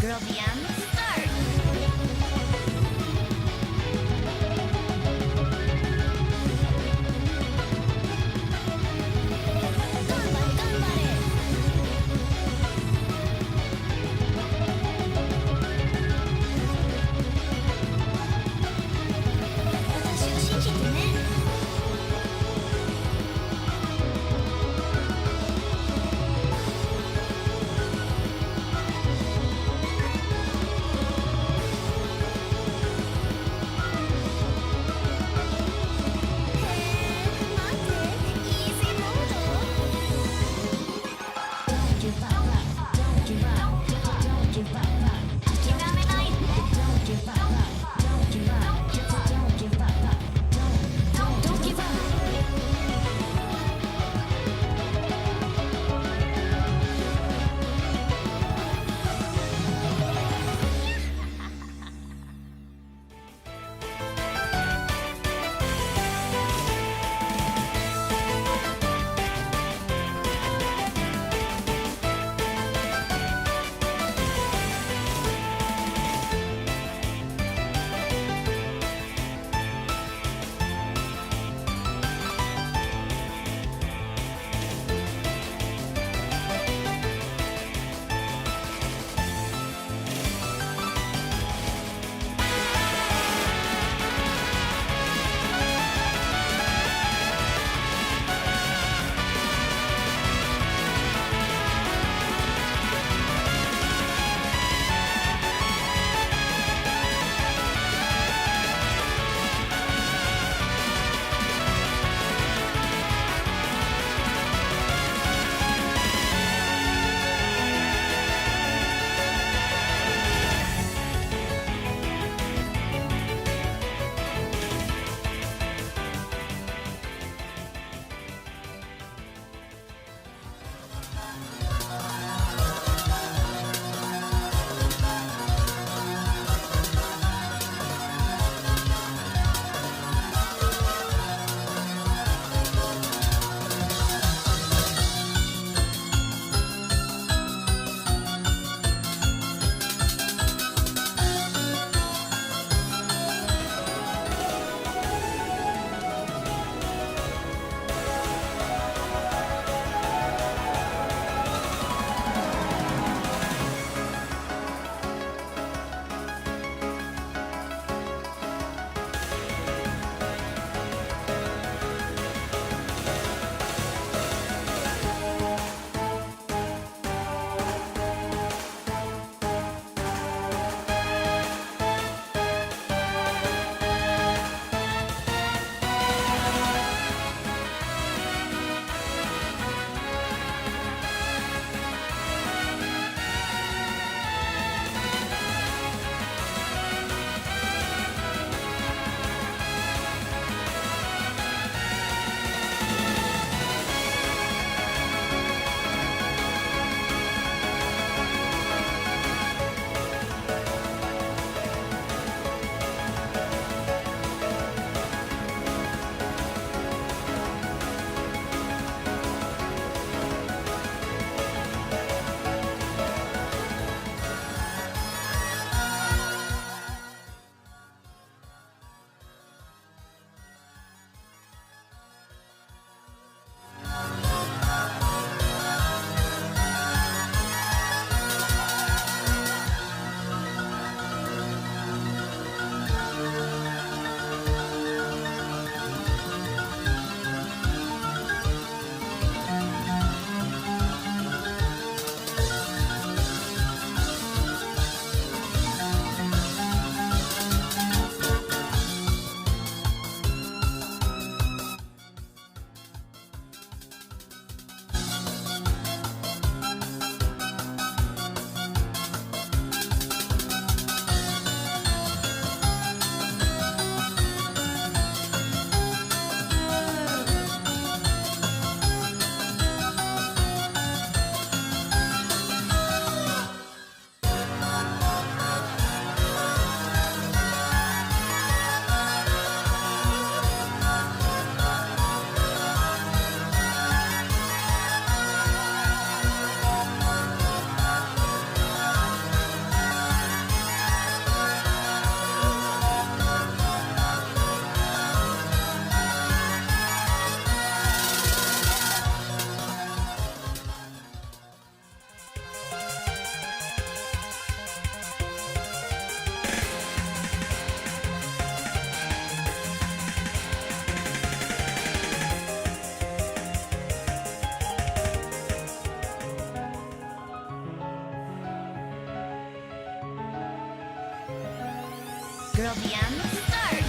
girldm, start! girldm, start!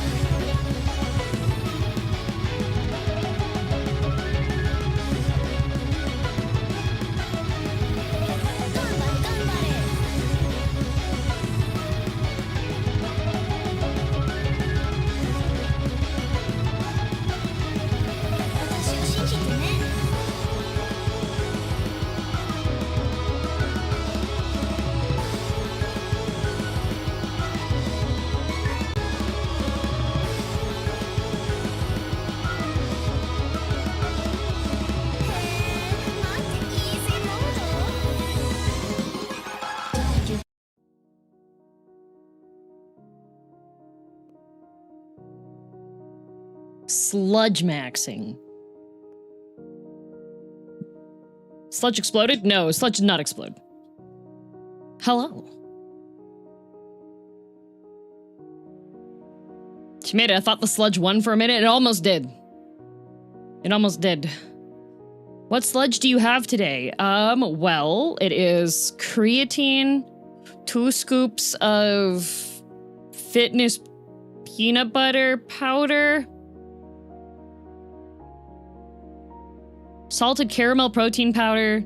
Sludge maxing. Sludge exploded? No, sludge did not explode. Hello. She made it. I thought the sludge won for a minute. It almost did. It almost did. What sludge do you have today? Well, it is creatine, 2 scoops of fitness peanut butter powder, salted caramel protein powder,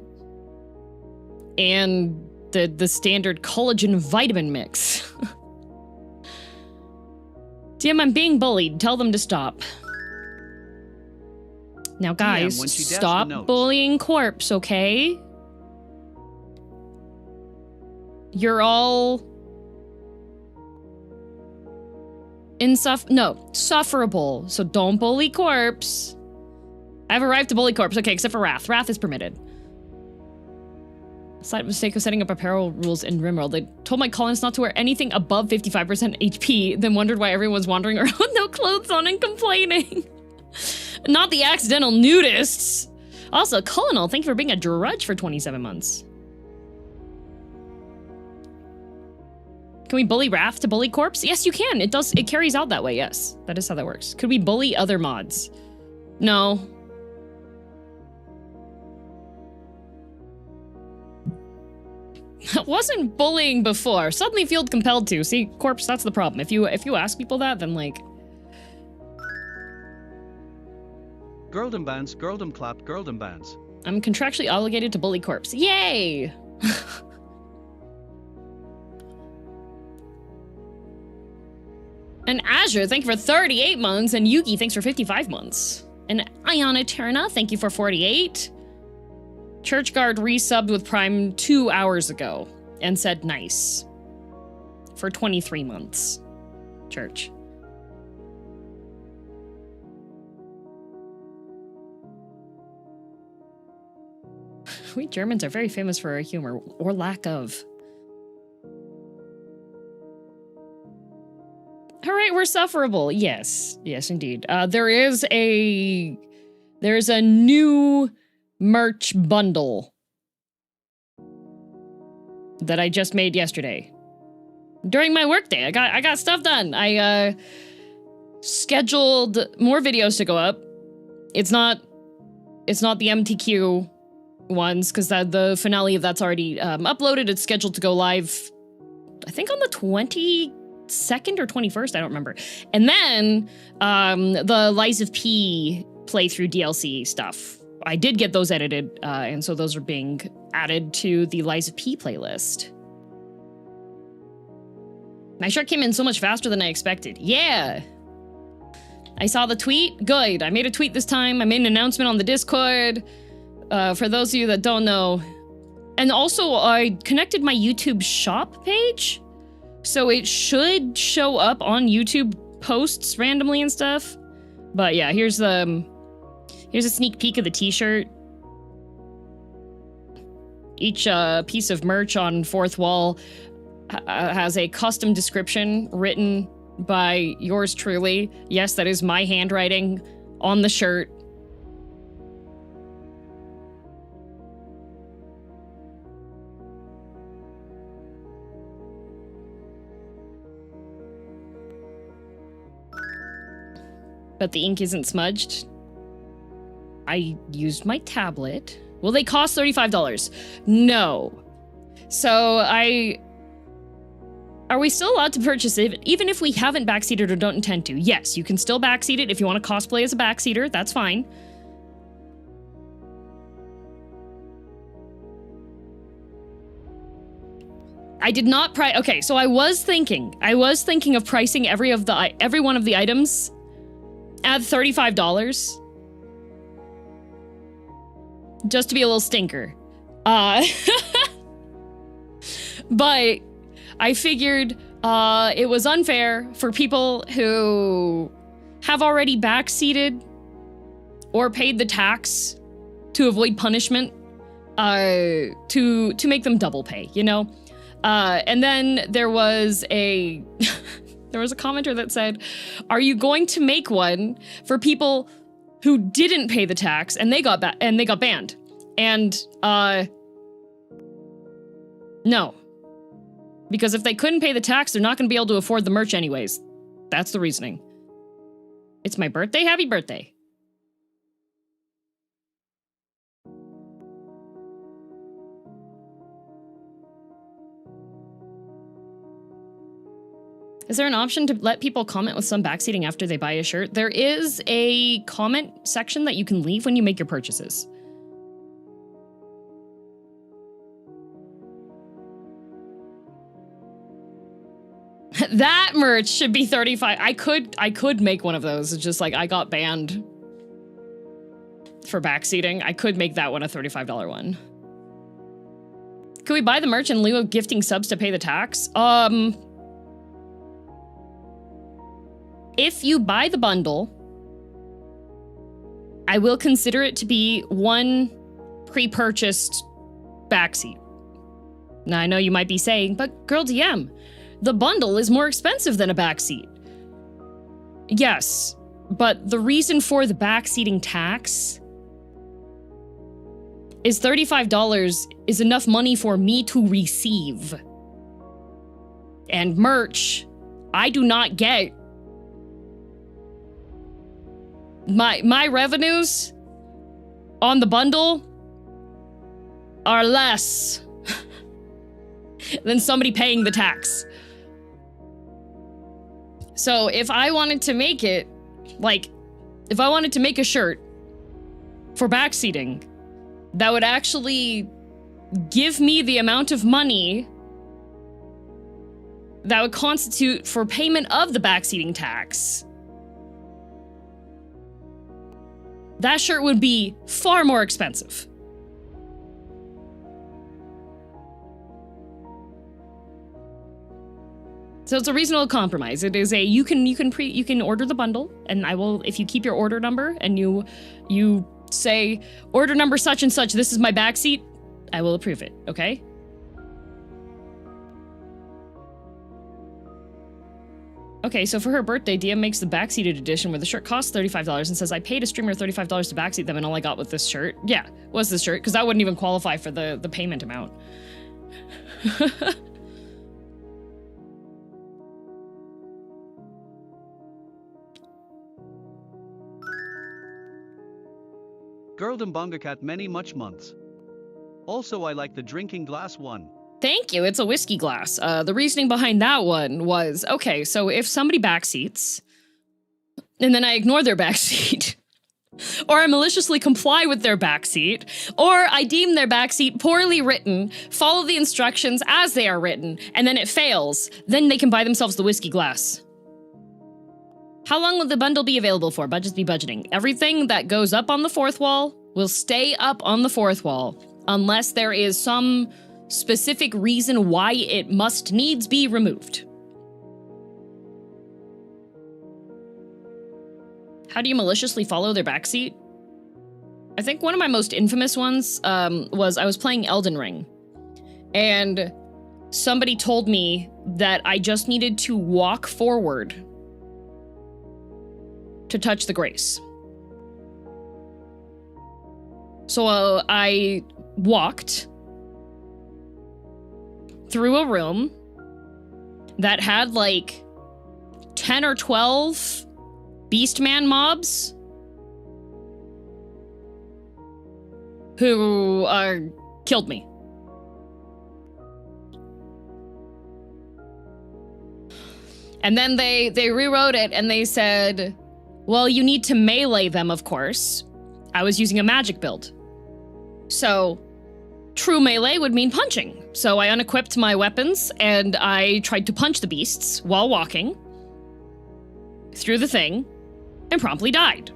and the standard collagen vitamin mix. Damn, I'm being bullied. Tell them to stop. Now, guys, stop bullying Corpse, okay? You're all sufferable, so don't bully Corpse. I've arrived to bully Corpse. Okay, except for Wrath. Wrath is permitted. Slight mistake of setting up apparel rules in Rimworld. They told my colonists not to wear anything above 55% HP, then wondered why everyone's wandering around with no clothes on and complaining. Not the accidental nudists. Also, Colonel, thank you for being a drudge for 27 months. Can we bully Wrath to bully Corpse? Yes, you can. It carries out that way, yes. That is how that works. Could we bully other mods? No. I wasn't bullying before. Suddenly feel compelled to. See, Corpse, that's the problem. If you ask people that, then like... Girldom bands, girldom clap, girldom bands. I'm contractually obligated to bully Corpse. Yay! And Azure, thank you for 38 months. And Yuki, thanks for 55 months. And Ion Eterna, thank you for 48. Churchguard resubbed with Prime 2 hours ago and said nice. For 23 months. Church. We Germans are very famous for our humor, or lack of. All right, we're sufferable. Yes, yes, indeed. There's a new merch bundle that I just made yesterday during my workday. I got stuff done. I scheduled more videos to go up. It's not the MTQ ones because the finale of that's already uploaded. It's scheduled to go live, I think on the 22nd or 21st. I don't remember. And then the Lies of P playthrough DLC stuff. I did get those edited, and so those are being added to the Lies of P playlist. My shirt came in so much faster than I expected. Yeah! I saw the tweet. Good. I made a tweet this time. I made an announcement on the Discord. For those of you that don't know. And also, I connected my YouTube shop page. So it should show up on YouTube posts randomly and stuff. But yeah, here's a sneak peek of the t-shirt. Each piece of merch on Fourth Wall has a custom description written by yours truly. Yes, that is my handwriting on the shirt. But the ink isn't smudged. I used my tablet. Will they cost $35? No. So I Are we still allowed to purchase it even if we haven't backseated or don't intend to? Yes, you can still backseat it if you want to cosplay as a backseater. That's fine. I did not price. Okay, so I was thinking of pricing every one of the items at $35, just to be a little stinker. But I figured it was unfair for people who have already backseated or paid the tax to avoid punishment, to make them double pay, you know? And then there was a commenter that said, "Are you going to make one for people who didn't pay the tax and they got banned?" And no. Because if they couldn't pay the tax, they're not going to be able to afford the merch anyways. That's the reasoning. It's my birthday. Happy birthday. Is there an option to let people comment with some backseating after they buy a shirt? There is a comment section that you can leave when you make your purchases. That merch should be 35. I could make one of those. It's just like I got banned for backseating. I could make that one a $35 one. Could we buy the merch in lieu of gifting subs to pay the tax? If you buy the bundle, I will consider it to be one pre-purchased backseat. Now, I know you might be saying, but girldm, the bundle is more expensive than a backseat. Yes, but the reason for the backseating tax is $35 is enough money for me to receive. And merch, I do not get. My revenues on the bundle are less than somebody paying the tax. So if I wanted to make it, like, if I wanted to make a shirt for backseating, that would actually give me the amount of money that would constitute for payment of the backseating tax, that shirt would be far more expensive. So it's a reasonable compromise. It is a you can order the bundle, and I will, if you keep your order number and you say order number such and such, this is my backseat, I will approve it, okay? Okay, so for her birthday, DM makes the backseated edition where the shirt costs $35 and says, I paid a streamer $35 to backseat them and all I got with this shirt. Yeah, was this shirt, because that wouldn't even qualify for the payment amount. Girldom Bongacat many much months. Also, I like the drinking glass one. Thank you. It's a whiskey glass. The reasoning behind that one was, okay, so if somebody backseats, and then I ignore their backseat, or I maliciously comply with their backseat, or I deem their backseat poorly written, follow the instructions as they are written, and then it fails, then they can buy themselves the whiskey glass. How long will the bundle be available for? Budgets be budgeting. Everything that goes up on the fourth wall will stay up on the fourth wall, unless there is some specific reason why it must needs be removed. How do you maliciously follow their backseat? I think one of my most infamous ones was I was playing Elden Ring, and somebody told me that I just needed to walk forward to touch the grace. So I walked through a room that had like 10 or 12 Beastman mobs who are killed me. And then they rewrote it and they said, well, you need to melee them, of course. I was using a magic build. So true melee would mean punching. So I unequipped my weapons and I tried to punch the beasts while walking through the thing and promptly died.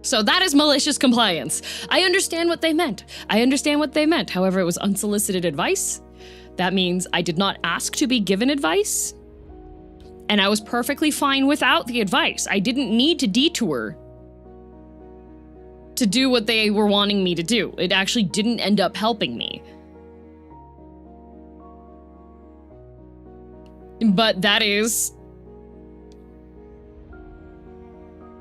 So that is malicious compliance. I understand what they meant. However, it was unsolicited advice. That means I did not ask to be given advice. And I was perfectly fine without the advice. I didn't need to detour to do what they were wanting me to do. It actually didn't end up helping me. But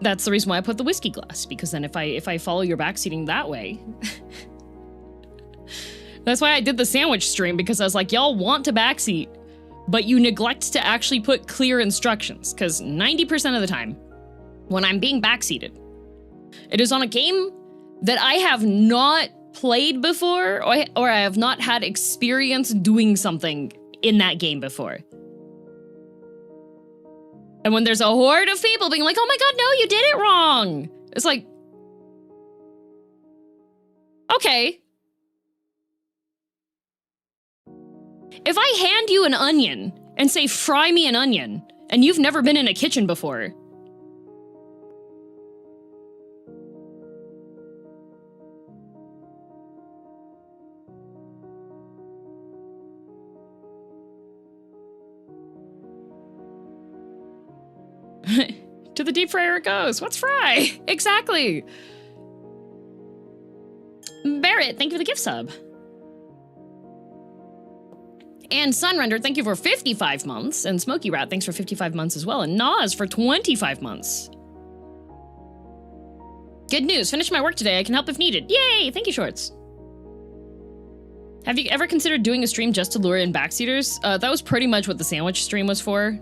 that's the reason why I put the whiskey glass, because then if I follow your backseating that way, that's why I did the sandwich stream, because I was like, y'all want to backseat, but you neglect to actually put clear instructions, because 90% of the time, when I'm being backseated, it is on a game that I have not played before, or I have not had experience doing something in that game before. And when there's a horde of people being like, oh my god, no, you did it wrong. It's like, okay. If I hand you an onion and say, fry me an onion, and you've never been in a kitchen before, to the deep fryer it goes. What's fry? Exactly. Barrett, thank you for the gift sub. And Sunrender, thank you for 55 months. And Smoky Rat, thanks for 55 months as well. And Nas for 25 months. Good news, finished my work today. I can help if needed. Yay, thank you, Shorts. Have you ever considered doing a stream just to lure in backseaters? That was pretty much what the sandwich stream was for.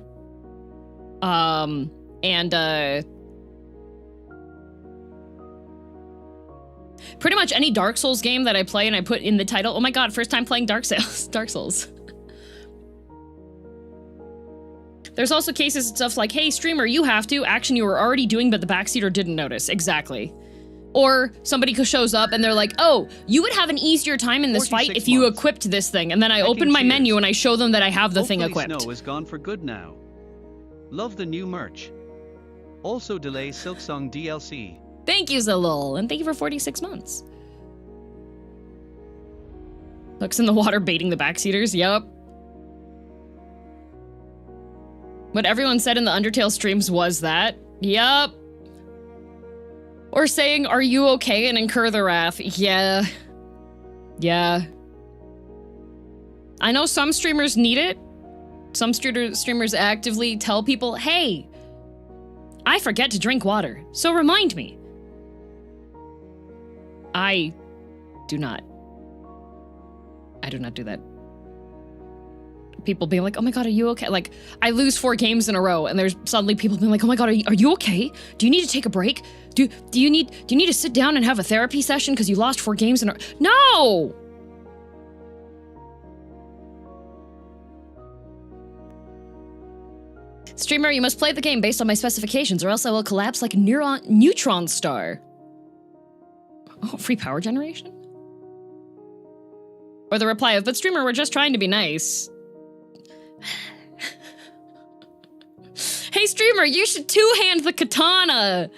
Pretty much any Dark Souls game that I play and I put in the title, oh my god, first time playing Dark Souls. There's also cases and stuff like, hey, streamer, you have to, action you were already doing but the backseater didn't notice. Exactly. Or somebody shows up and they're like, oh, you would have an easier time in this fight if you equipped this thing. And then I open my menu and I show them that I have the thing equipped. Snow is gone for good now. Love the new merch. Also delay Silksong DLC. Thank you, Zalol, and thank you for 46 months. Looks in the water baiting the backseaters, yup. What everyone said in the Undertale streams was that, yup. Or saying, are you okay, and incur the wrath, yeah. Yeah. I know some streamers need it. Some streamers actively tell people, hey, I forget to drink water, so remind me. I do not do that. People being like, oh my god, are you okay? Like, I lose 4 games in a row, and there's suddenly people being like, oh my god, are you okay? Do you need to take a break? Do you need to sit down and have a therapy session because you lost 4 games in a row? No! Streamer, you must play the game based on my specifications, or else I will collapse like a neutron star. Oh, free power generation? Or the reply of, but streamer, we're just trying to be nice. Hey, streamer, you should two-hand the katana.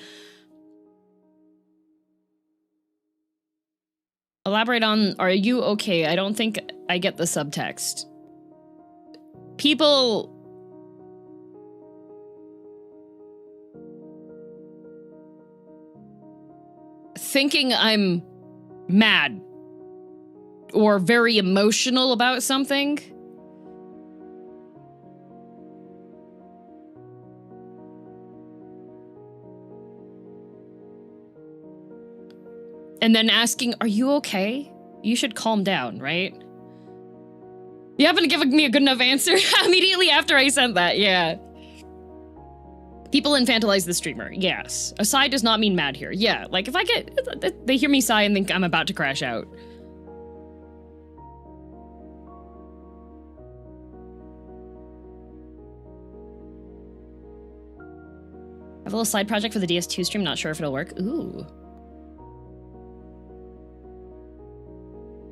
Elaborate on, are you okay? I don't think I get the subtext. People... thinking I'm mad or very emotional about something. And then asking, are you okay? You should calm down, right? You happen to give me a good enough answer immediately after I sent that, yeah. People infantilize the streamer, yes. A sigh does not mean mad here, yeah. Like, if I get... they hear me sigh and think I'm about to crash out. have a little side project for the DS2 stream. Not sure if it'll work. Ooh.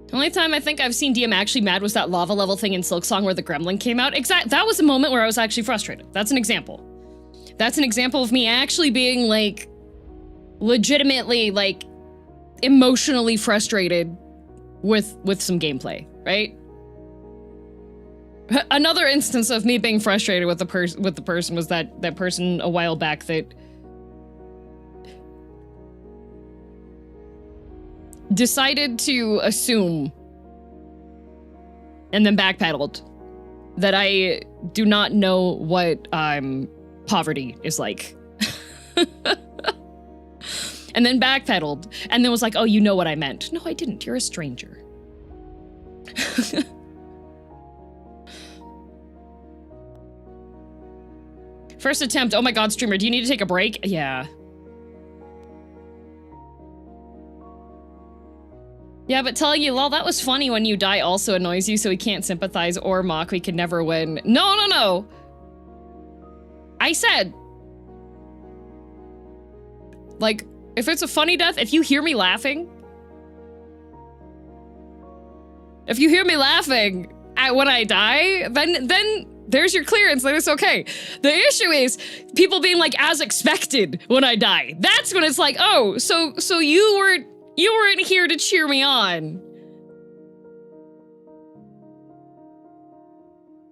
The only time I think I've seen DM actually mad was that lava level thing in Silksong where the gremlin came out. That was a moment where I was actually frustrated. That's an example. That's an example of me actually being, like, legitimately, like, emotionally frustrated with some gameplay, right? Another instance of me being frustrated with the person was that person a while back that decided to assume and then backpedaled that I do not know what poverty is like. And then backpedaled and then was like, oh, you know what I meant. No, I didn't. You're a stranger. First attempt. Oh my god, streamer, do you need to take a break? Yeah. Yeah, but telling you, lol, that was funny when you die also annoys you, so we can't sympathize or mock. We could never win. No, no, no. I said, like, if it's a funny death, if you hear me laughing, when I die, then there's your clearance, then it's okay. The issue is people being like, as expected when I die. That's when it's like, oh, so you weren't here to cheer me on.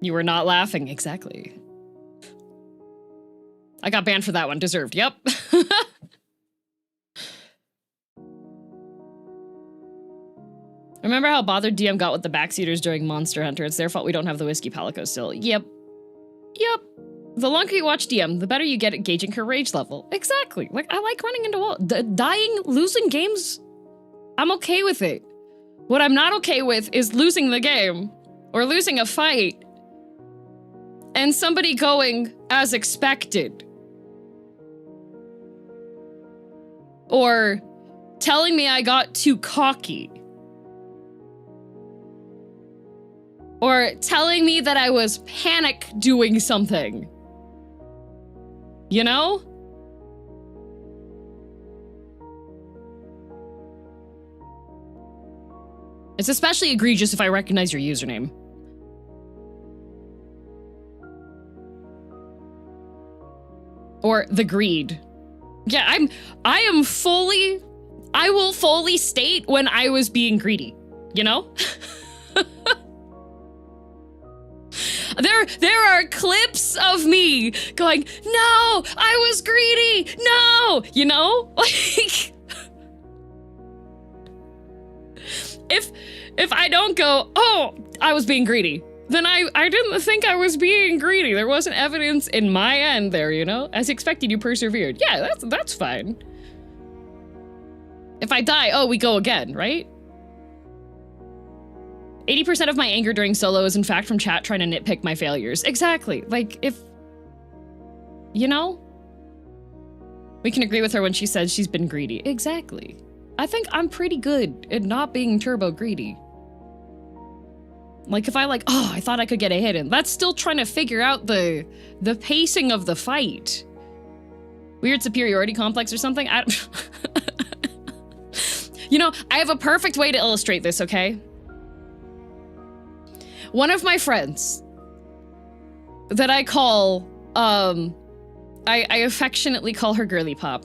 You were not laughing, exactly. I got banned for that one, deserved, yep. Remember how bothered DM got with the backseaters during Monster Hunter? It's their fault we don't have the Whiskey Palico still. Yep. Yep. The longer you watch DM, the better you get at gauging her rage level. Exactly. Like, I like running into walls. Dying, losing games, I'm okay with it. What I'm not okay with is losing the game or losing a fight and somebody going as expected. Or telling me I got too cocky. Or telling me that I was panic doing something. You know? It's especially egregious if I recognize your username. Or the greed. Yeah, I will fully state when I was being greedy, you know? There are clips of me going, no, I was greedy, no, you know? Like, if I don't go, oh, I was being greedy, then I didn't think I was being greedy. There wasn't evidence in my end there, you know? As expected, you persevered. Yeah, that's fine. If I die, oh, we go again, right? 80% of my anger during solo is in fact from chat trying to nitpick my failures. Exactly. Like, if, you know? We can agree with her when she says she's been greedy. Exactly. I think I'm pretty good at not being turbo greedy. Like, if I like, oh, I thought I could get a hit in, that's still trying to figure out the pacing of the fight. Weird superiority complex or something? You know, I have a perfect way to illustrate this, okay? One of my friends that I call, I affectionately call her Girly Pop.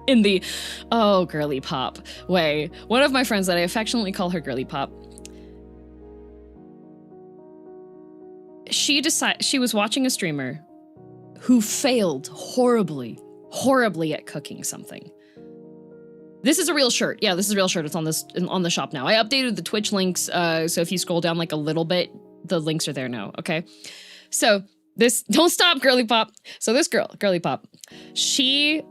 In the, oh, Girly Pop way. One of my friends that I affectionately call her Girly Pop. She was watching a streamer who failed horribly at cooking something. This is a real shirt. Yeah, this is a real shirt. It's on the shop now. I updated the Twitch links, so if you scroll down like a little bit, the links are there now, okay? So this, don't stop, Girly Pop. So this girl, Girly Pop, she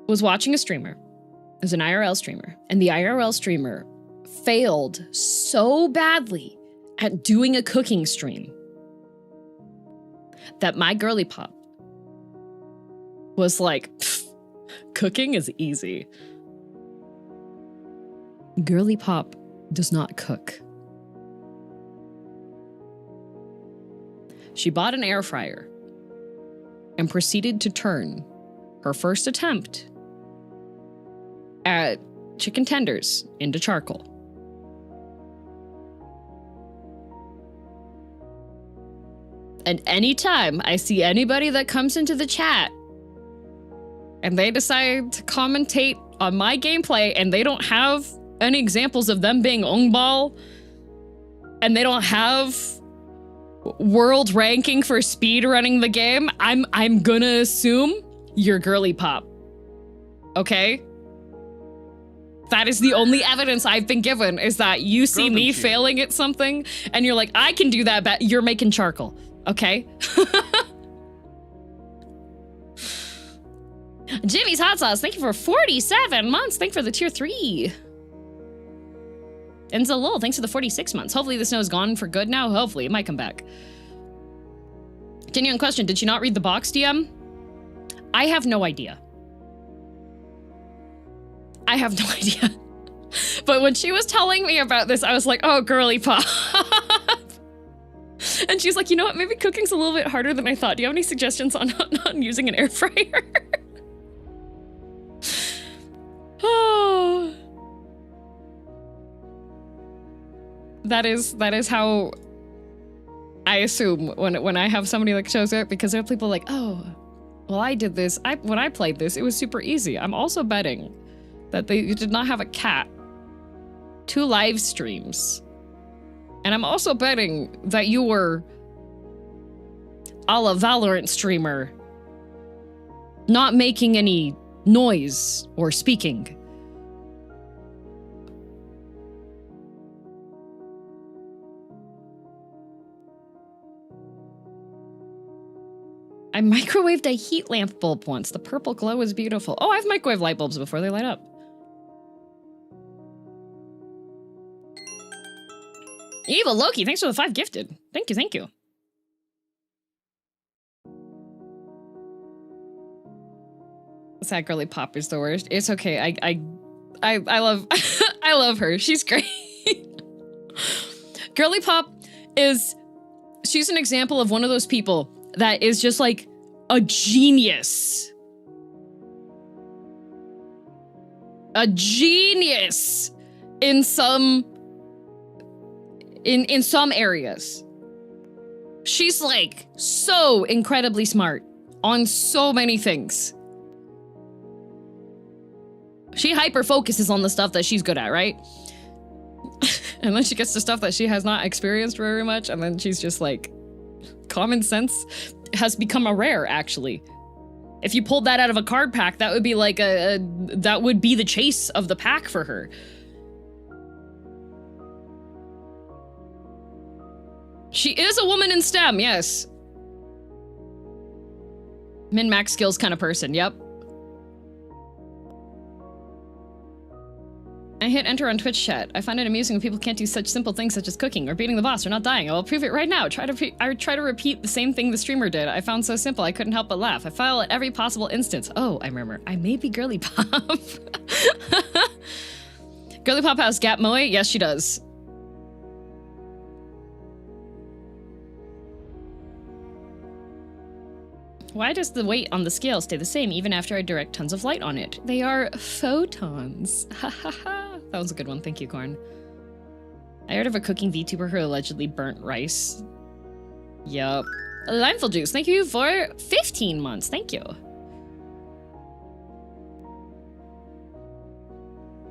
was watching a streamer. It was an IRL streamer, and the IRL streamer failed so badly at doing a cooking stream that my Girly Pop was like, cooking is easy. Girly Pop does not cook. She bought an air fryer. and proceeded to turn her first attempt at chicken tenders into charcoal. And anytime I see anybody that comes into the chat and they decide to commentate on my gameplay and they don't have any examples of them being ongball and they don't have world ranking for speed running the game, I'm gonna assume you're Girly Pop. Okay? That is the only evidence I've been given, is that you see me failing at something and you're like, I can do that, but you're making charcoal. Okay? Jimmy's Hot Sauce, thank you for 47 months. Thank you for the tier 3. And Zalul, thanks for the 46 months. Hopefully the snow is gone for good now. Hopefully, it might come back. Genuine question, did you not read the box, DM? I have no idea. I have no idea. But when she was telling me about this, I was like, oh, Girly Pop. And she's like, you know what? Maybe cooking's a little bit harder than I thought. Do you have any suggestions on using an air fryer? Oh. That is how I assume when I have somebody like shows up, because there are people like, oh, well, I did this. When I played this, it was super easy. I'm also betting that you did not have a cat, 2 live streams. And I'm also betting that you were a la Valorant streamer, not making any noise or speaking. I microwaved a heat lamp bulb once. The purple glow is beautiful. Oh, I've microwaved light bulbs before they light up. Evil Loki, thanks for the 5 gifted. Thank you, thank you. Sad Girly Pop is the worst. It's okay. I love I love her. She's great. Girly Pop she's an example of one of those people that is just like a genius. A genius in some areas. She's like so incredibly smart on so many things. She hyper focuses on the stuff that she's good at, right? And then she gets to stuff that she has not experienced very much, and then she's just like, common sense has become a rare, actually. If you pulled that out of a card pack, that would be like that would be the chase of the pack for her. She is a woman in STEM, yes. Min-max skills kind of person, yep. I hit enter on Twitch chat. I find it amusing when people can't do such simple things such as cooking or beating the boss or not dying. I will prove it right now. I try to repeat the same thing the streamer did. I found so simple I couldn't help but laugh. I fail at every possible instance. Oh, I remember. I may be Girly Pop. Girly Pop has Gap Moe? Yes, she does. Why does the weight on the scale stay the same even after I direct tons of light on it? They are photons. Ha ha ha. That was a good one. Thank you, Corn. I heard of a cooking VTuber who allegedly burnt rice. Yup. Limeful Juice, thank you for 15 months. Thank you.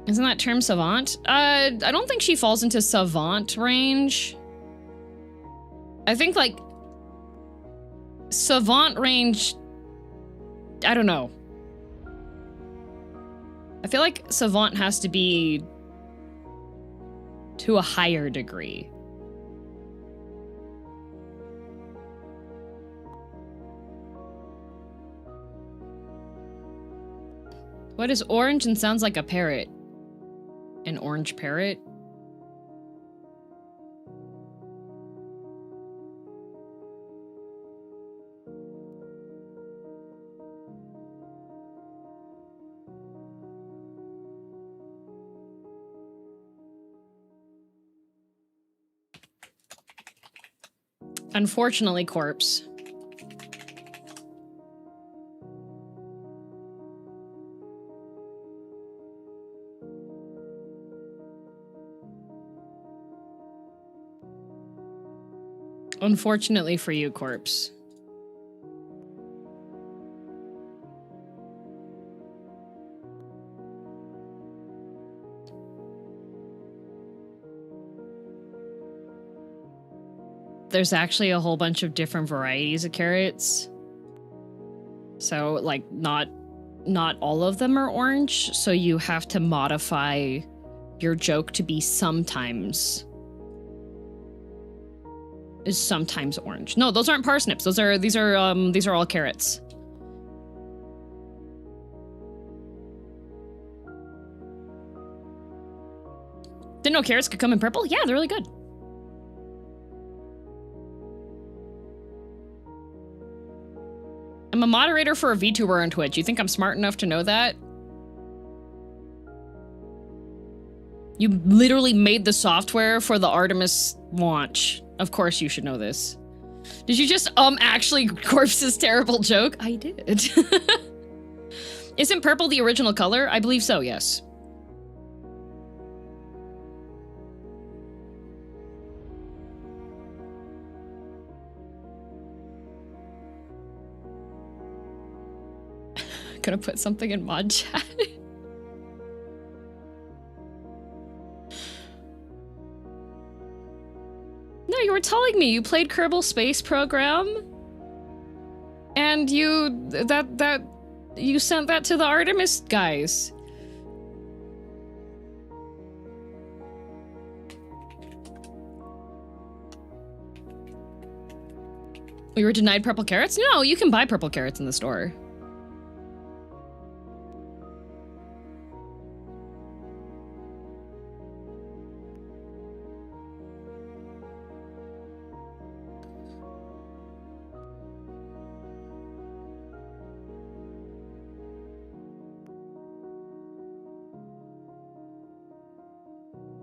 Isn't that term savant? I don't think she falls into savant range. I think like savant range, I don't know. I feel like savant has to be to a higher degree. What is orange and sounds like a parrot? An orange parrot? Unfortunately, corpse. Unfortunately for you, corpse. There's actually a whole bunch of different varieties of carrots. So, like, not all of them are orange, so you have to modify your joke to be sometimes orange. No, those aren't parsnips. These are all carrots. Didn't know carrots could come in purple? Yeah, they're really good. I'm a moderator for a VTuber on Twitch. You think I'm smart enough to know that? You literally made the software for the Artemis launch. Of course you should know this. Did you just, actually Corpse's terrible joke? I did. Isn't purple the original color? I believe so, yes. Gonna put something in mod chat. No, you were telling me you played Kerbal Space Program, and you sent that to the Artemis guys. We were denied purple carrots? No, you can buy purple carrots in the store.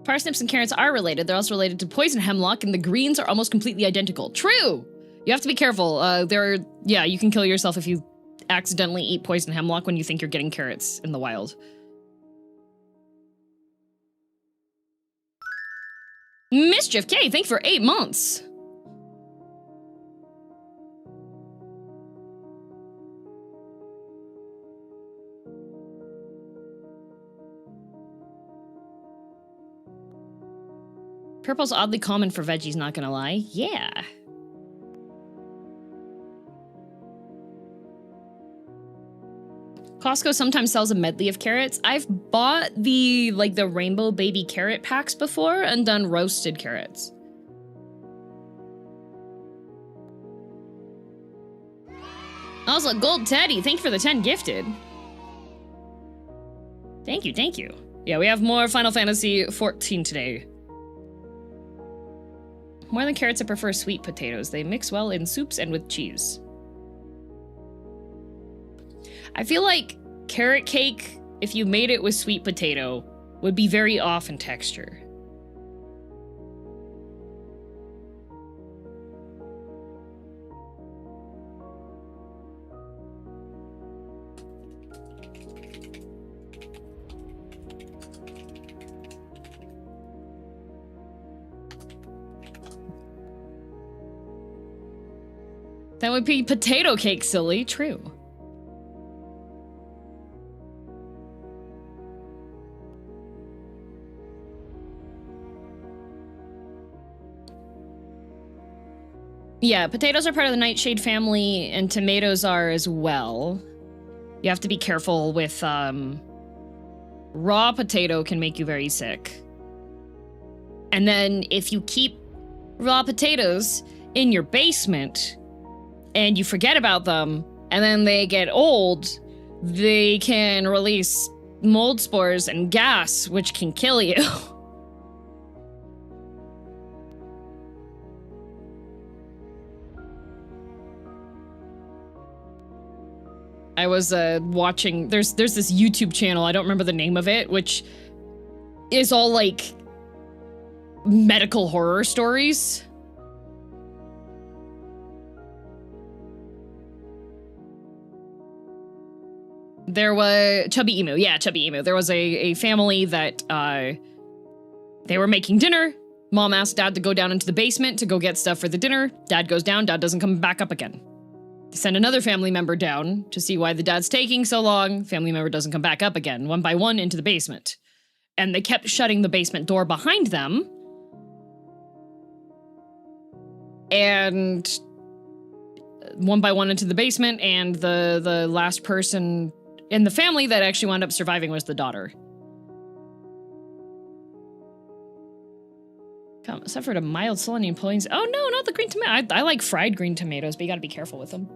Parsnips and carrots are related. They're also related to poison hemlock, and the greens are almost completely identical. True! You have to be careful. Yeah, you can kill yourself if you accidentally eat poison hemlock when you think you're getting carrots in the wild. Mischief K, thank you for 8 months. Purple's oddly common for veggies, not gonna lie. Yeah. Costco sometimes sells a medley of carrots. I've bought the rainbow baby carrot packs before and done roasted carrots. Also, Gold Teddy, thank you for the 10 gifted. Thank you, thank you. Yeah, we have more Final Fantasy XIV today. More than carrots, I prefer sweet potatoes. They mix well in soups and with cheese. I feel like carrot cake, if you made it with sweet potato, would be very off in texture. That would be potato cake, silly. True. Yeah, potatoes are part of the nightshade family, and tomatoes are as well. You have to be careful with, raw potato can make you very sick. And then if you keep raw potatoes in your basement, and you forget about them, and then they get old, they can release mold spores and gas, which can kill you. I was watching, there's this YouTube channel, I don't remember the name of it, which is all like medical horror stories. There was Chubby Emu. Yeah, Chubby Emu. There was a family that they were making dinner. Mom asks Dad to go down into the basement to go get stuff for the dinner. Dad goes down, Dad doesn't come back up again. They send another family member down to see why the dad's taking so long. Family member doesn't come back up again, one by one into the basement. And they kept shutting the basement door behind them. And one by one into the basement, and the last person in the family that actually wound up surviving was the daughter. Suffered a mild selenium poisoning. Oh no, not the green tomato. I like fried green tomatoes, but you gotta be careful with them.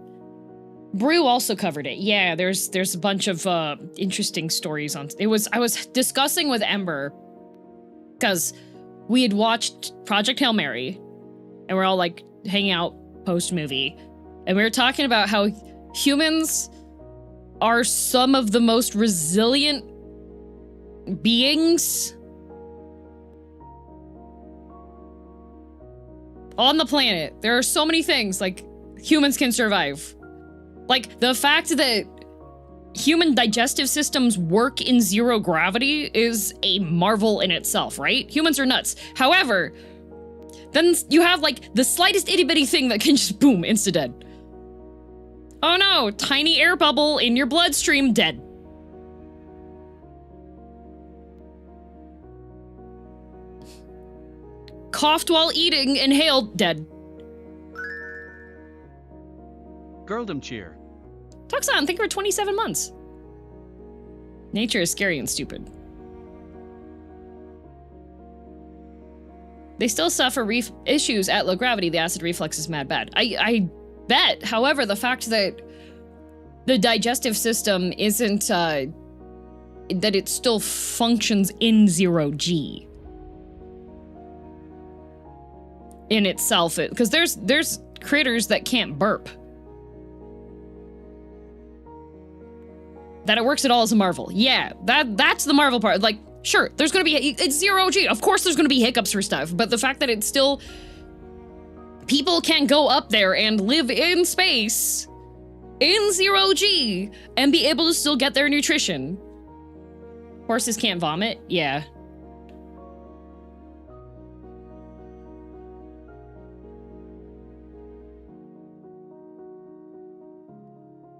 Brew also covered it. Yeah, there's a bunch of interesting stories on it. I was discussing with Ember because we had watched Project Hail Mary and we're all like hanging out post movie, and we were talking about how humans are some of the most resilient beings on the planet. There are so many things like humans can survive. Like the fact that human digestive systems work in zero gravity is a marvel in itself, right? Humans are nuts. However, then you have like the slightest itty bitty thing that can just boom, insta dead. Oh no, tiny air bubble in your bloodstream, dead. Coughed while eating, inhaled, dead. Girldom cheer. Tucson, think we're 27 months. Nature is scary and stupid. They still suffer issues at low gravity. The acid reflux is mad bad. I bet. However, the fact that the digestive system isn't, that it still functions in 0G. In itself, because there's critters that can't burp. That it works at all is a marvel. Yeah, that's the marvel part. Like, sure, there's gonna be, it's 0G. Of course there's gonna be hiccups for stuff, but the fact that it's still, people can go up there and live in space in 0G and be able to still get their nutrition. Horses can't vomit? Yeah.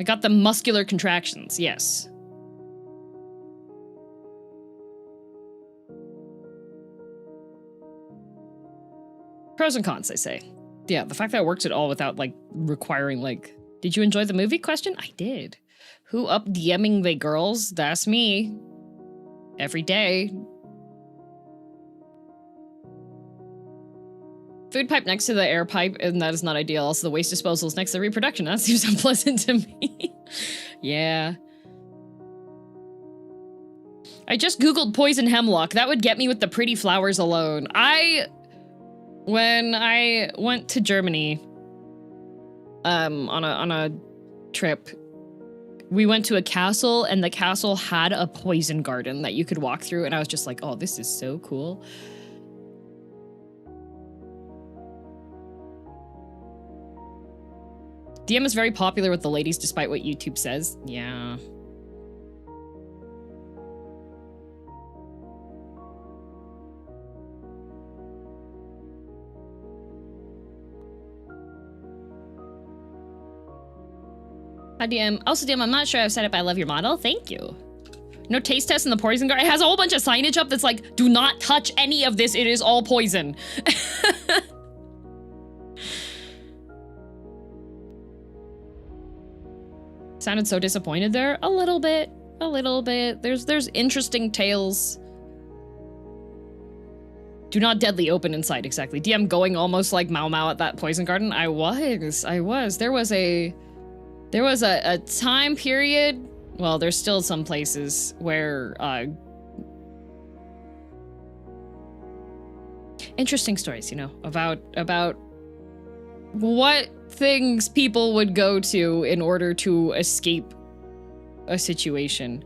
I got the muscular contractions, yes. Pros and cons, I say. Yeah, the fact that it works at all without, like, requiring, like, did you enjoy the movie question? I did. Who up DMing they girls? That's me. Every day. Food pipe next to the air pipe, and that is not ideal. Also, the waste disposal is next to the reproduction. That seems unpleasant to me. Yeah. I just Googled poison hemlock. That would get me with the pretty flowers alone. When I went to Germany, on a trip, we went to a castle, and the castle had a poison garden that you could walk through, and I was just like, oh, this is so cool. DM is very popular with the ladies despite what YouTube says. Yeah. Hi DM. Also DM, I'm not sure I've set up I love your model. Thank you. No taste test in the poison garden. It has a whole bunch of signage up that's like, do not touch any of this. It is all poison. Sounded so disappointed there. A little bit. There's interesting tales. Do not deadly open inside, exactly. DM going almost like Mau Mau at that poison garden. I was. There was a time period, well, there's still some places where, interesting stories, you know, about what things people would go to in order to escape a situation.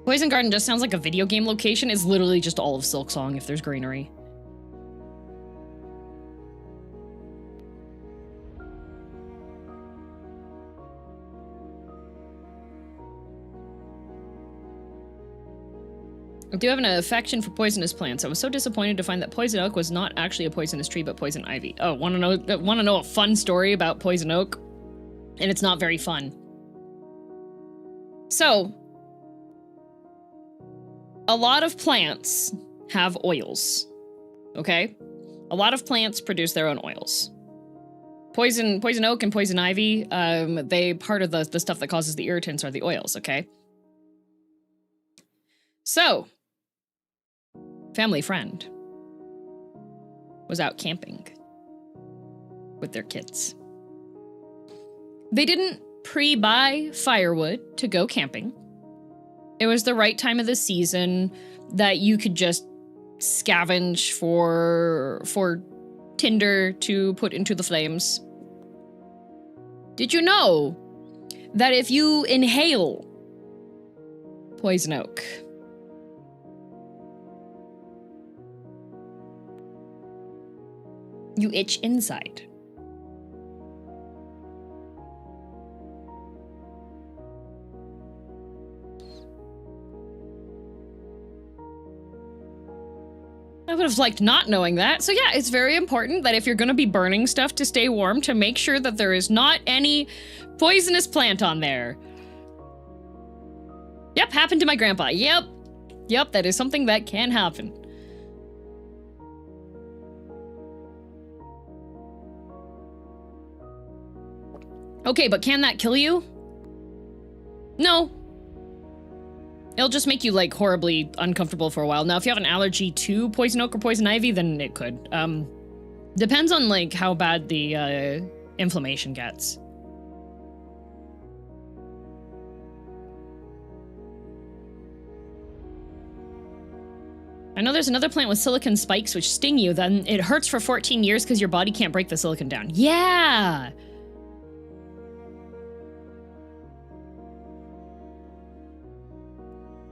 Poison Garden just sounds like a video game location. It's literally just all of Silksong if there's greenery. I do have an affection for poisonous plants. I was so disappointed to find that poison oak was not actually a poisonous tree, but poison ivy. Oh, want to know a fun story about poison oak? And it's not very fun. So, a lot of plants have oils, okay? A lot of plants produce their own oils. Poison oak and poison ivy, they part of the stuff that causes the irritants are the oils, okay? So, family friend was out camping with their kids. They didn't pre-buy firewood to go camping. It was the right time of the season that you could just scavenge for tinder to put into the flames. Did you know that if you inhale poison oak, you itch inside? I would have liked not knowing that. So yeah, it's very important that if you're gonna be burning stuff to stay warm, to make sure that there is not any poisonous plant on there. Yep, happened to my grandpa. Yep, that is something that can happen. Okay, but can that kill you? No. It'll just make you, like, horribly uncomfortable for a while. Now, if you have an allergy to poison oak or poison ivy, then it could. Depends on, like, how bad the, inflammation gets. I know there's another plant with silicon spikes which sting you, then it hurts for 14 years because your body can't break the silicon down. Yeah!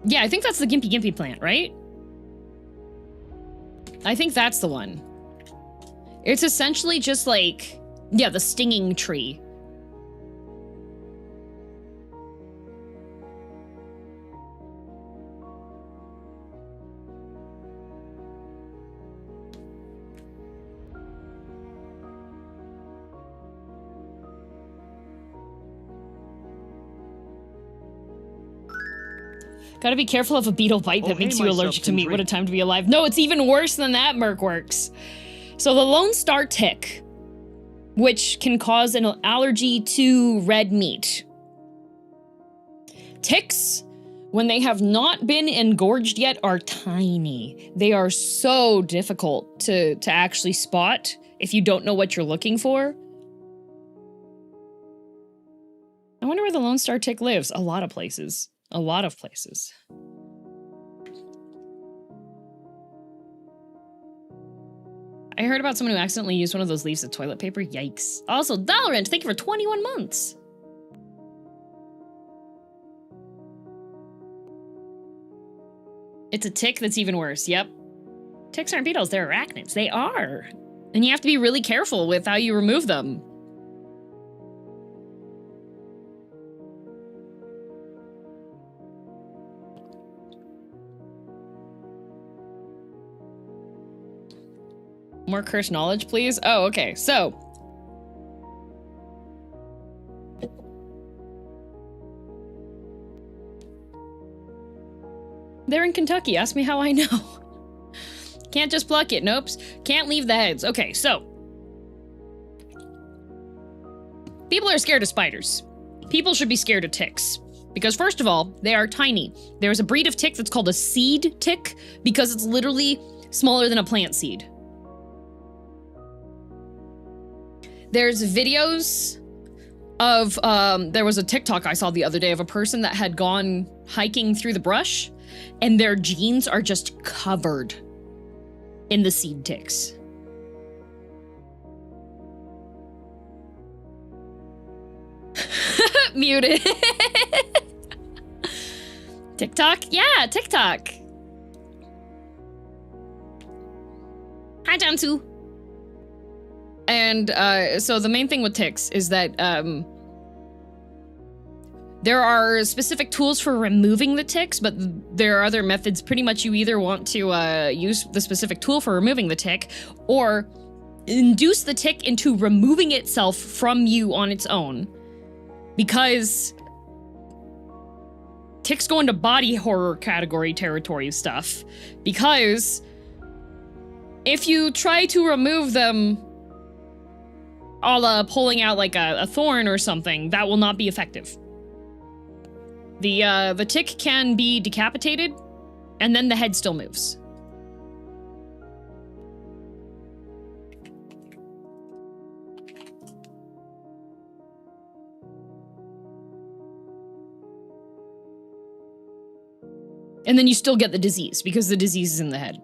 Yeah, I think that's the Gimpy Gimpy plant, right? I think that's the one. It's essentially just like, yeah, the stinging tree. Gotta be careful of a beetle bite that makes you allergic to meat. What a time to be alive. No, it's even worse than that, Mercworks. So the Lone Star tick, which can cause an allergy to red meat. Ticks, when they have not been engorged yet, are tiny. They are so difficult to actually spot if you don't know what you're looking for. I wonder where the Lone Star tick lives. A lot of places. A lot of places. I heard about someone who accidentally used one of those leaves of toilet paper. Yikes. Also, Valorant, thank you for 21 months. It's a tick that's even worse. Yep. Ticks aren't beetles, they're arachnids. They are. And you have to be really careful with how you remove them. More cursed knowledge, please? Oh, okay. So. They're in Kentucky. Ask me how I know. Can't just pluck it. Nope. Can't leave the heads. Okay, so. People are scared of spiders. People should be scared of ticks. Because first of all, they are tiny. There's a breed of tick that's called a seed tick because it's literally smaller than a plant seed. There's videos of, there was a TikTok I saw the other day of a person that had gone hiking through the brush and their jeans are just covered in the seed ticks. Muted. TikTok? Yeah, TikTok. Hi, Jansu. And so the main thing with ticks is that There are specific tools for removing the ticks, but there are other methods. Pretty much you either want to use the specific tool for removing the tick, or induce the tick into removing itself from you on its own. Because ticks go into body horror category territory stuff. Because if you try to remove them a la pulling out like a thorn or something, that will not be effective. The tick can be decapitated, and then the head still moves. And then you still get the disease, because the disease is in the head.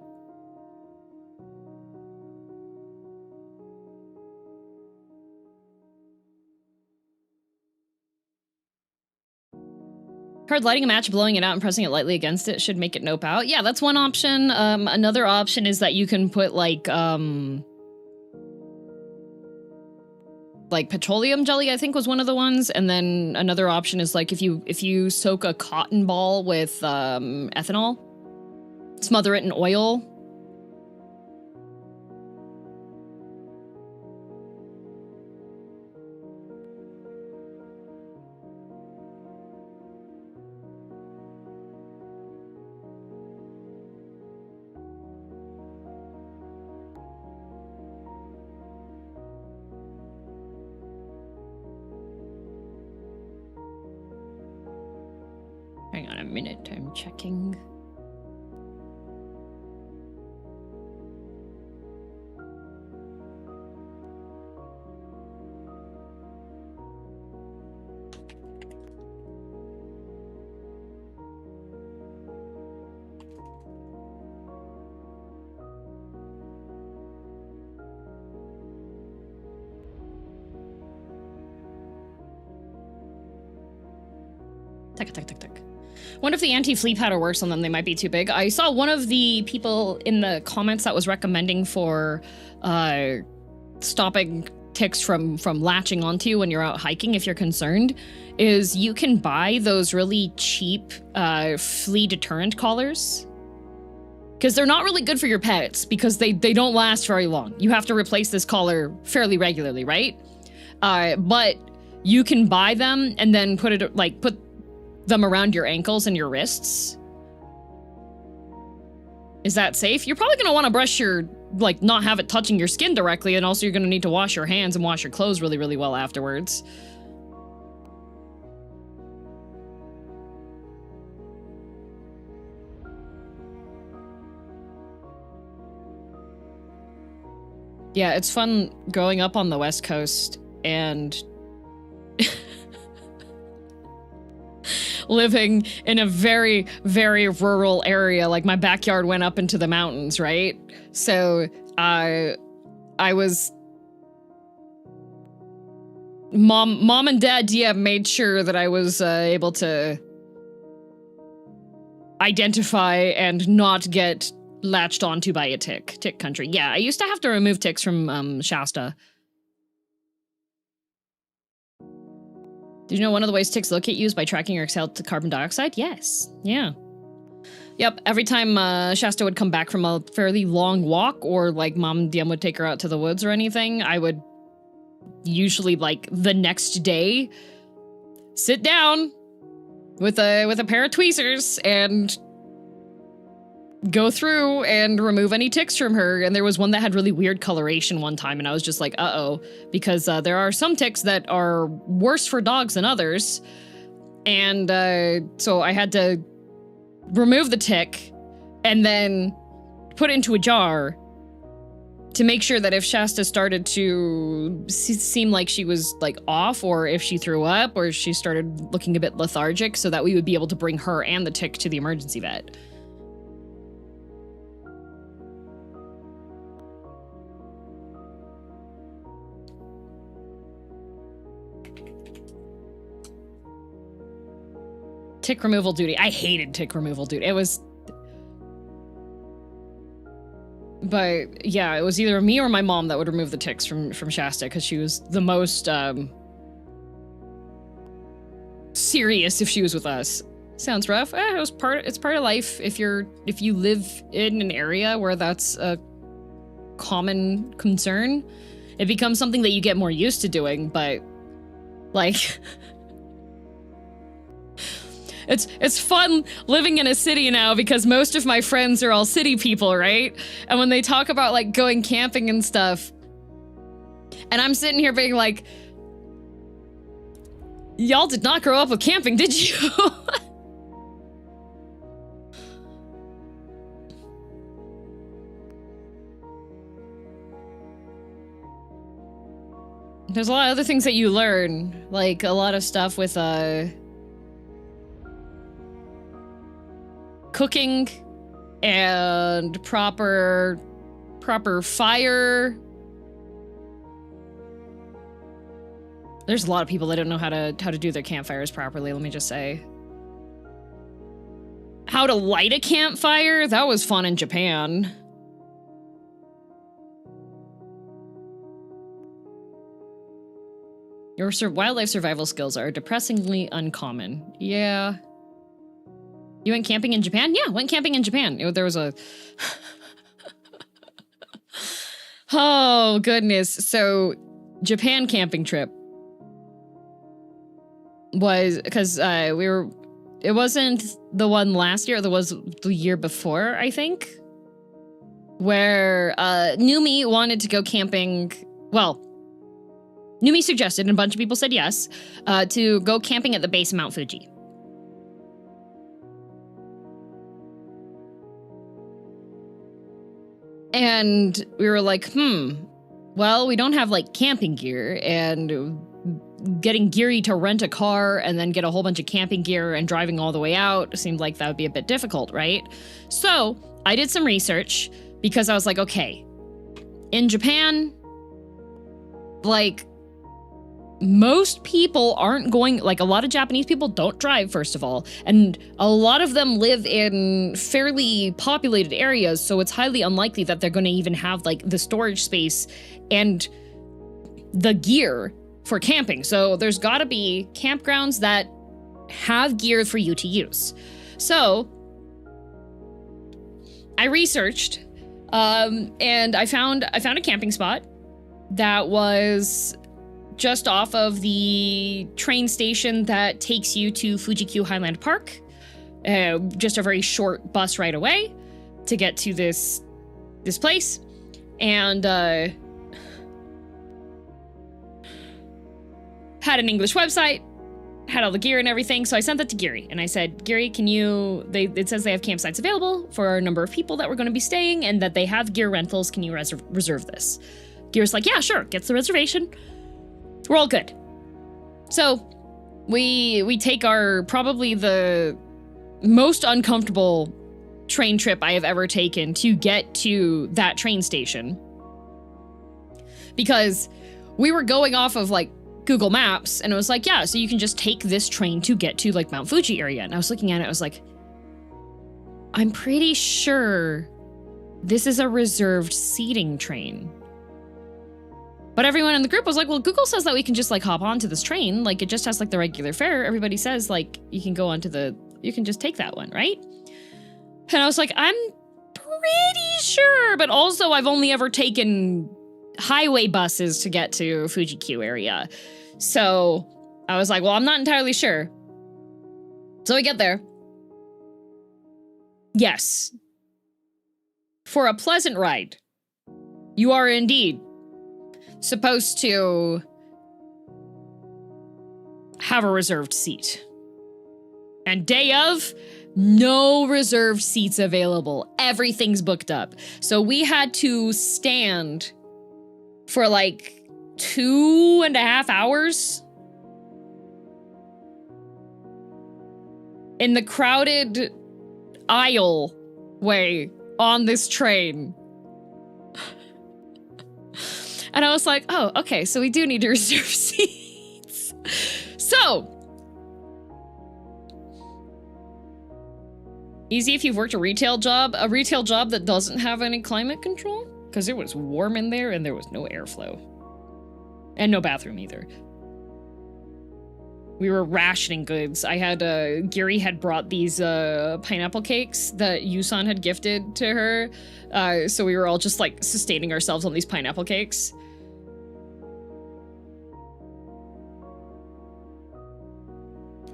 Heard lighting a match, blowing it out, and pressing it lightly against it should make it nope out. Yeah, that's one option. Another option is that you can put like petroleum jelly, I think was one of the ones. And then another option is like if you soak a cotton ball with ethanol, smother it in oil. Hang on a minute, I'm checking. Tick. Wonder if the anti-flea powder works on them. They might be too big. I saw one of the people in the comments that was recommending for stopping ticks from latching onto you when you're out hiking, if you're concerned, is you can buy those really cheap flea deterrent collars. Because they're not really good for your pets, because they don't last very long. You have to replace this collar fairly regularly, right? But you can buy them and then put them around your ankles and your wrists. Is that safe? You're probably gonna want to brush your, not have it touching your skin directly, and also you're gonna need to wash your hands and wash your clothes really, really well afterwards. Yeah, it's fun growing up on the West Coast and living in a very, very rural area. Like, my backyard went up into the mountains, right? So I was... Mom and Dad, made sure that I was able to identify and not get latched onto by a tick country. Yeah, I used to have to remove ticks from Shasta. Did you know one of the ways ticks locate you is by tracking your exhaled carbon dioxide? Yes. Yeah. Yep, every time Shasta would come back from a fairly long walk, or Mom and Diem would take her out to the woods or anything, I would usually, the next day, sit down with a pair of tweezers and go through and remove any ticks from her. And there was one that had really weird coloration one time, and I was just like, uh-oh, because there are some ticks that are worse for dogs than others. And so I had to remove the tick and then put it into a jar to make sure that if Shasta started to seem like she was off, or if she threw up, or she started looking a bit lethargic, so that we would be able to bring her and the tick to the emergency vet. Tick removal duty. I hated tick removal duty. It was... But, yeah, it was either me or my mom that would remove the ticks from Shasta, because she was the most, serious if she was with us. Sounds rough. It's part of life if you live in an area where that's a common concern. It becomes something that you get more used to doing, but like it's fun living in a city now because most of my friends are all city people, right? And when they talk about like going camping and stuff, and I'm sitting here being like, y'all did not grow up with camping, did you? There's a lot of other things that you learn, like a lot of stuff with cooking and proper fire. There's a lot of people that don't know how to do their campfires properly, let me just say. How to light a campfire? That was fun in Japan. Your wildlife survival skills are depressingly uncommon. Yeah. You went camping in Japan? Yeah, went camping in Japan. There was a... Oh, goodness. So, Japan camping trip was... Because we were... It wasn't the one last year, it was the year before, I think. Where Numi wanted to go camping... Well... Numi suggested, and a bunch of people said yes, to go camping at the base of Mount Fuji. And we were like, well, we don't have, like, camping gear, and getting Geary to rent a car and then get a whole bunch of camping gear and driving all the way out seemed like that would be a bit difficult, right? So, I did some research, because I was like, okay, in Japan, like... most people aren't going, like a lot of Japanese people don't drive, first of all, and a lot of them live in fairly populated areas, so it's highly unlikely that they're going to even have like the storage space and the gear for camping. So there's got to be campgrounds that have gear for you to use. So I researched and I found a camping spot that was just off of the train station that takes you to Fuji-Q Highland Park. Just a very short bus ride away to get to this place. And had an English website, had all the gear and everything, so I sent that to Geary. And I said, Geary, can you... It says they have campsites available for a number of people that we're going to be staying and that they have gear rentals. Can you reserve this? Geary's like, yeah, sure. Gets the reservation. We're all good. So we take our probably the most uncomfortable train trip I have ever taken to get to that train station. Because we were going off of like Google Maps and it was like, yeah, so you can just take this train to get to like Mount Fuji area. And I was looking at it, I was like, I'm pretty sure this is a reserved seating train. But everyone in the group was like, well, Google says that we can just like hop onto this train. Like it just has like the regular fare. Everybody says like, you can go onto you can just take that one, right? And I was like, I'm pretty sure, but also I've only ever taken highway buses to get to Fuji-Q area. So I was like, well, I'm not entirely sure. So we get there. Yes. For a pleasant ride, you are indeed supposed to have a reserved seat. And day of, no reserved seats available. Everything's booked up. So we had to stand for like 2.5 hours in the crowded aisle way on this train. And I was like, oh, okay, so we do need to reserve seats. So, easy if you've worked a retail job that doesn't have any climate control, because it was warm in there and there was no airflow. And no bathroom either. We were rationing goods. I had, Giri had brought these, pineapple cakes that Yusan had gifted to her. So we were all just, like, sustaining ourselves on these pineapple cakes.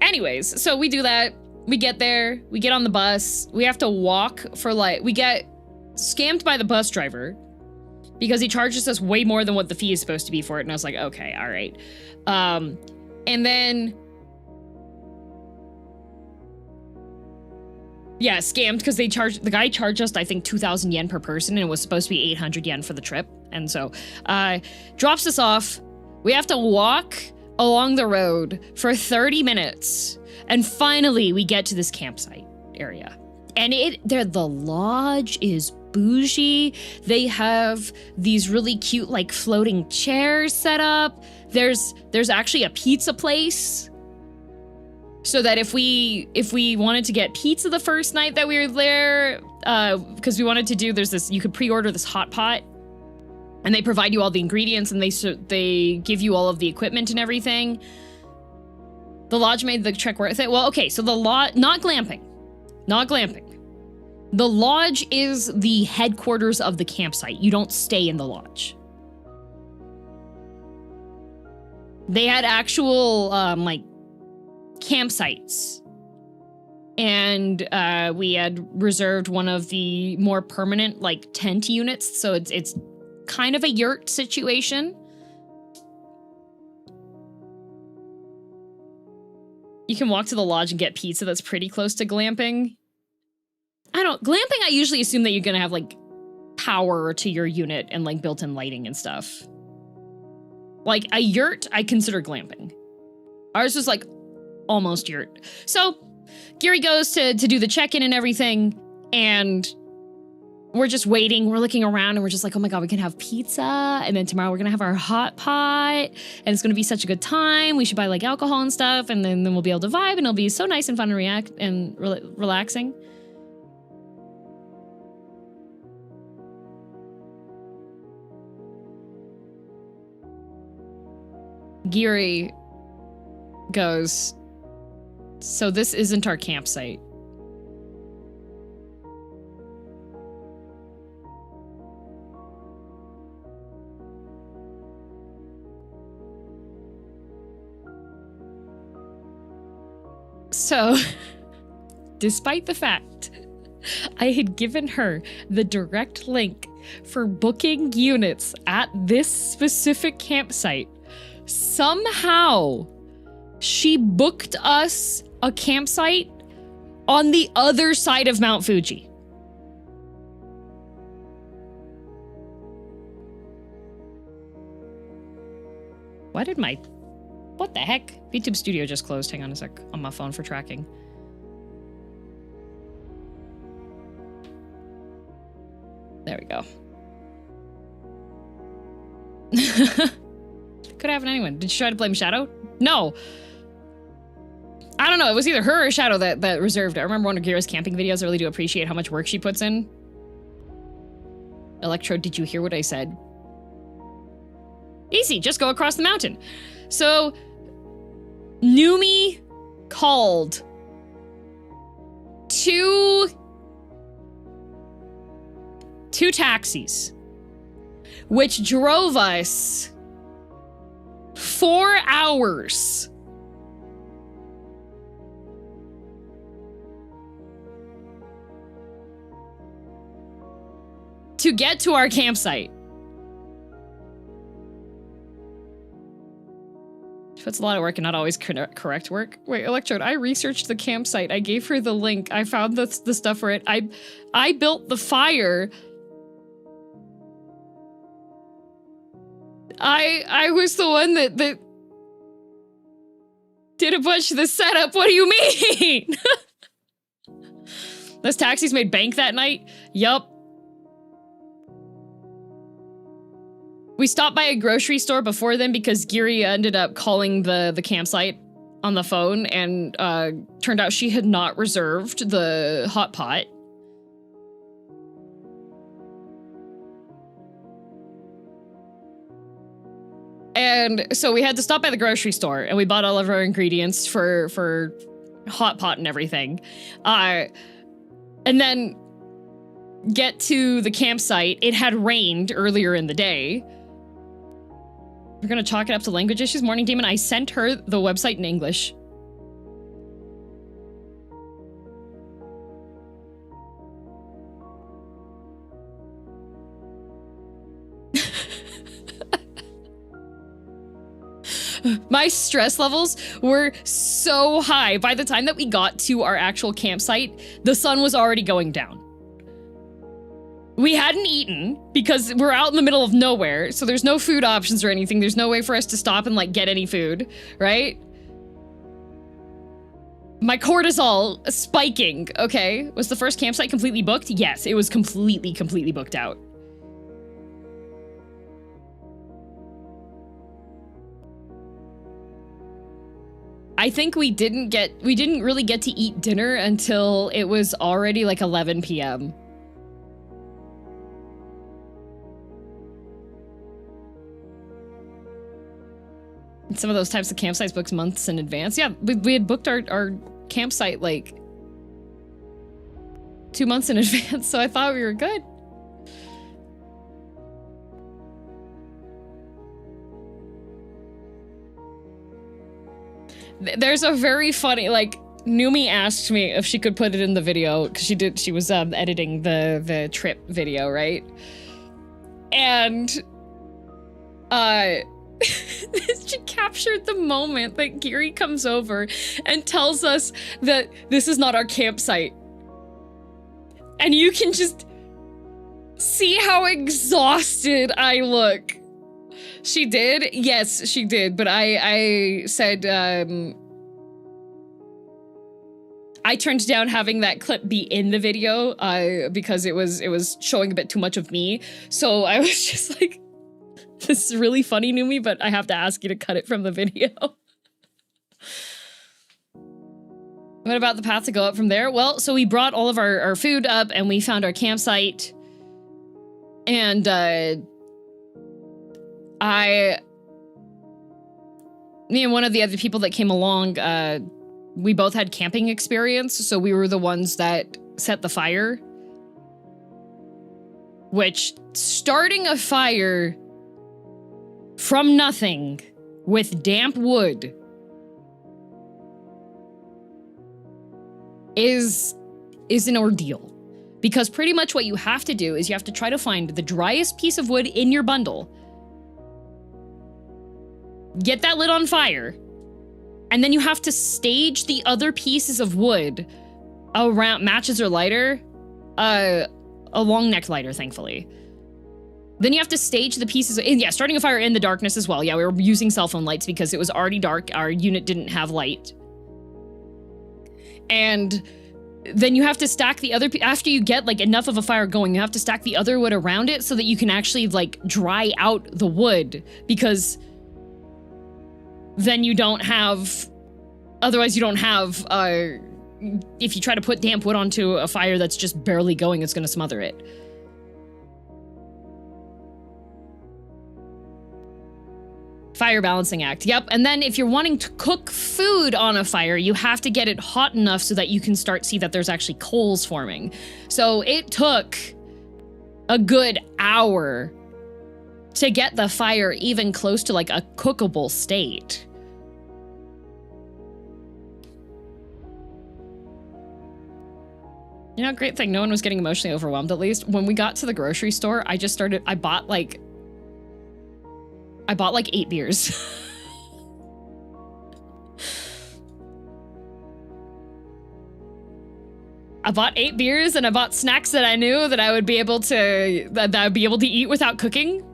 Anyways, so we do that. We get there. We get on the bus. We have to walk for, like, we get scammed by the bus driver because he charges us way more than what the fee is supposed to be for it. And I was like, okay, all right. And then, yeah, scammed because the guy charged us, I think, 2,000 yen per person, and it was supposed to be 800 yen for the trip. And so, drops us off. We have to walk along the road for 30 minutes. And finally, we get to this campsite area. And the lodge is bougie. They have these really cute, like, floating chairs set up. There's actually a pizza place. So that if we wanted to get pizza the first night that we were there, because we wanted to do, you could pre-order this hot pot. And they provide you all the ingredients, and they give you all of the equipment and everything. The lodge made the trek worth it. Well, okay, so the lodge, not glamping. The lodge is the headquarters of the campsite. You don't stay in the lodge. They had actual, like, campsites. And we had reserved one of the more permanent, like, tent units. So it's kind of a yurt situation. You can walk to the lodge and get pizza that's pretty close to glamping. Glamping, I usually assume that you're gonna have, like, power to your unit and, like, built-in lighting and stuff. Like, a yurt, I consider glamping. Ours was, like, almost yurt. So, Giri goes to do the check-in and everything, and we're just waiting. We're looking around, and we're just like, oh my god, we can have pizza, and then tomorrow we're gonna have our hot pot, and it's gonna be such a good time. We should buy, like, alcohol and stuff, and then we'll be able to vibe, and it'll be so nice and fun and relaxing. Giri goes, so this isn't our campsite. So, despite the fact I had given her the direct link for booking units at this specific campsite, somehow she booked us a campsite on the other side of Mount Fuji. What the heck? VTube Studio just closed. Hang on a sec. On my phone for tracking. There we go. Could happen to anyone. Did she try to blame Shadow? No. I don't know. It was either her or Shadow that reserved it. I remember one of Gira's camping videos. I really do appreciate how much work she puts in. Electrode, did you hear what I said? Easy. Just go across the mountain. So, Numi called two taxis, which drove us 4 hours to get to our campsite. That's a lot of work and not always correct work. Wait, Electrode, I researched the campsite. I gave her the link. I found the stuff for it. I built the fire. I was the one that did a bunch of the setup. What do you mean? Those taxis made bank that night? Yup. We stopped by a grocery store before then because Giri ended up calling the campsite on the phone, and turned out she had not reserved the hot pot. And so we had to stop by the grocery store, and we bought all of our ingredients for hot pot and everything. And then get to the campsite. It had rained earlier in the day. We're gonna chalk it up to language issues. Morning Demon, I sent her the website in English. My stress levels were so high. By the time that we got to our actual campsite, the sun was already going down. We hadn't eaten because we're out in the middle of nowhere, so there's no food options or anything. There's no way for us to stop and like get any food, right? My cortisol spiking, okay? Was the first campsite completely booked? Yes, it was completely booked out. I think we didn't really get to eat dinner until it was already like 11 p.m. Some of those types of campsites booked months in advance. Yeah, we had booked our campsite like 2 months in advance, so I thought we were good. There's a very funny, like, Numi asked me if she could put it in the video, because she was editing the trip video, right? And she captured the moment that Giri comes over and tells us that this is not our campsite. And you can just see how exhausted I look. She did? Yes, she did. But I said, I turned down having that clip be in the video because it was showing a bit too much of me. So I was just like, this is really funny, Numi, but I have to ask you to cut it from the video. What about the path to go up from there? Well, so we brought all of our food up and we found our campsite. And me and one of the other people that came along, we both had camping experience, so we were the ones that set the fire. Which, starting a fire from nothing with damp wood is an ordeal. Because pretty much what you have to do is you have to try to find the driest piece of wood in your bundle, get that lit on fire, and then you have to stage the other pieces of wood around, matches or lighter, a long neck lighter, thankfully. Then you have to stage the pieces, and yeah, starting a fire in the darkness as well. Yeah, we were using cell phone lights because it was already dark. Our unit didn't have light. And then you have to stack the other, after you get like enough of a fire going, you have to stack the other wood around it so that you can actually like dry out the wood, because then you don't have, otherwise you don't have, if you try to put damp wood onto a fire that's just barely going, it's gonna smother it. Fire balancing act, yep. And then if you're wanting to cook food on a fire, you have to get it hot enough so that you can start see that there's actually coals forming. So it took a good hour to get the fire even close to like a cookable state. You know, great thing, no one was getting emotionally overwhelmed, at least. When we got to the grocery store, I bought like 8 beers. I bought 8 beers and I bought snacks that I knew that I would be able to, that I would be able to eat without cooking.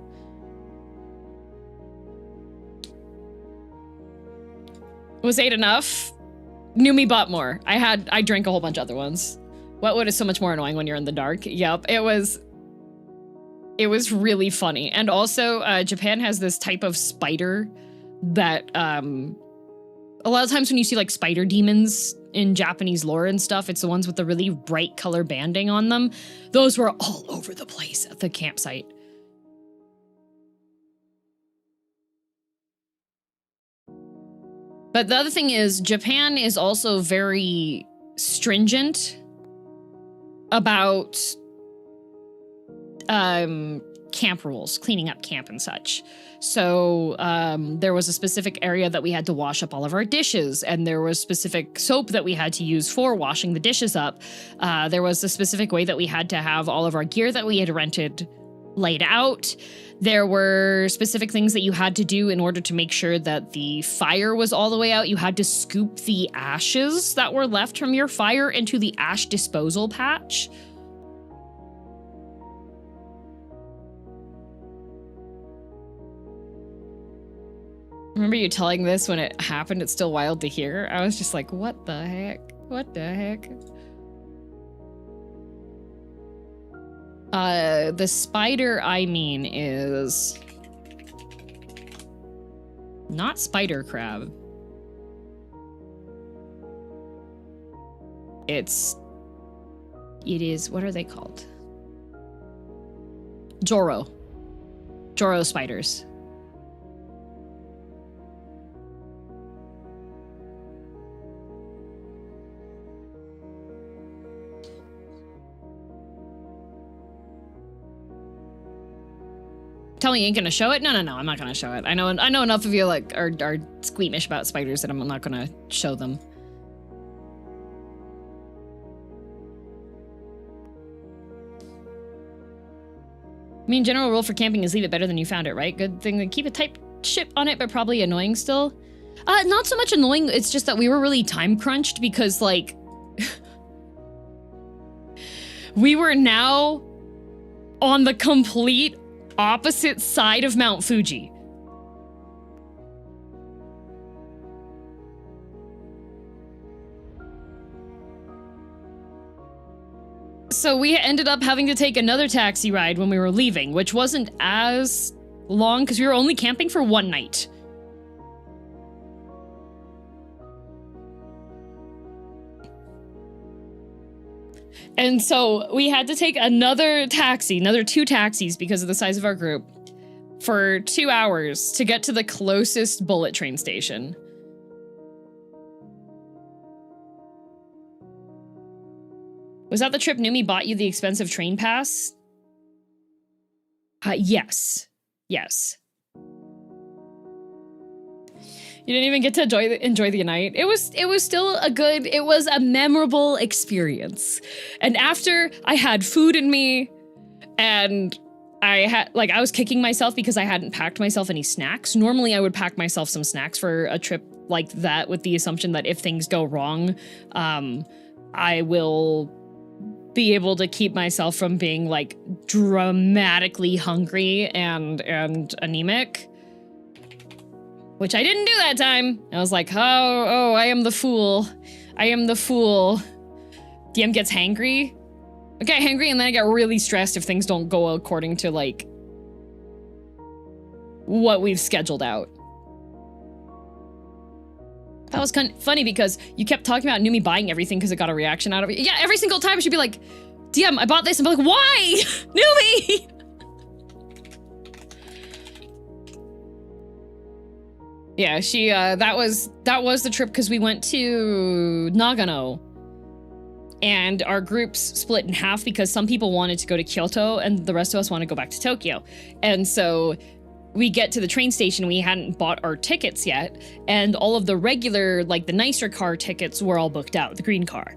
Was 8 enough? Numi bought more. I drank a whole bunch of other ones. Wetwood is so much more annoying when you're in the dark. Yep, it was really funny. And also, Japan has this type of spider that, a lot of times when you see like spider demons in Japanese lore and stuff, it's the ones with the really bright color banding on them. Those were all over the place at the campsite. But the other thing is, Japan is also very stringent about camp rules, cleaning up camp and such. So there was a specific area that we had to wash up all of our dishes, and there was specific soap that we had to use for washing the dishes up. There was a specific way that we had to have all of our gear that we had rented laid out. There were specific things that you had to do in order to make sure that the fire was all the way out. You had to scoop the ashes that were left from your fire into the ash disposal patch. Remember you telling this when it happened? It's still wild to hear. I was just like, what the heck? What the heck? The spider I mean is not spider crab. It is, what are they called? Joro spiders. Tell me you ain't gonna show it? No, I'm not gonna show it. I know enough of you like are squeamish about spiders that I'm not gonna show them. I mean, general rule for camping is leave it better than you found it, right? Good thing to keep a tight ship on it, but probably annoying still. Not so much annoying, it's just that we were really time crunched because, like, we were now on the complete opposite side of Mount Fuji. So we ended up having to take another taxi ride when we were leaving, which wasn't as long because we were only camping for one night. And so we had to take another taxi, another 2 taxis because of the size of our group, for 2 hours to get to the closest bullet train station. Was that the trip Numi bought you the expensive train pass? Yes. Yes. You didn't even get to enjoy the night. It was still it was a memorable experience. And after I had food in me and I was kicking myself because I hadn't packed myself any snacks. Normally I would pack myself some snacks for a trip like that with the assumption that if things go wrong, I will be able to keep myself from being like dramatically hungry and anemic. Which I didn't do that time. I was like, oh, I am the fool. I am the fool. DM gets hangry. I get hangry and then I get really stressed if things don't go according to, like, what we've scheduled out. That was kind of funny because you kept talking about Numi buying everything because it got a reaction out of it. Yeah, every single time she'd be like, DM, I bought this. I'm like, why? Numi! Yeah, she, that was the trip because we went to Nagano and our groups split in half because some people wanted to go to Kyoto and the rest of us want to go back to Tokyo. And so we get to the train station, we hadn't bought our tickets yet, and all of the regular, like the nicer car tickets were all booked out, the green car.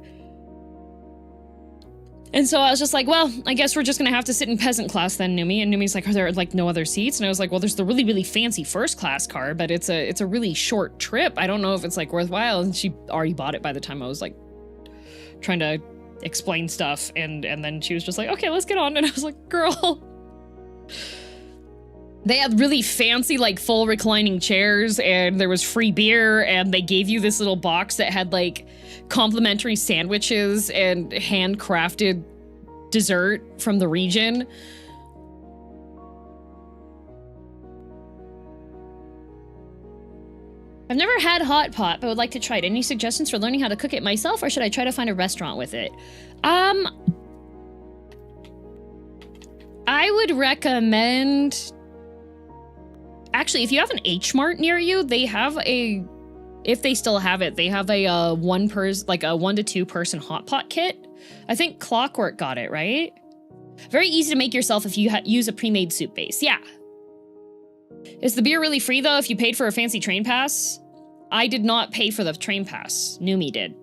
And so I was just like, well, I guess we're just gonna have to sit in peasant class then, Numi. And Numi's like, are there like no other seats? And I was like, well, there's the really, really fancy first class car, but it's a really short trip. I don't know if it's like worthwhile. And she already bought it by the time I was like trying to explain stuff. And then she was just like, okay, let's get on. And I was like, girl. They had really fancy, like, full reclining chairs, and there was free beer, and they gave you this little box that had, like, complimentary sandwiches and handcrafted dessert from the region. I've never had hot pot, but would like to try it. Any suggestions for learning how to cook it myself, or should I try to find a restaurant with it? I would recommend... Actually, if you have an H Mart near you, they have a if they still have it, they have a 1 to 2 person hot pot kit. I think Clockwork got it, right? Very easy to make yourself if you use a pre-made soup base. Yeah. Is the beer really free though if you paid for a fancy train pass? I did not pay for the train pass. Numi did.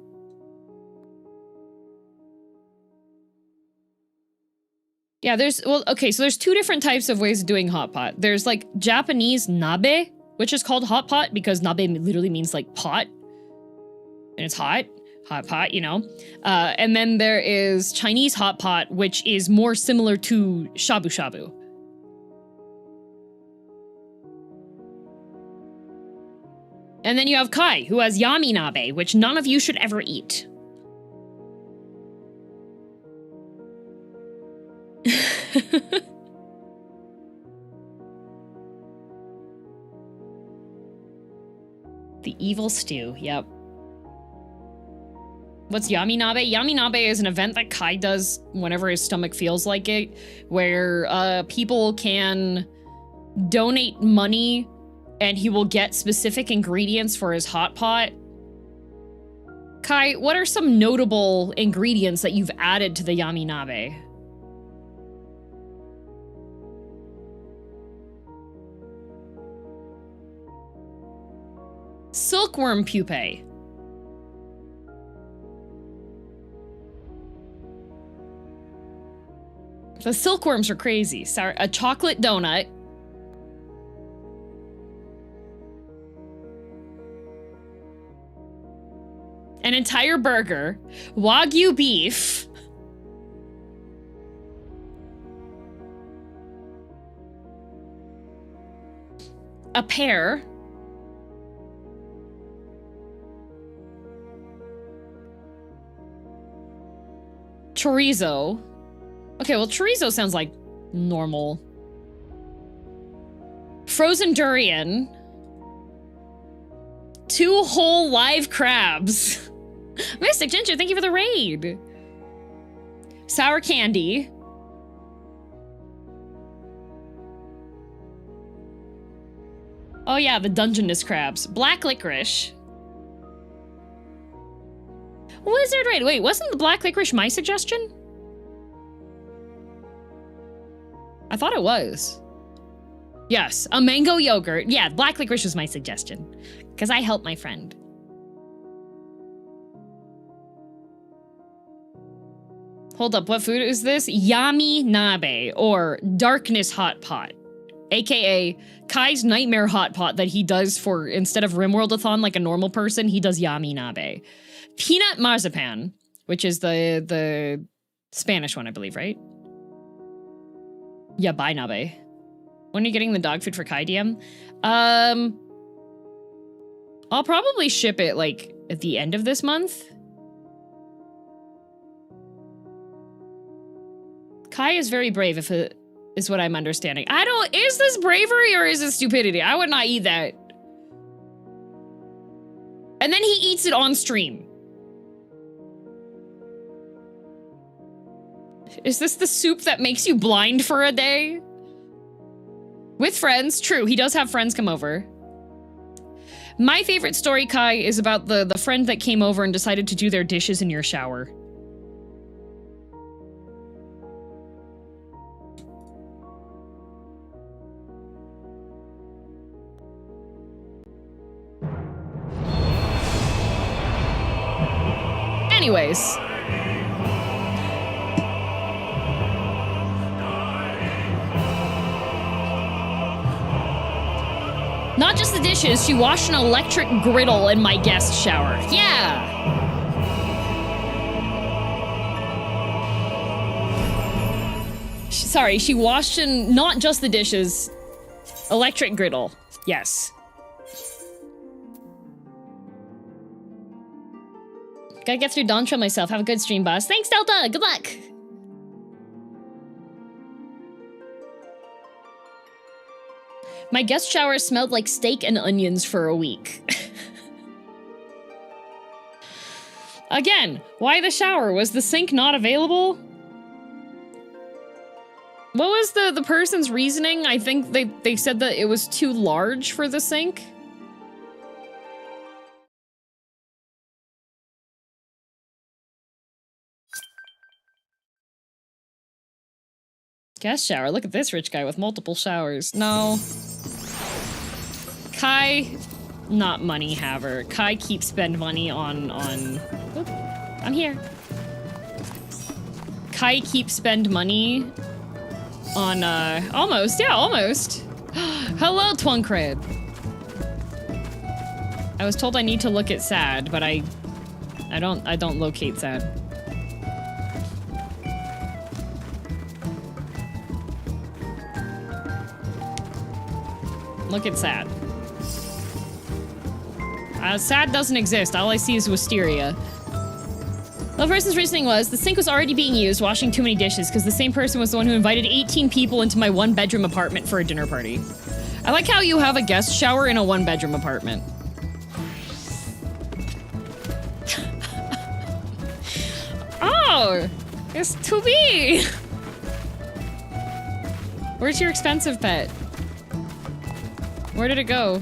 Yeah, so there's 2 different types of ways of doing hot pot. There's like Japanese nabe, which is called hot pot because nabe literally means like pot. And it's hot pot, you know. And then there is Chinese hot pot, which is more similar to shabu shabu. And then you have Kai, who has Yummy Nab, which none of you should ever eat. The evil stew, yep. What's Yummy Nab? Yummy Nab is an event that Kai does whenever his stomach feels like it, where people can donate money and he will get specific ingredients for his hot pot. Kai, what are some notable ingredients that you've added to the Yummy Nab? Silkworm pupae. The silkworms are crazy. Sorry, a chocolate donut. An entire burger. Wagyu beef. A pear. Chorizo. Okay, well, chorizo sounds like normal. Frozen durian. 2 whole live crabs. Mystic Ginger, thank you for the raid. Sour candy. Oh yeah, the Dungeness crabs. Black licorice. Wizard raid. Wait, wasn't the black licorice my suggestion? I thought it was. Yes, a mango yogurt. Yeah, black licorice was my suggestion. Because I helped my friend. Hold up, what food is this? Yummy Nab, or Darkness Hot Pot. AKA Kai's nightmare hot pot that he does for, instead of Rimworld-a-thon like a normal person, he does Yummy Nab. Peanut marzipan, which is the Spanish one, I believe, right? Yeah, bye Nabe. When are you getting the dog food for Kai DM? I'll probably ship it, like, at the end of this month. Kai is very brave, if it is what I'm understanding. Is this bravery or is it stupidity? I would not eat that. And then he eats it on stream. Is this the soup that makes you blind for a day? With friends, true, he does have friends come over. My favorite story, Kai, is about the friend that came over and decided to do their dishes in your shower. Anyways. Not just the dishes, she washed an electric griddle in my guest shower. Yeah! Sorry, she washed not just the dishes, electric griddle. Yes. Gotta get through Dawntrail myself. Have a good stream, boss. Thanks, Delta! Good luck! My guest shower smelled like steak and onions for a week. Again, why the shower? Was the sink not available? What was the person's reasoning? I think they said that it was too large for the sink. Guest shower. Look at this rich guy with multiple showers. No. Kai, not money haver. Kai keeps spend money on. Oop, I'm here. Kai keeps spend money on, almost. Yeah, almost. Hello, Twonkred. I was told I need to look at sad, but I don't locate sad. Look at sad. Sad doesn't exist. All I see is wisteria. The person's reasoning was, the sink was already being used, washing too many dishes, because the same person was the one who invited 18 people into my one-bedroom apartment for a dinner party. I like how you have a guest shower in a one-bedroom apartment. Oh, it's to be. Where's your expensive pet? Where did it go?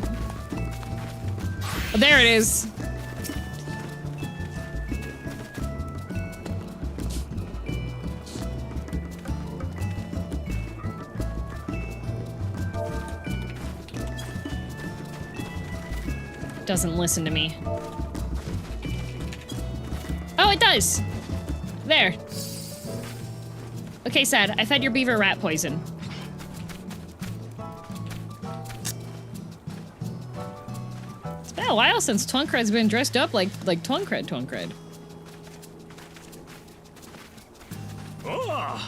Oh, there it is. Doesn't listen to me. Oh, it does. There. Okay, sad. I fed your beaver rat poison. It's been a while since Twonkred's been dressed up like Twonkred.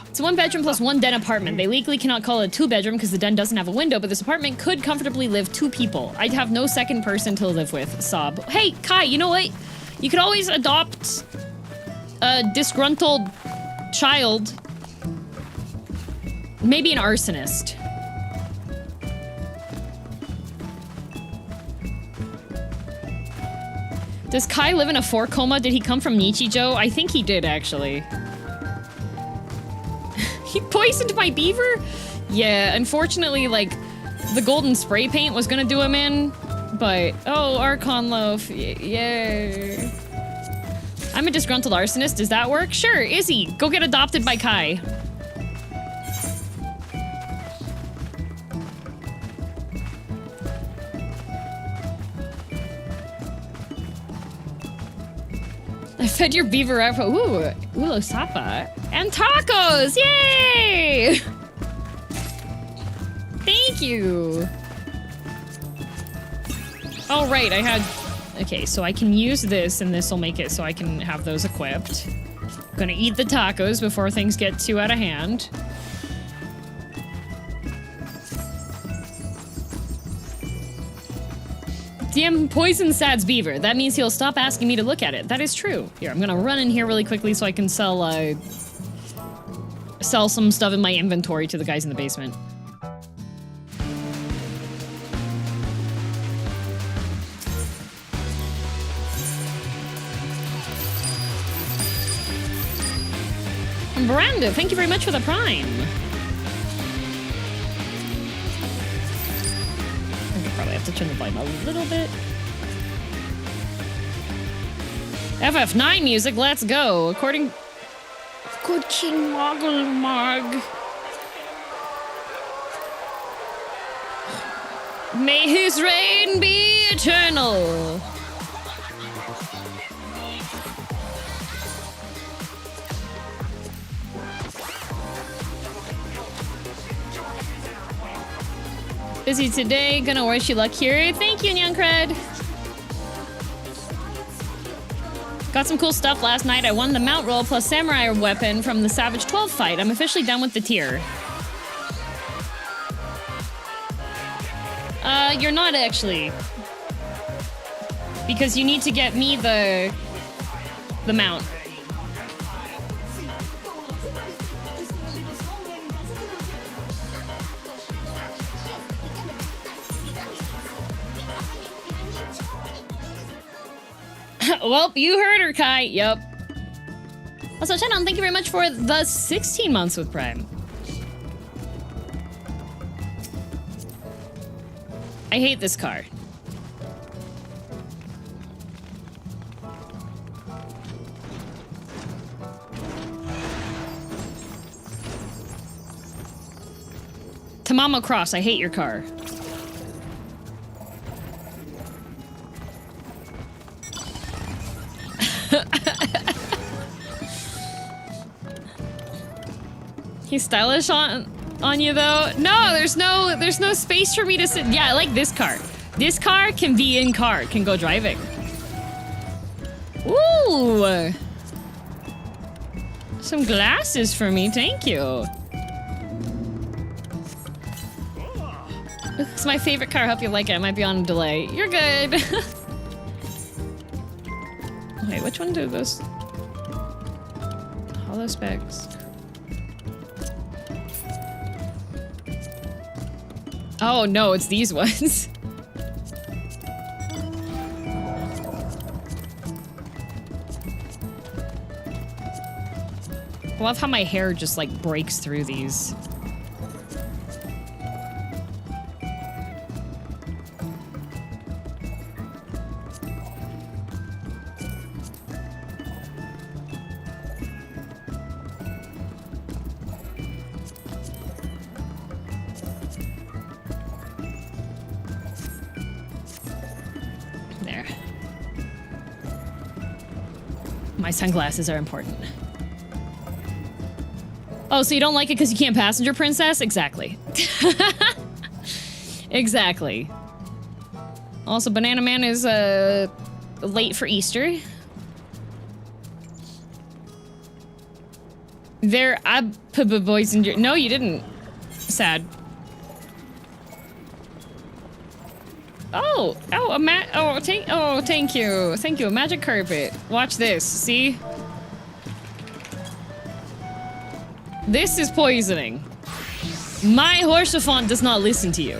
It's a one-bedroom plus one den apartment. They legally cannot call it a two-bedroom because the den doesn't have a window, but this apartment could comfortably live 2 people. I'd have no second person to live with. Sob. Hey, Kai, you know what? You could always adopt a disgruntled child. Maybe an arsonist. Does Kai live in a 4 coma? Did he come from Nichijou? I think he did, actually. He poisoned my beaver? Yeah, unfortunately, like, the golden spray paint was gonna do him in, but... Oh, Archon Loaf. Yay. I'm a disgruntled arsonist. Does that work? Sure, Izzy, go get adopted by Kai. I fed your beaver out for ulo sapa and tacos. Yay! Thank you. Oh right, I had. Okay, so I can use this, and this will make it so I can have those equipped. Gonna eat the tacos before things get too out of hand. DM poison Sad's beaver. That means he'll stop asking me to look at it. That is true. Here, I'm gonna run in here really quickly so I can sell some stuff in my inventory to the guys in the basement. And Brando, thank you very much for the Prime. Probably have to turn the volume a little bit. FF9 music, let's go. According... Good King Moggle. May his reign be eternal. Busy today, gonna wish you luck here. Thank you, Nyankred. Got some cool stuff last night. I won the mount roll plus samurai weapon from the Savage 12 fight. I'm officially done with the tier. You're not actually. Because you need to get me the mount. Well, you heard her, Kai. Yep. Also, Shannon, thank you very much for the 16 months with Prime. I hate this car. Tamamo Cross, I hate your car. He's stylish on you though. No, there's no space for me to sit. Yeah, I like this car. This car can be in car, can go driving. Ooh. Some glasses for me, thank you. It's my favorite car, hope you like it. I might be on a delay. You're good. Wait, which one do those? Hollow specs. Oh no, it's these ones. I love how my hair just like breaks through these. There. My sunglasses are important. Oh, so you don't like it because you can't passenger princess? Exactly. Exactly. Also, Banana Man is late for Easter. There, boys and no, you didn't. Sad. Oh, thank you, a magic carpet. Watch this. See. This is poisoning. My Horsefant does not listen to you.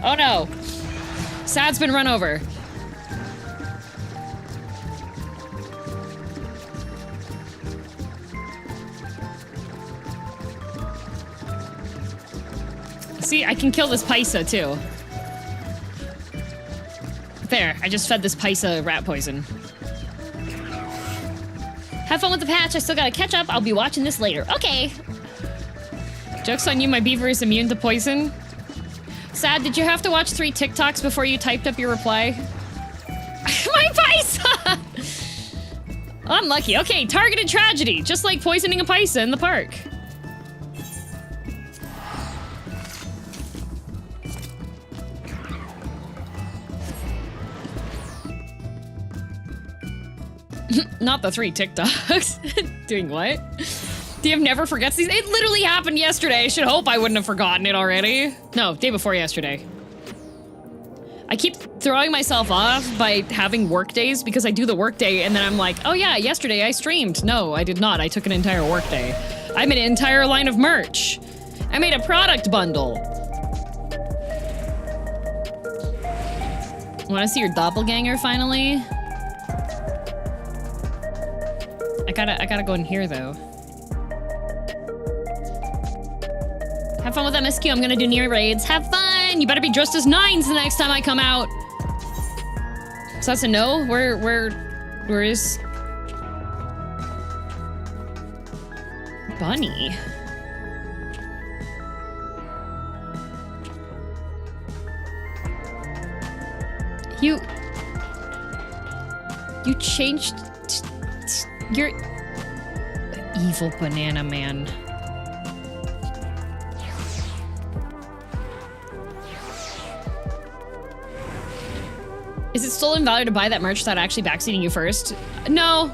Oh no. Sad's been run over. See, I can kill this Paisa too. There, I just fed this Paisa rat poison. Have fun with the patch, I still gotta catch up. I'll be watching this later. Okay. Joke's on you, my beaver is immune to poison. Sad, did you have to watch 3 TikToks before you typed up your reply? My Paisa! Unlucky. Okay, targeted tragedy. Just like poisoning a Paisa in the park. Not the 3 TikToks. Doing what? DM never forgets these. It literally happened yesterday. I should hope I wouldn't have forgotten it already. No, day before yesterday. I keep throwing myself off by having work days because I do the work day and then I'm like, oh yeah, yesterday I streamed. No, I did not. I took an entire work day. I made an entire line of merch. I made a product bundle. Want to see your doppelganger finally? I gotta go in here though. Have fun with MSQ. I'm gonna do near raids. Have fun! You better be dressed as 9s the next time I come out. So that's a no? Where is... Bunny? You changed... You're... Evil banana man. Is it still invalid to buy that merch without actually backseating you first? No.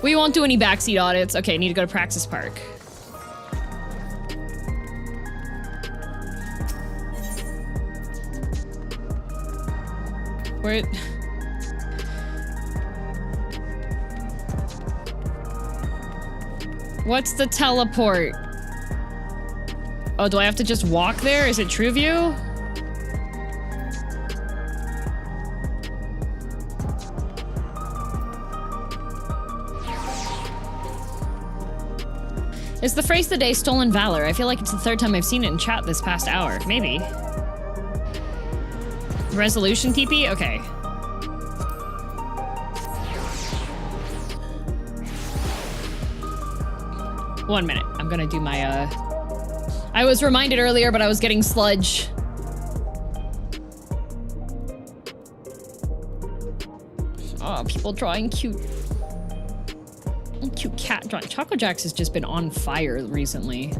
We won't do any backseat audits. Okay, need to go to Praxis Park. Where... What's the teleport? Oh, do I have to just walk there? Is it Trueview? Is the phrase of the day stolen valor? I feel like it's the 3rd time I've seen it in chat this past hour. Maybe. Resolution TP? Okay. 1 minute. I'm gonna do my, I was reminded earlier, but I was getting sludge. Oh, people drawing cute cat drawing. Choco Jax has just been on fire recently.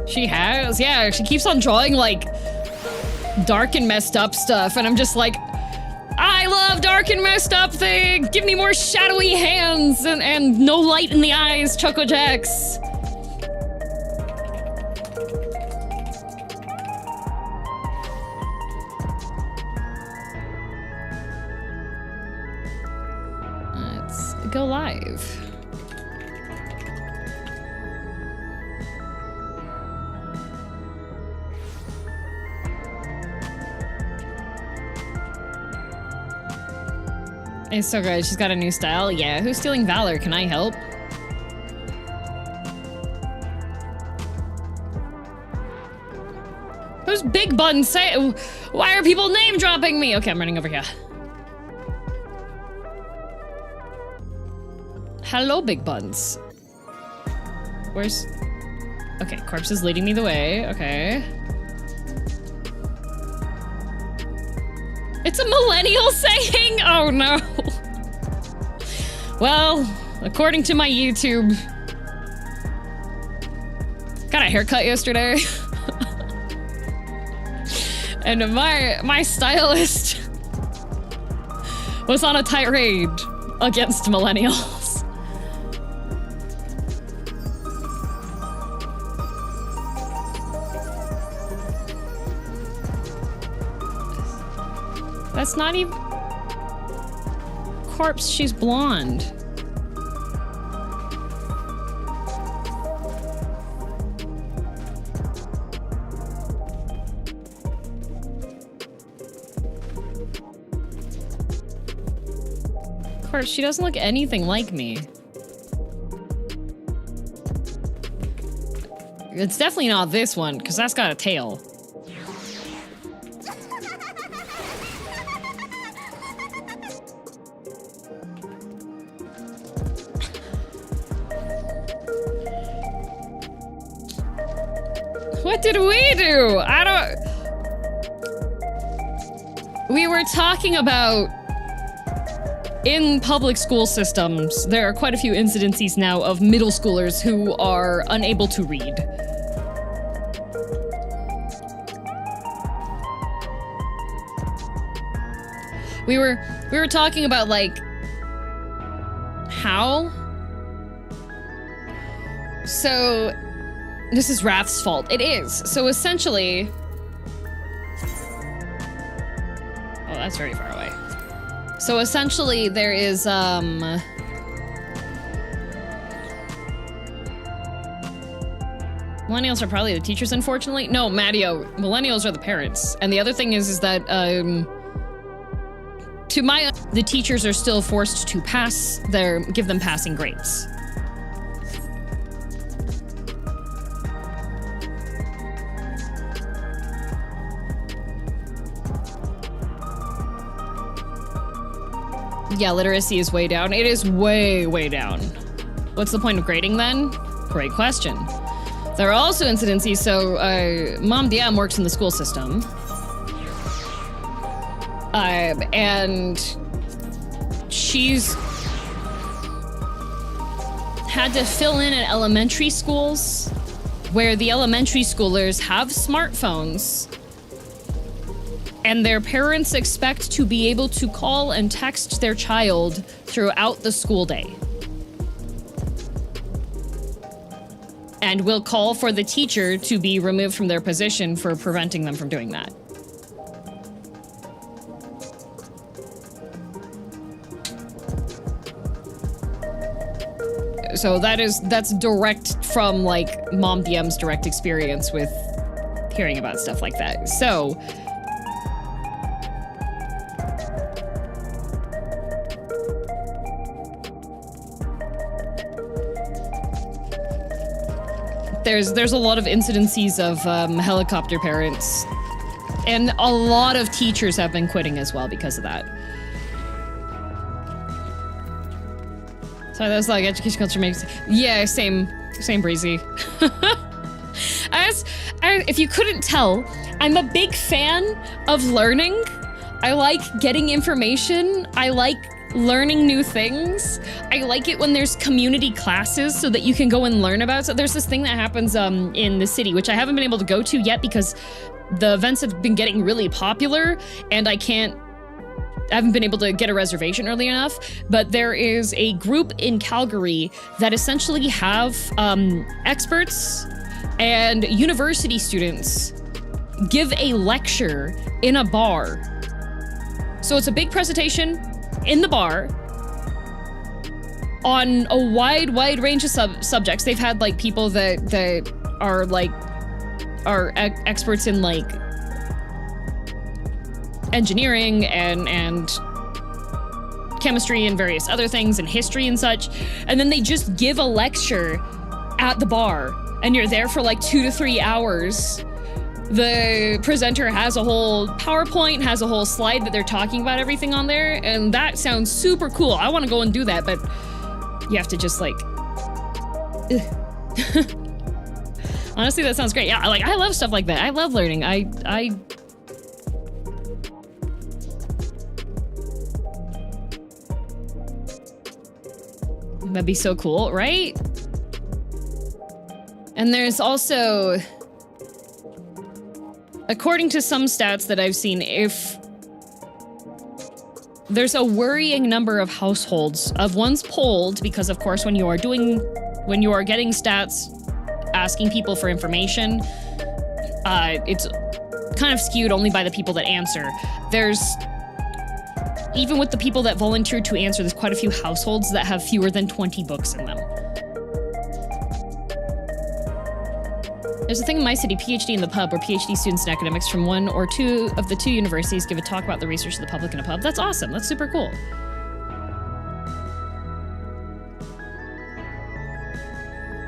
She has, yeah, she keeps on drawing like dark and messed up stuff, and I'm just like, I love dark and messed up things! Give me more shadowy hands and no light in the eyes, Choco Jax. Let's go live. It's so good. She's got a new style. Yeah, who's stealing Valor? Can I help? Who's Big Bun say? Why are people name dropping me? Okay, I'm running over here. Hello, Big Buns. Where's... Okay, Corpse is leading me the way. Okay. It's a millennial saying? Oh no. Well, according to my YouTube, got a haircut yesterday. And my stylist was on a tirade against millennials. That's not even... Corpse, she's blonde. Corpse, she doesn't look anything like me. It's definitely not this one, because that's got a tail. What did we do? I don't... We were talking about... In public school systems, there are quite a few incidences now of middle schoolers who are unable to read. We were talking about, like... How? So... This is Wrath's fault. It is. So essentially... Oh, that's very far away. So essentially there is, Millennials are probably the teachers, unfortunately. No, Mattio, millennials are the parents. And the other thing is that, the teachers are still forced to give them passing grades. Yeah, literacy is way down. It is way, way down. What's the point of grading then? Great question. There are also incidences, so Mom DM works in the school system. And she's had to fill in at elementary schools where the elementary schoolers have smartphones and their parents expect to be able to call and text their child throughout the school day. And will call for the teacher to be removed from their position for preventing them from doing that. So that's direct from, like, Mom DM's direct experience with hearing about stuff like that. So... there's a lot of incidences of helicopter parents. And a lot of teachers have been quitting as well because of that. So that's like education culture makes... Yeah, same breezy. If you couldn't tell, I'm a big fan of learning. I like getting information. I like learning new things. I like it when there's community classes so that you can go and learn about. So there's this thing that happens in the city, which I haven't been able to go to yet because the events have been getting really popular and I haven't been able to get a reservation early enough, but there is a group in Calgary that essentially have experts and university students give a lecture in a bar. So it's a big presentation in the bar on a wide range of subjects. They've had like people that are experts in like engineering and chemistry and various other things and history and such. And then they just give a lecture at the bar and you're there for like 2 to 3 hours. The presenter has a whole PowerPoint, has a whole slide that they're talking about everything on there, and that sounds super cool. I want to go and do that, but you have to just like... Honestly, that sounds great. Yeah, like I love stuff like that. I love learning. That'd be so cool, right? And there's also, according to some stats that I've seen, if there's a worrying number of households of ones polled, because of course when you are getting stats asking people for information, it's kind of skewed only by the people that answer. Even with the people that volunteered to answer, there's quite a few households that have fewer than 20 books in them. There's a thing in my city, PhD in the pub, where PhD students and academics from one or two of the two universities give a talk about the research to the public in a pub. That's awesome. That's super cool.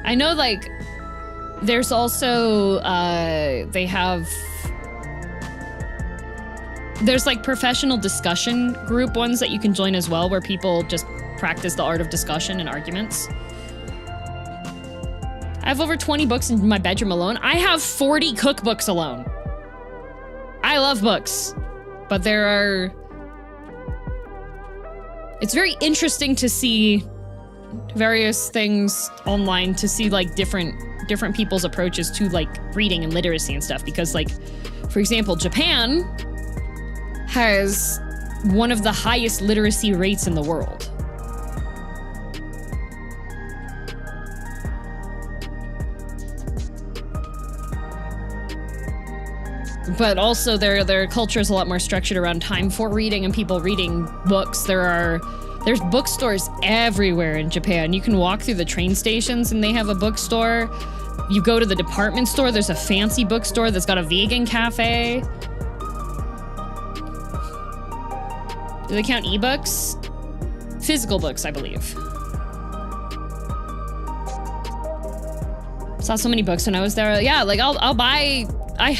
I know, like, there's also, there's like professional discussion group ones that you can join as well, where people just practice the art of discussion and arguments. I have over 20 books in my bedroom alone. I have 40 cookbooks alone. I love books, but it's very interesting to see various things online, to see like different people's approaches to like reading and literacy and stuff, because like, for example, Japan has one of the highest literacy rates in the world. But also their culture is a lot more structured around time for reading and people reading books. There's bookstores everywhere in Japan. You can walk through the train stations and they have a bookstore. You go to the department store, there's a fancy bookstore that's got a vegan cafe. Do they count ebooks? Physical books, I believe. Saw so many books when I was there. Yeah, like I'll buy. I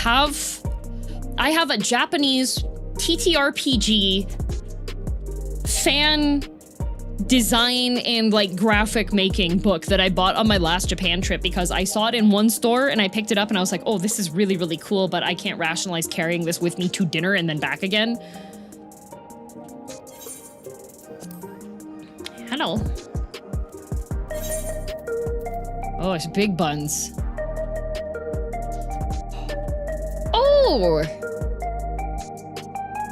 have a Japanese TTRPG fan design and like graphic making book that I bought on my last Japan trip because I saw it in one store and I picked it up and I was like, oh, this is really, really cool, but I can't rationalize carrying this with me to dinner and then back again. Hello. Oh, it's big buns. Oh!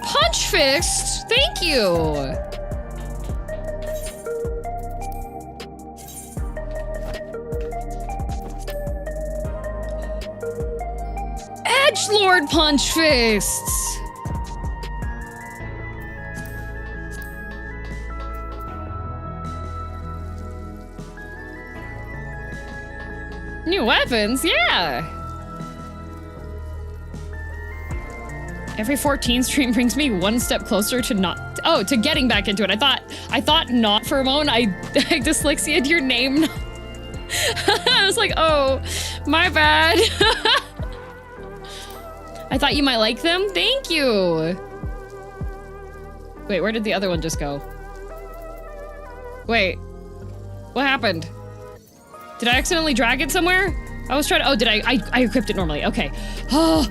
Punch Fist! Thank you! Edgelord Punch Fists! New weapons, yeah! Every 14 stream brings me one step closer to to getting back into it. I thought not for a moment. I dyslexia'd your name. I was like, oh, My bad. I thought you might like them. Thank you. Wait, where did the other one just go? Wait, what happened? Did I accidentally drag it somewhere? I was trying to, oh, did I equipped it normally, okay. Oh,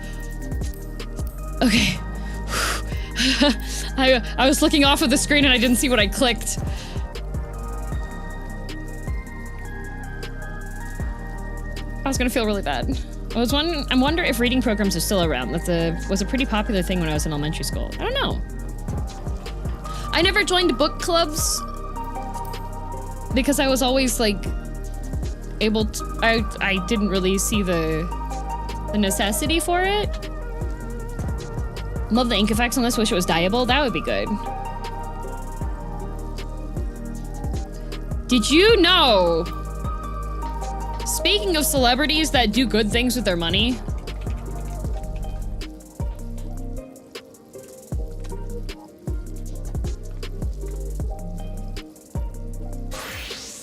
okay. I was looking off of the screen and I didn't see what I clicked. I was gonna feel really bad. I wonder if reading programs are still around. That was a pretty popular thing when I was in elementary school. I don't know. I never joined book clubs because I was always like able to, I didn't really see the necessity for it. Love the ink effects on this, wish it was dyeable. That would be good. Did you know? Speaking of celebrities that do good things with their money.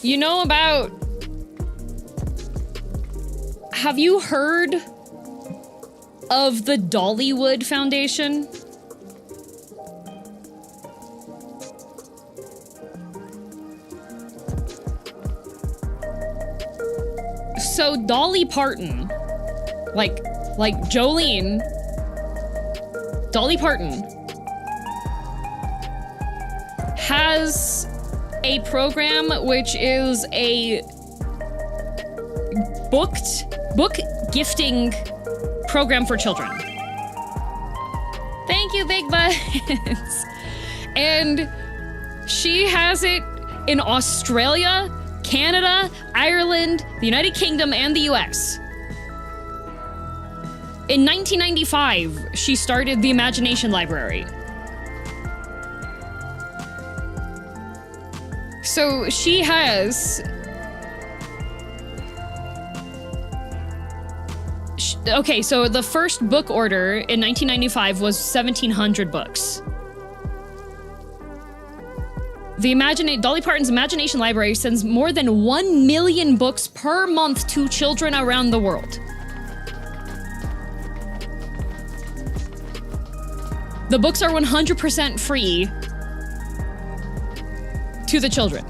You know about... Have you heard of the Dollywood Foundation? So Dolly Parton, like Jolene, Dolly Parton has a program which is a book gifting program for children. Thank you, Big Buds. And she has it in Australia, Canada, Ireland, the United Kingdom, and the US. In 1995, she started the Imagination Library. So she has... Okay, so the first book order in 1995 was 1,700 books. Dolly Parton's Imagination Library sends more than 1 million books per month to children around the world. The books are 100% free to the children.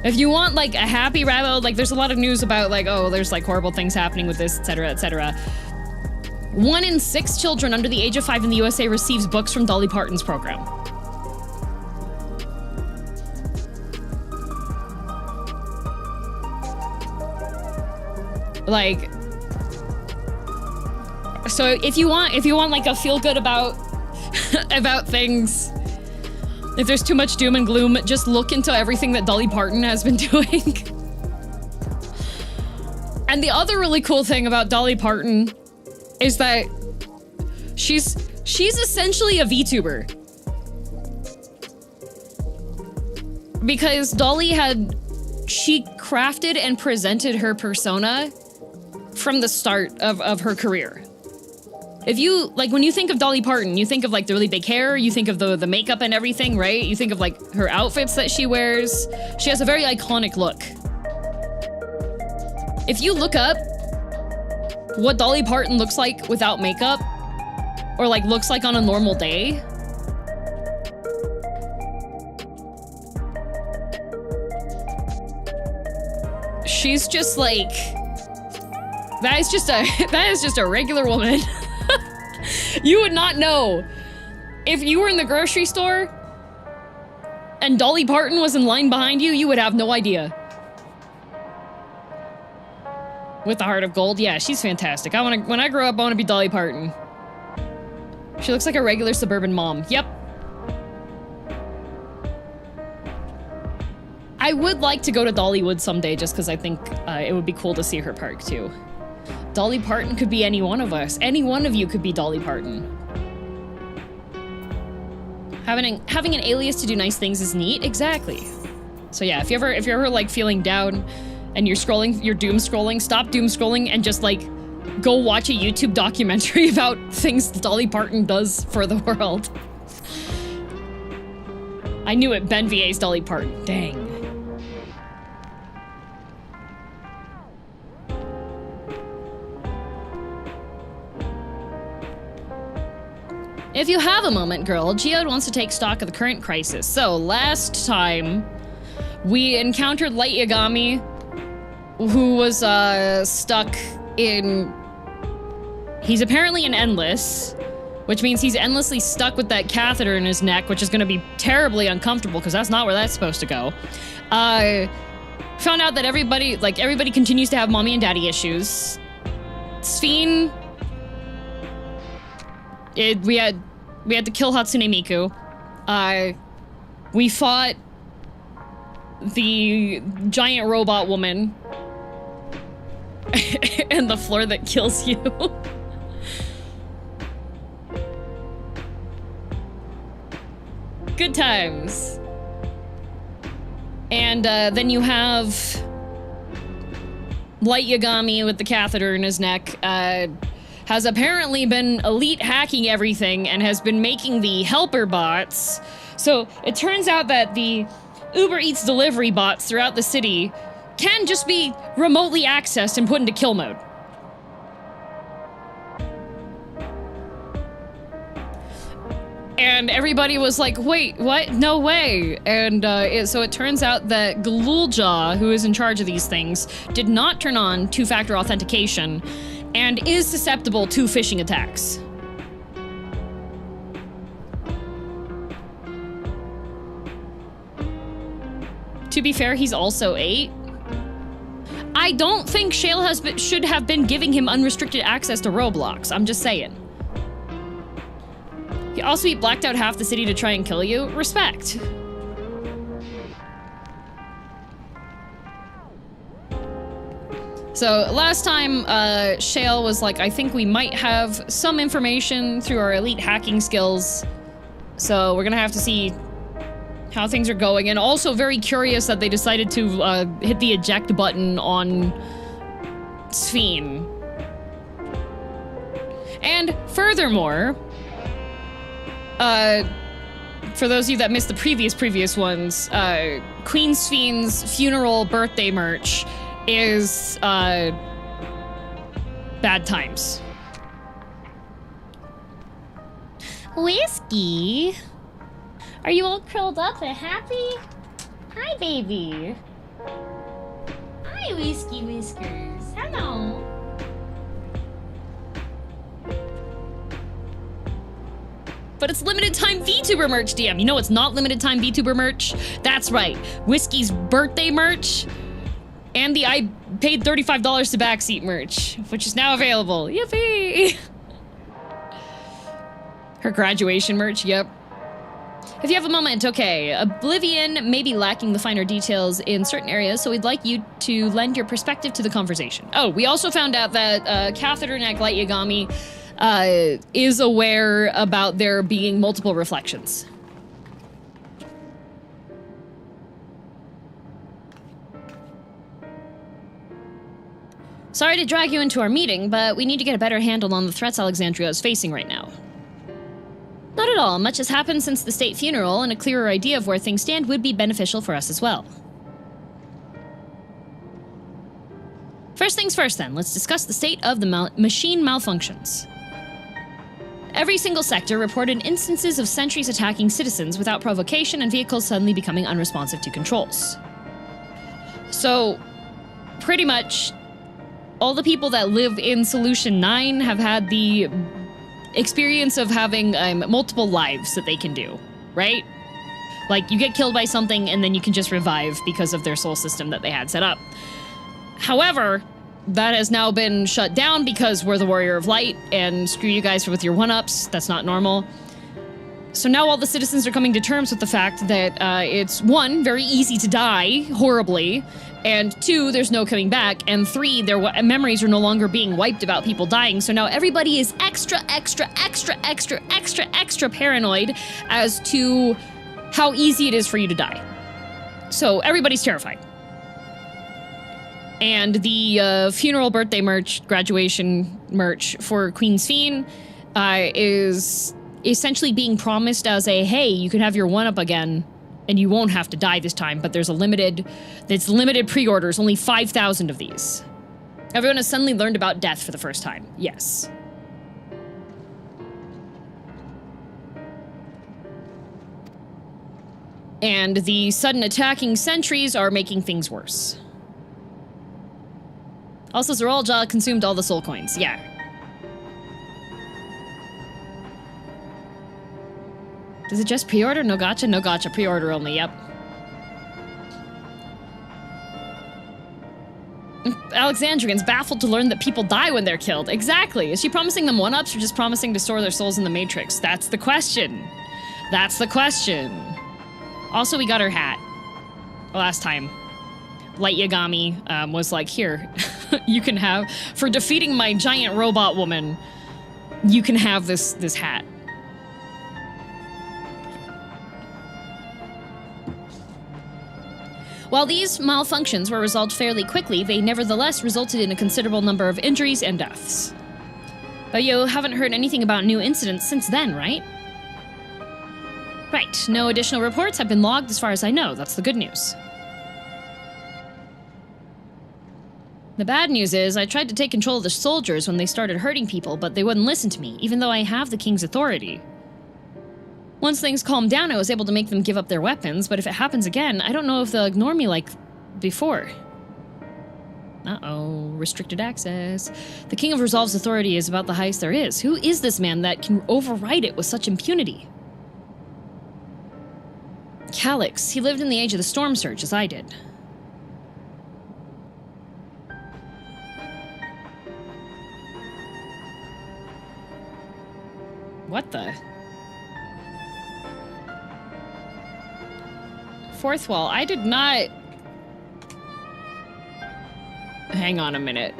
If you want like a happy rabbit, like there's a lot of news about like, oh, there's like horrible things happening with this, etc., etc. 1 in 6 children under the age of 5 in the USA receives books from Dolly Parton's program. Like, so if you want like a feel good about about things, if there's too much doom and gloom, just look into everything that Dolly Parton has been doing. And the other really cool thing about Dolly Parton is that she's essentially a VTuber. Because she crafted and presented her persona from the start of her career. If you, like, when you think of Dolly Parton, you think of like the really big hair, you think of the makeup and everything, right? You think of like her outfits that she wears. She has a very iconic look. If you look up what Dolly Parton looks like without makeup, or like looks like on a normal day, she's just like, that is just a regular woman. You would not know. If you were in the grocery store and Dolly Parton was in line behind you, you would have no idea. With the heart of gold, yeah, she's fantastic. When I grow up, I want to be Dolly Parton. She looks like a regular suburban mom. Yep. I would like to go to Dollywood someday just because I think it would be cool to see her park too. Dolly Parton could be any one of us. Any one of you could be Dolly Parton. Having an alias to do nice things is neat. Exactly. So yeah, if you're ever like feeling down and you're doom scrolling, stop doom scrolling and just like go watch a YouTube documentary about things Dolly Parton does for the world. I knew it. Ben VA's Dolly Parton. Dang. If you have a moment, girl, Geode wants to take stock of the current crisis. So, last time, we encountered Light Yagami, who was stuck in... He's apparently in Endless, which means he's endlessly stuck with that catheter in his neck, which is going to be terribly uncomfortable, because that's not where that's supposed to go. Found out that everybody continues to have mommy and daddy issues. Sphene... We had to kill Hatsune Miku. We fought the giant robot woman and the floor that kills you. Good times. And then you have Light Yagami with the catheter in his neck. Has apparently been elite hacking everything and has been making the helper bots. So it turns out that the Uber Eats delivery bots throughout the city can just be remotely accessed and put into kill mode. And everybody was like, wait, what? No way. And so it turns out that Galulja, who is in charge of these things, did not turn on two-factor authentication and is susceptible to phishing attacks. To be fair, he's also 8. I don't think Shale should have been giving him unrestricted access to Roblox. I'm just saying. He also blacked out half the city to try and kill you. Respect. So last time, Shale was like, I think we might have some information through our elite hacking skills. So we're gonna have to see how things are going. And also very curious that they decided to hit the eject button on Sphene. And furthermore, for those of you that missed the previous ones, Queen Sphene's funeral birthday merch is bad times. Whiskey? Are you all curled up and happy? Hi, baby. Hi, Whiskey Whiskers. Hello. But it's limited time VTuber merch, DM. You know it's not limited time VTuber merch? That's right. Whiskey's birthday merch and the I paid $35 to backseat merch, which is now available. Yippee! Her graduation merch, yep. If you have a moment, okay. Oblivion may be lacking the finer details in certain areas, so we'd like you to lend your perspective to the conversation. Oh, we also found out that Catheter Neck Light Yagami is aware about there being multiple reflections. Sorry to drag you into our meeting, but we need to get a better handle on the threats Alexandria is facing right now. Not at all. Much has happened since the state funeral, and a clearer idea of where things stand would be beneficial for us as well. First things first, then. Let's discuss the state of the machine malfunctions. Every single sector reported instances of sentries attacking citizens without provocation and vehicles suddenly becoming unresponsive to controls. So, pretty much, all the people that live in Solution 9 have had the experience of having multiple lives that they can do, right? Like, you get killed by something and then you can just revive because of their soul system that they had set up. However, that has now been shut down because we're the Warrior of Light, and screw you guys with your one-ups, that's not normal. So now all the citizens are coming to terms with the fact that it's, 1, very easy to die horribly, and 2, there's no coming back, and 3, their memories are no longer being wiped about people dying, so now everybody is extra paranoid as to how easy it is for you to die. So everybody's terrified. And the funeral birthday merch, graduation merch for Queen Sphene is essentially being promised as a, hey, you can have your one-up again, and you won't have to die this time, but there's limited pre-orders, only 5,000 of these. Everyone has suddenly learned about death for the first time. Yes. And the sudden attacking sentries are making things worse. Also, Zeralja consumed all the soul coins. Yeah. Does it just pre-order? No gacha? No gacha. Pre-order only. Yep. Alexandrians baffled to learn that people die when they're killed. Exactly. Is she promising them one-ups or just promising to store their souls in the Matrix? That's the question. That's the question. Also, we got her hat. Last time. Light Yagami was like, here, you can have, for defeating my giant robot woman, you can have this hat. While these malfunctions were resolved fairly quickly, they nevertheless resulted in a considerable number of injuries and deaths. But you haven't heard anything about new incidents since then, right? Right, no additional reports have been logged as far as I know. That's the good news. The bad news is, I tried to take control of the soldiers when they started hurting people, but they wouldn't listen to me, even though I have the king's authority. Once things calmed down, I was able to make them give up their weapons, but if it happens again, I don't know if they'll ignore me like before. Uh-oh, restricted access. The King of Resolve's authority is about the highest there is. Who is this man that can override it with such impunity? Calyx. He lived in the age of the Storm Surge, as I did. What the? Fourth wall. I did not... Hang on a minute.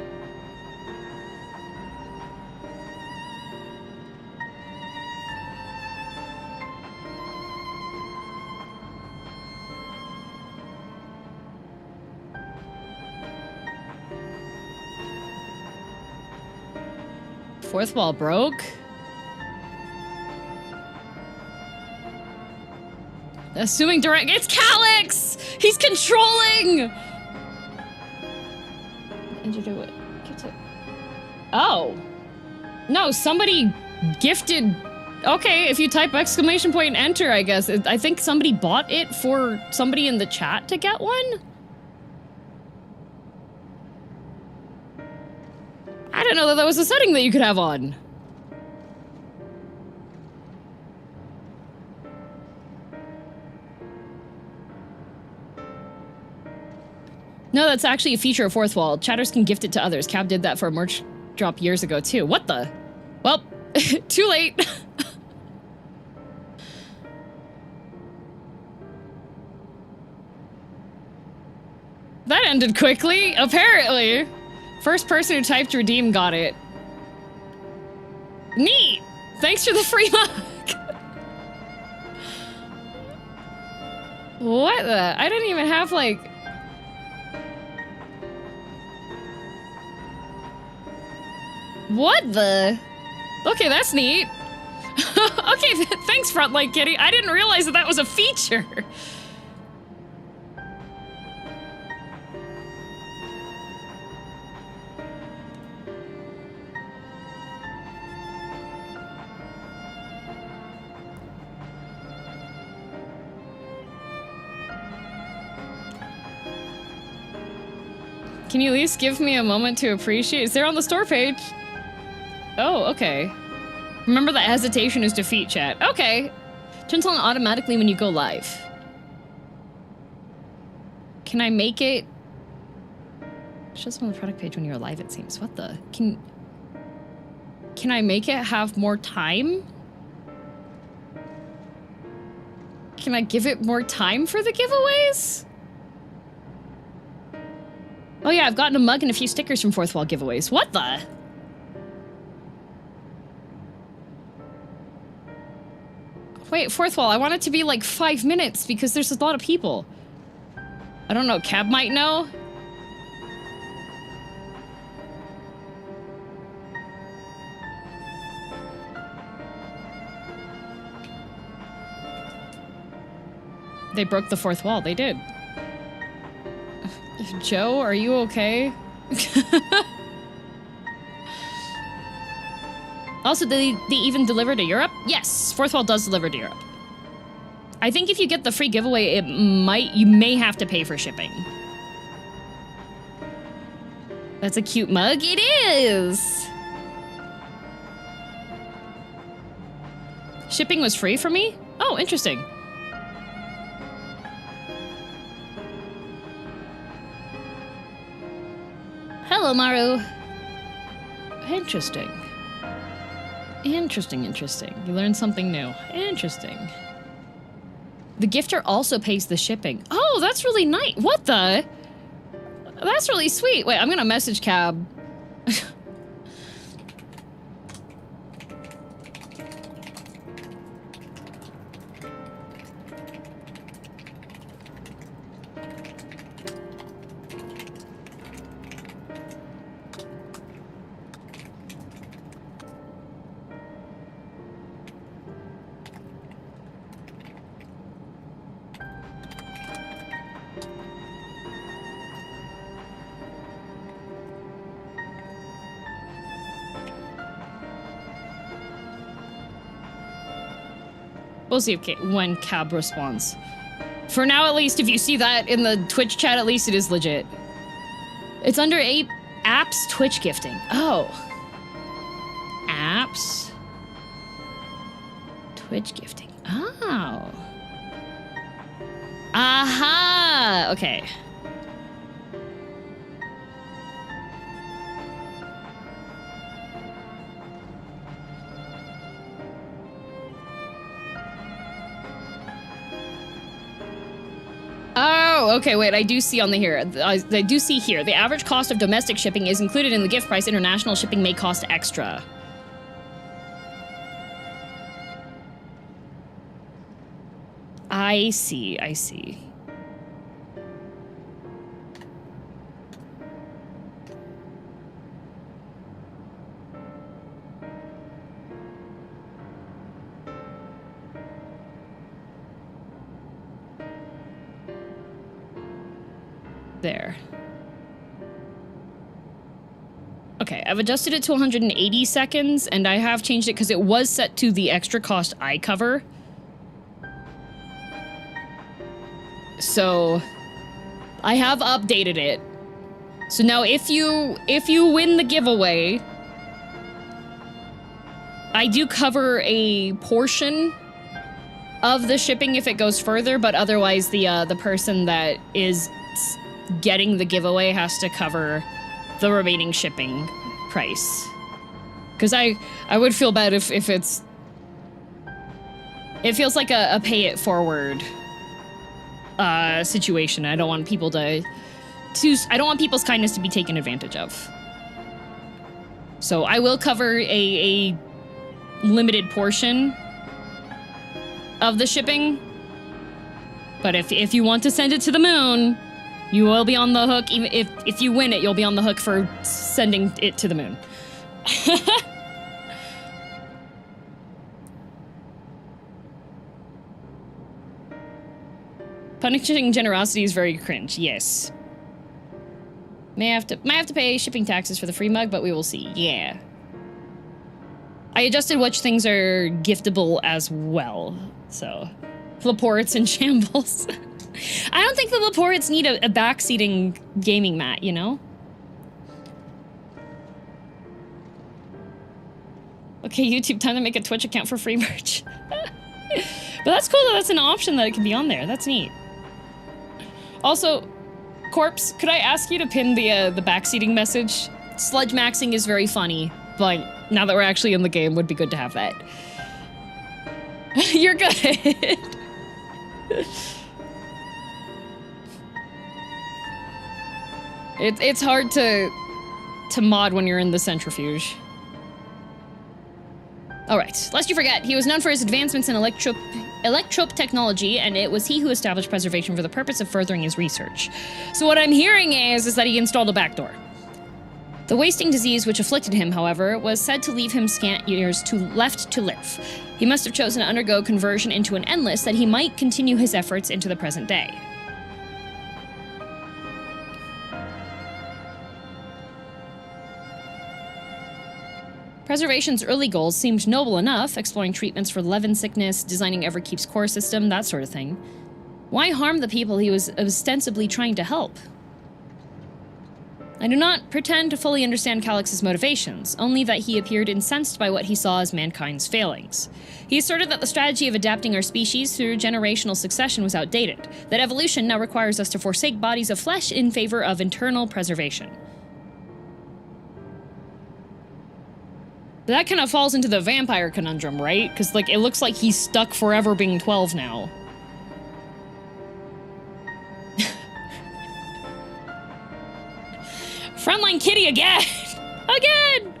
Fourth wall broke? Assuming direct- It's Calyx! He's controlling! And you do it. Get it. Oh. No, somebody gifted... Okay, if you type exclamation point and enter, I guess. I think somebody bought it for somebody in the chat to get one? I didn't know that that was a setting that you could have on. No, that's actually a feature of Fourth Wall. Chatters can gift it to others. Cab did that for a merch drop years ago, too. What the? Well, too late. That ended quickly, apparently. First person who typed redeem got it. Neat! Thanks for the free mug! What the? I didn't even have, like... What the? Okay, that's neat. Okay, thanks, Frontline Kitty. I didn't realize that that was a feature. Can you at least give me a moment to appreciate? Is there on the store page? Oh, okay. Remember that hesitation is defeat, chat. Okay. Turns on automatically when you go live. Can I make it? Shows on the product page when you're live, it seems. What the? Can I make it have more time? Can I give it more time for the giveaways? Oh yeah, I've gotten a mug and a few stickers from Fourth Wall giveaways. What the? Wait, Fourth Wall, I want it to be like 5 minutes because there's a lot of people. I don't know, Cab might know? They broke the fourth wall, they did. Joe, are you okay? Also, did they even deliver to Europe? Yes, Fourth Wall does deliver to Europe. I think if you get the free giveaway, you may have to pay for shipping. That's a cute mug. It is! Shipping was free for me? Oh, interesting. Hello, Maru. Interesting. Interesting. You learned something new. Interesting. The gifter also pays the shipping. Oh, that's really nice. What the? That's really sweet. Wait, I'm gonna message Cab. We'll see when Cab responds. For now, at least, if you see that in the Twitch chat, at least it is legit. It's under apps Twitch gifting. Oh. Apps. Twitch gifting. Oh. Aha! Okay. Oh, okay, wait, I do see on the here. I do see here. The average cost of domestic shipping is included in the gift price. International shipping may cost extra. I see. There. Okay, I've adjusted it to 180 seconds, and I have changed it because it was set to the extra cost I cover. So, I have updated it. So now if you win the giveaway, I do cover a portion of the shipping if it goes further, but otherwise the person that is getting the giveaway has to cover the remaining shipping price. Because I would feel bad if it's... It feels like a pay it forward situation. I don't want people I don't want people's kindness to be taken advantage of. So I will cover a limited portion of the shipping. But if you want to send it to the moon, you will be on the hook. Even if you win it, you'll be on the hook for sending it to the moon. Punishing generosity is very cringe. Yes. May have to pay shipping taxes for the free mug, but we will see. Yeah. I adjusted which things are giftable as well. So, Laports and shambles. I don't think the Laports need a backseating gaming mat, you know? Okay, YouTube, time to make a Twitch account for free merch. But that's cool that that's an option that it can be on there. That's neat. Also, Corpse, could I ask you to pin the backseating message? Sludge maxing is very funny, but now that we're actually in the game, would be good to have that. You're good. It's hard to mod when you're in the centrifuge. Alright, lest you forget, he was known for his advancements in electrope technology, and it was he who established preservation for the purpose of furthering his research. So what I'm hearing is that he installed a backdoor. The wasting disease which afflicted him, however, was said to leave him scant years left to live. He must have chosen to undergo conversion into an endless that he might continue his efforts into the present day. Preservation's early goals seemed noble enough, exploring treatments for Levin sickness, designing Everkeep's core system, that sort of thing. Why harm the people he was ostensibly trying to help? I do not pretend to fully understand Calix's motivations, only that he appeared incensed by what he saw as mankind's failings. He asserted that the strategy of adapting our species through generational succession was outdated, that evolution now requires us to forsake bodies of flesh in favor of internal preservation. That kind of falls into the vampire conundrum, right? Because, like, it looks like he's stuck forever being 12 now. Frontline kitty again! Again!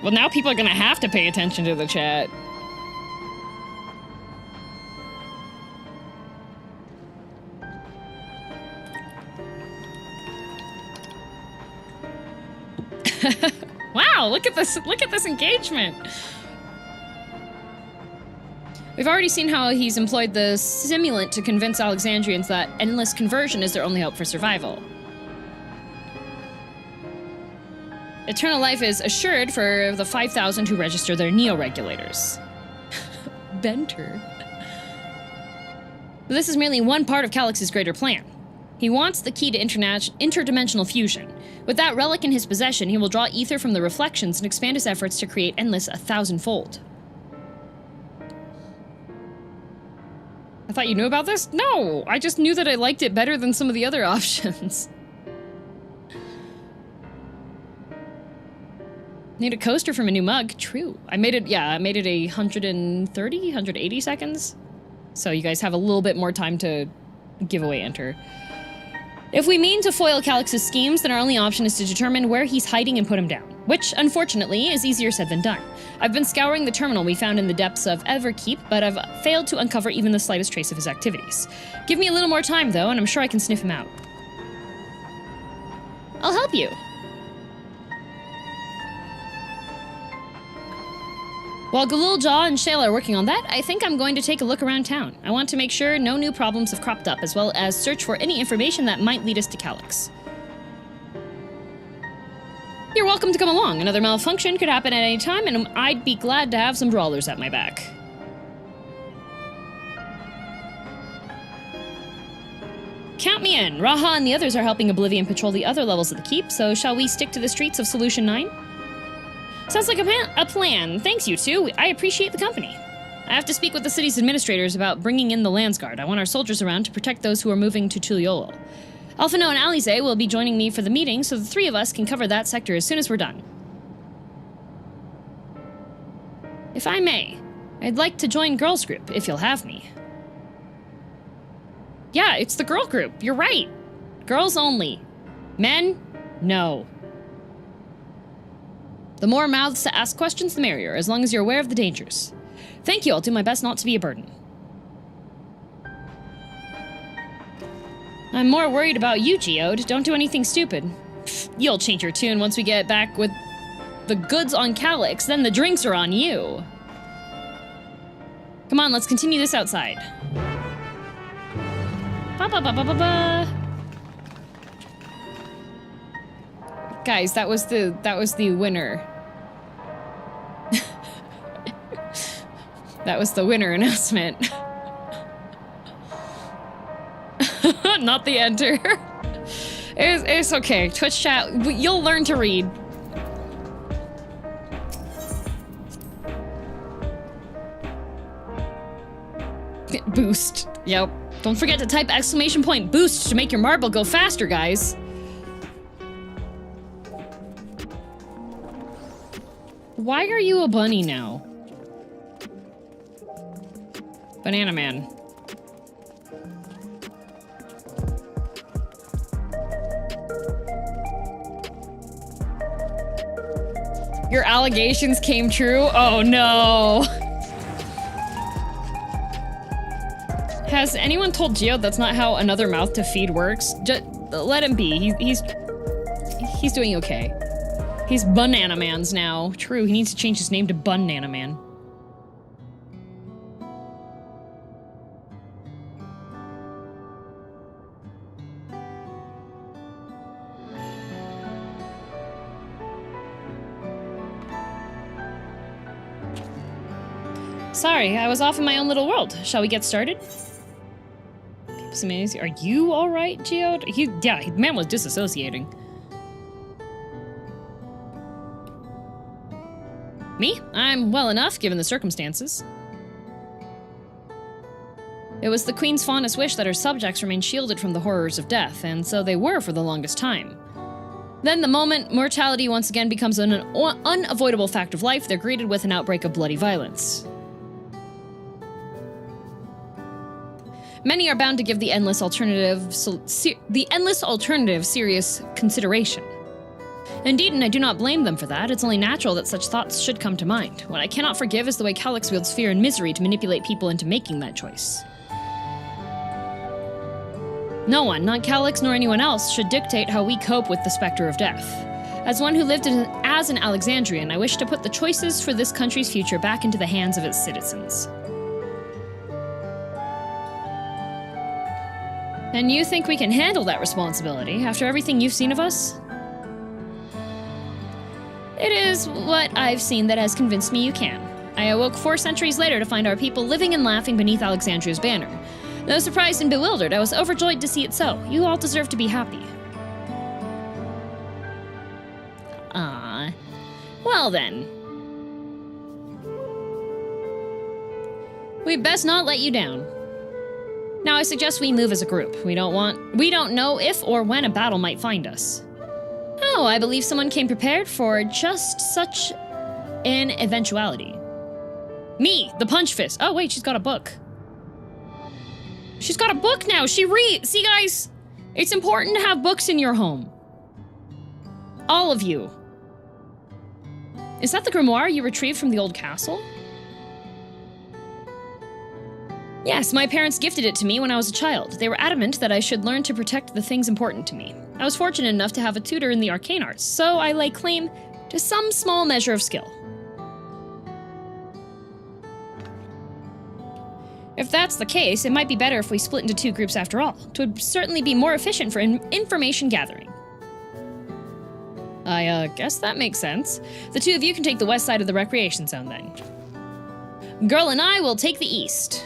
Well, now people are gonna have to pay attention to the chat. Wow, look at this engagement. We've already seen how he's employed the simulant to convince Alexandrians that endless conversion is their only hope for survival. Eternal life is assured for the 5,000 who register their neo-regulators. Benter. But this is merely one part of Calix's greater plan. He wants the key to interdimensional fusion. With that relic in his possession, he will draw ether from the reflections and expand his efforts to create endless 1,000-fold. I thought you knew about this? No! I just knew that I liked it better than some of the other options. Need a coaster from a new mug. True. I made it 130, 180 seconds. So you guys have a little bit more time to give away enter. If we mean to foil Calix's schemes, then our only option is to determine where he's hiding and put him down, which, unfortunately, is easier said than done. I've been scouring the terminal we found in the depths of Everkeep, but I've failed to uncover even the slightest trace of his activities. Give me a little more time, though, and I'm sure I can sniff him out. I'll help you. While Galuljaw and Shayla are working on that, I think I'm going to take a look around town. I want to make sure no new problems have cropped up, as well as search for any information that might lead us to Calix. You're welcome to come along. Another malfunction could happen at any time, and I'd be glad to have some brawlers at my back. Count me in. Raha and the others are helping Oblivion patrol the other levels of the keep, so shall we stick to the streets of Solution 9? Sounds like a plan. Thanks, you two. I appreciate the company. I have to speak with the city's administrators about bringing in the Landsguard. I want our soldiers around to protect those who are moving to Tuliolo. Alphino and Alize will be joining me for the meeting, so the three of us can cover that sector as soon as we're done. If I may, I'd like to join Girls Group, if you'll have me. Yeah, it's the girl group. You're right. Girls only. Men? No. The more mouths to ask questions, the merrier, as long as you're aware of the dangers. Thank you, I'll do my best not to be a burden. I'm more worried about you, Geode. Don't do anything stupid. You'll change your tune once we get back with the goods on Calix, then the drinks are on you. Come on, let's continue this outside. Ba-ba-ba-ba-ba-ba. Guys, that was the winner. That was the winner announcement. Not the enter. It's okay. Twitch chat, you'll learn to read. Boost. Yep. Don't forget to type !! boost to make your marble go faster, guys. Why are you a bunny now? Banana Man. Your allegations came true? Oh no. Has anyone told Geo that's not how another mouth to feed works? Just let him be. He's doing okay. He's Banana Man's now. True, he needs to change his name to Banana Man. Sorry, I was off in my own little world. Shall we get started? People's amazing. Are you alright, Geode? Yeah, man was disassociating. Me? I'm well enough, given the circumstances. It was the Queen's fondest wish that her subjects remain shielded from the horrors of death, and so they were for the longest time. Then, the moment mortality once again becomes an unavoidable fact of life, they're greeted with an outbreak of bloody violence. Many are bound to give the endless alternative serious consideration. Indeed, and I do not blame them for that. It's only natural that such thoughts should come to mind. What I cannot forgive is the way Calyx wields fear and misery to manipulate people into making that choice. No one, not Calyx nor anyone else, should dictate how we cope with the specter of death. As one who lived as an Alexandrian, I wish to put the choices for this country's future back into the hands of its citizens. And you think we can handle that responsibility after everything you've seen of us? It is what I've seen that has convinced me you can. I awoke 4 centuries later to find our people living and laughing beneath Alexandria's banner. Though surprised and bewildered, I was overjoyed to see it so. You all deserve to be happy. Ah. Well then. We'd best not let you down. Now I suggest we move as a group. We don't know if or when a battle might find us. Oh, I believe someone came prepared for just such an eventuality. Me, the Punch Fist. Oh wait, she's got a book. She's got a book now. She reads. See, guys, it's important to have books in your home. All of you. Is that the grimoire you retrieved from the old castle? Yes, my parents gifted it to me when I was a child. They were adamant that I should learn to protect the things important to me. I was fortunate enough to have a tutor in the arcane arts, so I lay claim to some small measure of skill. If that's the case, it might be better if we split into 2 groups after all. It would certainly be more efficient for information gathering. I guess that makes sense. The 2 of you can take the west side of the recreation zone then. Girl and I will take the east.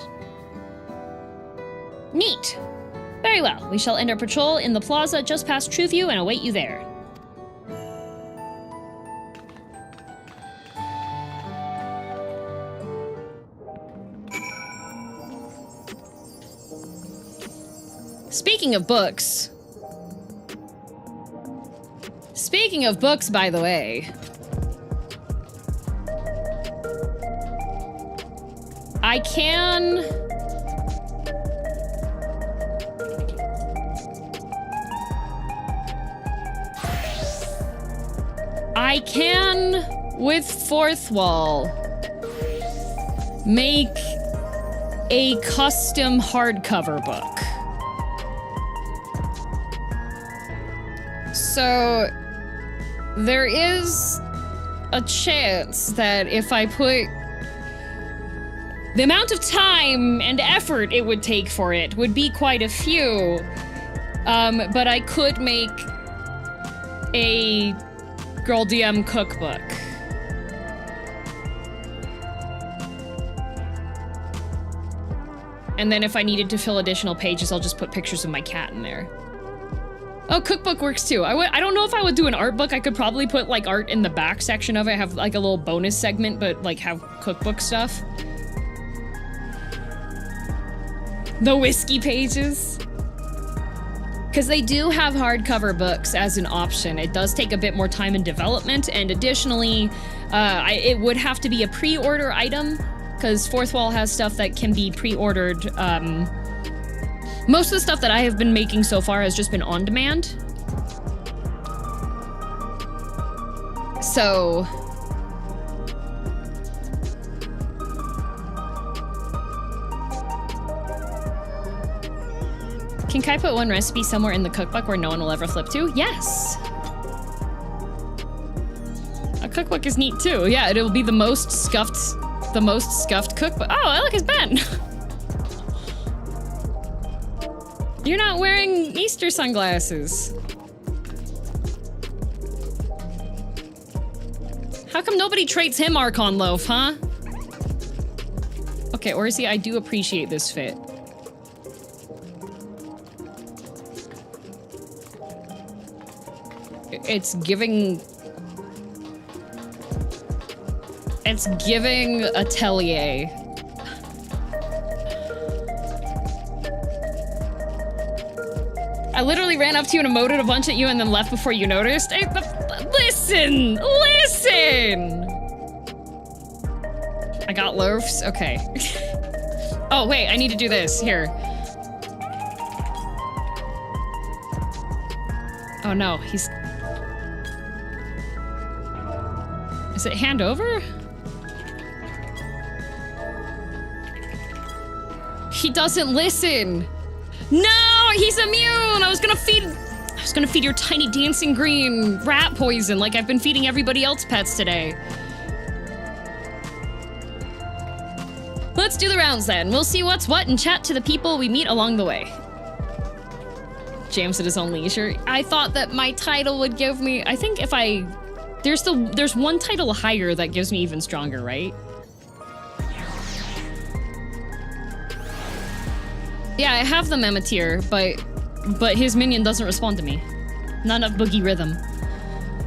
Neat. Very well, we shall end our patrol in the plaza just past Trueview and await you there. Speaking of books, by the way, I can with Fourth Wall make a custom hardcover book. So there is a chance that if I put the amount of time and effort it would take for it would be quite a few, but I could make a girldm cookbook. And then if I needed to fill additional pages, I'll just put pictures of my cat in there. Oh, cookbook works too. I don't know if I would do an art book. I could probably put like art in the back section of it, have like a little bonus segment, but like have cookbook stuff. The whiskey pages. Because they do have hardcover books as an option. It does take a bit more time in development, and additionally, it would have to be a pre-order item, because Fourth Wall has stuff that can be pre-ordered. Most of the stuff that I have been making so far has just been on demand. So... Can Kai put one recipe somewhere in the cookbook where no one will ever flip to? Yes! A cookbook is neat too. Yeah, it'll be the most scuffed cookbook. Oh, look, it's Ben! You're not wearing Easter sunglasses. How come nobody trades him Archon Loaf, huh? Okay, Orsi, I do appreciate this fit. It's giving Atelier. I literally ran up to you and emoted a bunch at you and then left before you noticed. Listen! Listen! I got loafs? Okay. Oh, wait, I need to do this. Here. Oh no, he's... Is it hand over? He doesn't listen. No, he's immune. I was gonna feed your tiny dancing green rat poison like I've been feeding everybody else pets today. Let's do the rounds then. We'll see what's what and chat to the people we meet along the way. James at his own leisure. I thought that my title would give me, I think if I, there's one title higher that gives me even stronger, right? Yeah, I have the Memeteer, but his minion doesn't respond to me. Not enough boogie rhythm.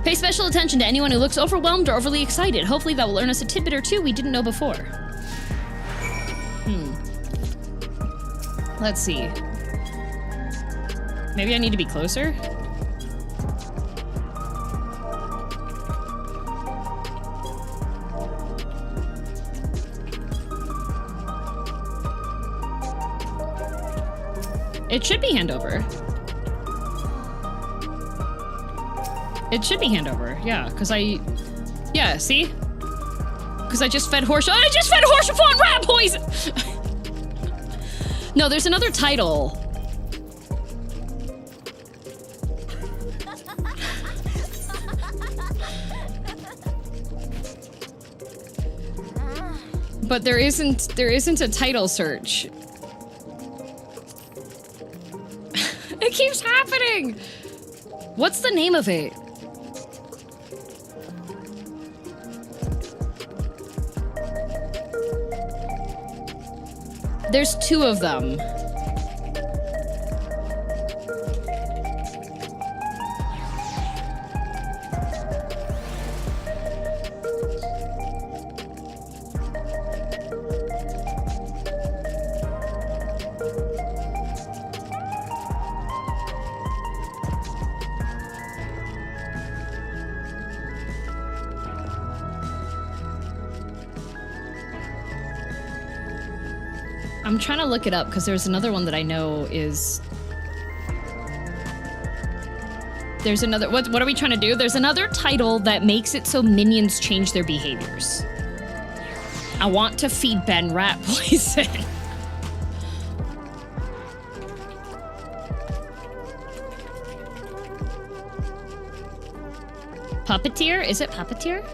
Pay special attention to anyone who looks overwhelmed or overly excited. Hopefully that will earn us a tidbit or two we didn't know before. Let's see. Maybe I need to be closer? It should be handover. It should be handover, yeah, because yeah, see? Because I just fed Horshaphon rat poison! No, there's another title. But there isn't a title search. It keeps happening! What's the name of it? There's two of them. I'm trying to look it up because there's another one that I know is... There's another... What are we trying to do? There's another title that makes it so minions change their behaviors. I want to feed Ben rat poison. Puppeteer? Is it Puppeteer?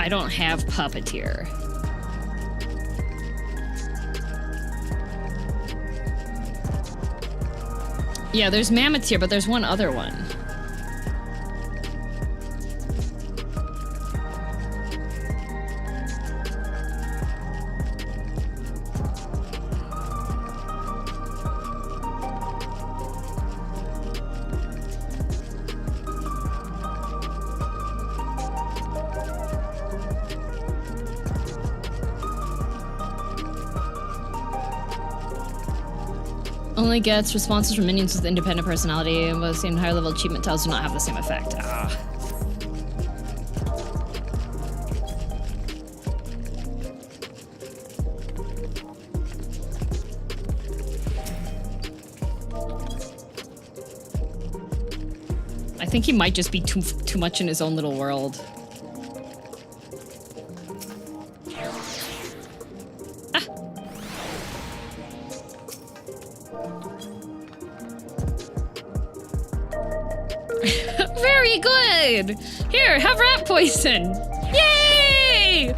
I don't have Puppeteer. Yeah, there's Mammoteer, but there's one other one. Only gets responses from minions with independent personality, and most same higher level achievement tiles do not have the same effect. Ah. I think he might just be too much in his own little world. Very good! Here, have rat poison! Yay!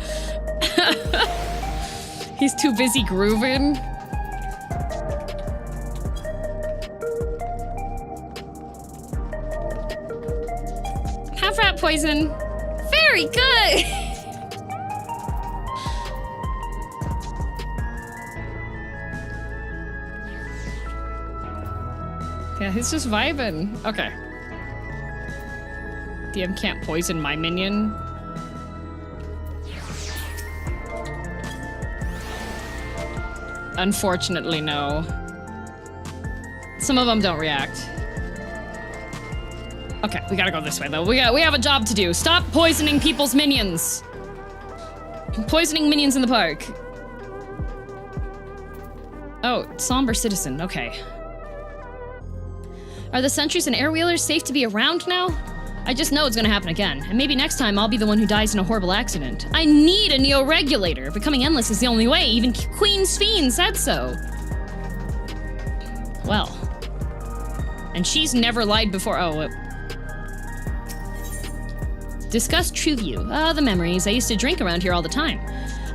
He's too busy grooving. have rat poison. Very good. Yeah, he's just vibing. Okay. DM can't poison my minion. Unfortunately, no. Some of them don't react. Okay, we gotta go this way though. We have a job to do. Stop poisoning people's minions. Poisoning minions in the park. Oh, somber citizen. Okay. Are the sentries and airwheelers safe to be around now? I just know it's gonna happen again, and maybe next time I'll be the one who dies in a horrible accident. I need a neo-regulator. Becoming endless is the only way. Even Queen Sphene said so. Well. And she's never lied before. Oh, discuss True View. Ah, the memories. I used to drink around here all the time.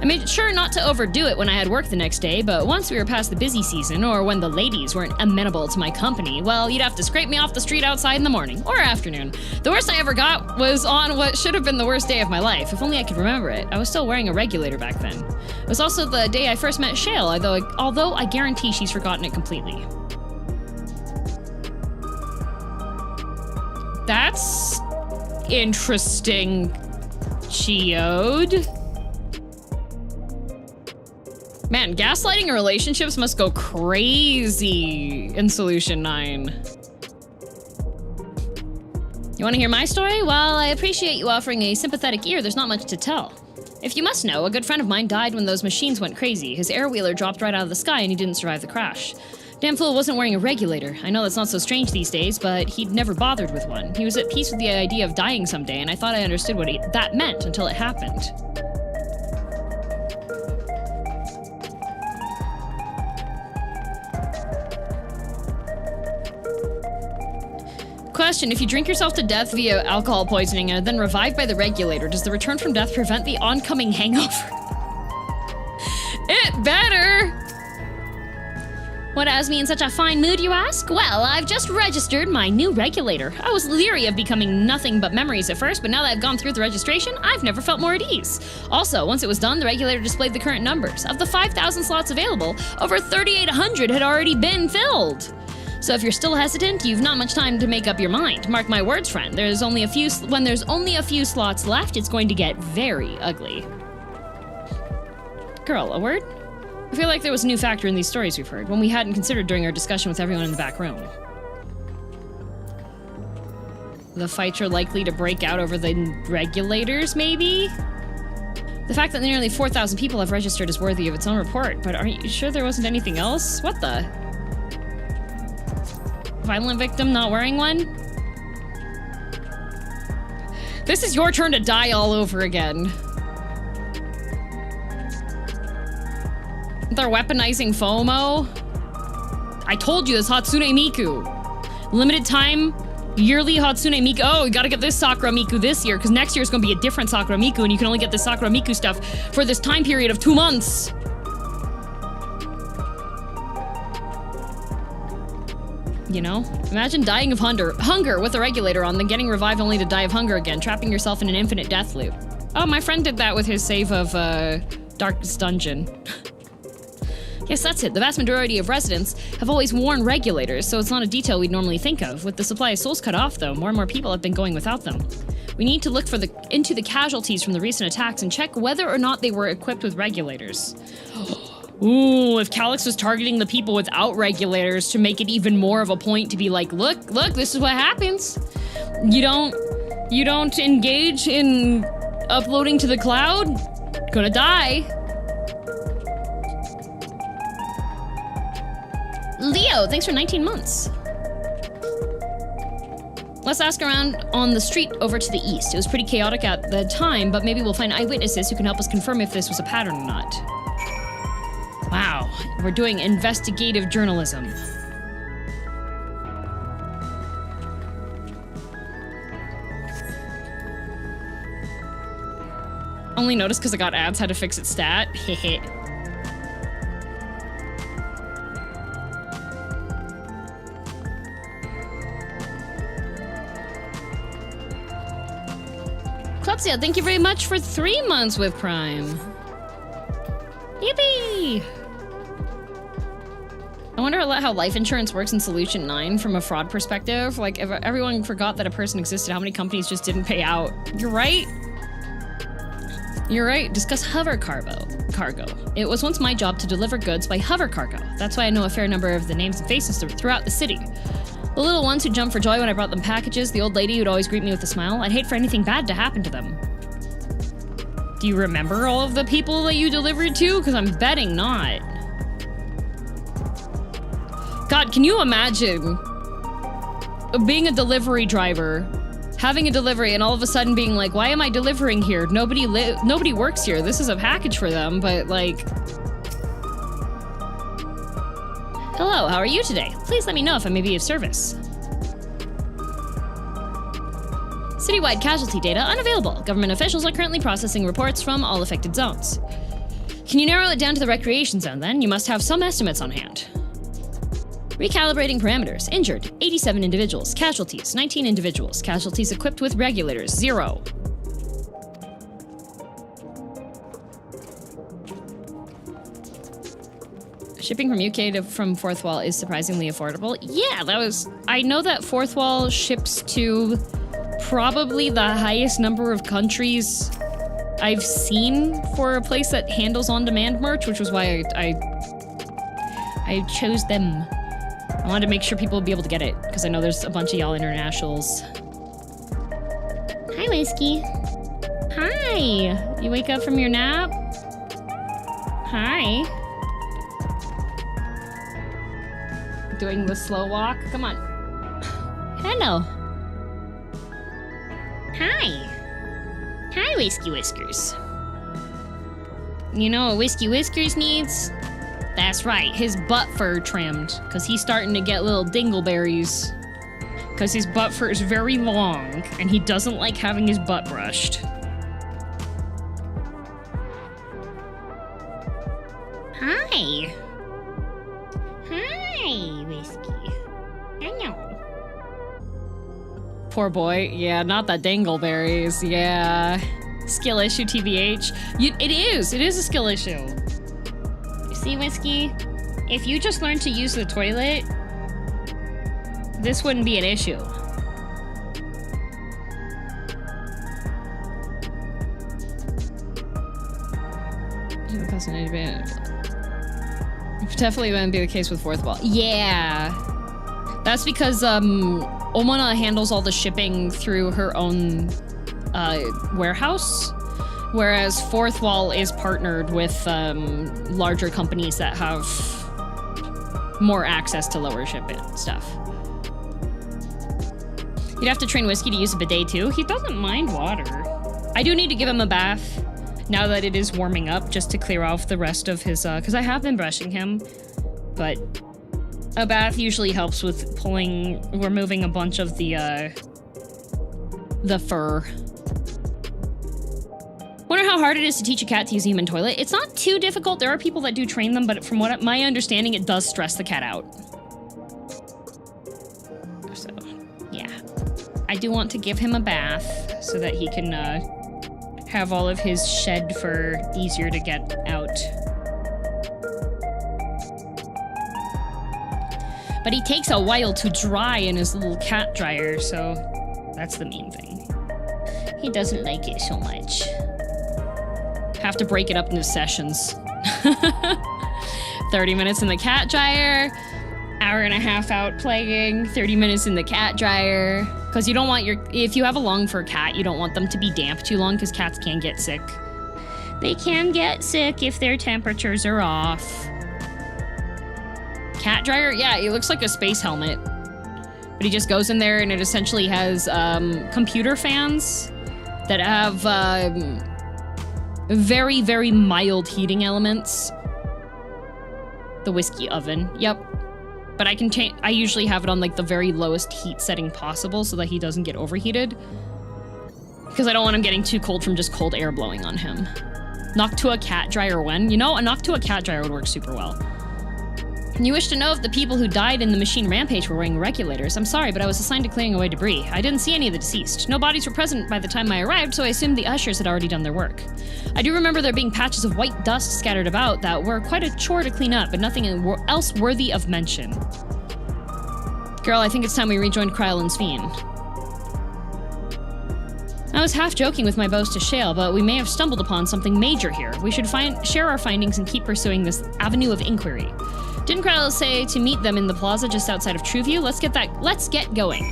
I made sure not to overdo it when I had work the next day, but once we were past the busy season, or when the ladies weren't amenable to my company, well, you'd have to scrape me off the street outside in the morning, or afternoon. The worst I ever got was on what should have been the worst day of my life, if only I could remember it. I was still wearing a regulator back then. It was also the day I first met Shale, although I guarantee she's forgotten it completely. That's interesting, Geode. Man, gaslighting in relationships must go crazy in Solution 9. You want to hear my story? Well, I appreciate you offering a sympathetic ear. There's not much to tell. If you must know, a good friend of mine died when those machines went crazy. His airwheeler dropped right out of the sky and he didn't survive the crash. Damn fool wasn't wearing a regulator. I know that's not so strange these days, but he'd never bothered with one. He was at peace with the idea of dying someday, and I thought I understood what that meant until it happened. Question, if you drink yourself to death via alcohol poisoning and then revived by the regulator, does the return from death prevent the oncoming hangover? It better! What has me in such a fine mood, you ask? Well, I've just registered my new regulator. I was leery of becoming nothing but memories at first, but now that I've gone through the registration, I've never felt more at ease. Also, once it was done, the regulator displayed the current numbers. Of the 5,000 slots available, over 3,800 had already been filled. So if you're still hesitant, you've not much time to make up your mind. Mark my words, friend. When there's only a few slots left, it's going to get very ugly. Girl, a word? I feel like there was a new factor in these stories we've heard, one we hadn't considered during our discussion with everyone in the back room. The fights are likely to break out over the regulators, maybe? The fact that nearly 4,000 people have registered is worthy of its own report, but aren't you sure there wasn't anything else? What the? Violent victim not wearing one? This is your turn to die all over again. They're weaponizing FOMO. I told you this Hatsune Miku. Limited time, yearly Hatsune Miku. Oh, we gotta get this Sakura Miku this year, because next year is gonna be a different Sakura Miku, and you can only get this Sakura Miku stuff for this time period of 2 months. You know? Imagine dying of hunger with a regulator on, then getting revived only to die of hunger again, trapping yourself in an infinite death loop. Oh, my friend did that with his save of, Darkest Dungeon. Yes, that's it. The vast majority of residents have always worn regulators, so it's not a detail we'd normally think of. With the supply of souls cut off, though, more and more people have been going without them. We need to look into the casualties from the recent attacks and check whether or not they were equipped with regulators. Ooh, if Calyx was targeting the people without regulators to make it even more of a point to be like, look, this is what happens. You don't engage in uploading to the cloud, gonna die. Leo, thanks for 19 months. Let's ask around on the street over to the east. It was pretty chaotic at the time, but maybe we'll find eyewitnesses who can help us confirm if this was a pattern or not. Wow, we're doing investigative journalism. Only noticed because I got ads how to fix its stat. Hehe. Klutsia, thank you very much for 3 months with Prime. Yippee! I wonder how life insurance works in Solution 9 from a fraud perspective. Like, if everyone forgot that a person existed, how many companies just didn't pay out? You're right. You're right. Discuss hover cargo. It was once my job to deliver goods by hover cargo. That's why I know a fair number of the names and faces throughout the city. The little ones who jumped for joy when I brought them packages, the old lady who'd always greet me with a smile. I'd hate for anything bad to happen to them. Do you remember all of the people that you delivered to? Because I'm betting not. God, can you imagine being a delivery driver, having a delivery, and all of a sudden being like, why am I delivering here? Nobody works here. This is a package for them, but like... Hello, how are you today? Please let me know if I may be of service. Citywide casualty data unavailable. Government officials are currently processing reports from all affected zones. Can you narrow it down to the recreation zone then? You must have some estimates on hand. Recalibrating parameters. Injured, 87 individuals. Casualties, 19 individuals. Casualties equipped with regulators, 0. Shipping from UK from Fourth Wall is surprisingly affordable. Yeah, I know that Fourth Wall ships to probably the highest number of countries I've seen for a place that handles on-demand merch, which was why I chose them. I wanted to make sure people would be able to get it, because I know there's a bunch of y'all internationals. Hi, Whiskey. Hi. You wake up from your nap? Hi. Doing the slow walk? Come on. Hello. Hi. Hi, Whiskey Whiskers. You know what Whiskey Whiskers needs? That's right, his butt fur trimmed, because he's starting to get little dingleberries. Because his butt fur is very long, and he doesn't like having his butt brushed. Hi. Hi, Whiskey. Hello. Poor boy. Yeah, not the dingleberries. Yeah. Skill issue, TBH. It is a skill issue. See, Whiskey? If you just learned to use the toilet, this wouldn't be an issue. Definitely wouldn't be the case with Fourth Wall. Yeah. That's because Omona handles all the shipping through her own warehouse. Whereas Fourth Wall is partnered with larger companies that have more access to lower shipping stuff. You'd have to train Whiskey to use a bidet too. He doesn't mind water. I do need to give him a bath now that it is warming up, just to clear off the rest of his, because I have been brushing him, but a bath usually helps with removing a bunch of the fur. Wonder how hard it is to teach a cat to use a human toilet. It's not too difficult. There are people that do train them, but from my understanding, it does stress the cat out. So, yeah. I do want to give him a bath so that he can have all of his shed fur easier to get out. But he takes a while to dry in his little cat dryer, so that's the main thing. He doesn't like it so much. Have to break it up into sessions. 30 minutes in the cat dryer, hour and a half out playing, 30 minutes in the cat dryer. Because you don't want if you have a long fur cat, you don't want them to be damp too long, because cats can get sick. They can get sick if their temperatures are off. Cat dryer? Yeah, it looks like a space helmet. But he just goes in there and it essentially has computer fans that have very, very mild heating elements. The whiskey oven, yep. But I usually have it on like the very lowest heat setting possible so that he doesn't get overheated. Because I don't want him getting too cold from just cold air blowing on him. Knock to a cat dryer when? You know, a knock to a cat dryer would work super well. You wish to know if the people who died in the machine rampage were wearing regulators. I'm sorry, but I was assigned to clearing away debris. I didn't see any of the deceased. No bodies were present by the time I arrived, so I assumed the ushers had already done their work. I do remember there being patches of white dust scattered about that were quite a chore to clean up, but nothing else worthy of mention. Girl, I think it's time we rejoined Krylan's Fiend. I was half joking with my boast to Shale, but we may have stumbled upon something major here. We should share our findings and keep pursuing this avenue of inquiry. Didn't Krylan say to meet them in the plaza just outside of Trueview? Let's get going.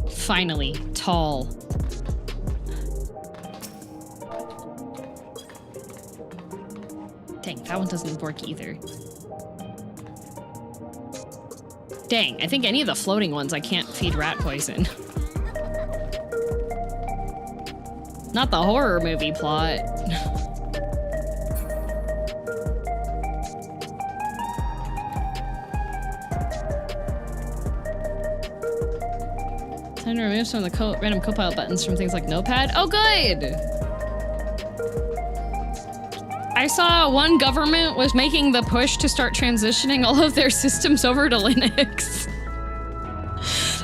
Finally, tall. Dang, that one doesn't work either. Dang, I think any of the floating ones I can't feed rat poison. Not the horror movie plot. Time to remove some of the random co-pilot buttons from things like Notepad. Oh, good! I saw one government was making the push to start transitioning all of their systems over to Linux.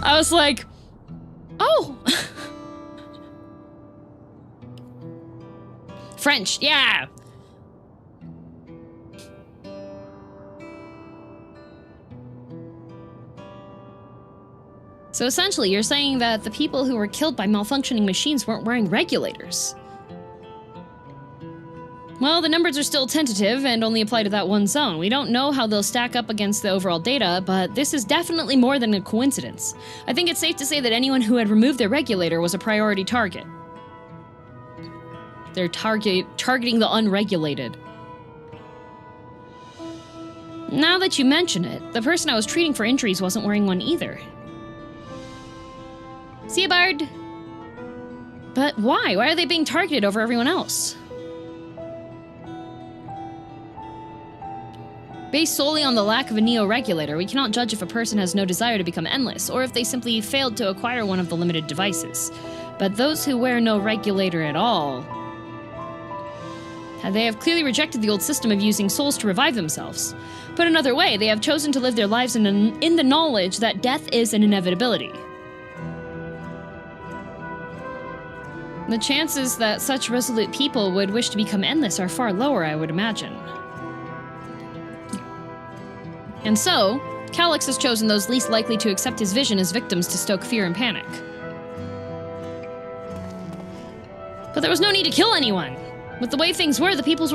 I was like, oh. French, yeah. So essentially, you're saying that the people who were killed by malfunctioning machines weren't wearing regulators. Well, the numbers are still tentative and only apply to that one zone. We don't know how they'll stack up against the overall data, but this is definitely more than a coincidence. I think it's safe to say that anyone who had removed their regulator was a priority target. They're targeting the unregulated. Now that you mention it, the person I was treating for injuries wasn't wearing one either. See ya, Bard! But why? Why are they being targeted over everyone else? Based solely on the lack of a neo-regulator, we cannot judge if a person has no desire to become endless, or if they simply failed to acquire one of the limited devices. But those who wear no regulator at all... they have clearly rejected the old system of using souls to revive themselves. Put another way, they have chosen to live their lives in the knowledge that death is an inevitability. The chances that such resolute people would wish to become endless are far lower, I would imagine. And so, Calyx has chosen those least likely to accept his vision as victims to stoke fear and panic. But there was no need to kill anyone. With the way things were, the people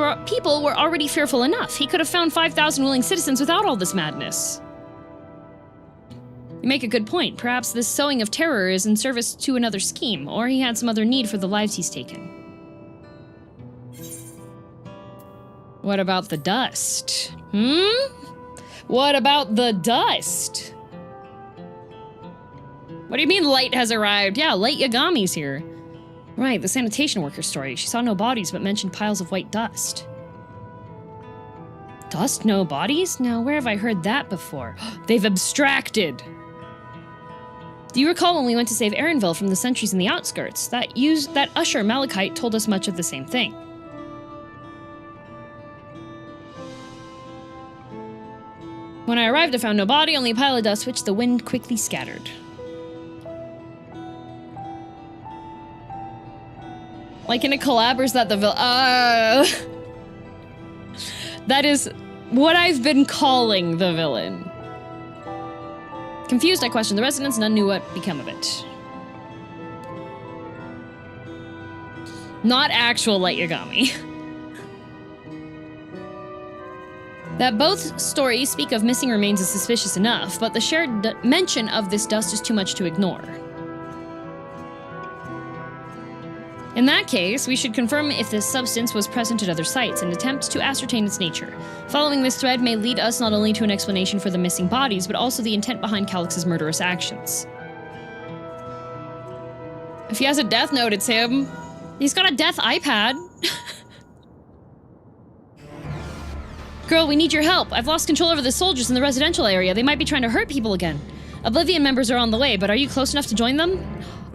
were already fearful enough. He could have found 5,000 willing citizens without all this madness. You make a good point. Perhaps this sowing of terror is in service to another scheme, or he had some other need for the lives he's taken. What about the dust? What about the dust? What do you mean Light has arrived? Yeah, Light Yagami's here. Right, the sanitation worker story. She saw no bodies but mentioned piles of white dust. Dust, no bodies? Now, where have I heard that before? They've abstracted. Do you recall when we went to save Erenville from the sentries in the outskirts? That usher, Miqo'te, told us much of the same thing. When I arrived, I found no body, only a pile of dust, which the wind quickly scattered. Like in a collab, or is that the that is what I've been calling the villain. Confused, I questioned the residents, none knew what become of it. Not actual Light Yagami. That both stories speak of missing remains is suspicious enough, but the shared mention of this dust is too much to ignore. In that case, we should confirm if this substance was present at other sites and attempt to ascertain its nature. Following this thread may lead us not only to an explanation for the missing bodies, but also the intent behind Calyx's murderous actions. If he has a death note, it's him. He's got a death iPad. Girl, we need your help. I've lost control over the soldiers in the residential area. They might be trying to hurt people again. Oblivion members are on the way, but are you close enough to join them?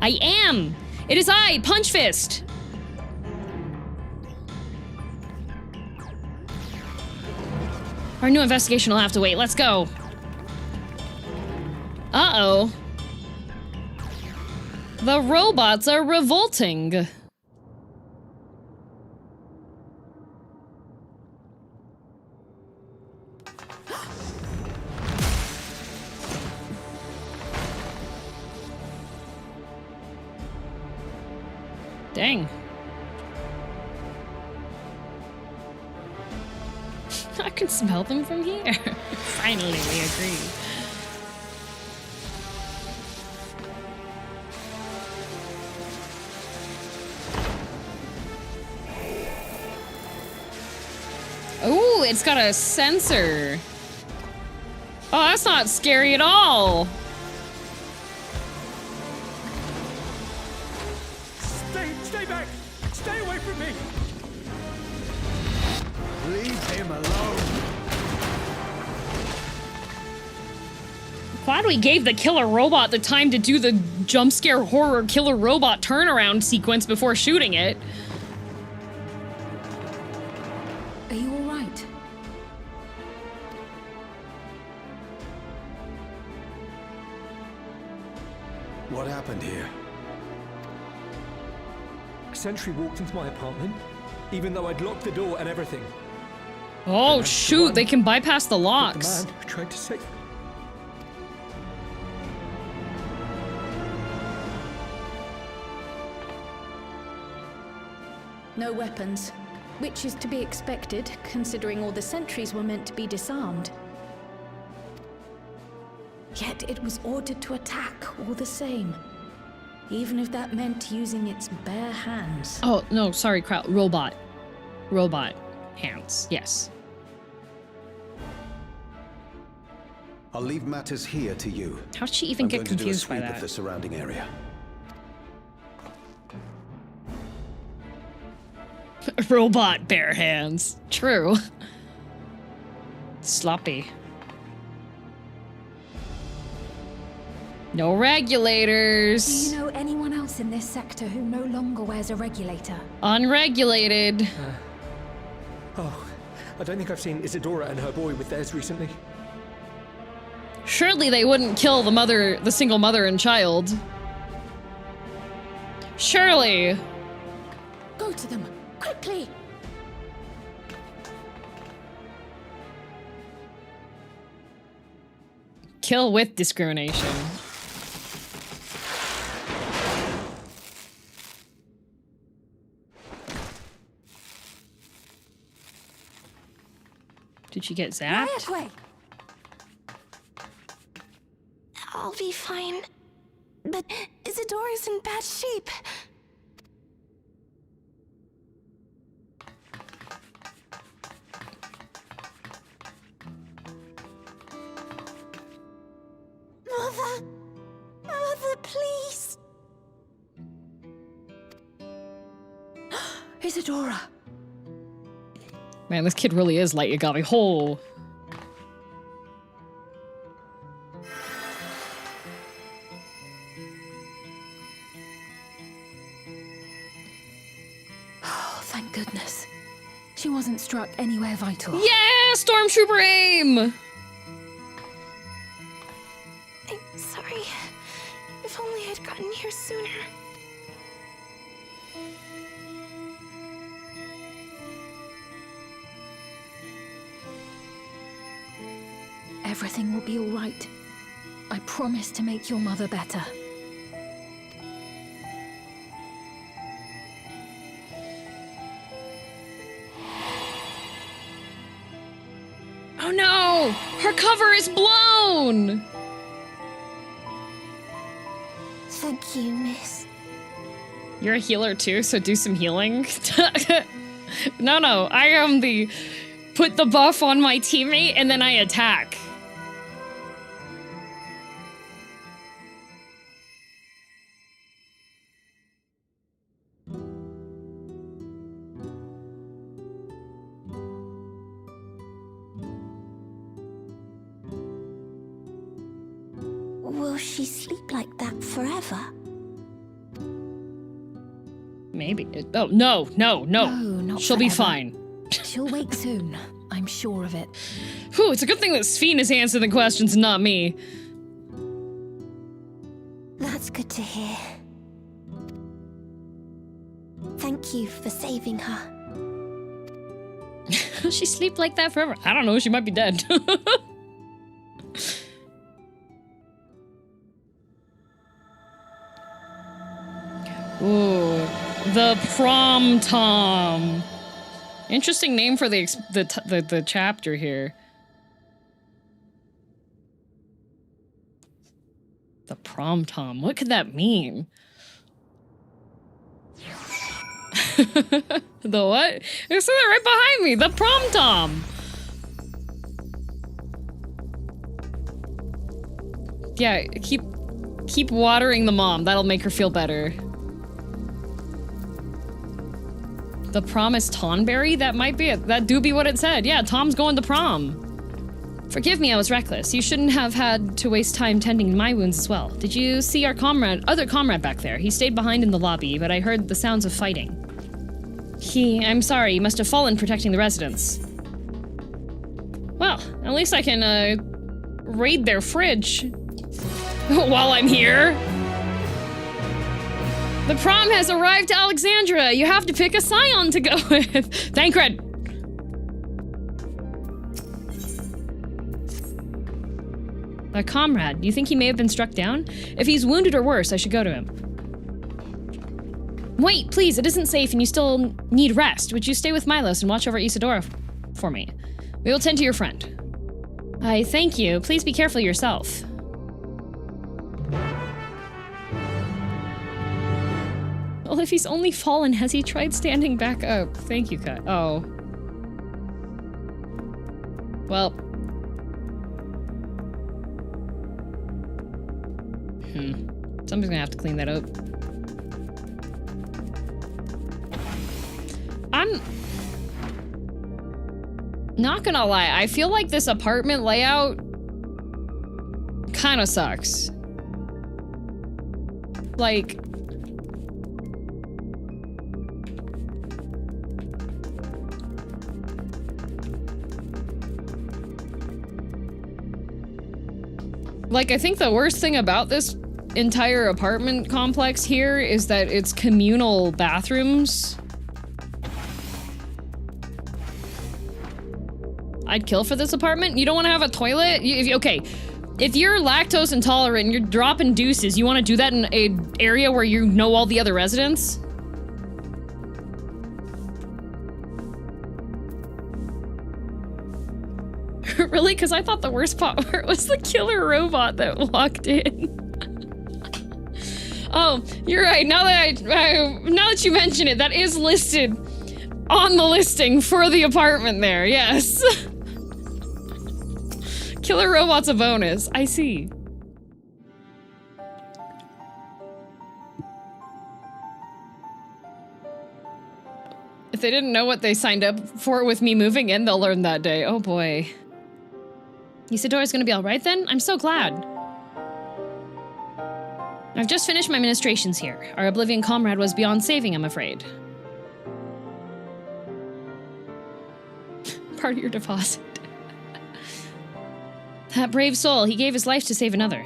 I am! It is I, Punch Fist! Our new investigation will have to wait. Let's go. Uh-oh. The robots are revolting. Dang. I can smell them from here. Finally, we agree. Ooh, it's got a sensor. Oh, that's not scary at all. Stay back! Stay away from me! Leave him alone. Glad we gave the killer robot the time to do the jump scare horror killer robot turnaround sequence before shooting it. Are you all right? What happened here? A sentry walked into my apartment, even though I'd locked the door and everything. Oh that's the shoot, one. they can bypass the The locks. man who tried to save. No weapons, which is to be expected, considering all the sentries were meant to be disarmed. Yet it was ordered to attack all the same, even if that meant using its bare hands. Oh, no, sorry, crowd. Robot. Robot. Hands. Yes. I'll leave matters here to you. How did she even I'm get going to do a confused by sweep of that? the surrounding area. Robot bare hands. True. Sloppy. No regulators. Do you know anyone else in this sector who no longer wears a regulator? Unregulated. Oh, I don't think I've seen Isadora and her boy with theirs recently. Surely they wouldn't kill the mother, the single mother and child. Surely. Go to them, quickly! Kill with discrimination. Did she get zapped? Quiet way! I'll be fine. But Isadora's in bad shape. Mother, please. Isadora! Man, this kid really is Light Yagami. Oh. Oh, thank goodness. She wasn't struck anywhere vital. Yeah, Stormtrooper aim! I'm sorry. If only I'd gotten here sooner. Everything will be all right. I promise to make your mother better. Oh no! Her cover is blown! Thank you, miss. You're a healer too, so do some healing. No, I am the put the buff on my teammate and then I attack. Will she sleep like that forever? Maybe. Oh, no. No, not She'll be forever. fine. She'll wake soon. I'm sure of it. Whew, it's a good thing that Sphene is answering the questions, not me. That's good to hear. Thank you for saving her. Will she sleep like that forever? I don't know, she might be dead. Ooh, the Prom Tom. Interesting name for the chapter here. The Prom Tom. What could that mean? The what? There's something right behind me. The Prom Tom. Yeah, keep watering the mom. That'll make her feel better. The Promised Tonberry? That might be it. That do be what it said. Yeah, Tom's going to prom. Forgive me, I was reckless. You shouldn't have had to waste time tending my wounds as well. Did you see our other comrade back there? He stayed behind in the lobby, but I heard the sounds of fighting. I'm sorry, he must have fallen protecting the residents. Well, at least I can, raid their fridge while I'm here. The prom has arrived to Alexandria. You have to pick a scion to go with. Thancred. A comrade. You think he may have been struck down? If he's wounded or worse, I should go to him. Wait, please, it isn't safe and you still need rest. Would you stay with Milos and watch over Isadora for me? We will tend to your friend. I thank you. Please be careful yourself. Well, if he's only fallen, has he tried standing back up? Thank you, Kat. Oh. Well. Somebody's gonna have to clean that up. I'm not gonna lie, I feel like this apartment layout kinda sucks. Like, I think the worst thing about this entire apartment complex here is that it's communal bathrooms. I'd kill for this apartment. You don't want to have a toilet? Okay, if you're lactose intolerant and you're dropping deuces, you want to do that in an area where you know all the other residents? Really? Because I thought the worst part was the killer robot that walked in. Oh, you're right. Now that you mention it, that is listed on the listing for the apartment there. Yes. Killer robot's a bonus. I see. If they didn't know what they signed up for with me moving in, they'll learn that day. Oh boy. Isadora's gonna be alright then? I'm so glad. I've just finished my ministrations here. Our Oblivion comrade was beyond saving, I'm afraid. Part of your deposit. That brave soul, he gave his life to save another.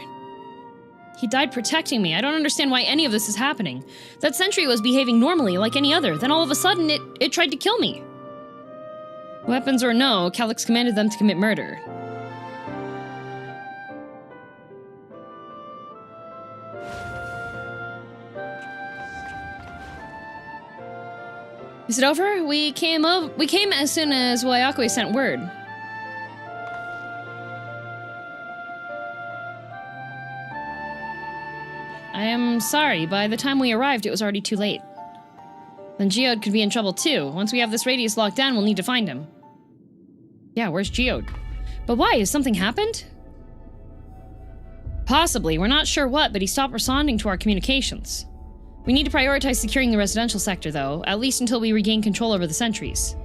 He died protecting me. I don't understand why any of this is happening. That sentry was behaving normally, like any other. Then all of a sudden, it tried to kill me. Weapons or no, Calyx commanded them to commit murder. Is it over? We came as soon as Wayakwe sent word. I am sorry, by the time we arrived, it was already too late. Then Geode could be in trouble too. Once we have this radius locked down, we'll need to find him. Yeah, where's Geode? But why? Has something happened? Possibly. We're not sure what, but he stopped responding to our communications. We need to prioritize securing the residential sector, though, at least until we regain control over the sentries.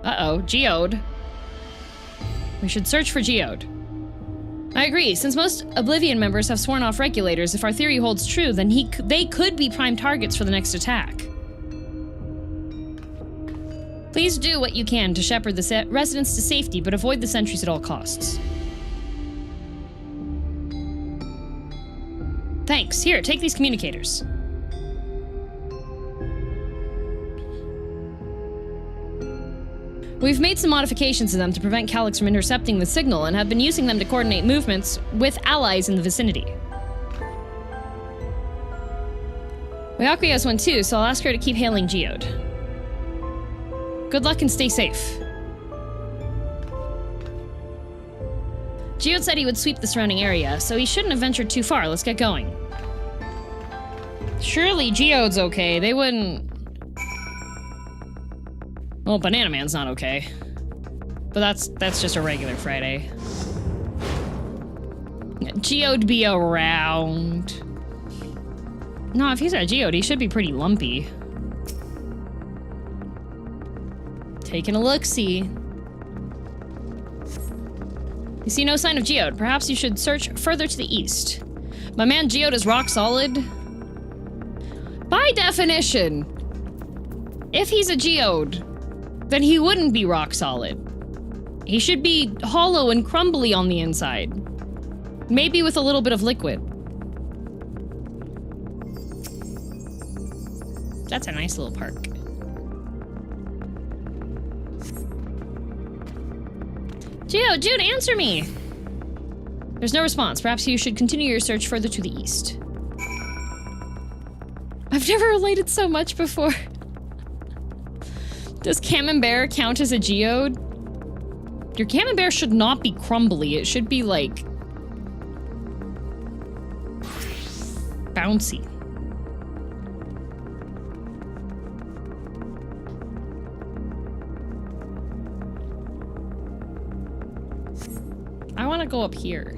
Uh-oh, Geode. We should search for Geode. I agree. Since most Oblivion members have sworn off regulators, if our theory holds true, then they could be prime targets for the next attack. Please do what you can to shepherd the residents to safety, but avoid the sentries at all costs. Thanks. Here, take these communicators. We've made some modifications to them to prevent Calyx from intercepting the signal and have been using them to coordinate movements with allies in the vicinity. Wayakui has one too, so I'll ask her to keep hailing Geode. Good luck and stay safe. Geode said he would sweep the surrounding area, so he shouldn't have ventured too far. Let's get going. Surely Geode's okay. They wouldn't... Well, Banana Man's not okay. But that's just a regular Friday. Geode be around. No, if he's a Geode, he should be pretty lumpy. Taking a look-see. You see no sign of Geode. Perhaps you should search further to the east. My man Geode is rock solid. By definition, if he's a Geode, then he wouldn't be rock solid. He should be hollow and crumbly on the inside. Maybe with a little bit of liquid. That's a nice little park. Jude, answer me! There's no response. Perhaps you should continue your search further to the east. I've never related so much before. Does Camembert count as a Geode? Your Camembert should not be crumbly. It should be, like... bouncy. I want to go up here.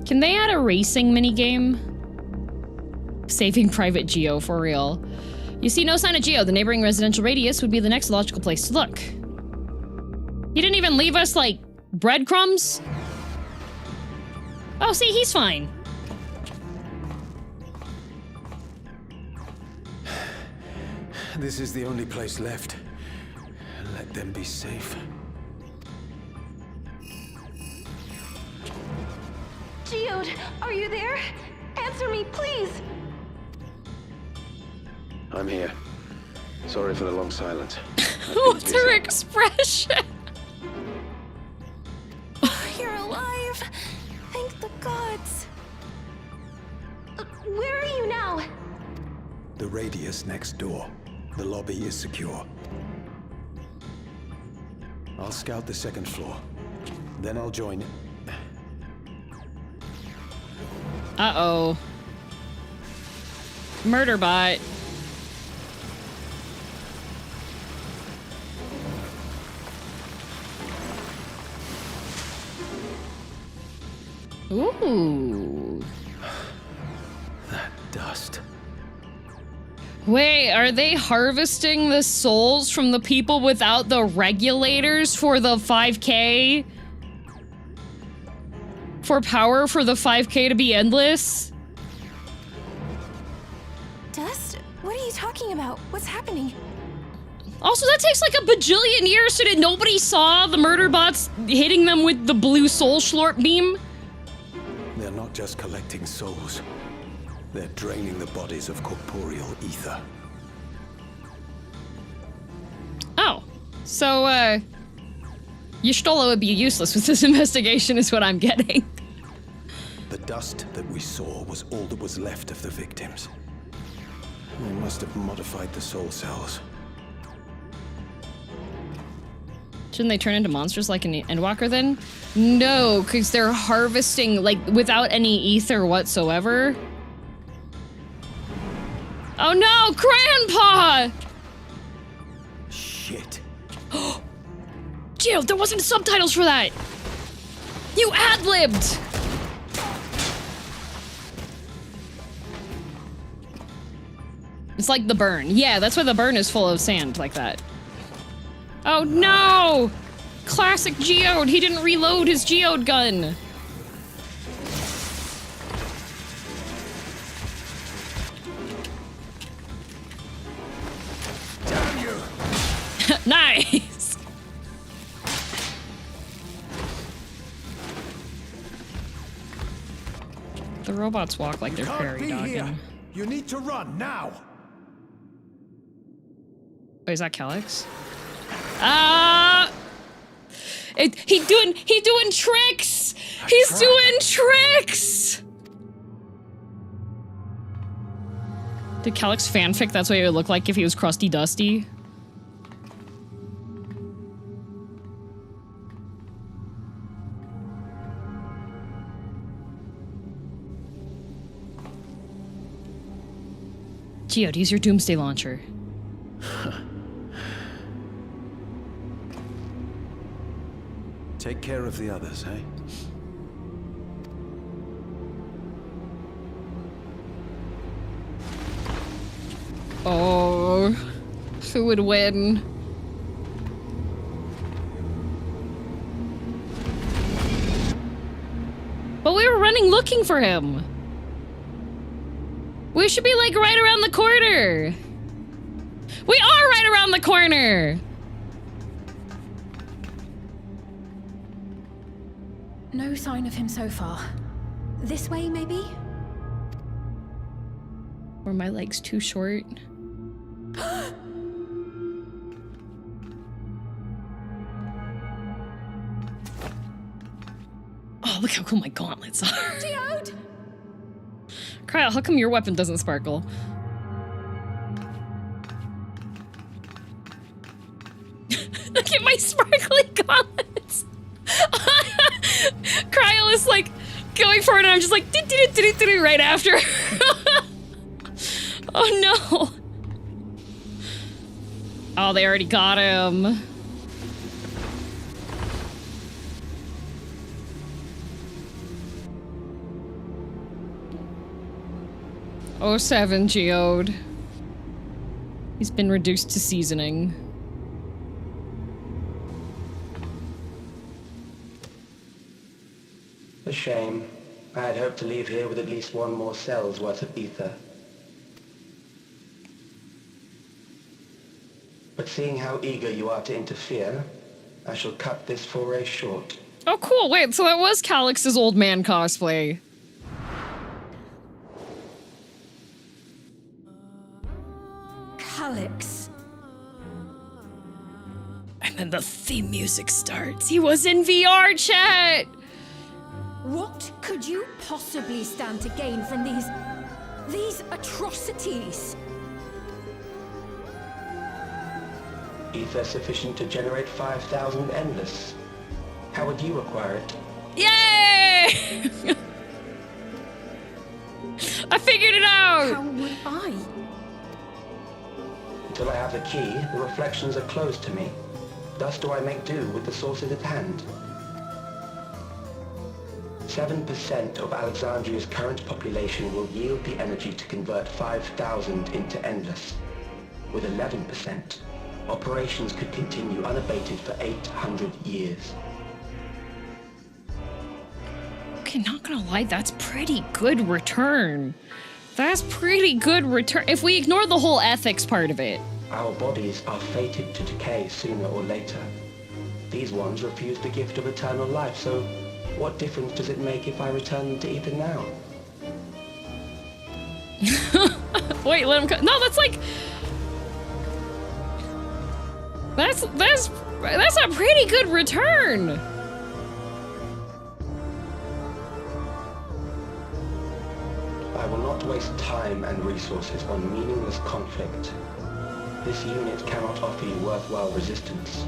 Can they add a racing minigame? Saving Private Geo, for real. You see no sign of Geo. The neighboring residential radius would be the next logical place to look. He didn't even leave us, like, breadcrumbs? Oh, see, he's fine. This is the only place left. Let them be safe. Geode, are you there? Answer me, please! I'm here. Sorry for the long silence. What's her expression? You're alive! Thank the gods! Where are you now? The radius next door. The lobby is secure. I'll scout the second floor. Then I'll join it. Uh-oh. Murderbot. Ooh. That dust. Wait, are they harvesting the souls from the people without the regulators for the 5K? For power for the 5K to be endless? Dust? What are you talking about? What's happening? Also, that takes like a bajillion years so that nobody saw the murder bots hitting them with the blue soul schlorp beam? They're not just collecting souls. They're draining the bodies of corporeal ether. Oh. So, Y'shtola would be useless with this investigation is what I'm getting. The dust that we saw was all that was left of the victims. They must have modified the soul cells. Shouldn't they turn into monsters like an Endwalker then? No, because they're harvesting, like, without any ether whatsoever. Oh no, Grandpa! Shit. Jill, there wasn't subtitles for that! You ad-libbed! It's like the burn. Yeah, that's why the burn is full of sand like that. Oh no! Classic Geode! He didn't reload his Geode gun! robots walk like they're Can't prairie be here. dogging. You need to run now. Wait, is that Calyx? Ah! He doing tricks! He's doing tricks! Did Calyx fanfic that's what it would look like if he was crusty dusty? Geode, use your doomsday launcher. Take care of the others, eh? Oh, who would win? But we were running looking for him. We should be like right around the corner. We are right around the corner. No sign of him so far. This way, maybe? Were my legs too short? Oh, look how cool my gauntlets are. Geode! Kyle, how come your weapon doesn't sparkle? Look at my sparkly gauntlets. Cryo is like going forward and I'm just like right after. Oh no. Oh, they already got him. Oh, 07 Geode. He's been reduced to seasoning. A shame. I had hoped to leave here with at least one more cell's worth of ether. But seeing how eager you are to interfere, I shall cut this foray short. Oh, cool. Wait, so that was Calyx's old man cosplay. Calyx. And then the theme music starts. He was in VR chat! What could you possibly stand to gain from these atrocities? Ether sufficient to generate 5,000 endless. How would you acquire it? Yay! I figured it out! How would I? Until I have the key, the reflections are closed to me. Thus do I make do with the sources at hand. 7% of Alexandria's current population will yield the energy to convert 5,000 into endless. With 11%, operations could continue unabated for 800 years. Okay, not gonna lie, that's pretty good return. That's pretty good return. If we ignore the whole ethics part of it. Our bodies are fated to decay sooner or later. These ones refuse the gift of eternal life, so what difference does it make if I return them to ether now? Wait, let him go. No, that's like... That's a pretty good return. I will not waste time and resources on meaningless conflict. This unit cannot offer you worthwhile resistance.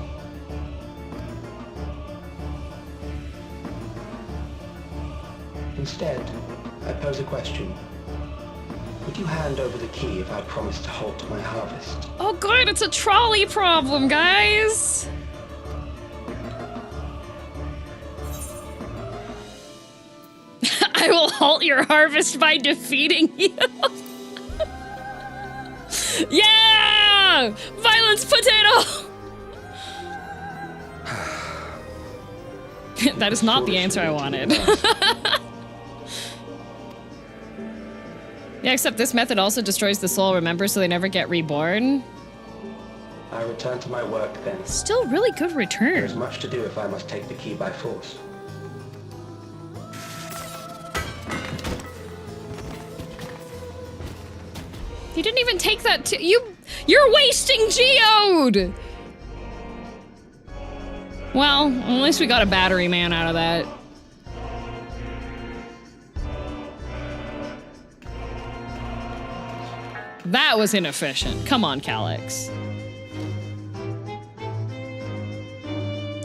Instead, I pose a question. Would you hand over the key if I promise to halt my harvest? Oh good, it's a trolley problem, guys. I will halt your harvest by defeating you. Yeah! Violence potato! That is not the answer I wanted. Yeah, except this method also destroys the soul, remember, so they never get reborn. I return to my work then. Still really good There return. is much to do if I must take the key by force. You didn't even take that you're wasting geode! Well, at least we got a battery man out of that. That was inefficient. Come on, Calyx.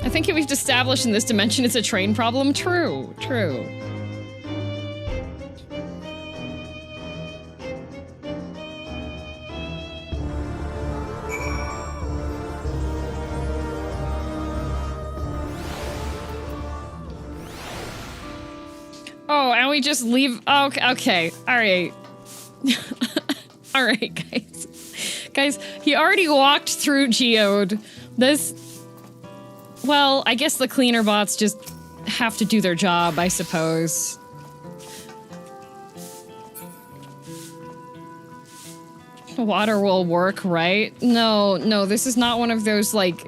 I think we've established in this dimension it's a train problem. True, true. Oh, and we just leave. Oh, okay. All right. All right, guys. Guys, he already walked through Geode. This... Well, I guess the cleaner bots just have to do their job, I suppose. Water will work, right? No, no, this is not one of those, like...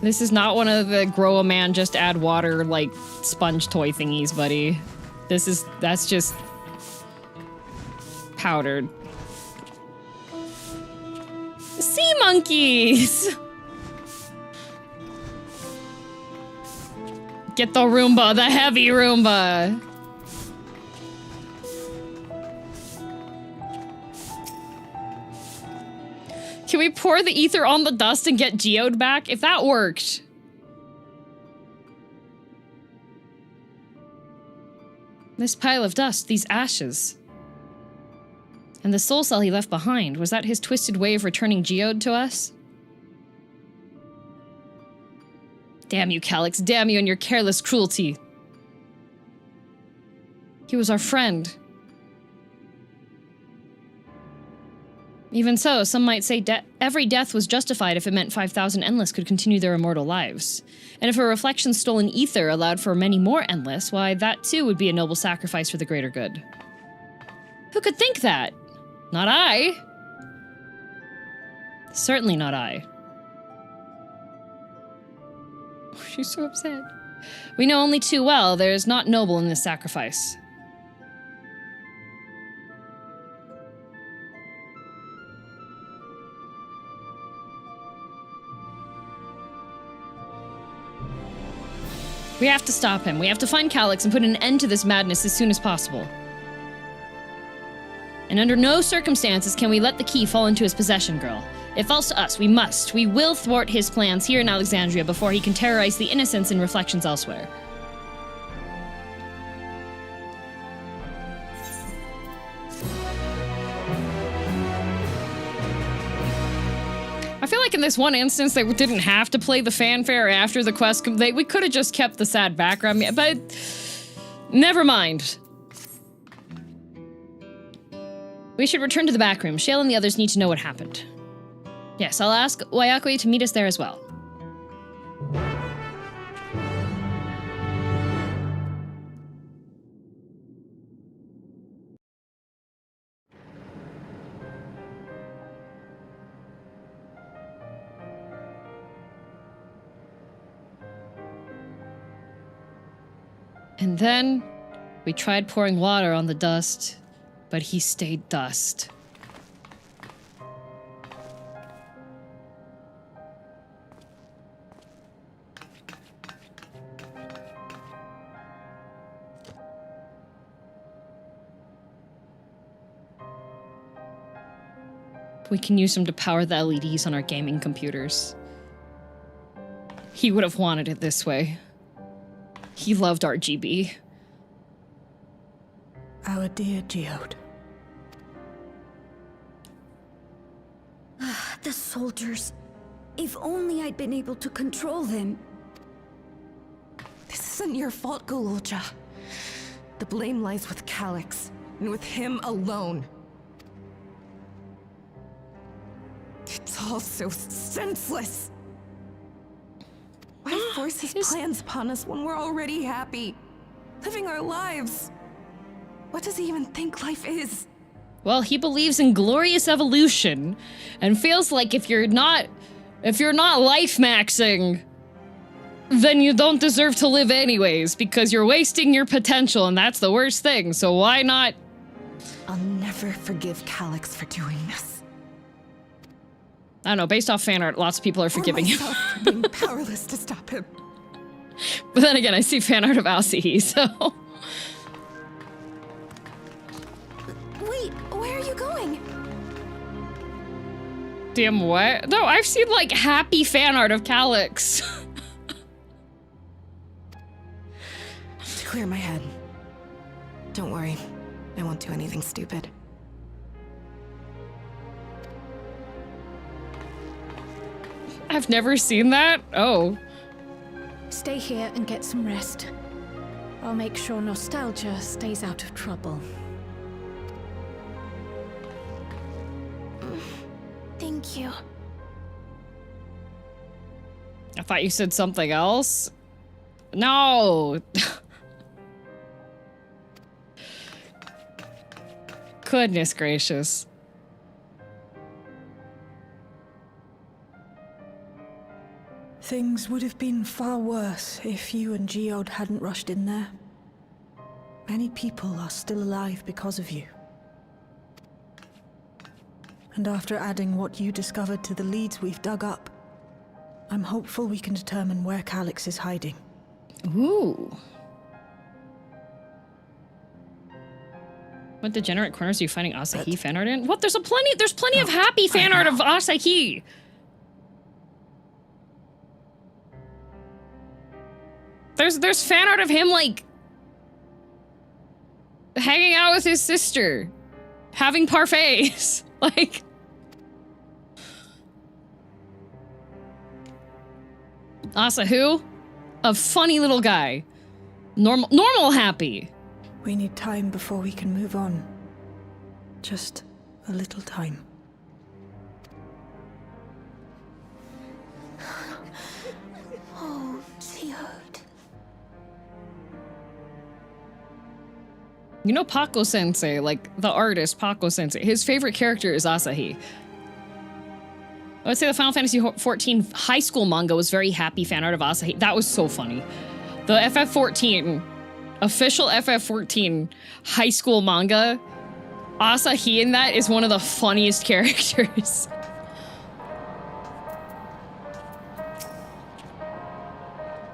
This is not one of the grow a man just add water, like, sponge toy thingies, buddy. That's just... powdered. Sea monkeys! Get the Roomba, the heavy Roomba! Can we pour the ether on the dust and get Geode back? If that worked. This pile of dust, these ashes. And the soul cell he left behind, was that his twisted way of returning Geode to us? Damn you, Calyx, damn you and your careless cruelty. He was our friend. Even so, some might say every death was justified if it meant 5,000 Endless could continue their immortal lives. And if a reflection-stolen ether allowed for many more Endless, why, that too would be a noble sacrifice for the greater good. Who could think that? Not I. Certainly not I. She's so upset. We know only too well there is not noble in this sacrifice. We have to stop him. We have to find Calyx and put an end to this madness as soon as possible. And under no circumstances can we let the key fall into his possession, girl. It falls to us. We must. We will thwart his plans here in Alexandria before he can terrorize the innocents in reflections elsewhere. I feel like in this one instance, they didn't have to play the fanfare after the quest. We could have just kept the sad background, but never mind. We should return to the back room. Shale and the others need to know what happened. Yes, I'll ask Wayakui to meet us there as well. And then we tried pouring water on the dust, but he stayed dust. We can use him to power the LEDs on our gaming computers. He would have wanted it this way. He loved RGB. Our dear Geode. The soldiers. If only I'd been able to control them. This isn't your fault, Gululja. The blame lies with Calyx, and with him alone. It's all so senseless. Why force his plans upon us when we're already happy, living our lives? What does he even think life is? Well, he believes in glorious evolution, and feels like if you're not life maxing, then you don't deserve to live anyways, because you're wasting your potential, and that's the worst thing. So why not I'll never forgive Calyx for doing this. I don't know, based off fan art, lots of people are forgiving him. For being powerless to stop him. But then again, I see fan art of Asahi, so... Wait, where are you going? Damn, what? No, I've seen, like, happy fan art of Calyx. To clear my head. Don't worry, I won't do anything stupid. I've never seen that? Oh. Stay here and get some rest. I'll make sure nostalgia stays out of trouble. Thank you. I thought you said something else. No! Goodness gracious. Things would have been far worse if you and Geode hadn't rushed in there. Many people are still alive because of you. And after adding what you discovered to the leads we've dug up, I'm hopeful we can determine where Calyx is hiding. Ooh. What degenerate corners are you finding Asahi fan art in? What? There's plenty of happy fan art of Asahi. There's fan art of him, like, hanging out with his sister, having parfaits, like. Asa who? A funny little guy. Normal happy. We need time before we can move on. Just a little time. Oh, Geode. You know Paco-sensei, like the artist Paco-sensei, his favorite character is Asahi. I would say the Final Fantasy XIV high school manga was very happy fan art of Asahi. That was so funny. The FF14, official FF14 high school manga, Asahi in that is one of the funniest characters.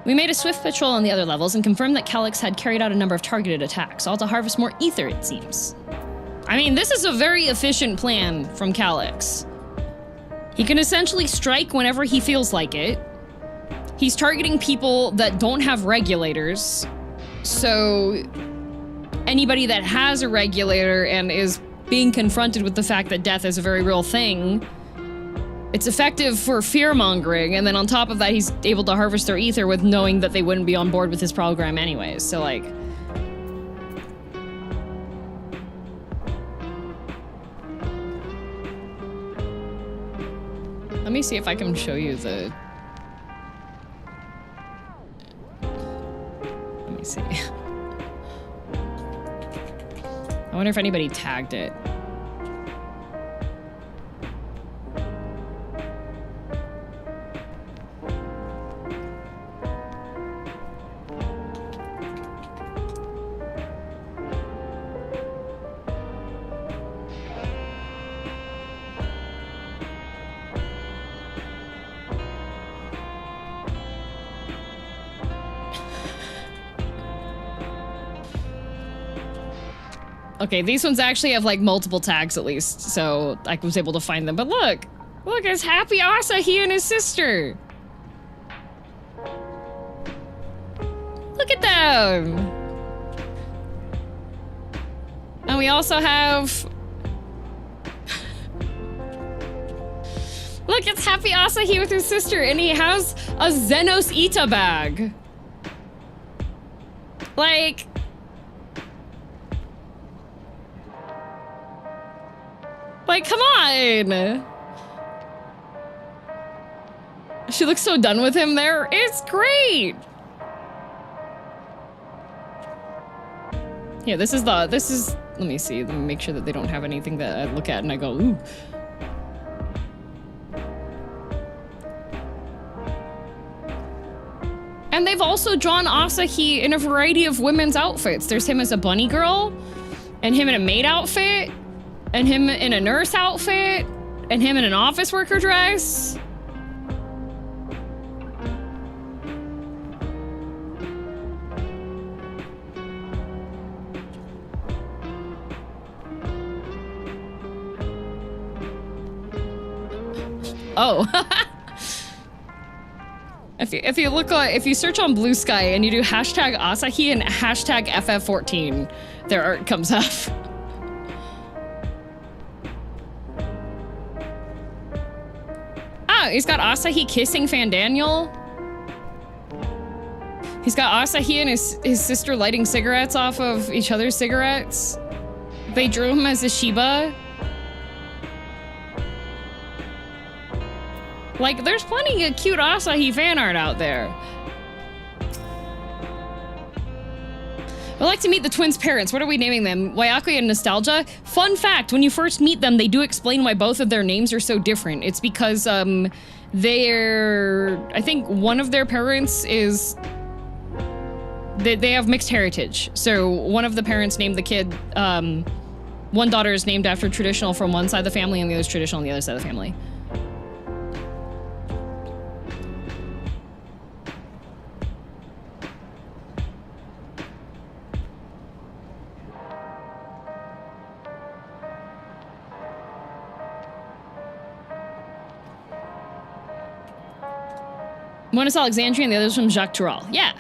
We made a swift patrol on the other levels and confirmed that Calyx had carried out a number of targeted attacks, all to harvest more ether, it seems. I mean, this is a very efficient plan from Calyx. He can essentially strike whenever he feels like it. He's targeting people that don't have regulators, so anybody that has a regulator and is being confronted with the fact that death is a very real thing, it's effective for fear-mongering, and then on top of that, he's able to harvest their ether with knowing that they wouldn't be on board with his program anyways, so like... Let me see if I can show you the... Let me see. I wonder if anybody tagged it. Okay, these ones actually have like multiple tags at least, so I was able to find them. But look, it's Happy Asahi and his sister. Look at them. And we also have... Look, it's Happy Asahi with his sister, and he has a Xenos Ita bag. Like... Like, come on! She looks so done with him there. It's great! Yeah, this is, let me see, let me make sure that they don't have anything that I look at and I go, ooh. And they've also drawn Asahi in a variety of women's outfits. There's him as a bunny girl, and him in a maid outfit, and him in a nurse outfit, and him in an office worker dress. Oh. If you look if you search on Blue Sky and you do hashtag Asahi and hashtag FF14, their art comes up. Ah, he's got Asahi kissing Fandaniel. He's got Asahi and his sister lighting cigarettes off of each other's cigarettes. They drew him as a Shiba. Like, there's plenty of cute Asahi fan art out there. I'd like to meet the twins' parents. What are we naming them? Wayakui and Nostalgia? Fun fact, when you first meet them, they do explain why both of their names are so different. It's because, they're... I think one of their parents is... They have mixed heritage. So one of the parents named the kid, one daughter is named after traditional from one side of the family and the other's traditional on the other side of the family. One is Alexandria and the other's from Jacques Tural. Yeah.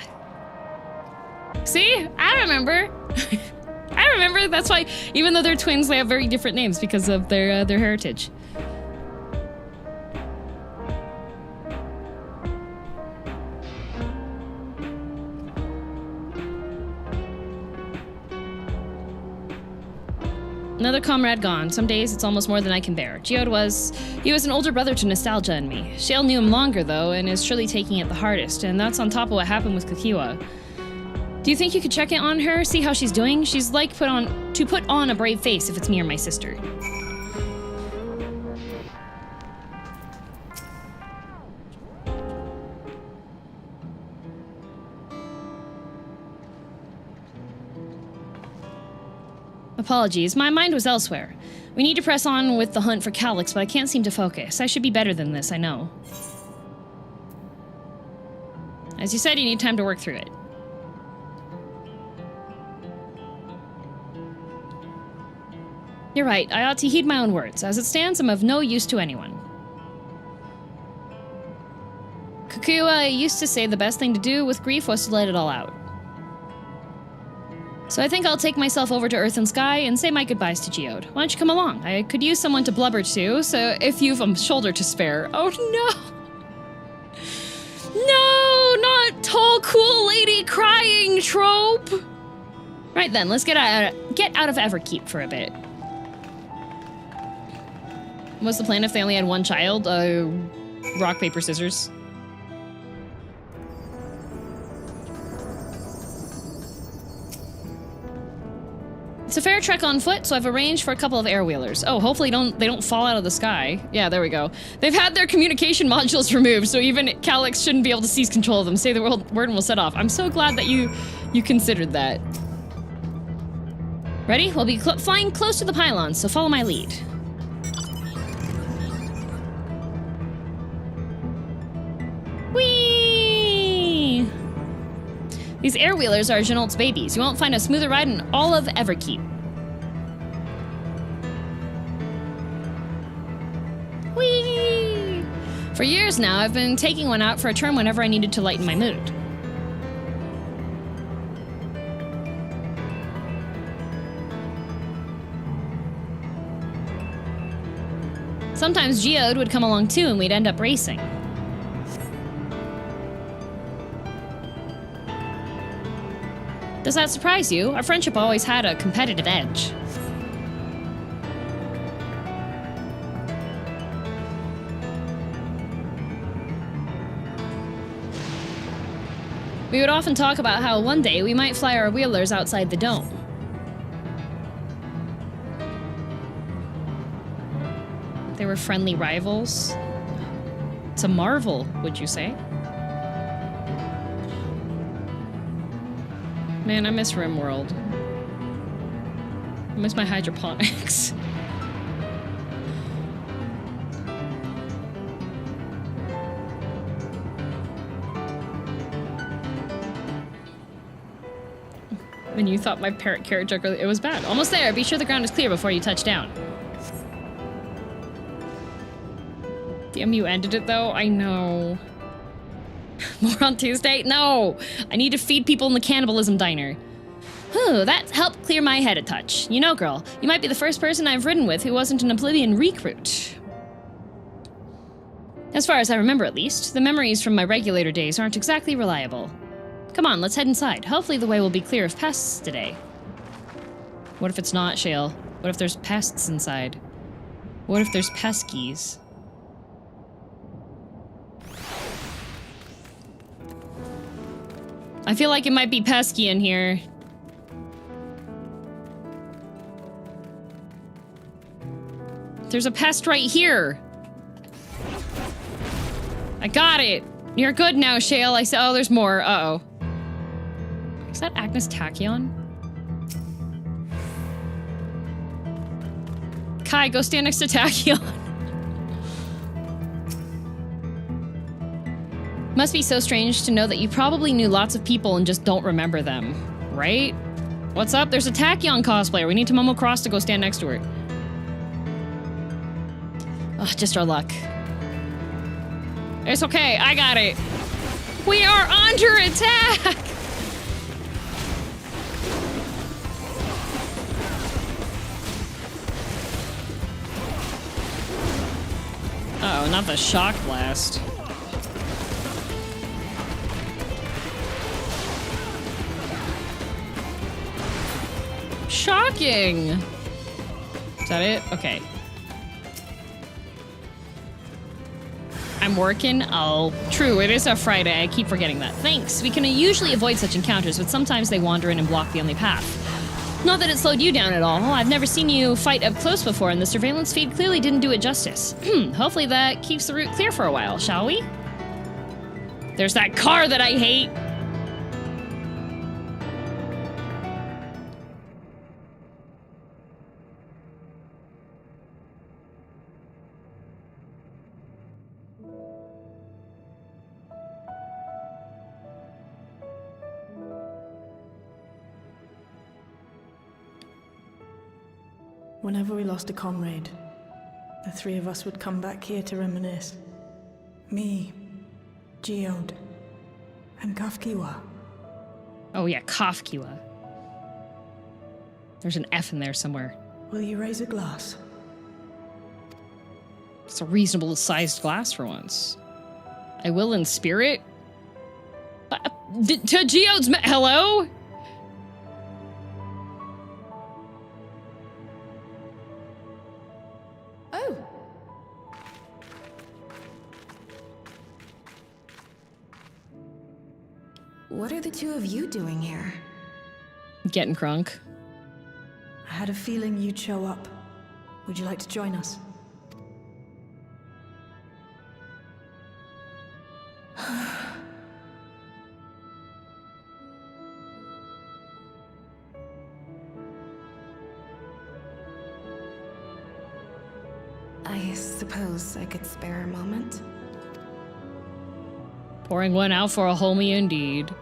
See? I remember. I remember. That's why, even though they're twins, they have very different names because of their heritage. Another comrade gone. Some days it's almost more than I can bear. Geode he was an older brother to Nostalgia and me. Shale knew him longer though, and is surely taking it the hardest, and that's on top of what happened with Kakiwa. Do you think you could check in on her, see how she's doing? She's like put on a brave face if it's me or my sister. Apologies, my mind was elsewhere. We need to press on with the hunt for Calyx, but I can't seem to focus. I should be better than this, I know. As you said, you need time to work through it. You're right, I ought to heed my own words. As it stands, I'm of no use to anyone. Kakuya used to say the best thing to do with grief was to let it all out. So I think I'll take myself over to Earth and Sky and say my goodbyes to Geode. Why don't you come along? I could use someone to blubber to, so if you've a shoulder to spare. Oh no! No, not tall, cool lady crying trope! Right then, let's get out of Everkeep for a bit. What's the plan if they only had one child? Rock, paper, scissors. It's a fair trek on foot, so I've arranged for a couple of airwheelers. Oh, hopefully they don't fall out of the sky. Yeah, there we go. They've had their communication modules removed, so even Calyx shouldn't be able to seize control of them. Say the word and we'll set off. I'm so glad that you considered that. Ready? We'll be flying close to the pylons, so follow my lead. Whee! These airwheelers are Jeanolt's babies. You won't find a smoother ride in all of Everkeep. Whee! For years now, I've been taking one out for a turn whenever I needed to lighten my mood. Sometimes Geode would come along too, and we'd end up racing. Does that surprise you? Our friendship always had a competitive edge. We would often talk about how one day we might fly our wheelers outside the dome. They were friendly rivals. It's a marvel, would you say? Man, I miss Rimworld. I miss my hydroponics. When you thought my parrot carrot joke, it was bad. Almost there. Be sure the ground is clear before you touch down. Damn, you ended it though. I know. More on Tuesday? No! I need to feed people in the cannibalism diner. Whew, that helped clear my head a touch. You know, girl, you might be the first person I've ridden with who wasn't an Oblivion recruit. As far as I remember, at least, the memories from my regulator days aren't exactly reliable. Come on, let's head inside. Hopefully the way will be clear of pests today. What if it's not, Shale? What if there's pests inside? What if there's peskies? I feel like it might be pesky in here. There's a pest right here. I got it. You're good now, Shale. I said, oh, there's more. Uh-oh. Is that Agnes Tachyon? Kai, go stand next to Tachyon. Must be so strange to know that you probably knew lots of people and just don't remember them, right? What's up? There's a Tachyon cosplayer. We need to Momo Cross to go stand next to her. Ugh, just our luck. It's okay, I got it. We are under attack! Uh-oh, not the shock blast. Shocking! Is that it? Okay. I'm working. Oh, true. It is a Friday. I keep forgetting that. Thanks. We can usually avoid such encounters, but sometimes they wander in and block the only path. Not that it slowed you down at all. I've never seen you fight up close before, and the surveillance feed clearly didn't do it justice. Hopefully that keeps the route clear for a while, shall we? There's that car that I hate. Whenever we lost a comrade, the three of us would come back here to reminisce. Me, Geode, and Kafkiwa. Oh yeah, Kafkiwa. There's an F in there somewhere. Will you raise a glass? It's a reasonable sized glass for once. I will in spirit. To Geode's hello? Oh. What are the two of you doing here? Getting crunk. I had a feeling you'd show up. Would you like to join us? I suppose I could spare a moment. Pouring one out for a homie indeed.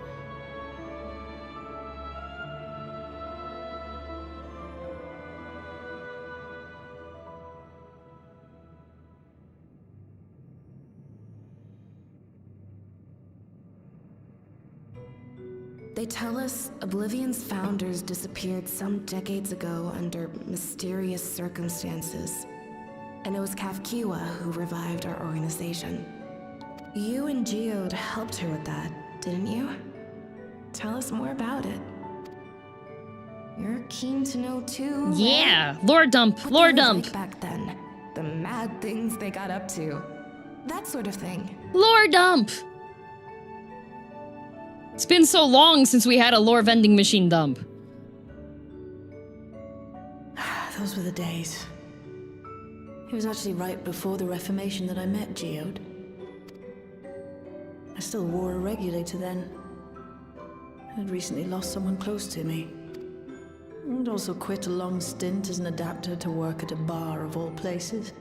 They tell us Oblivion's founders disappeared some decades ago under mysterious circumstances. And it was Kafkiwa who revived our organization. You and Geode helped her with that, didn't you? Tell us more about it. You're keen to know too. Yeah, lore dump, lore dump. Like back then, the mad things they got up to, that sort of thing. Lore dump. It's been so long since we had a lore vending machine dump. Those were the days. It was actually right before the Reformation that I met Geode. I still wore a regulator then. I had recently lost someone close to me. And also quit a long stint as an adapter to work at a bar of all places.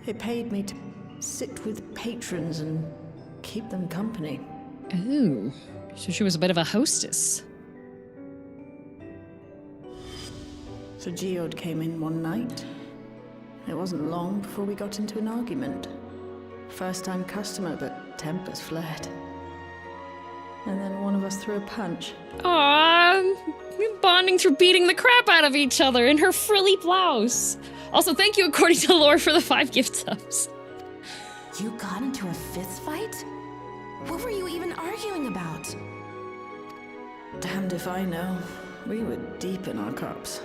It paid me to sit with patrons and keep them company. Ooh, so she was a bit of a hostess. So Geode came in one night. It wasn't long before we got into an argument. First-time customer, but tempers flared. And then one of us threw a punch. Aww, bonding through beating the crap out of each other in her frilly blouse. Also, thank you, according to lore, for the 5 gift subs. You got into a fist fight? What were you even arguing about? Damned if I know. We were deep in our cups.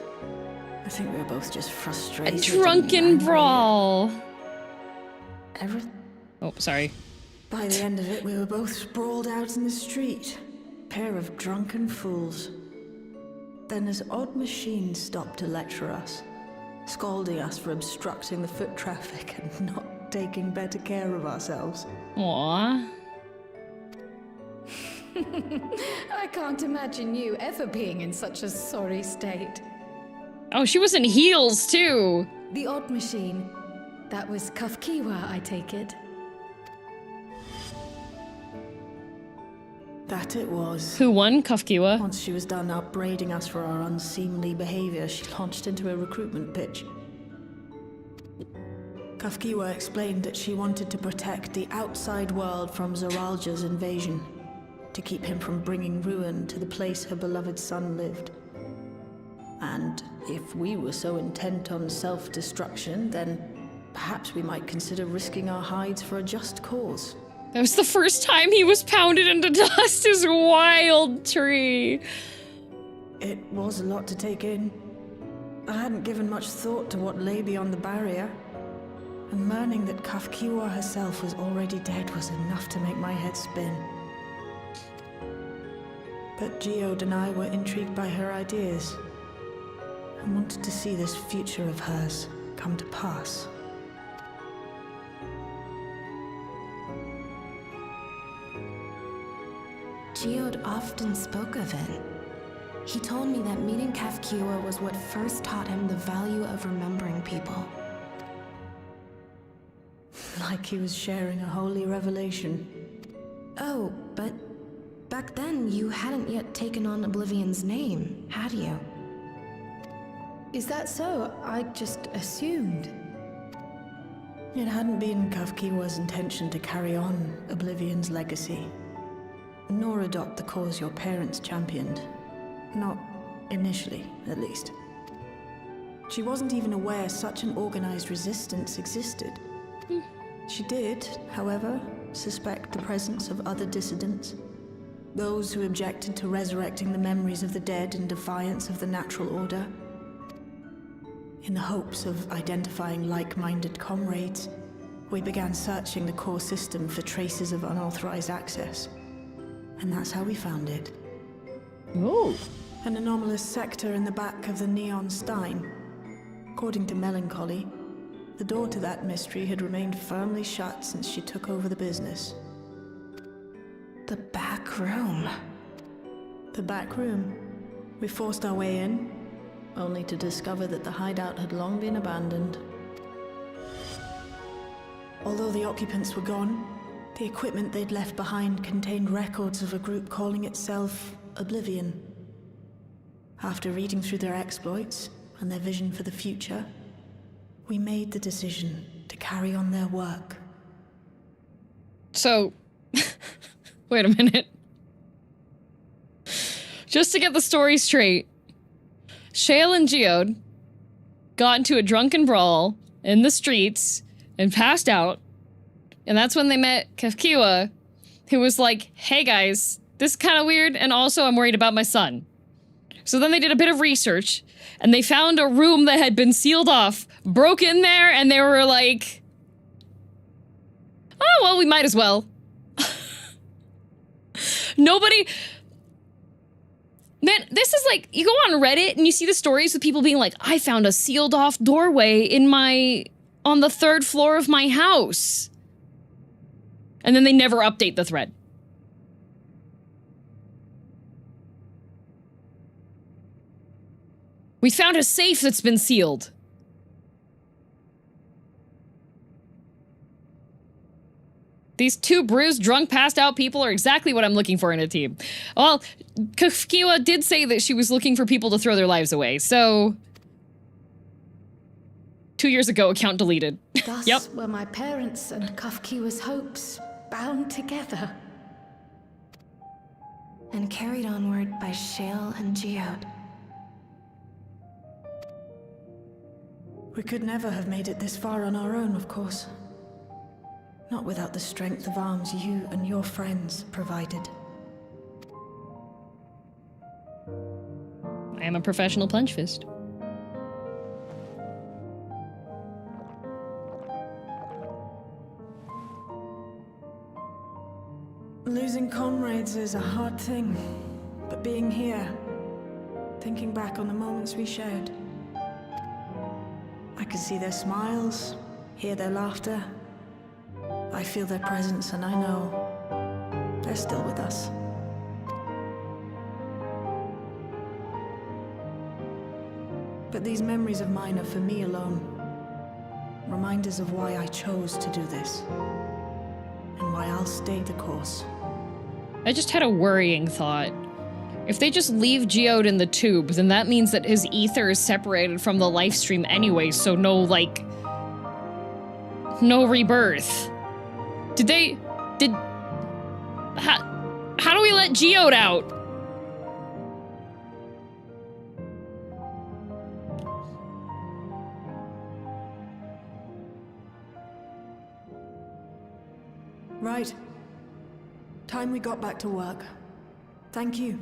I think we were both just A frustrated. drunken brawl. Everything. Oh, sorry. By the end of it, we were both sprawled out in the street. Pair of drunken fools. Then this odd machine stopped to lecture us, scolding us for obstructing the foot traffic and not taking better care of ourselves. Aww. I can't imagine you ever being in such a sorry state. Oh, she was in heels, too. The odd machine. That was Kafkiwa, I take it. That it was. Who won, Kafkiwa? Once she was done upbraiding us for our unseemly behavior, she launched into a recruitment pitch. Kafkiwa explained that she wanted to protect the outside world from Zoralja's invasion, to keep him from bringing ruin to the place her beloved son lived. And if we were so intent on self-destruction, then perhaps we might consider risking our hides for a just cause. That was the first time he was pounded into dust, his wild tree. It was a lot to take in. I hadn't given much thought to what lay beyond the barrier. And learning that Kafkiwa herself was already dead was enough to make my head spin. But Geode and I were intrigued by her ideas, and wanted to see this future of hers come to pass. Geode often spoke of it. He told me that meeting Kafkiwa was what first taught him the value of remembering people. Like he was sharing a holy revelation. Oh, but back then you hadn't yet taken on Oblivion's name, had you? Is that so? I just assumed. It hadn't been Kafkiwa's intention to carry on Oblivion's legacy, nor adopt the cause your parents championed. Not initially, at least. She wasn't even aware such an organized resistance existed. She did, however, suspect the presence of other dissidents. Those who objected to resurrecting the memories of the dead in defiance of the natural order. In the hopes of identifying like-minded comrades, we began searching the core system for traces of unauthorized access. And that's how we found it. Ooh. An anomalous sector in the back of the Neon Stein. According to Melancholy, the door to that mystery had remained firmly shut since she took over the business. The back room. The back room. We forced our way in, only to discover that the hideout had long been abandoned. Although the occupants were gone, the equipment they'd left behind contained records of a group calling itself Oblivion. After reading through their exploits and their vision for the future, we made the decision to carry on their work. So, wait a minute. Just to get the story straight, Shale and Geode got into a drunken brawl in the streets and passed out. And that's when they met Kafkiwa, who was like, hey guys, this is kind of weird, and also I'm worried about my son. So then they did a bit of research, and they found a room that had been sealed off, broke in there, and they were like, oh, well, we might as well. Nobody... Man, this is like, you go on Reddit and you see the stories of people being like, I found a sealed off doorway on the 3rd floor of my house. And then they never update the thread. We found a safe that's been sealed. These two bruised, drunk, passed out people are exactly what I'm looking for in a team. Well, Kafkiwa did say that she was looking for people to throw their lives away, so... 2 years ago, account deleted. Thus Yep. were my parents and Kafkiwa's hopes bound together. And carried onward by Shale and Geode. We could never have made it this far on our own, of course. Not without the strength of arms you and your friends provided. I am a professional punch fist. Losing comrades is a hard thing, but being here, thinking back on the moments we shared, I can see their smiles, hear their laughter. I feel their presence, and I know they're still with us. But these memories of mine are for me alone. Reminders of why I chose to do this, and why I'll stay the course. I just had a worrying thought. If they just leave Geode in the tube, then that means that his ether is separated from the life stream anyway, so no, like... no rebirth. How do we let Geode out? Right. Time we got back to work. Thank you.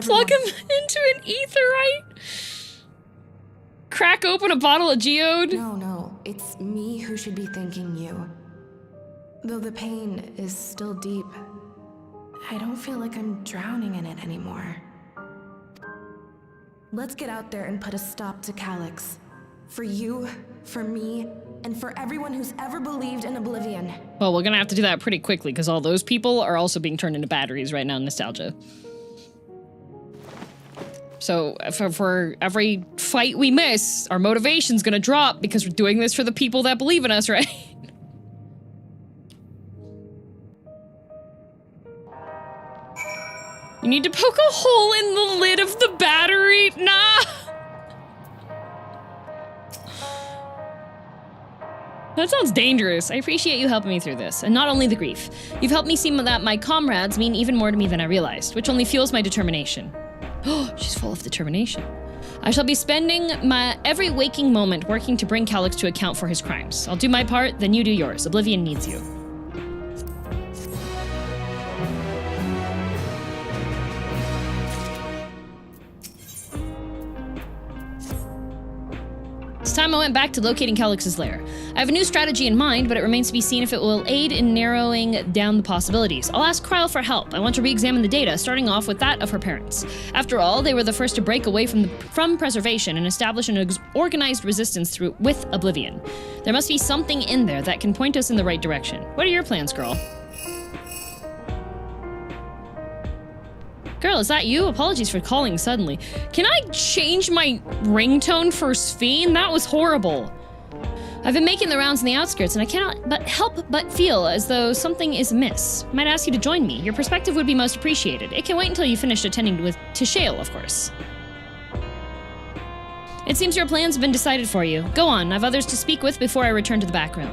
Plug him into an etherite? Crack open a bottle of Geode? No, it's me who should be thanking you. Though the pain is still deep, I don't feel like I'm drowning in it anymore. Let's get out there and put a stop to Calyx. For you, for me, and for everyone who's ever believed in Oblivion. Well, we're gonna have to do that pretty quickly, because all those people are also being turned into batteries right now in Nostalgia. So, for every fight we miss, our motivation's gonna drop, because we're doing this for the people that believe in us, right? You need to poke a hole in the lid of the battery? Nah! That sounds dangerous. I appreciate you helping me through this, and not only the grief. You've helped me see that my comrades mean even more to me than I realized, which only fuels my determination. Oh, she's full of determination. I shall be spending my every waking moment working to bring Calyx to account for his crimes. I'll do my part, then you do yours. Oblivion needs you. It's time I went back to locating Calyx's lair. I have a new strategy in mind, but it remains to be seen if it will aid in narrowing down the possibilities. I'll ask Kryl for help. I want to re-examine the data, starting off with that of her parents. After all, they were the first to break away from preservation and establish an organized resistance with Oblivion. There must be something in there that can point us in the right direction. What are your plans, girl? Girl, is that you? Apologies for calling suddenly. Can I change my ringtone for Sphene? That was horrible. I've been making the rounds in the outskirts, and I cannot help but feel as though something is amiss. Might ask you to join me. Your perspective would be most appreciated. It can wait until you finish attending to Shale, of course. It seems your plans have been decided for you. Go on, I've others to speak with before I return to the back room.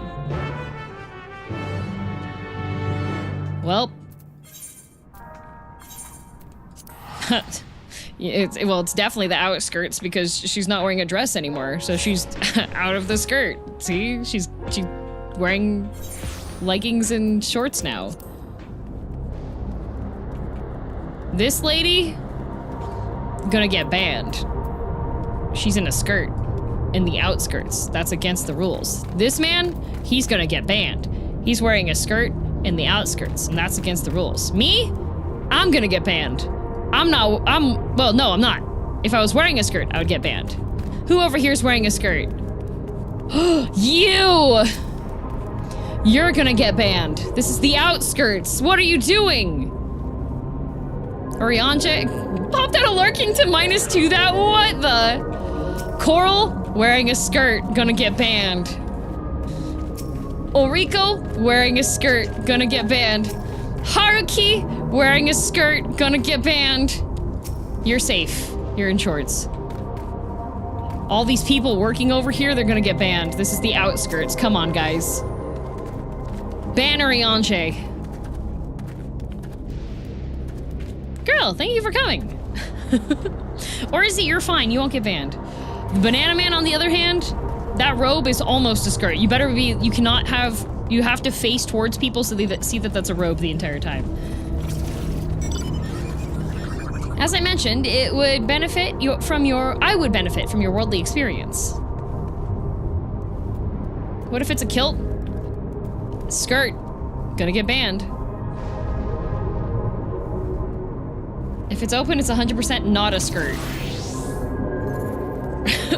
Well... It's definitely the outskirts because she's not wearing a dress anymore, so she's out of the skirt. See? She's wearing leggings and shorts now. This lady gonna get banned. She's in a skirt in the outskirts. That's against the rules. This man, he's gonna get banned. He's wearing a skirt in the outskirts, and that's against the rules. Me? I'm gonna get banned. Well, no, I'm not. If I was wearing a skirt, I would get banned. Who over here is wearing a skirt? You! You're gonna get banned. This is the outskirts. What are you doing? Orianche popped out of lurking to -2 that. What the? Coral wearing a skirt, gonna get banned. Ulrico wearing a skirt, gonna get banned. Haruki wearing a skirt, gonna get banned. You're safe. You're in shorts. All these people working over here, they're gonna get banned. This is the outskirts. Come on, guys. Ban Orianche. Girl, thank you for coming. Or is it you're fine, you won't get banned. Banana Man, on the other hand, that robe is almost a skirt. You better be, you cannot have, you have to face towards people so they see that that's a robe the entire time. As I mentioned, it would benefit I would benefit from your worldly experience. What if it's a kilt? Skirt. Gonna get banned. If it's open, it's 100% not a skirt.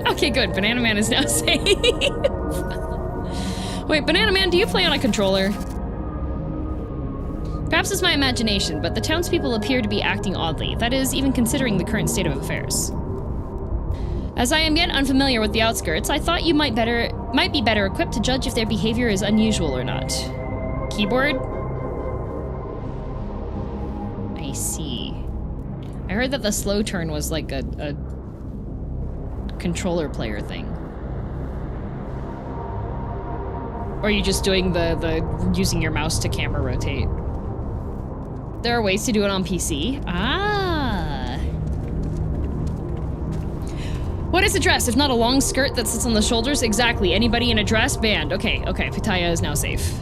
Okay, good. Banana Man is now safe. Wait, Banana Man, do you play on a controller? Perhaps it's my imagination, but the townspeople appear to be acting oddly. That is, even considering the current state of affairs. As I am yet unfamiliar with the outskirts, I thought you might be better equipped to judge if their behavior is unusual or not. Keyboard? I see. I heard that the slow turn was like a controller player thing. Or are you just doing the using your mouse to camera rotate? There are ways to do it on PC. Ah. What is a dress if not a long skirt that sits on the shoulders? Exactly. Anybody in a dress? Banned. Okay, okay. Pitaya is now safe.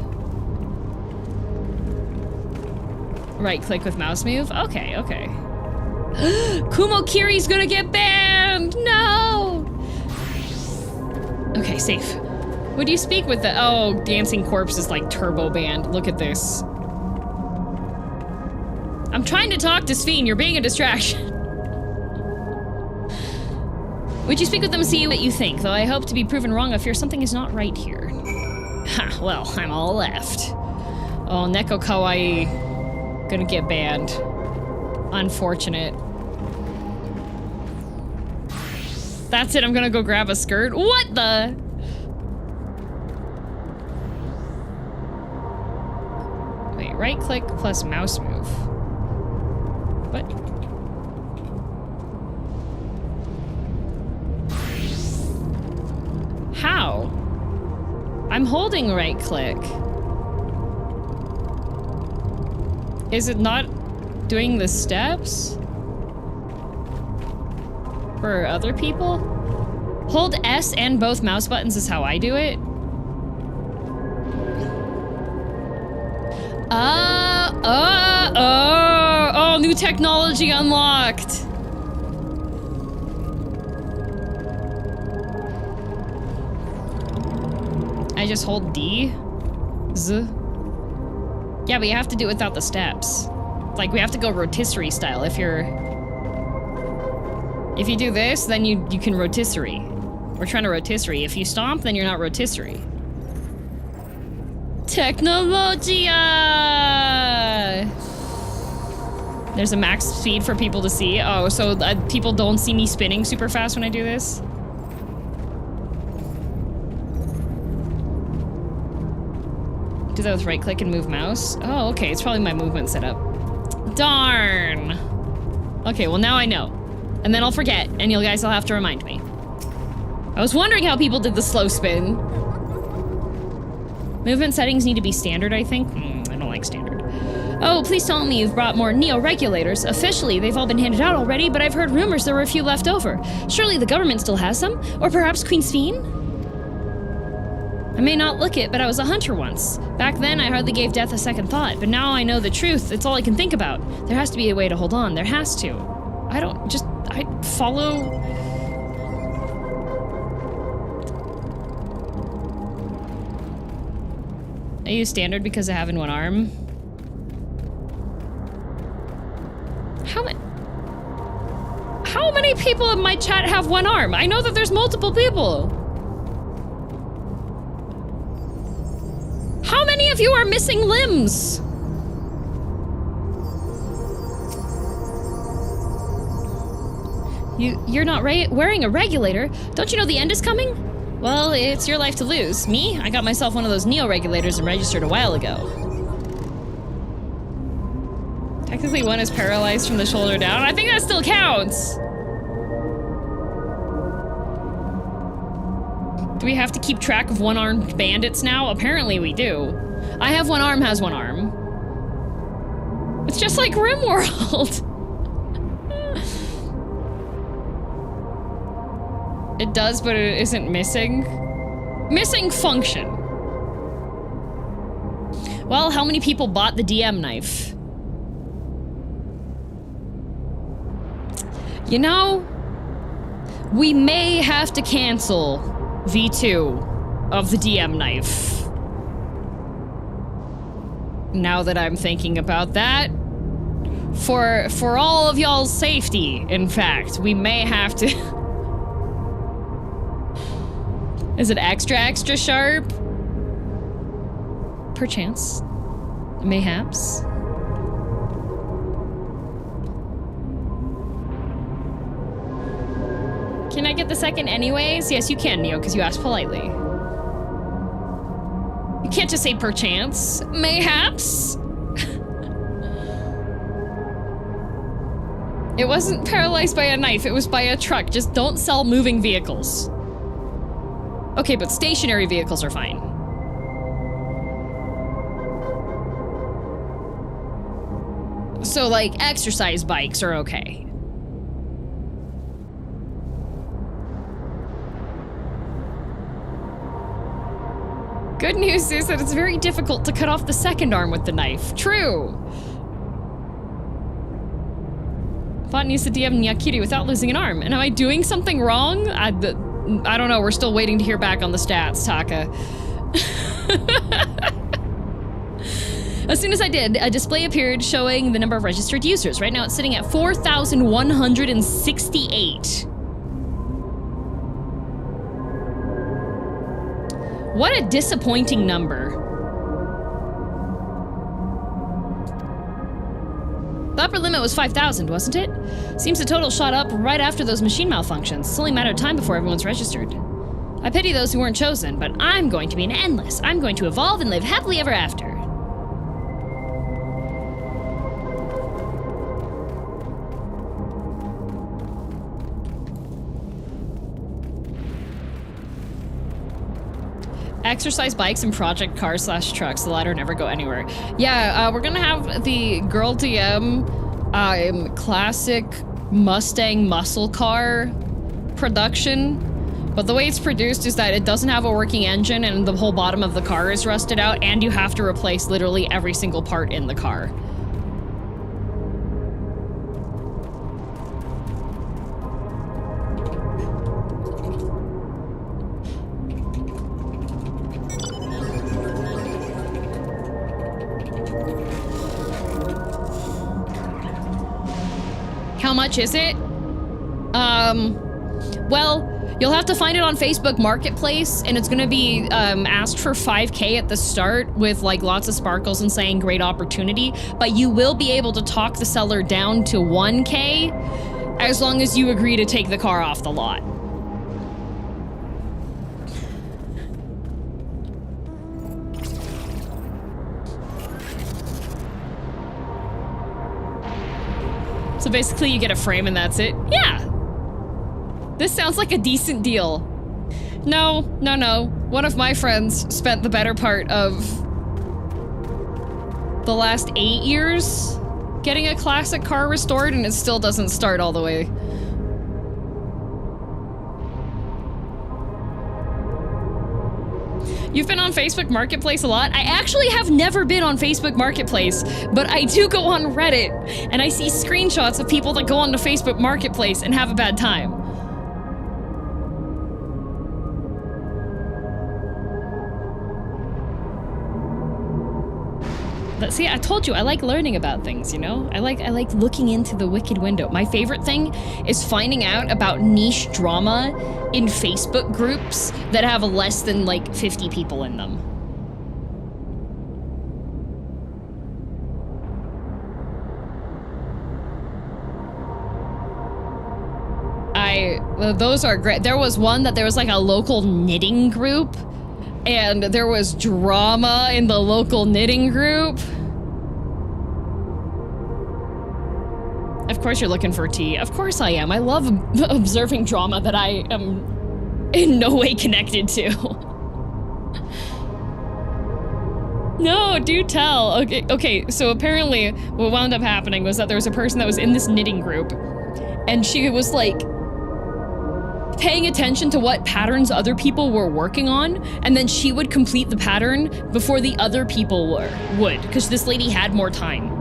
Right click with mouse move? Okay, okay. Kumo Kiri's gonna get banned! No! Okay, safe. Would you speak with the— oh, Dancing Corpse is like turbo banned. Look at this. I'm trying to talk to Sphene, you're being a distraction. Would you speak with them and see what you think? Though I hope to be proven wrong, I fear something is not right here. Ha, well, I'm all left. Oh, Neko Kawaii. Gonna get banned. Unfortunate. That's it, I'm gonna go grab a skirt. What the? Wait, right click plus mouse move. What? How? I'm holding right click. Is it not doing the steps? For other people? Hold S and both mouse buttons is how I do it. Oh, new technology unlocked. I just hold D. Z. Yeah, but you have to do it without the steps. Like, we have to go rotisserie style. If you do this, then you can rotisserie. We're trying to rotisserie. If you stomp, then you're not rotisserie. Technologia! There's a max speed for people to see. Oh, so people don't see me spinning super fast when I do this? Do that with right click and move mouse? Oh, okay, it's probably my movement setup. Darn! Okay, well now I know. And then I'll forget, and you guys will have to remind me. I was wondering how people did the slow spin. Movement settings need to be standard, I think. I don't like standard. Oh, please tell me you've brought more neo-regulators. Officially, they've all been handed out already, but I've heard rumors there were a few left over. Surely the government still has some? Or perhaps Queen Sphene? I may not look it, but I was a hunter once. Back then, I hardly gave death a second thought, but now I know the truth. It's all I can think about. There has to be a way to hold on. There has to. I follow... I use standard because I have in one arm. How many people in my chat have one arm? I know that there's multiple people. How many of you are missing limbs? You're not wearing a regulator? Don't you know the end is coming? Well, it's your life to lose. Me? I got myself one of those neo-regulators and registered a while ago. Technically, one is paralyzed from the shoulder down. I think that still counts! Do we have to keep track of one-armed bandits now? Apparently we do. I have one arm, has one arm. It's just like Rimworld! It does, but it isn't missing. Missing function. Well, how many people bought the DM knife? You know, we may have to cancel V2 of the DM knife. Now that I'm thinking about that. For all of y'all's safety, in fact, we may have to... Is it extra sharp? Perchance. Mayhaps. Can I get the second anyways? Yes, you can, Neo, because you asked politely. You can't just say perchance. Mayhaps? It wasn't paralyzed by a knife, it was by a truck. Just don't sell moving vehicles. Okay, but stationary vehicles are fine. So, like, exercise bikes are okay. Good news is that it's very difficult to cut off the second arm with the knife. True! Fought used to DM Nyakiri without losing an arm. And am I doing something wrong? I don't know, we're still waiting to hear back on the stats, Taka. As soon as I did, a display appeared showing the number of registered users. Right now it's sitting at 4,168. What a disappointing number. The upper limit was 5,000, wasn't it? Seems the total shot up right after those machine malfunctions. It's only a matter of time before everyone's registered. I pity those who weren't chosen, but I'm going to be an endless. I'm going to evolve and live happily ever after. Exercise bikes and project cars / trucks. The latter never go anywhere. Yeah, we're gonna have the girldm classic Mustang muscle car production. But the way it's produced is that it doesn't have a working engine and the whole bottom of the car is rusted out, and you have to replace literally every single part in the car. How much is it? Well, you'll have to find it on Facebook Marketplace, and it's gonna be asked for 5K at the start with like lots of sparkles and saying great opportunity, but you will be able to talk the seller down to 1K as long as you agree to take the car off the lot. So basically you get a frame and that's it. Yeah! This sounds like a decent deal. No. One of my friends spent the better part of the last 8 years getting a classic car restored, and it still doesn't start all the way. You've been on Facebook Marketplace a lot? I actually have never been on Facebook Marketplace, but I do go on Reddit, and I see screenshots of people that go on to Facebook Marketplace and have a bad time. But see, I told you, I like learning about things, you know? I like looking into the wicked window. My favorite thing is finding out about niche drama in Facebook groups that have less than like 50 people in them. Those are great. There was one that there was like a local knitting group, and there was drama in the local knitting group. Of course you're looking for tea. Of course I am. I love observing drama that I am in no way connected to. No, do tell. Okay, so apparently what wound up happening was that there was a person that was in this knitting group, and she was like paying attention to what patterns other people were working on, and then she would complete the pattern before the other people would, because this lady had more time.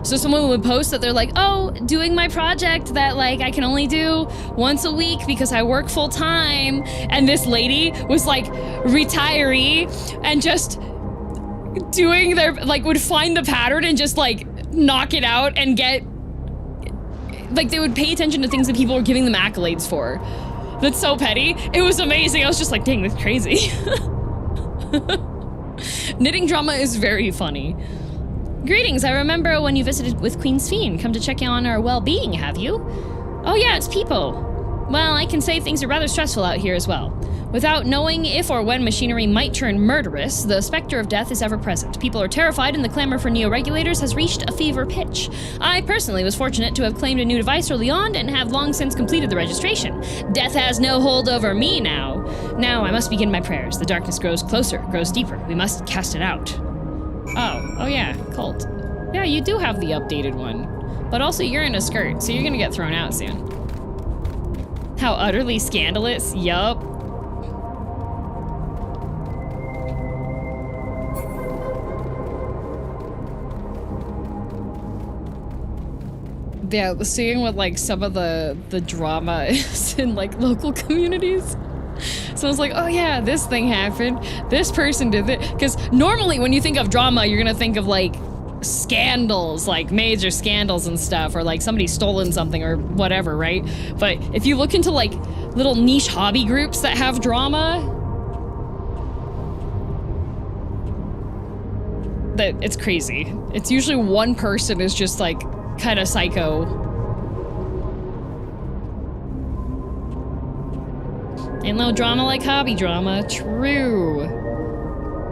So someone would post that they're like, oh, doing my project that like I can only do once a week because I work full time. And this lady was like retiree and just doing their, like would find the pattern and just like knock it out and get, like they would pay attention to things that people were giving them accolades for. That's so petty. It was amazing. I was just like, dang, that's crazy. Knitting drama is very funny. Greetings, I remember when you visited with Queen's Fiend. Come to check on our well-being, have you? Oh yeah, it's Peepo. Well, I can say things are rather stressful out here as well. Without knowing if or when machinery might turn murderous, the specter of death is ever present. People are terrified and the clamor for neo-regulators has reached a fever pitch. I personally was fortunate to have claimed a new device early on and have long since completed the registration. Death has no hold over me now. Now I must begin my prayers. The darkness grows closer, grows deeper. We must cast it out. Oh yeah, cult. Yeah, you do have the updated one. But also you're in a skirt, so you're gonna get thrown out soon. How utterly scandalous, yup. Yeah, seeing what like some of the drama is in like local communities. So I was like, oh yeah, this thing happened. This person did it. Because normally when you think of drama, you're gonna think of like scandals, like major scandals and stuff, or like somebody stolen something or whatever, right? But if you look into like little niche hobby groups that have drama, that it's crazy. It's usually one person is just like kind of psycho. Ain't no drama like hobby drama. True.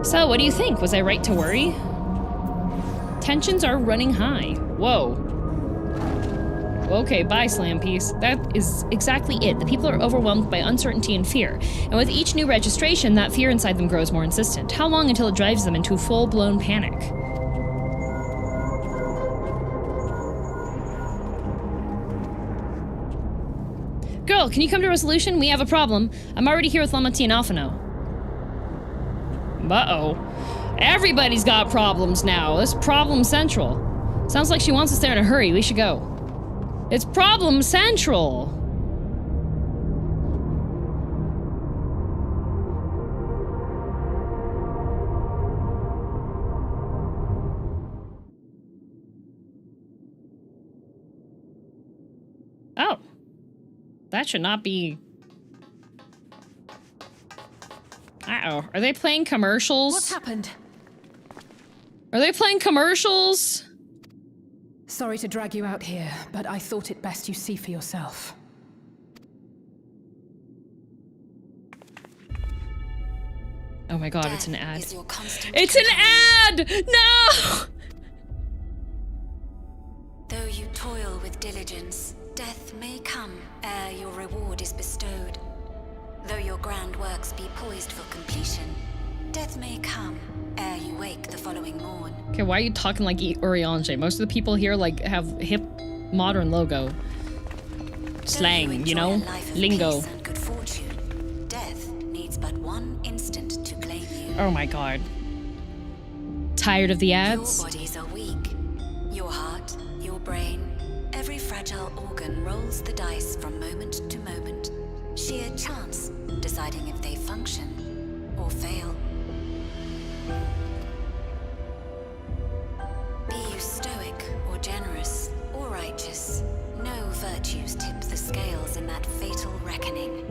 So, what do you think? Was I right to worry? Tensions are running high. Whoa. Okay, bye, Slam Piece. That is exactly it. The people are overwhelmed by uncertainty and fear. And with each new registration, that fear inside them grows more insistent. How long until it drives them into full-blown panic? Girl, can you come to a resolution? We have a problem. I'm already here with Lamati and Alphano. Uh-oh. Everybody's got problems now. It's problem central. Sounds like she wants us there in a hurry. We should go. It's problem central. Oh. That should not be... Uh-oh. Are they playing commercials? What's happened? Are they playing commercials? Sorry to drag you out here, but I thought it best you see for yourself. Oh my god, it's an ad. It's an ad! No! Though you toil with diligence, death may come ere your reward is bestowed. Though your grand works be poised for completion, death may come ere you wake the following morn. Okay, why are you talking like Oriange? Most of the people here like have hip modern logo. Slang, you know? Lingo. Good fortune, death needs but one instant to claim you. Oh my god. Tired of the ads? Your bodies are weak. Your heart, your brain, every fragile organ rolls the dice from moment to moment. Sheer chance deciding if they function or fail. Be you stoic or generous or righteous, no virtues tip the scales in that fatal reckoning.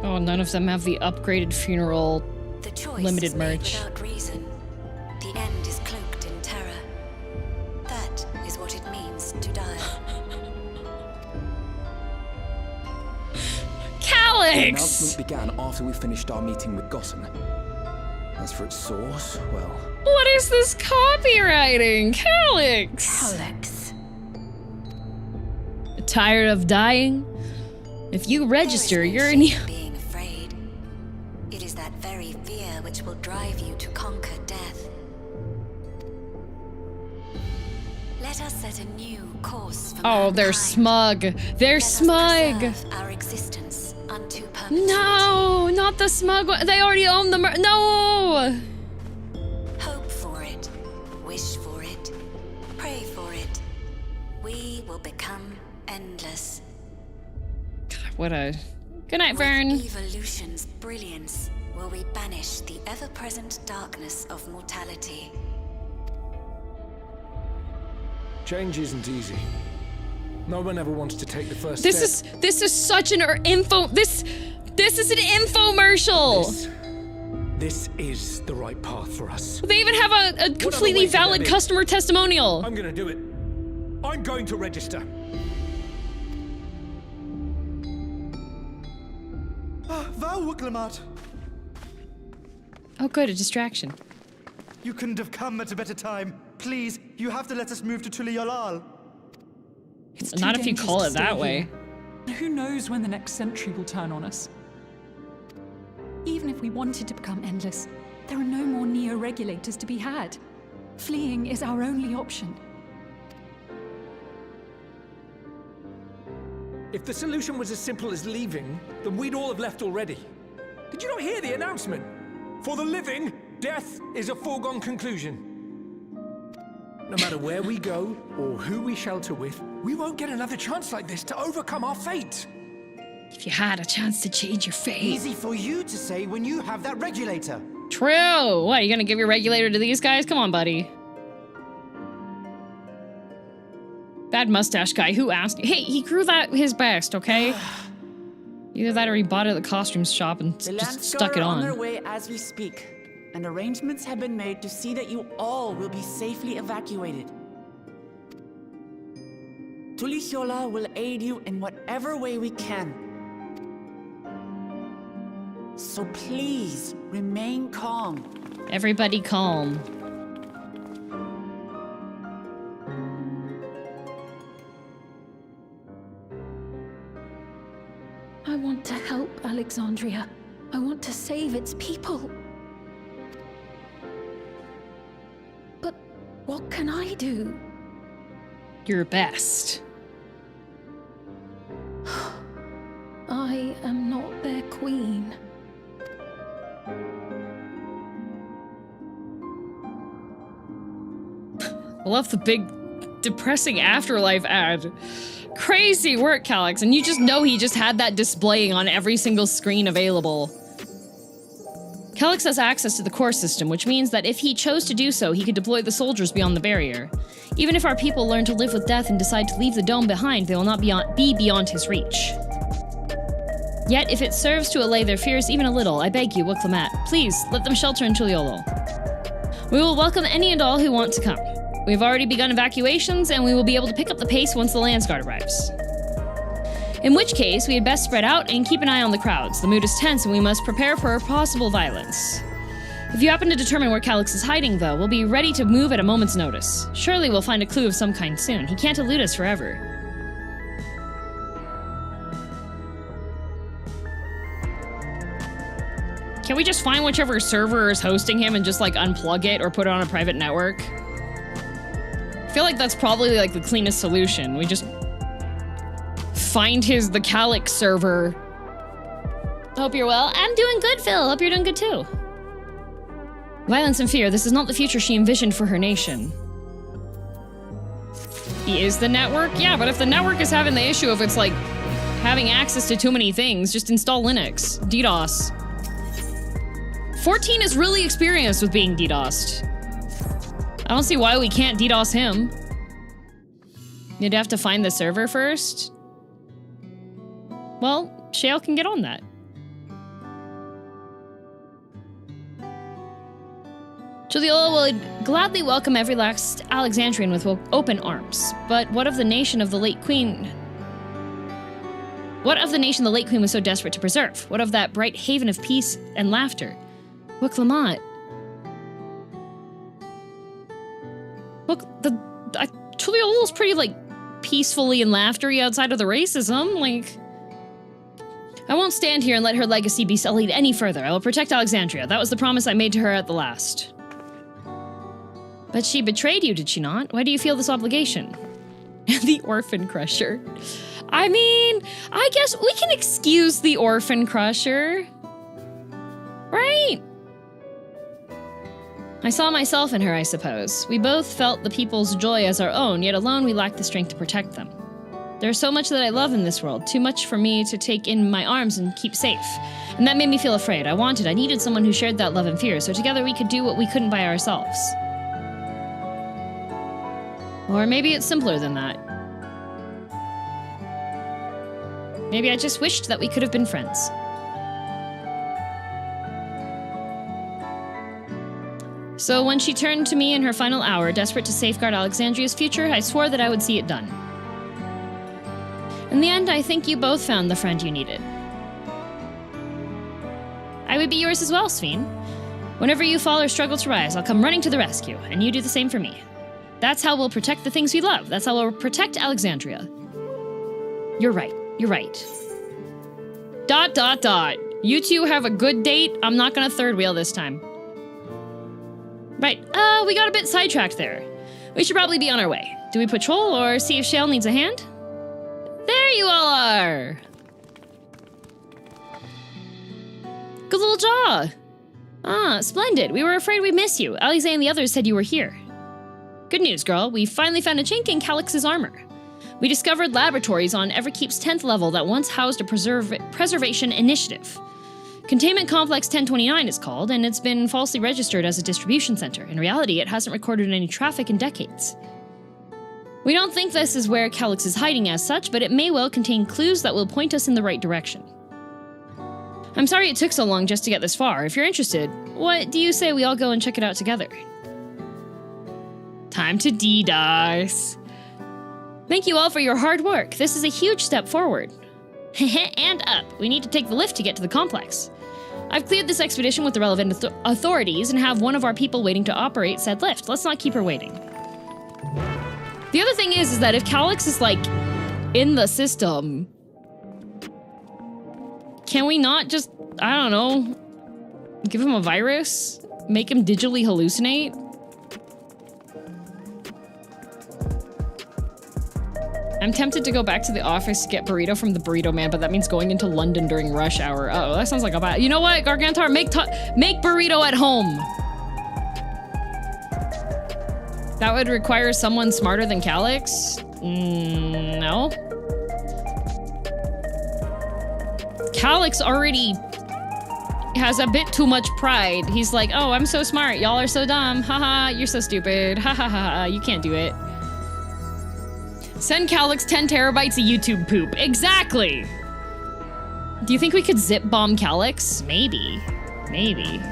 Oh, none of them have the upgraded funeral The choice limited is made merch. without reason. The end is cloaked in terror. That is what it means to die. Calyx! The announcement began after we finished our meeting with Gossen. As for its source, well... What is this copywriting? Calyx! Calyx. Tired of dying? If you register, you're in... being afraid. It is that very fear which will drive you to conquer death. Let us set a new course for Oh, they're smug. They're smug. our existence unto perpetuity. No, not the smug one. They already own the no. Hope for it. Wish for it. Pray for it. We will become endless. God, what a... Good night, Vern. With evolution's brilliance will we banish the ever-present darkness of mortality. Change isn't easy. No one ever wants to take the first This step. is such an info. This is an infomercial. This is the right path for us. They even have a completely valid customer testimonial. I'm gonna do it. I'm going to register. Oh, good, a distraction. You couldn't have come at a better time. Please, you have to let us move to Tuliolal. Not if you call it that way. Who knows when the next century will turn on us? Even if we wanted to become endless, there are no more neo-regulators to be had. Fleeing is our only option. If the solution was as simple as leaving, then we'd all have left already. Did you not hear the announcement? For the living, death is a foregone conclusion. No matter where we go, or who we shelter with, we won't get another chance like this to overcome our fate. If you had a chance to change your fate. Easy for you to say when you have that regulator. True. What, are you gonna give your regulator to these guys? Come on, buddy. Bad mustache guy. Who asked you? Hey, he grew that his best, okay? Either that or he bought it at the costumes shop and just stuck it on on. their way as we speak, and arrangements have been made to see that you all will be safely evacuated. Tulichola will aid you in whatever way we can. So please, remain calm. Everybody calm. I want to help Alexandria. I want to save its people. But what can I do? Your best. I am not their queen. I love the big depressing afterlife ad. Crazy work, Calyx, and you just know he just had that displaying on every single screen available. Calyx has access to the core system, which means that if he chose to do so, he could deploy the soldiers beyond the barrier. Even if our people learn to live with death and decide to leave the dome behind, they will not be beyond his reach. Yet, if it serves to allay their fears even a little, I beg you, Miqo'te, please, let them shelter in Tuliolal. We will welcome any and all who want to come. We've already begun evacuations, and we will be able to pick up the pace once the Landsguard arrives. In which case, we had best spread out and keep an eye on the crowds. The mood is tense, and we must prepare for possible violence. If you happen to determine where Calyx is hiding, though, we'll be ready to move at a moment's notice. Surely we'll find a clue of some kind soon. He can't elude us forever. Can we just find whichever server is hosting him and just, like, unplug it or put it on a private network? I feel like that's probably, like, the cleanest solution. We just find the Calyx server. Hope you're well. I'm doing good, Phil. Hope you're doing good, too. Violence and fear. This is not the future she envisioned for her nation. Is the network? Yeah, but if the network is having the issue of it's, like, having access to too many things, just install Linux. DDoS. 14 is really experienced with being DDoSed. I don't see why we can't DDoS him. You'd have to find the server first. Well, Shale can get on that. Tuliolal would gladly welcome every last Alexandrian with open arms. But what of the nation of the late queen? What of the nation the late queen was so desperate to preserve? What of that bright haven of peace and laughter? What Clement? Look, I told you all was pretty, like, peacefully and laughtery outside of the racism, like... I won't stand here and let her legacy be sullied any further. I will protect Alexandria. That was the promise I made to her at the last. But she betrayed you, did she not? Why do you feel this obligation? The Orphan Crusher. I mean, I guess we can excuse the Orphan Crusher. Right? I saw myself in her, I suppose. We both felt the people's joy as our own, yet alone we lacked the strength to protect them. There's so much that I love in this world, too much for me to take in my arms and keep safe. And that made me feel afraid. I needed someone who shared that love and fear, so together we could do what we couldn't by ourselves. Or maybe it's simpler than that. Maybe I just wished that we could have been friends. So when she turned to me in her final hour, desperate to safeguard Alexandria's future, I swore that I would see it done. In the end, I think you both found the friend you needed. I would be yours as well, Sphene. Whenever you fall or struggle to rise, I'll come running to the rescue, and you do the same for me. That's how we'll protect the things we love. That's how we'll protect Alexandria. You're right. You're right. ... You two have a good date. I'm not gonna third wheel this time. Right. We got a bit sidetracked there. We should probably be on our way. Do we patrol or see if Shale needs a hand? There you all are! Good little jaw! Ah, splendid. We were afraid we'd miss you. Alize and the others said you were here. Good news, girl. We finally found a chink in Calix's armor. We discovered laboratories on Everkeep's 10th level that once housed a preservation initiative. Containment Complex 1029 is called, and it's been falsely registered as a distribution center. In reality, it hasn't recorded any traffic in decades. We don't think this is where Calix is hiding as such, but it may well contain clues that will point us in the right direction. I'm sorry it took so long just to get this far. If you're interested, what do you say we all go and check it out together? Time to DDoS. Thank you all for your hard work. This is a huge step forward. And up. We need to take the lift to get to the complex. I've cleared this expedition with the relevant authorities and have one of our people waiting to operate said lift. Let's not keep her waiting. The other thing is that if Calix is, like, in the system, can we not just, I don't know, give him a virus? Make him digitally hallucinate? I'm tempted to go back to the office to get burrito from the burrito man, but that means going into London during rush hour. Uh-oh, that sounds like a bad... You know what, Gargantar? Make burrito at home! That would require someone smarter than Calix? No. Calix already has a bit too much pride. He's like, oh, I'm so smart. Y'all are so dumb. Haha, you're so stupid. Ha ha ha ha, you can't do it. Send Calix 10 terabytes of YouTube poop. Exactly! Do you think we could zip bomb Calix? Maybe. Maybe.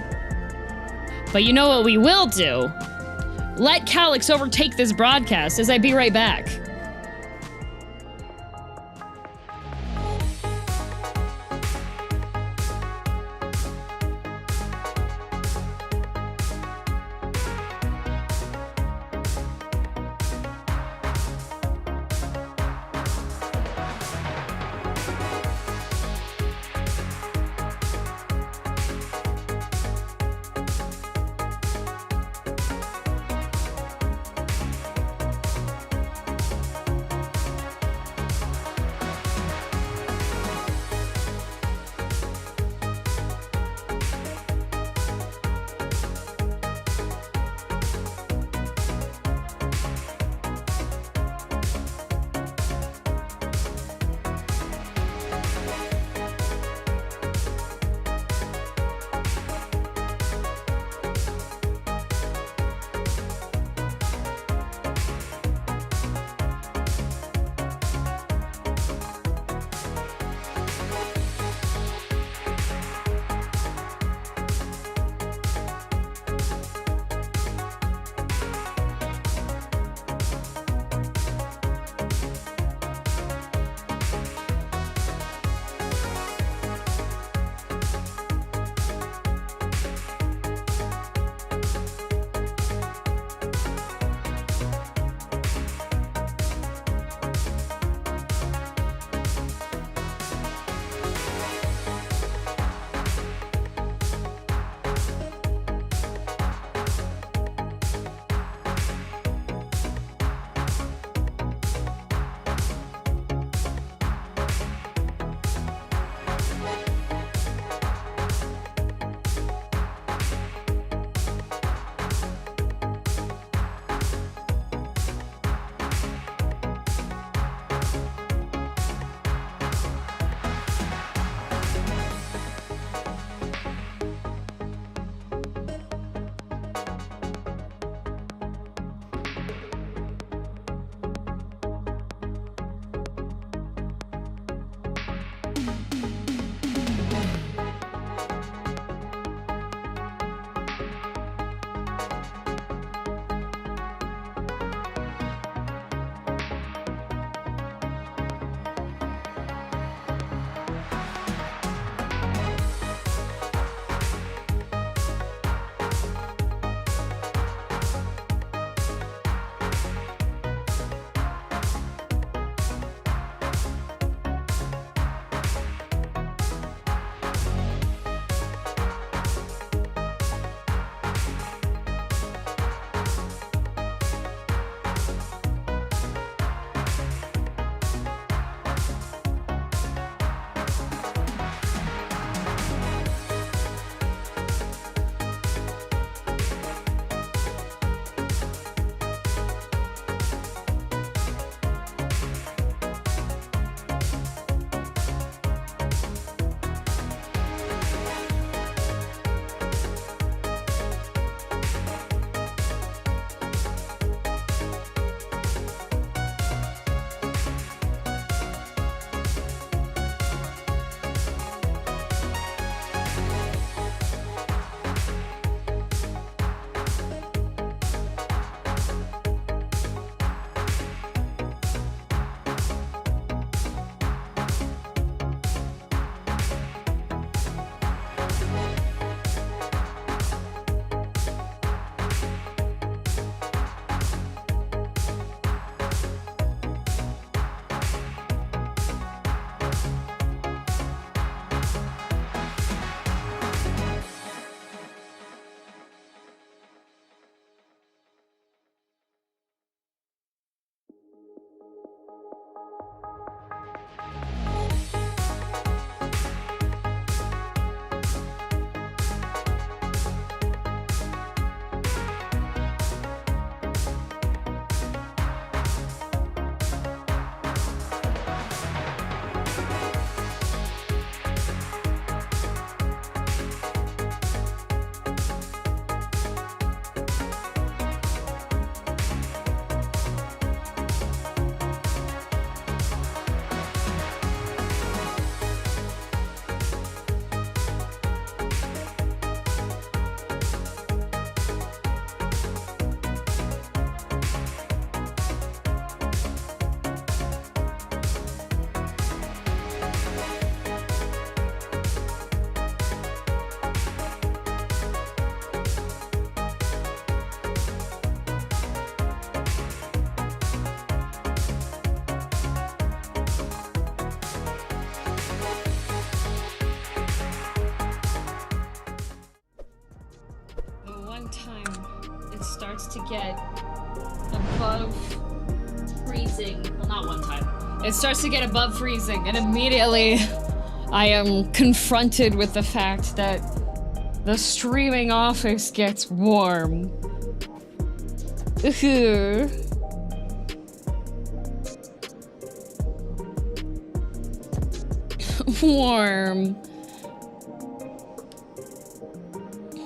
But you know what we will do? Let Calix overtake this broadcast as I be right back. one time it starts to get above freezing. Well, not one time. It starts to get above freezing, and immediately I am confronted with the fact that the streaming office gets warm. Warm.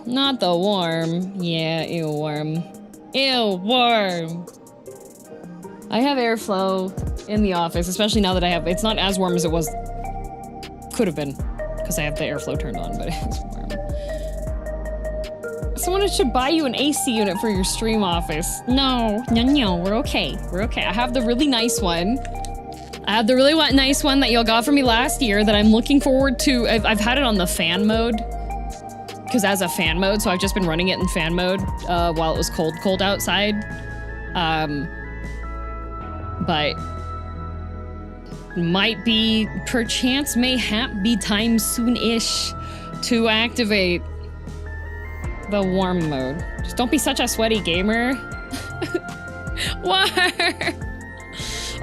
Not the worm. Yeah, ew, worm. Ew, worm. I have airflow in the office, especially now that I have. It's not as warm as it was. Could have been, because I have the airflow turned on, but it's warm. Someone should buy you an AC unit for your stream office. No, we're okay. We're okay. I have the really nice one. I have the really nice one that y'all got for me last year that I'm looking forward to. I've had it on the fan mode. Because as a fan mode, so I've just been running it in fan mode while it was cold outside. But might be, perchance, mayhap be time soon-ish to activate the warm mode. Just don't be such a sweaty gamer. Warm!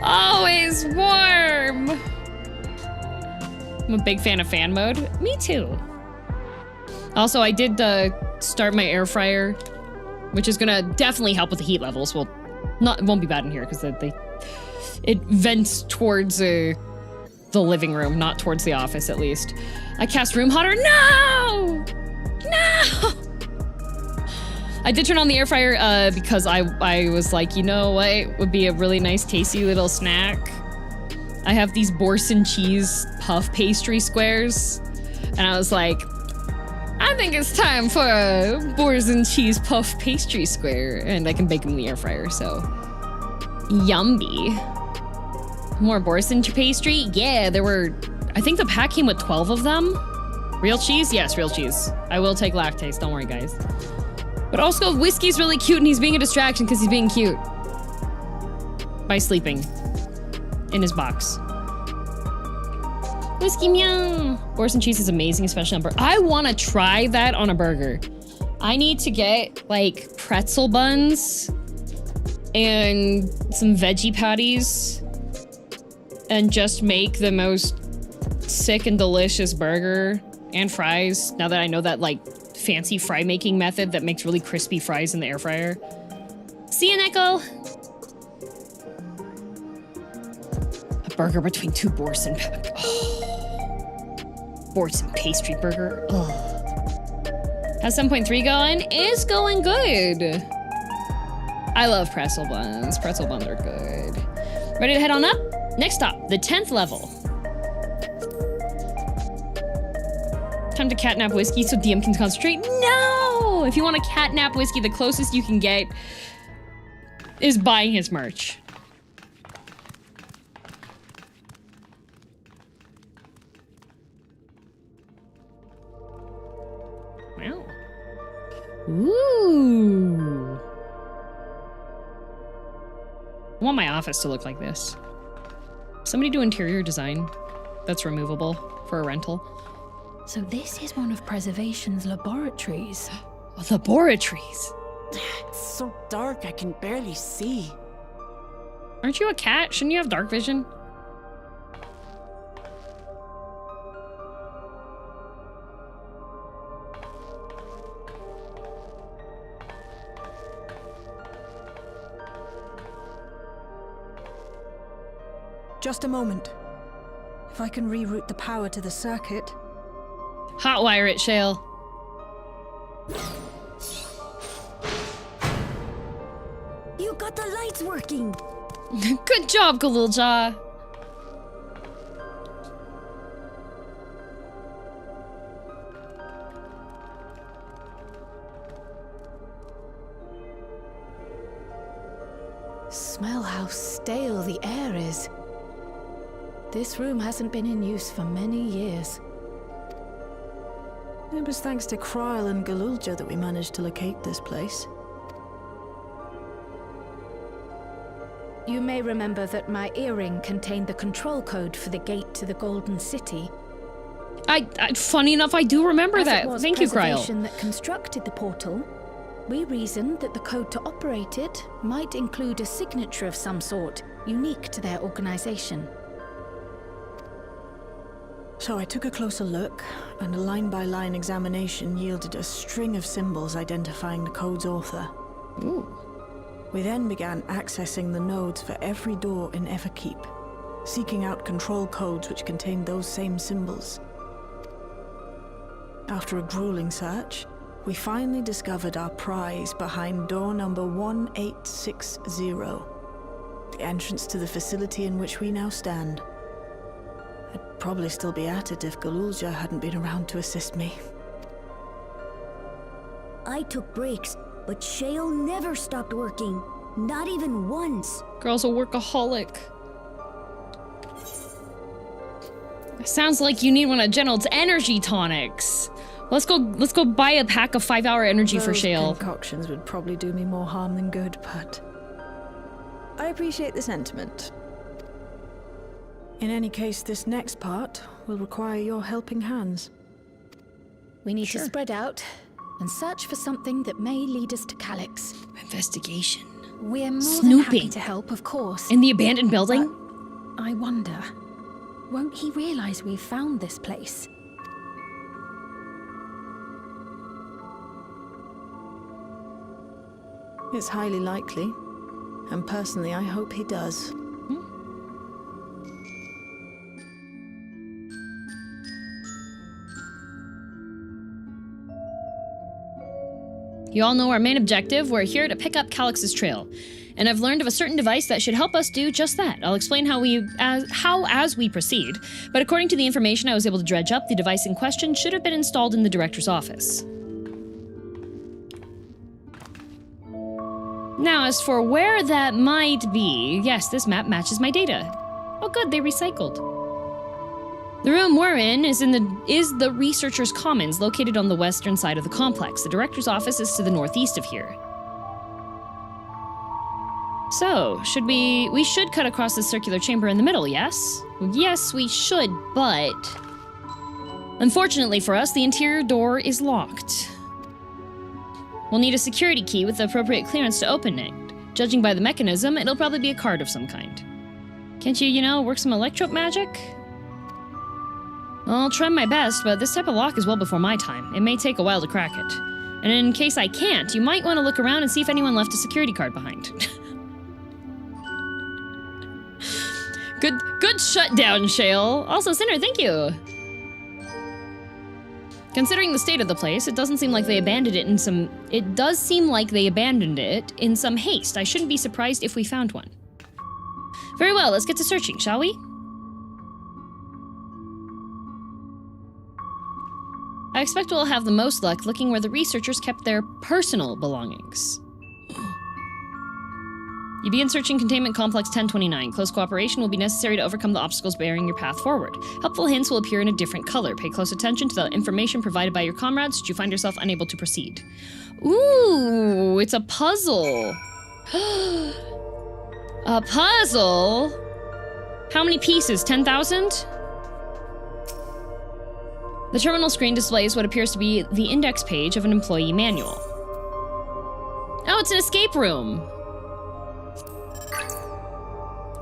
Always warm! I'm a big fan of fan mode. Me too. Also, I did start my air fryer, which is gonna definitely help with the heat levels. Well, it won't be bad in here because it vents towards the living room, not towards the office at least. I cast room hotter. No! No! I did turn on the air fryer because I was like, you know what would be a really nice, tasty little snack? I have these Borson cheese puff pastry squares, and I was like, I think it's time for a Borson cheese puff pastry square, and I can bake them in the air fryer, so. Yummy. More Borson pastry? Yeah, there were, I think the pack came with 12 of them. Real cheese? Yes, real cheese. I will take lactase, don't worry guys. But also, Whiskey's really cute and he's being a distraction because he's being cute. By sleeping. In his box. Whiskey meow! Borson cheese is amazing, especially on burger. I want to try that on a burger. I need to get, like, pretzel buns and some veggie patties and just make the most sick and delicious burger and fries, now that I know that, like, fancy fry making method that makes really crispy fries in the air fryer. See ya, Nickel! A burger between two Borson Borson pastry burger. Ugh. How's 7.3 going? It's going good. I love pretzel buns. Pretzel buns are good. Ready to head on up? Next stop, the 10th level. Time to catnap Whiskey so DM can concentrate. No! If you want a catnap Whiskey, the closest you can get is buying his merch. Wow. Ooh. I want my office to look like this. Somebody do interior design that's removable for a rental. So this is one of Preservation's laboratories. Laboratories? It's so dark I can barely see. Aren't you a cat? Shouldn't you have dark vision? Just a moment. If I can reroute the power to the circuit. Hotwire it, Shale. You got the lights working. Good job, Galilja. Smell how stale the air is. This room hasn't been in use for many years. It was thanks to Kryl and Galulja that we managed to locate this place. You may remember that my earring contained the control code for the gate to the Golden City. Funny enough, I do remember that. Thank you, Kryl. Preservation that constructed the portal, We reasoned that the code to operate it might include a signature of some sort, unique to their organization. So I took a closer look, and a line-by-line examination yielded a string of symbols identifying the code's author. Ooh. We then began accessing the nodes for every door in Everkeep, seeking out control codes which contained those same symbols. After a grueling search, we finally discovered our prize behind door number 1860, the entrance to the facility in which we now stand. I'd probably still be at it if Galulja hadn't been around to assist me. I took breaks, but Shale never stopped working. Not even once. Girl's a workaholic. Sounds like you need one of General's energy tonics. Let's go buy a pack of 5-hour energy for Shale. Concoctions would probably do me more harm than good, but I appreciate the sentiment. In any case, this next part will require your helping hands. We need to spread out and search for something that may lead us to Calyx. Investigation. We're more Snooping. than happy to help, of course. In the abandoned building? But I wonder, won't he realize we've found this place? It's highly likely, and personally I hope he does. You all know our main objective. We're here to pick up Calyx's trail. And I've learned of a certain device that should help us do just that. I'll explain how as we proceed, but according to the information I was able to dredge up, the device in question should have been installed in the director's office. Now, as for where that might be, yes, this map matches my data. Oh good, they recycled. The room we're in is the Researchers' Commons, located on the western side of the complex. The director's office is to the northeast of here. So, we should cut across this circular chamber in the middle, yes? Yes, we should, but unfortunately for us, the interior door is locked. We'll need a security key with the appropriate clearance to open it. Judging by the mechanism, it'll probably be a card of some kind. Can't you, work some electro magic? I'll try my best, but this type of lock is well before my time. It may take a while to crack it. And in case I can't, you might want to look around and see if anyone left a security card behind. Good shutdown, Shale. Also, Sinner, thank you. Considering the state of the place, it doesn't seem like they abandoned it in some... It does seem like they abandoned it in some haste. I shouldn't be surprised if we found one. Very well, let's get to searching, shall we? I expect we'll have the most luck looking where the researchers kept their personal belongings. You begin searching Containment Complex 1029. Close cooperation will be necessary to overcome the obstacles barring your path forward. Helpful hints will appear in a different color. Pay close attention to the information provided by your comrades should you find yourself unable to proceed. Ooh, it's a puzzle. A puzzle? How many pieces? 10,000? The terminal screen displays what appears to be the index page of an employee manual. Oh, it's an escape room!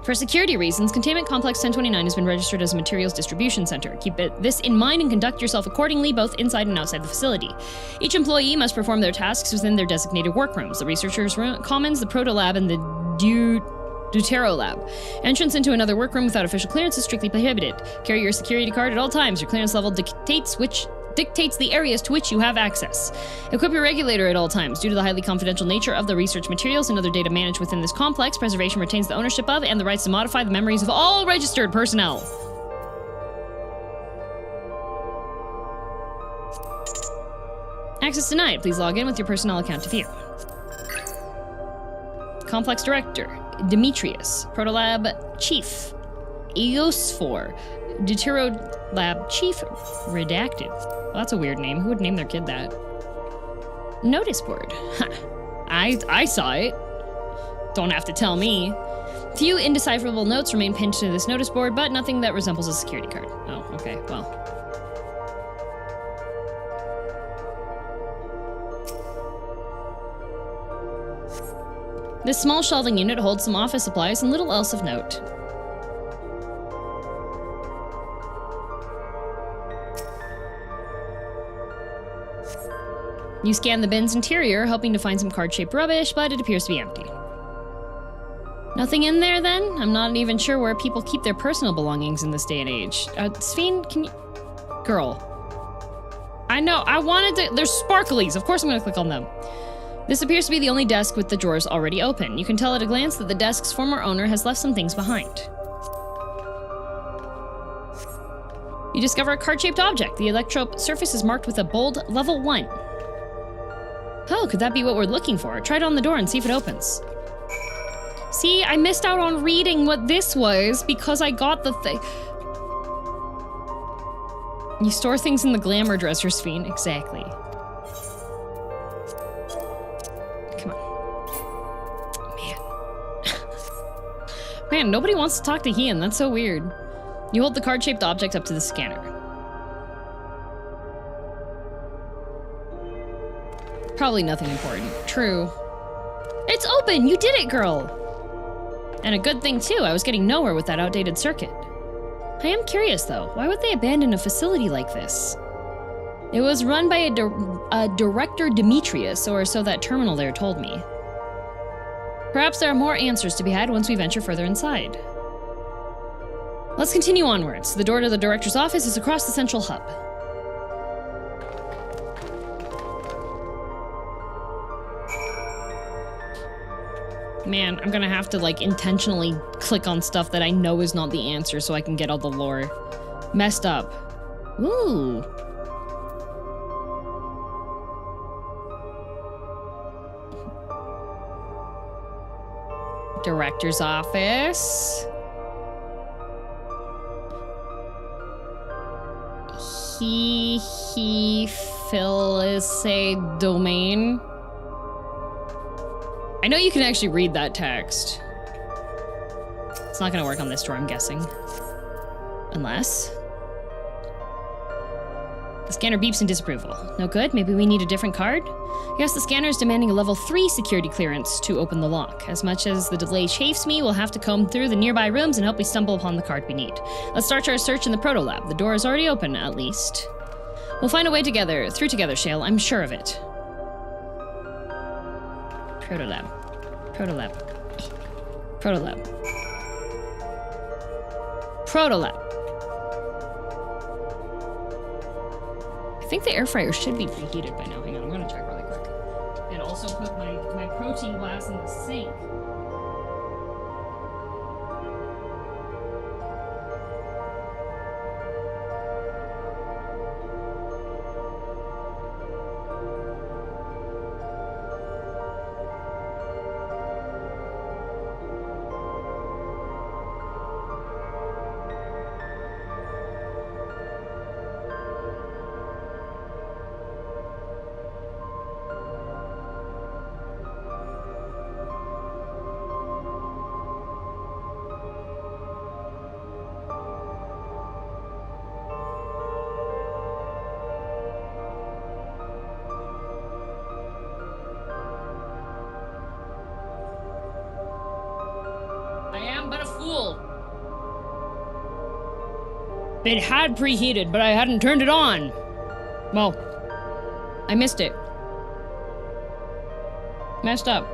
For security reasons, Containment Complex 1029 has been registered as a materials distribution center. Keep this in mind and conduct yourself accordingly, both inside and outside the facility. Each employee must perform their tasks within their designated workrooms, the Researchers' Commons, the Proto Lab, and the Deutero Lab. Entrance into another workroom without official clearance is strictly prohibited. Carry your security card at all times. Your clearance level dictates the areas to which you have access. Equip your regulator at all times. Due to the highly confidential nature of the research materials and other data managed within this complex, preservation retains the ownership of and the rights to modify the memories of all registered personnel. Access denied. Please log in with your personnel account to view. Complex Director, Demetrius. Protolab Chief, Eosphore. Deutero Lab Chief, Redacted. Well, that's a weird name. Who would name their kid that? Notice board. I saw it. Don't have to tell me. Few indecipherable notes remain pinned to this notice board, but nothing that resembles a security card. Oh, okay, well. This small shelving unit holds some office supplies and little else of note. You scan the bin's interior, hoping to find some card-shaped rubbish, but it appears to be empty. Nothing in there, then? I'm not even sure where people keep their personal belongings in this day and age. Sphene, can you... Girl. I know, I wanted to... There's sparklies! Of course I'm gonna click on them. This appears to be the only desk with the drawers already open. You can tell at a glance that the desk's former owner has left some things behind. You discover a card-shaped object. The electrode surface is marked with a bold level 1. Oh, could that be what we're looking for? Try it on the door and see if it opens. See, I missed out on reading what this was because I got the thing. You store things in the glamour dresser, Sphene. Exactly. Come on. Man. Man, nobody wants to talk to Hian. That's so weird. You hold the card-shaped object up to the scanner. Probably nothing important. True. It's open! You did it, girl! And a good thing, too. I was getting nowhere with that outdated circuit. I am curious, though. Why would they abandon a facility like this? It was run by a Director Demetrius, or so that terminal there told me. Perhaps there are more answers to be had once we venture further inside. Let's continue onwards. The door to the Director's office is across the central hub. Man, I'm gonna have to, like, intentionally click on stuff that I know is not the answer so I can get all the lore. Messed up. Ooh. Director's office. Phyllis domain. I know you can actually read that text. It's not gonna work on this door, I'm guessing. Unless... The scanner beeps in disapproval. No good? Maybe we need a different card? Yes, the scanner is demanding a level 3 security clearance to open the lock. As much as the delay chafes me, we'll have to comb through the nearby rooms and hope we stumble upon the card we need. Let's start our search in the Proto Lab. The door is already open, at least. We'll find a way through together, Shale. I'm sure of it. Protolab. Protolab. Protolab. Protolab. I think the air fryer should be preheated by now. Hang on, I'm gonna check really quick. And also put my protein glass in the sink. It had preheated, but I hadn't turned it on. Well, I missed it. Messed up.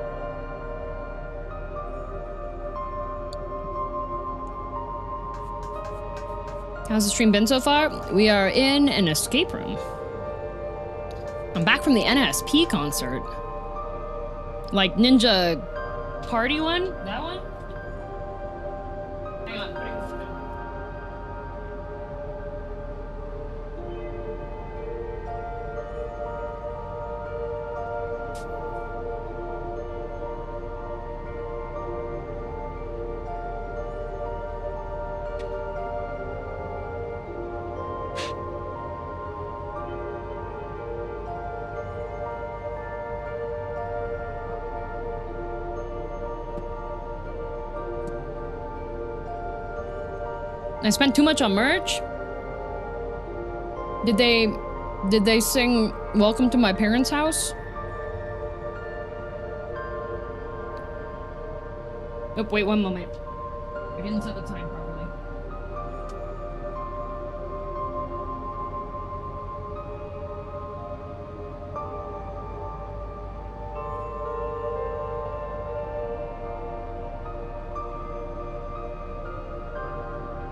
How's the stream been so far? We are in an escape room. I'm back from the NSP concert. Like Ninja Party one? That one? Hang on, putting this down. I spent too much on merch? Did they sing Welcome to My Parents' House? Oh, wait 1 moment. I didn't set the time properly.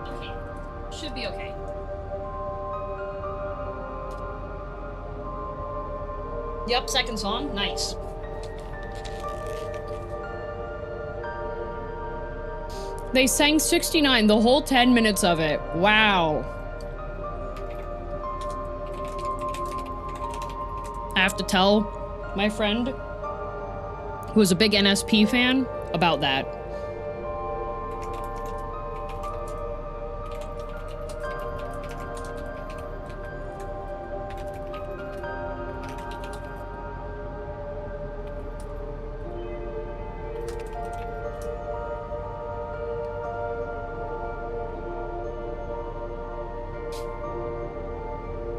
Okay. Should be okay. Yep, second song. Nice. They sang 69, the whole 10 minutes of it. Wow. I have to tell my friend, who's a big NSP fan, about that.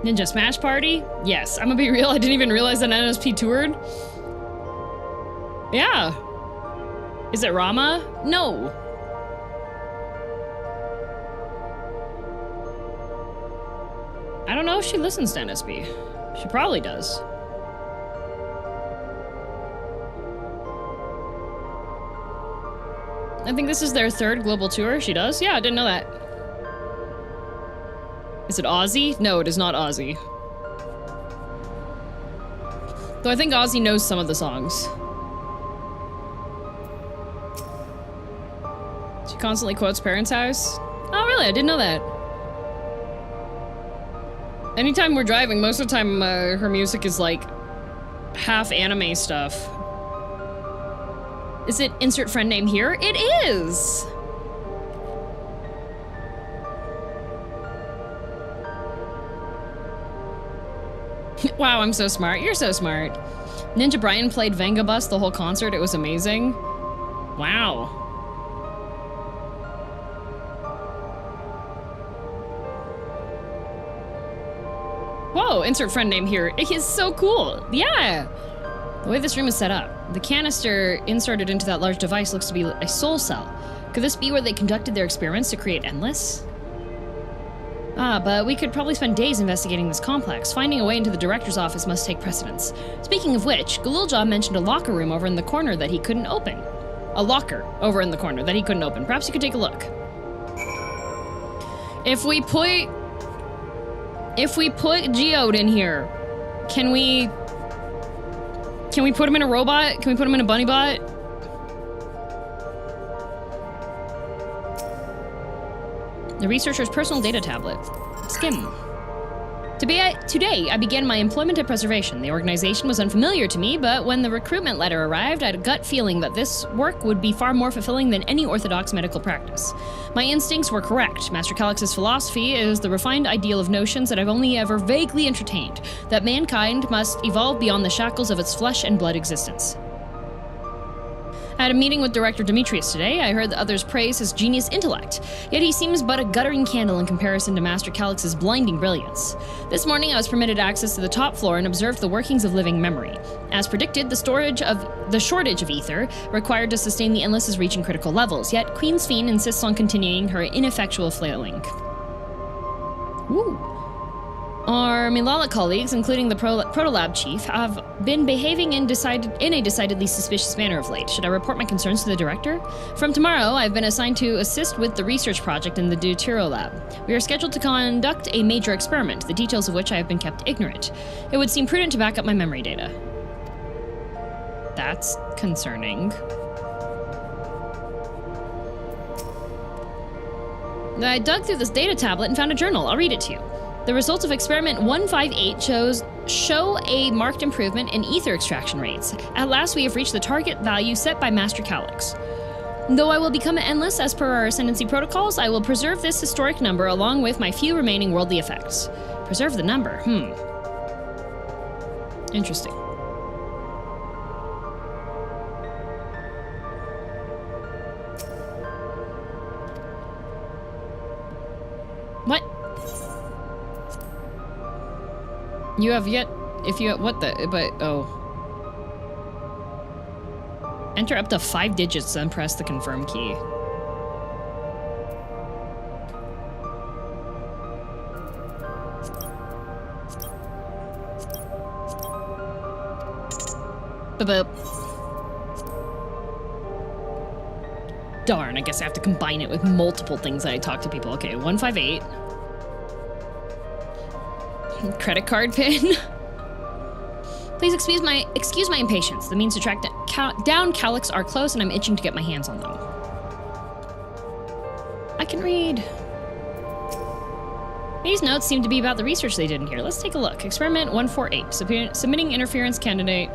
Ninja Smash Party? Yes. I'm gonna be real, I didn't even realize that NSP toured. Yeah. Is it Rama? No. I don't know if she listens to NSP. She probably does. I think this is their 3rd global tour. She does? Yeah, I didn't know that. Is it Ozzy? No, it is not Ozzy. Though I think Ozzy knows some of the songs. She constantly quotes Parents' House? Oh, really? I didn't know that. Anytime we're driving, most of the time her music is like half anime stuff. Is it insert friend name here? It is! Wow, I'm so smart. You're so smart. Ninja Brian played Venga Bus the whole concert. It was amazing. Wow. Whoa, insert friend name here. It is so cool. Yeah. The way this room is set up. The canister inserted into that large device looks to be a soul cell. Could this be where they conducted their experiments to create Endless? Ah, but we could probably spend days investigating this complex. Finding a way into the director's office must take precedence. Speaking of which, Galulja mentioned a locker room over in the corner that he couldn't open. A locker over in the corner that he couldn't open. Perhaps you could take a look. If we put Geode in here, can we put him in a robot? Can we put him in a bunny bot? The researcher's personal data tablet. Skim. Today, I began my employment at Preservation. The organization was unfamiliar to me, but when the recruitment letter arrived, I had a gut feeling that this work would be far more fulfilling than any orthodox medical practice. My instincts were correct. Master Calyx's philosophy is the refined ideal of notions that I've only ever vaguely entertained, that mankind must evolve beyond the shackles of its flesh and blood existence. I had a meeting with Director Demetrius today. I heard that others praise his genius intellect, yet he seems but a guttering candle in comparison to Master Calyx's blinding brilliance. This morning I was permitted access to the top floor and observed the workings of living memory. As predicted, the shortage of ether required to sustain the Endless is reaching critical levels, yet Queen's Fiend insists on continuing her ineffectual flailing. Woo. Our Milala colleagues, including the Protolab chief, have been behaving in a decidedly suspicious manner of late. Should I report my concerns to the director? From tomorrow, I've been assigned to assist with the research project in the Deutero lab. We are scheduled to conduct a major experiment, the details of which I have been kept ignorant. It would seem prudent to back up my memory data. That's concerning. I dug through this data tablet and found a journal. I'll read it to you. The results of experiment 158 show a marked improvement in ether extraction rates. At last, we have reached the target value set by Master Calyx. Though I will become endless as per our ascendancy protocols, I will preserve this historic number along with my few remaining worldly effects. Preserve the number, Interesting. What? You have yet, if you, what the, but, oh. Enter up to 5 digits, then press the confirm key. Boop. Darn, I guess I have to combine it with multiple things that I talk to people. Okay, 158. Credit card pin. Please excuse my impatience. The means to track down Calyx are close and I'm itching to get my hands on them. I can read. These notes seem to be about the research they did in here. Let's take a look. Experiment 148. Submitting interference candidate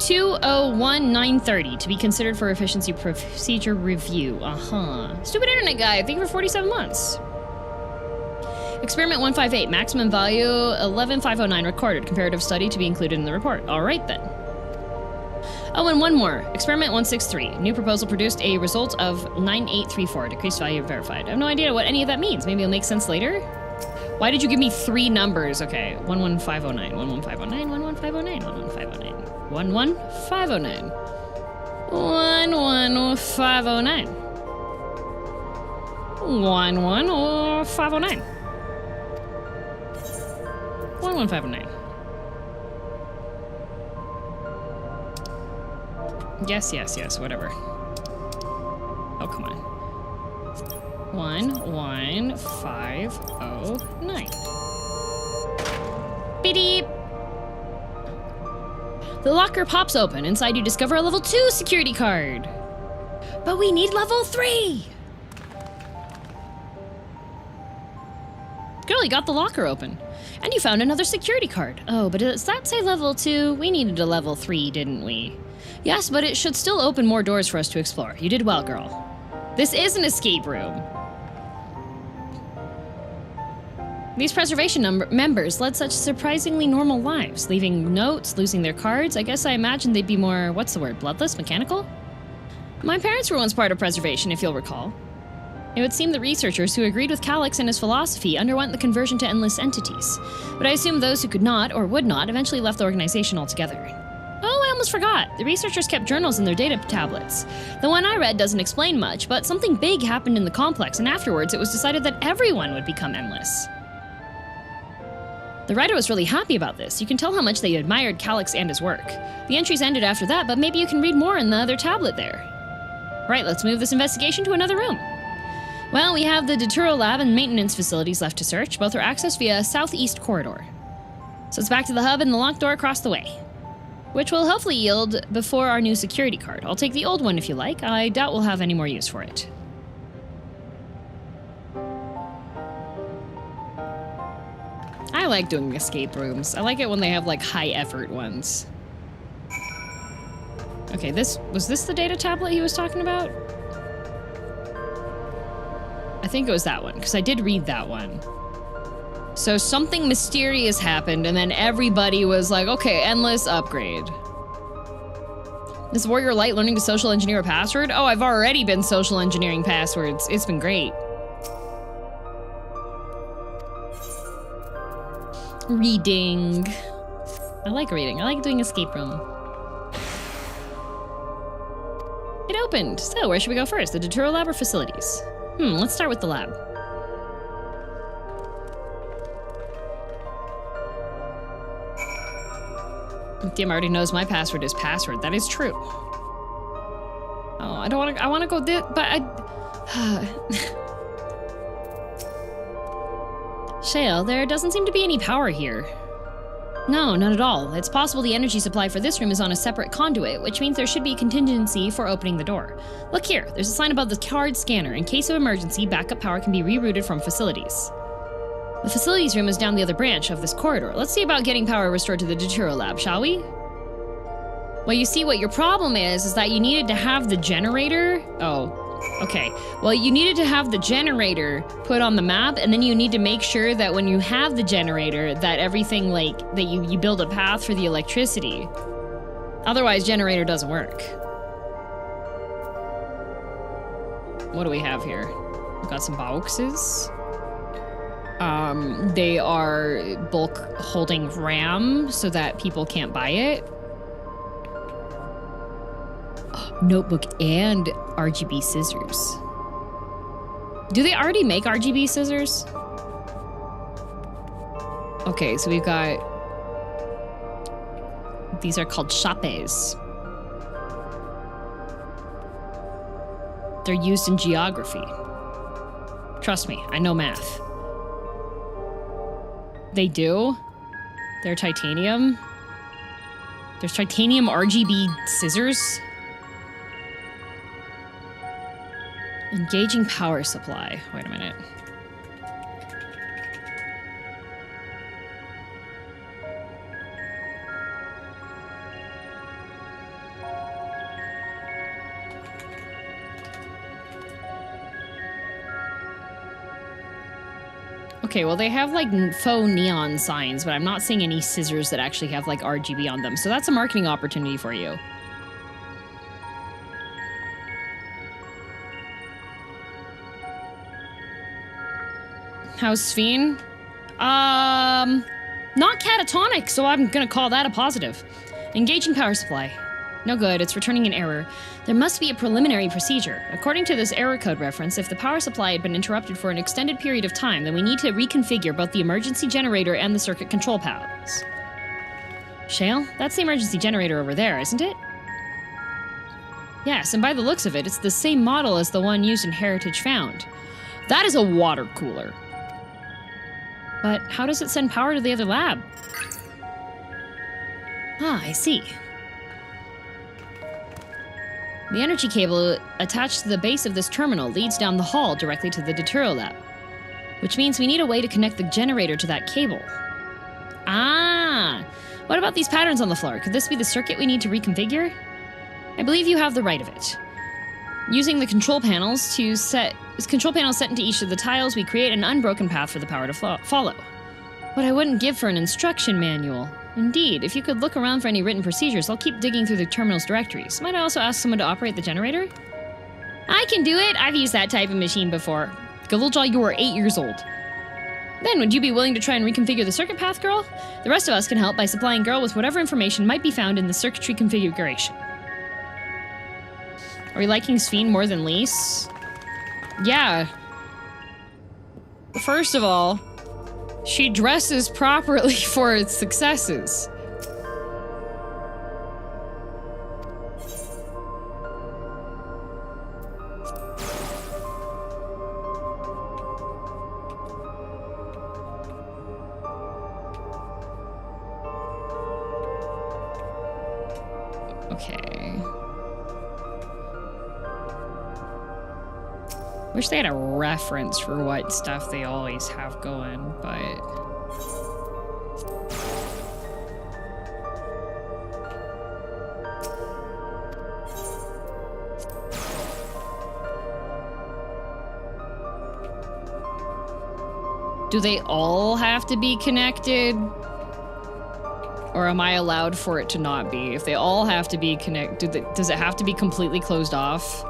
201930 to be considered for efficiency procedure review. Stupid internet guy. Thank you for 47 months. Experiment 158. Maximum value 11509 recorded. Comparative study to be included in the report. All right then. Oh, and one more. Experiment 163. New proposal produced a result of 9834. Decreased value verified. I have no idea what any of that means. Maybe it'll make sense later. Why did you give me 3 numbers? Okay, 11509, 11509, 11509, 11509. 11509. 11509. 11509. 11509. Yes, whatever. Oh, come on. 11509. Beep. The locker pops open. Inside you discover a level 2 security card. But we need level 3. Girl, you got the locker open. And you found another security card. Oh, but does that say level 2? We needed a level 3, didn't we? Yes, but it should still open more doors for us to explore. You did well, girl. This is an escape room. These preservation members led such surprisingly normal lives, leaving notes, losing their cards. I guess I imagined they'd be more, what's the word, bloodless, mechanical? My parents were once part of preservation, if you'll recall. It would seem the researchers who agreed with Calyx and his philosophy underwent the conversion to endless entities. But I assume those who could not, or would not, eventually left the organization altogether. Oh, I almost forgot. The researchers kept journals in their data tablets. The one I read doesn't explain much, but something big happened in the complex, and afterwards it was decided that everyone would become endless. The writer was really happy about this. You can tell how much they admired Calyx and his work. The entries ended after that, but maybe you can read more in the other tablet there. Right, let's move this investigation to another room. Well, we have the Dawntrail lab and maintenance facilities left to search. Both are accessed via a southeast corridor. So it's back to the hub and the locked door across the way, which will hopefully yield before our new security card. I'll take the old one if you like. I doubt we'll have any more use for it. I like doing escape rooms. I like it when they have like high effort ones. Okay, was this the data tablet he was talking about? I think it was that one, because I did read that one. So something mysterious happened, and then everybody was like, okay, endless upgrade. Is Warrior Light learning to social engineer a password? Oh, I've already been social engineering passwords. It's been great. Reading. I like reading. I like doing escape room. It opened. So where should we go first? The Dawntrail lab or facilities? Let's start with the lab. Damn, already knows my password is password. That is true. Oh, I don't want to. I want to go this, but I. Shale, there doesn't seem to be any power here. No, not at all. It's possible the energy supply for this room is on a separate conduit, which means there should be a contingency for opening the door. Look here, there's a sign above the card scanner. In case of emergency, backup power can be rerouted from facilities. The facilities room is down the other branch of this corridor. Let's see about getting power restored to the Dawntrail lab, shall we? Well, you see, what your problem is that you needed to have the generator. Oh, okay. Well, you needed to have the generator put on the map, and then you need to make sure that when you have the generator, that everything, like, that you build a path for the electricity. Otherwise, generator doesn't work. What do we have here? We've got some boxes. They are bulk holding RAM so that people can't buy it. Notebook and RGB scissors. Do they already make RGB scissors? Okay, so we've got... These are called chapes. They're used in geography. Trust me, I know math. They do? They're titanium? There's titanium RGB scissors? Engaging power supply. Wait a minute. Okay, well they have like faux neon signs, but I'm not seeing any scissors that actually have like RGB on them. So that's a marketing opportunity for you. How's Sphene? Not catatonic, so I'm gonna call that a positive. Engaging power supply. No good, it's returning an error. There must be a preliminary procedure. According to this error code reference, if the power supply had been interrupted for an extended period of time, then we need to reconfigure both the emergency generator and the circuit control pads. Shale, that's the emergency generator over there, isn't it? Yes, and by the looks of it, it's the same model as the one used in Heritage Found. That is a water cooler. But how does it send power to the other lab? Ah, I see. The energy cable attached to the base of this terminal leads down the hall directly to the Dawntrail lab, which means we need a way to connect the generator to that cable. Ah! What about these patterns on the floor? Could this be the circuit we need to reconfigure? I believe you have the right of it. Using the control panels set into each of the tiles, we create an unbroken path for the power to follow. What I wouldn't give for an instruction manual. Indeed, if you could look around for any written procedures, I'll keep digging through the terminal's directories. Might I also ask someone to operate the generator? I can do it! I've used that type of machine before. Gaviljaw, you are 8 years old. Then, would you be willing to try and reconfigure the circuit path, girl? The rest of us can help by supplying girl with whatever information might be found in the circuitry configuration. Are we liking Sphene more than Lise? Yeah. First of all, she dresses properly for its successes. Okay. Wish they had a reference for what stuff they always have going, but... Do they all have to be connected? Or am I allowed for it to not be? If they all have to be connected, does it have to be completely closed off?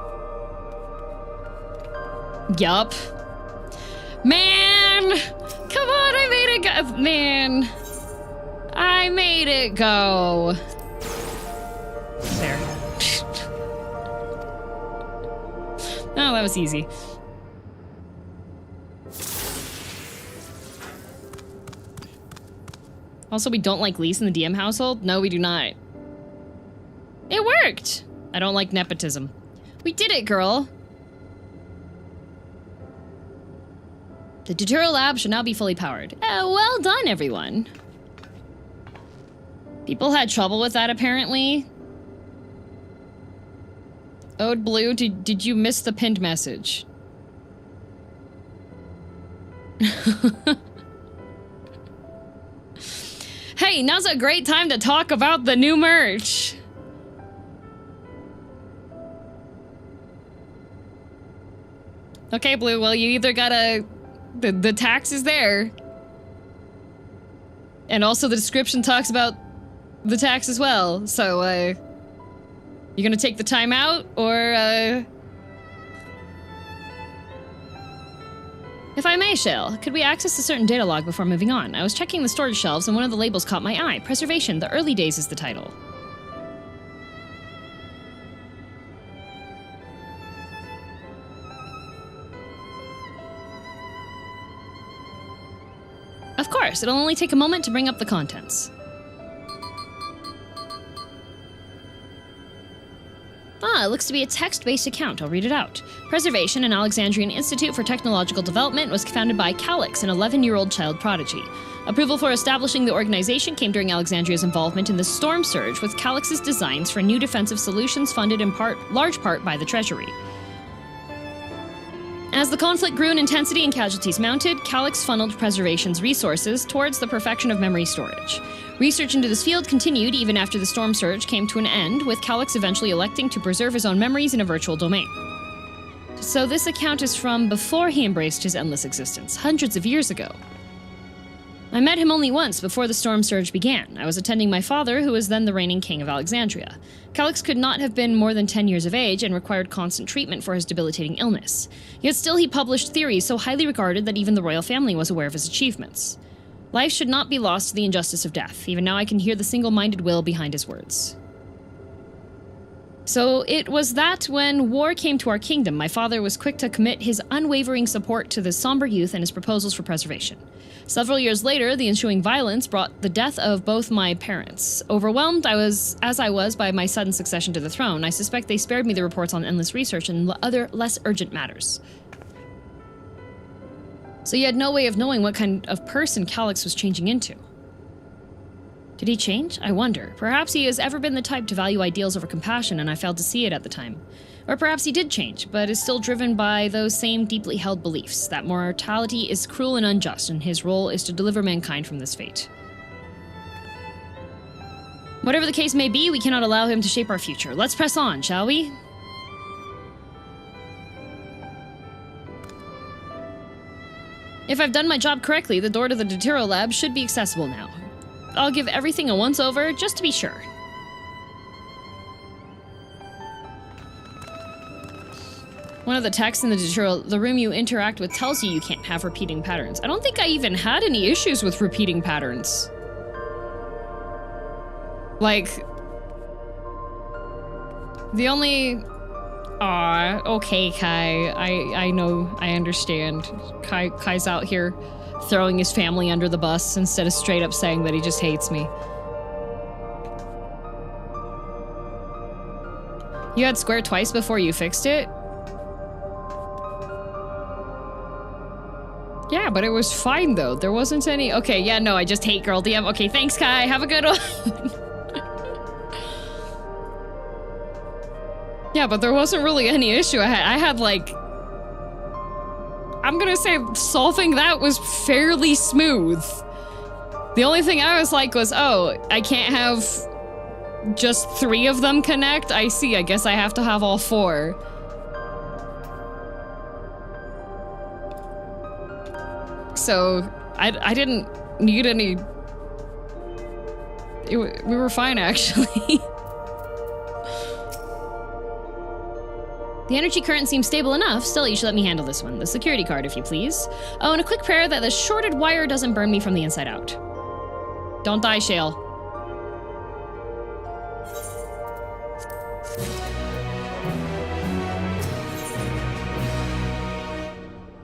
Yup. Man! Come on, I made it go. Man. I made it go. There. Oh, that was easy. Also, we don't like Lise in the DM household? No, we do not. It worked! I don't like nepotism. We did it, girl! The Dawntrail lab should now be fully powered. Well done, everyone. People had trouble with that, apparently. Ode Blue, did you miss the pinned message? Hey, now's a great time to talk about the new merch. Okay, Blue, well, you either gotta... The tax is there. And also the description talks about the tax as well. So, you gonna take the time out, or, If I may, Shale, could we access a certain data log before moving on? I was checking the storage shelves and one of the labels caught my eye. Preservation, the early days is the title. Of course, it'll only take a moment to bring up the contents. Ah, it looks to be a text-based account. I'll read it out. Preservation, an Alexandrian Institute for Technological Development, was founded by Calix, an 11-year-old child prodigy. Approval for establishing the organization came during Alexandria's involvement in the Storm Surge, with Calix's designs for new defensive solutions funded in large part by the Treasury. As the conflict grew in intensity and casualties mounted, Calix funneled Preservation's resources towards the perfection of memory storage. Research into this field continued even after the Storm Surge came to an end, with Calix eventually electing to preserve his own memories in a virtual domain. So this account is from before he embraced his endless existence, hundreds of years ago. I met him only once before the Storm Surge began. I was attending my father, who was then the reigning king of Alexandria. Calix could not have been more than 10 years of age and required constant treatment for his debilitating illness. Yet still he published theories so highly regarded that even the royal family was aware of his achievements. Life should not be lost to the injustice of death. Even now I can hear the single-minded will behind his words. So it was that when war came to our kingdom, my father was quick to commit his unwavering support to the somber youth and his proposals for preservation. Several years later, the ensuing violence brought the death of both my parents. Overwhelmed as I was by my sudden succession to the throne, I suspect they spared me the reports on endless research and other less urgent matters. So you had no way of knowing what kind of person Calix was changing into. Did he change? I wonder. Perhaps he has ever been the type to value ideals over compassion, and I failed to see it at the time. Or perhaps he did change, but is still driven by those same deeply held beliefs, that mortality is cruel and unjust, and his role is to deliver mankind from this fate. Whatever the case may be, we cannot allow him to shape our future. Let's press on, shall we? If I've done my job correctly, the door to the Deutero lab should be accessible now. I'll give everything a once-over, just to be sure. One of the texts in the tutorial, the room you interact with tells you can't have repeating patterns. I don't think I even had any issues with repeating patterns. Like, the only... Aw, okay, Kai. I know, I understand. Kai's out here throwing his family under the bus instead of straight up saying that he just hates me. You had square twice before you fixed it? Yeah, but it was fine though. There wasn't any... Okay, yeah, no, I just hate girldm. Okay, thanks, Kai. Have a good one. Yeah, but there wasn't really any issue. I had like... I'm gonna say solving that was fairly smooth. The only thing I was like was, oh, I can't have just 3 of them connect? I see, I guess I have to have all 4. So, I didn't need any... we were fine, actually. The energy current seems stable enough. Still, you should let me handle this one. The security card, if you please. Oh, and a quick prayer that the shorted wire doesn't burn me from the inside out. Don't die, Shale.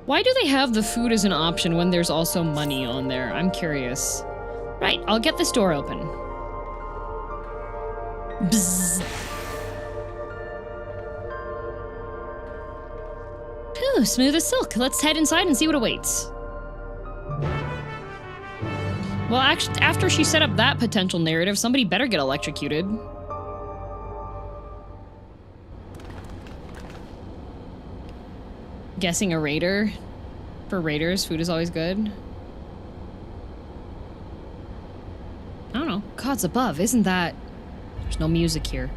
Why do they have the food as an option when there's also money on there? I'm curious. Right, I'll get this door open. Bzzz. Phew, smooth as silk. Let's head inside and see what awaits. Well, actually, after she set up that potential narrative, somebody better get electrocuted. Guessing a raider. For raiders, food is always good. I don't know. Gods above, isn't that... There's no music here.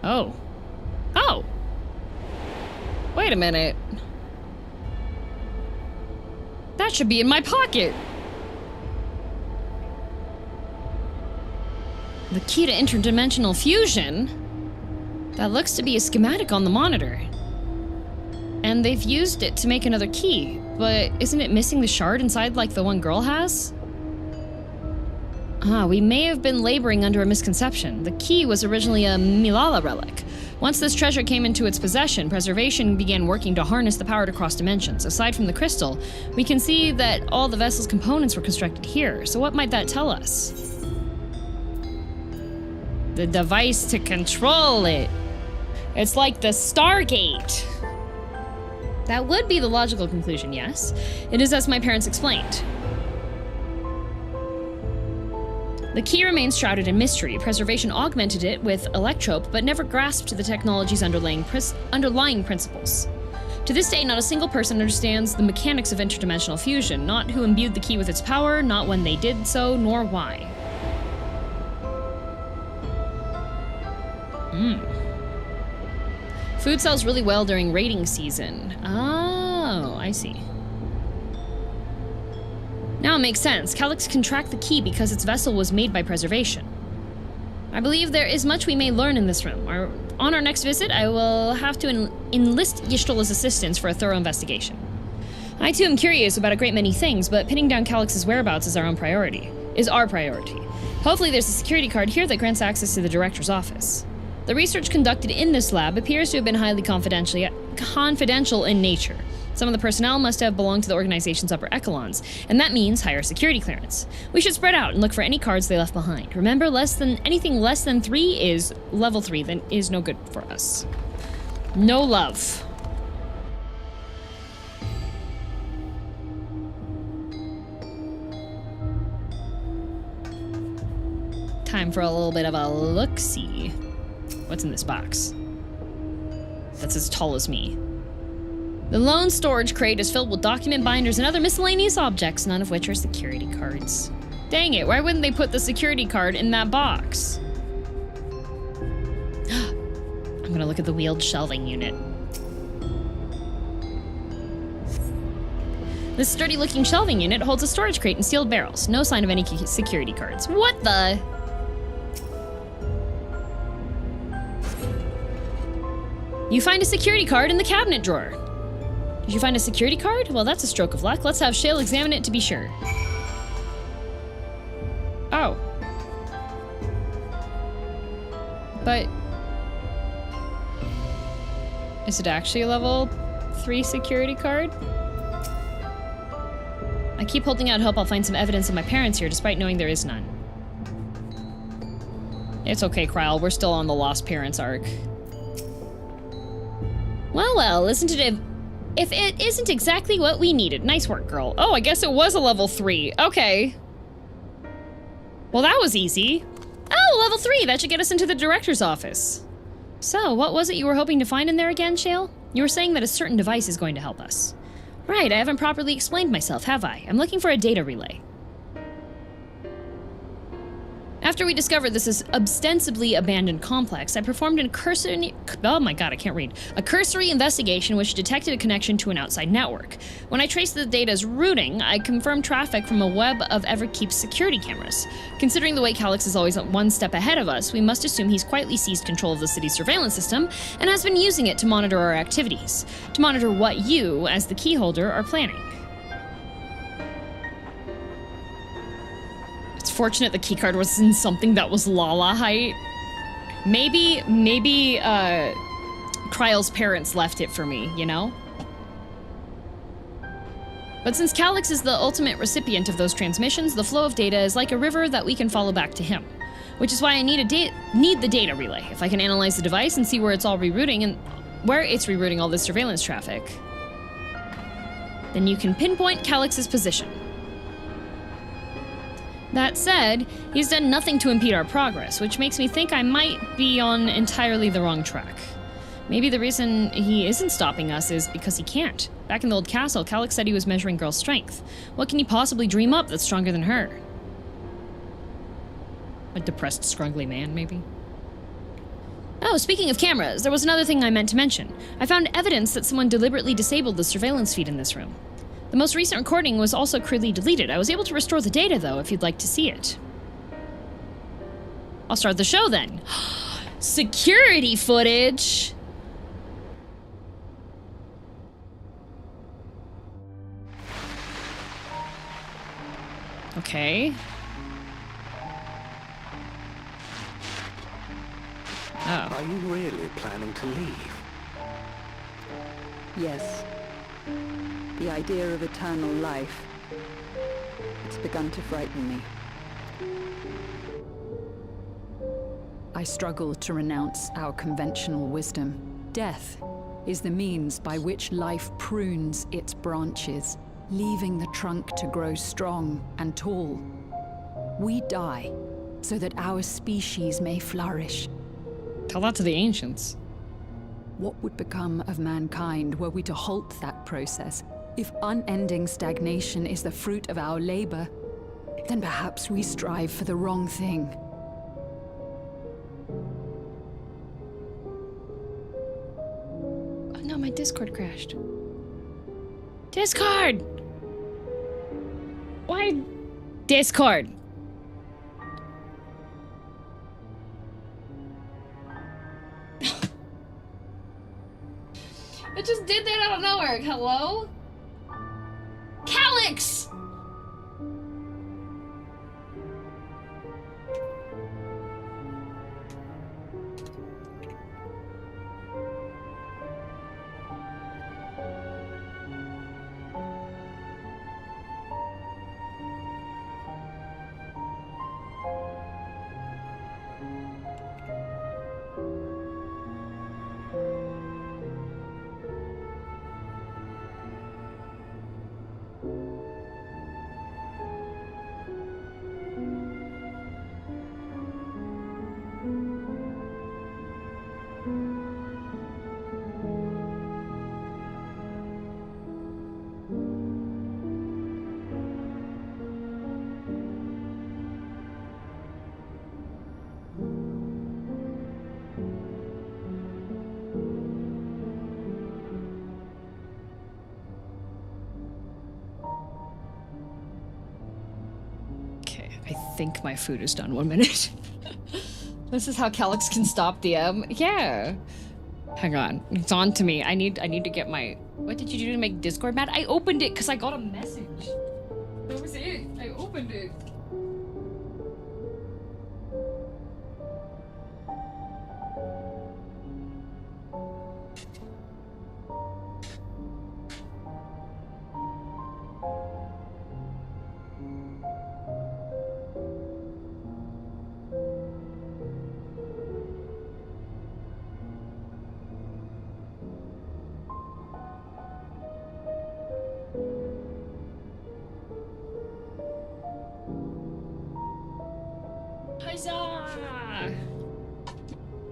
Oh. Oh! Wait a minute. That should be in my pocket. The key to interdimensional fusion? That looks to be a schematic on the monitor. And they've used it to make another key, but isn't it missing the shard inside like the one girl has? Ah, we may have been laboring under a misconception. The key was originally a Milala relic. Once this treasure came into its possession, Preservation began working to harness the power to cross dimensions. Aside from the crystal, we can see that all the vessel's components were constructed here. So what might that tell us? The device to control it. It's like the Stargate. That would be the logical conclusion, yes. It is as my parents explained. The key remains shrouded in mystery. Preservation augmented it with electrope, but never grasped the technology's underlying principles. To this day, not a single person understands the mechanics of interdimensional fusion, not who imbued the key with its power, not when they did so, nor why. Food sells really well during raiding season. Oh, I see. Now it makes sense. Calyx can track the key because its vessel was made by Preservation. I believe there is much we may learn in this room. On our next visit, I will have to enlist Y'shtola's assistance for a thorough investigation. I too am curious about a great many things, but pinning down Calyx's whereabouts is our priority. Hopefully there's a security card here that grants access to the director's office. The research conducted in this lab appears to have been highly confidential in nature. Some of the personnel must have belonged to the organization's upper echelons, and that means higher security clearance. We should spread out and look for any cards they left behind. Remember, anything less than 3 is level 3, then is no good for us. No love. Time for a little bit of a look-see. What's in this box? That's as tall as me. The lone storage crate is filled with document binders and other miscellaneous objects, none of which are security cards. Dang it, why wouldn't they put the security card in that box? I'm gonna look at the wheeled shelving unit. This sturdy-looking shelving unit holds a storage crate and sealed barrels. No sign of any security cards. What the? You find a security card in the cabinet drawer. Did you find a security card? Well, that's a stroke of luck. Let's have Shale examine it to be sure. Oh. But... is it actually a level 3 security card? I keep holding out hope I'll find some evidence of my parents here, despite knowing there is none. It's okay, Kryl. We're still on the Lost Parents arc. Well, listen to if it isn't exactly what we needed. Nice work, girl. Oh, I guess it was a level 3. Okay. Well, that was easy. Oh, level 3. That should get us into the director's office. So, what was it you were hoping to find in there again, Shale? You were saying that a certain device is going to help us. Right, I haven't properly explained myself, have I? I'm looking for a data relay. After we discovered this is ostensibly abandoned complex, I performed a cursory investigation which detected a connection to an outside network. When I traced the data's routing, I confirmed traffic from a web of Everkeep's security cameras. Considering the way Calyx is always one step ahead of us, we must assume he's quietly seized control of the city's surveillance system and has been using it to monitor our activities, to monitor what you, as the key holder, are planning. Fortunate the keycard was in something that was Lala height. Maybe Kryl's parents left it for me, you know? But since Calyx is the ultimate recipient of those transmissions, the flow of data is like a river that we can follow back to him. Which is why I need the data relay. If I can analyze the device and see where it's all rerouting and where it's rerouting all this surveillance traffic, then you can pinpoint Calyx's position. That said, he's done nothing to impede our progress, which makes me think I might be on entirely the wrong track. Maybe the reason he isn't stopping us is because he can't. Back in the old castle, Calyx said he was measuring girls' strength. What can he possibly dream up that's stronger than her? A depressed, scruggly man, maybe? Oh, speaking of cameras, there was another thing I meant to mention. I found evidence that someone deliberately disabled the surveillance feed in this room. The most recent recording was also crudely deleted. I was able to restore the data, though, if you'd like to see it. I'll start the show, then. Security footage! Okay. Oh. Are you really planning to leave? Yes. The idea of eternal life. It's begun to frighten me. I struggle to renounce our conventional wisdom. Death is the means by which life prunes its branches, leaving the trunk to grow strong and tall. We die so that our species may flourish. Tell that to the ancients. What would become of mankind were we to halt that process? If unending stagnation is the fruit of our labor, then perhaps we strive for the wrong thing. Oh no, my Discord crashed. Discord! Why Discord? It just did that out of nowhere. Hello? Calyx! I think my food is done. 1 minute. This is how Calyx can stop the yeah. Hang on. It's on to me. I need to get my... What did you do to make Discord mad? I opened it because I got a message. That was it. I opened it. Huzzah!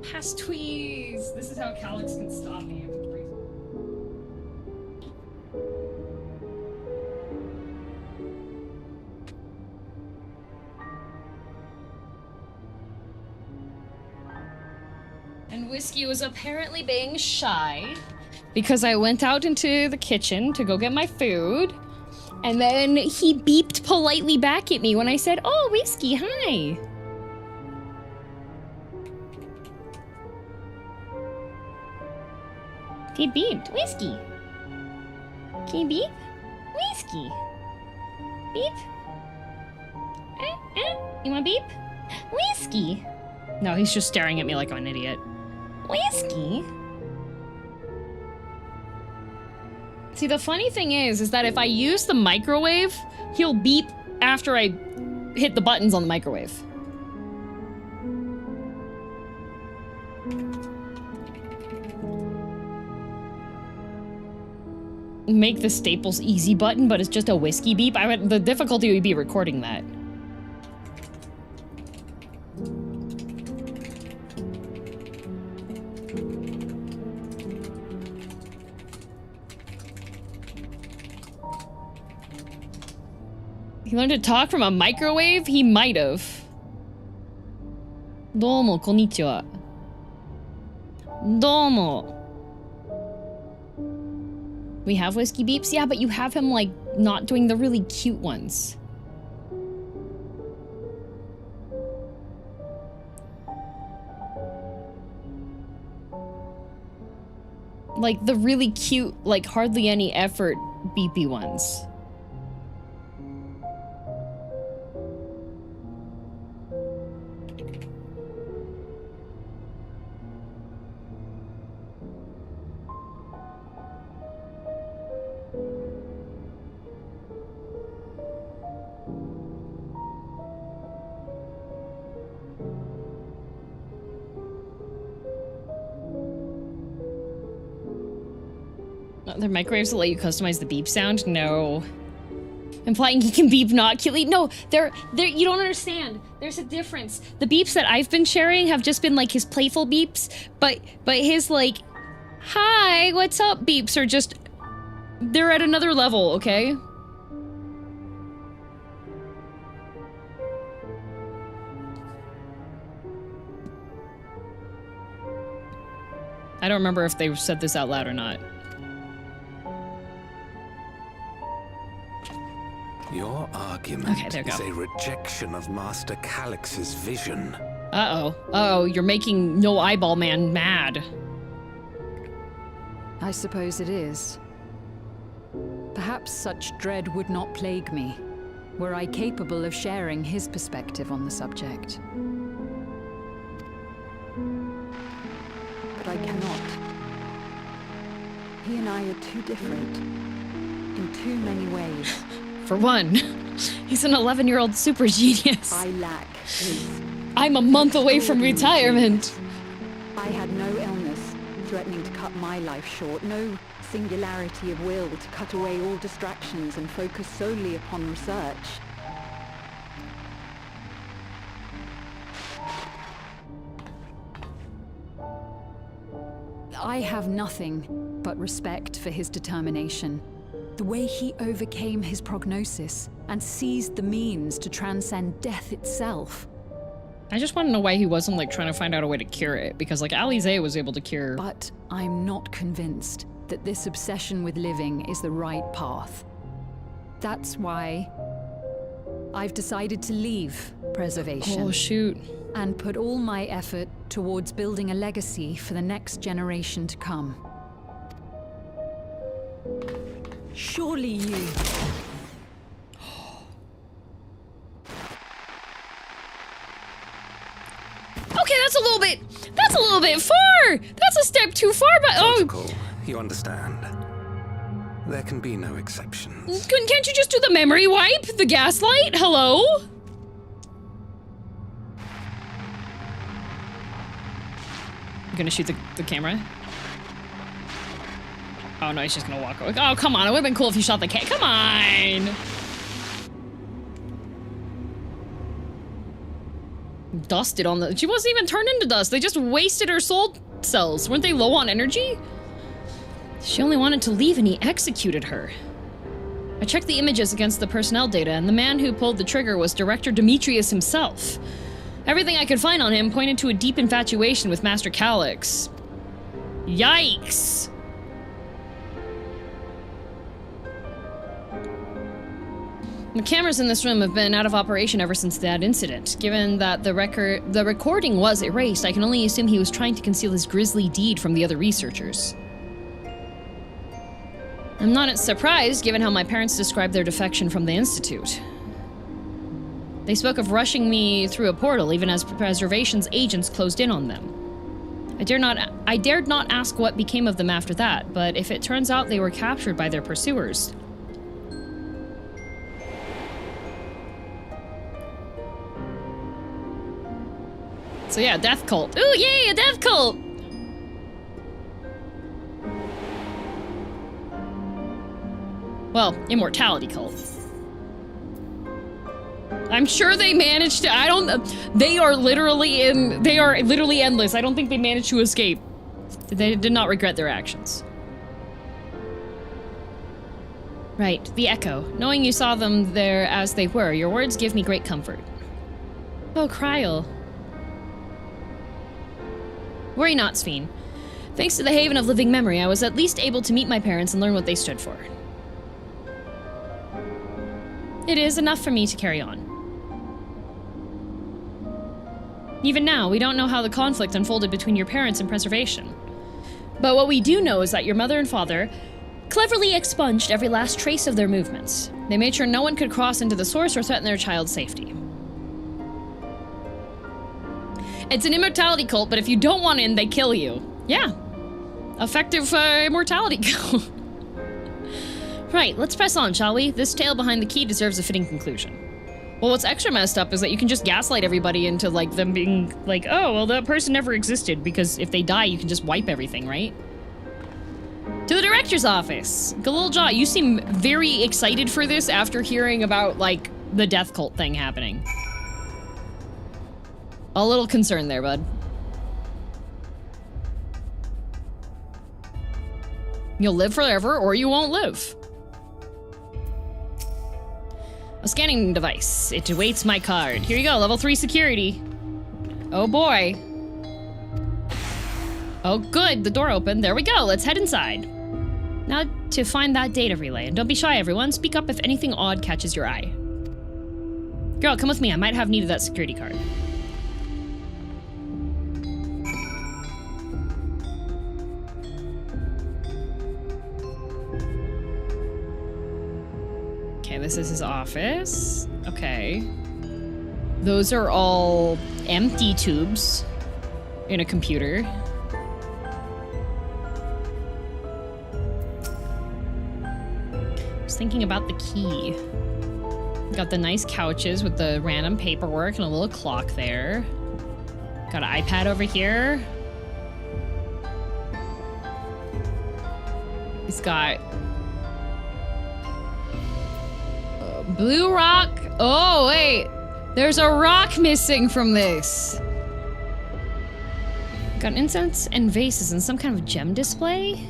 Past tweez! This is how Calyx can stop me. And Whiskey was apparently being shy because I went out into the kitchen to go get my food, and then he beeped politely back at me when I said, "Oh, Whiskey, hi." He beeped. Whiskey. Can you beep? Whiskey. Beep. You want beep? Whiskey. No, he's just staring at me like I'm an idiot. Whiskey? See, the funny thing is that if I use the microwave, he'll beep after I hit the buttons on the microwave. Make the Staples easy button, but it's just a whiskey beep. The difficulty would be recording that. He learned to talk from a microwave? He might have. Domo, konnichiwa. Domo. We have whiskey beeps? Yeah, but you have him, like, not doing the really cute ones. Like, the really cute, like, hardly any effort beepy ones. Their microwaves will let you customize the beep sound? No. Implying he can beep not killy? No, they're you don't understand. There's a difference. The beeps that I've been sharing have just been like his playful beeps, but his like, hi, what's up beeps are just, they're at another level, okay? I don't remember if they said this out loud or not. Your argument is a rejection of Master Calix's vision. Uh-oh. Uh-oh, you're making No Eyeball Man mad. I suppose it is. Perhaps such dread would not plague me, were I capable of sharing his perspective on the subject. But I cannot. He and I are too different, in too many ways. For one, he's an 11-year-old super genius. I lack his. I'm a month away from retirement. I had no illness threatening to cut my life short, no singularity of will to cut away all distractions and focus solely upon research. I have nothing but respect for his determination. The way he overcame his prognosis and seized the means to transcend death itself. I just want to know why he wasn't like trying to find out a way to cure it, because like Alize was able to cure. But I'm not convinced that this obsession with living is the right path. That's why I've decided to leave preservation. Oh shoot. And put all my effort towards building a legacy for the next generation to come. Surely you... Okay, that's a little bit far! That's a step too far, but Protocol, you understand. There can be no exceptions. Can't you just do the memory wipe? The gaslight? Hello? You gonna shoot the camera? Oh no, he's just gonna walk away. Oh, come on, it would've been cool if you shot the cat. Come on! Dusted on the- she wasn't even turned into dust. They just wasted her soul cells. Weren't they low on energy? She only wanted to leave and he executed her. I checked the images against the personnel data and the man who pulled the trigger was Director Demetrius himself. Everything I could find on him pointed to a deep infatuation with Master Calix. Yikes! The cameras in this room have been out of operation ever since that incident. Given that the recording was erased, I can only assume he was trying to conceal his grisly deed from the other researchers. I'm not surprised, given how my parents described their defection from the Institute. They spoke of rushing me through a portal, even as Preservation's agents closed in on them. I dared not ask what became of them after that, but if it turns out they were captured by their pursuers... So yeah, death cult. Ooh, yay, a death cult! Well, immortality cult. I'm sure they managed to, they are literally endless. I don't think they managed to escape. They did not regret their actions. Right, the Echo. Knowing you saw them there as they were, your words give me great comfort. Oh, Kryl. Worry not, Sphene. Thanks to the Haven of Living Memory, I was at least able to meet my parents and learn what they stood for. It is enough for me to carry on. Even now, we don't know how the conflict unfolded between your parents and Preservation. But what we do know is that your mother and father cleverly expunged every last trace of their movements. They made sure no one could cross into the source or threaten their child's safety. It's an immortality cult, but if you don't want in, they kill you. Yeah. Effective immortality cult. Right, let's press on, shall we? This tale behind the key deserves a fitting conclusion. Well, what's extra messed up is that you can just gaslight everybody into, like, them being like, oh, well, that person never existed, because if they die, you can just wipe everything, right? To the Director! director's office. Galil Jaw, you seem very excited for this after hearing about, like, the death cult thing happening. A little concerned there, bud. You'll live forever, or you won't live. A scanning device. It awaits my card. Here you go, level 3 security. Oh boy. Oh good, the door opened. There we go, let's head inside. Now to find that data relay. And don't be shy, everyone. Speak up if anything odd catches your eye. Girl, come with me. I might have needed that security card. Okay, this is his office. Okay. Those are all empty tubes in a computer. I was thinking about the key. Got the nice couches with the random paperwork and a little clock there. Got an iPad over here. He's got blue rock. Oh, wait. There's a rock missing from this. Got incense and vases and some kind of gem display.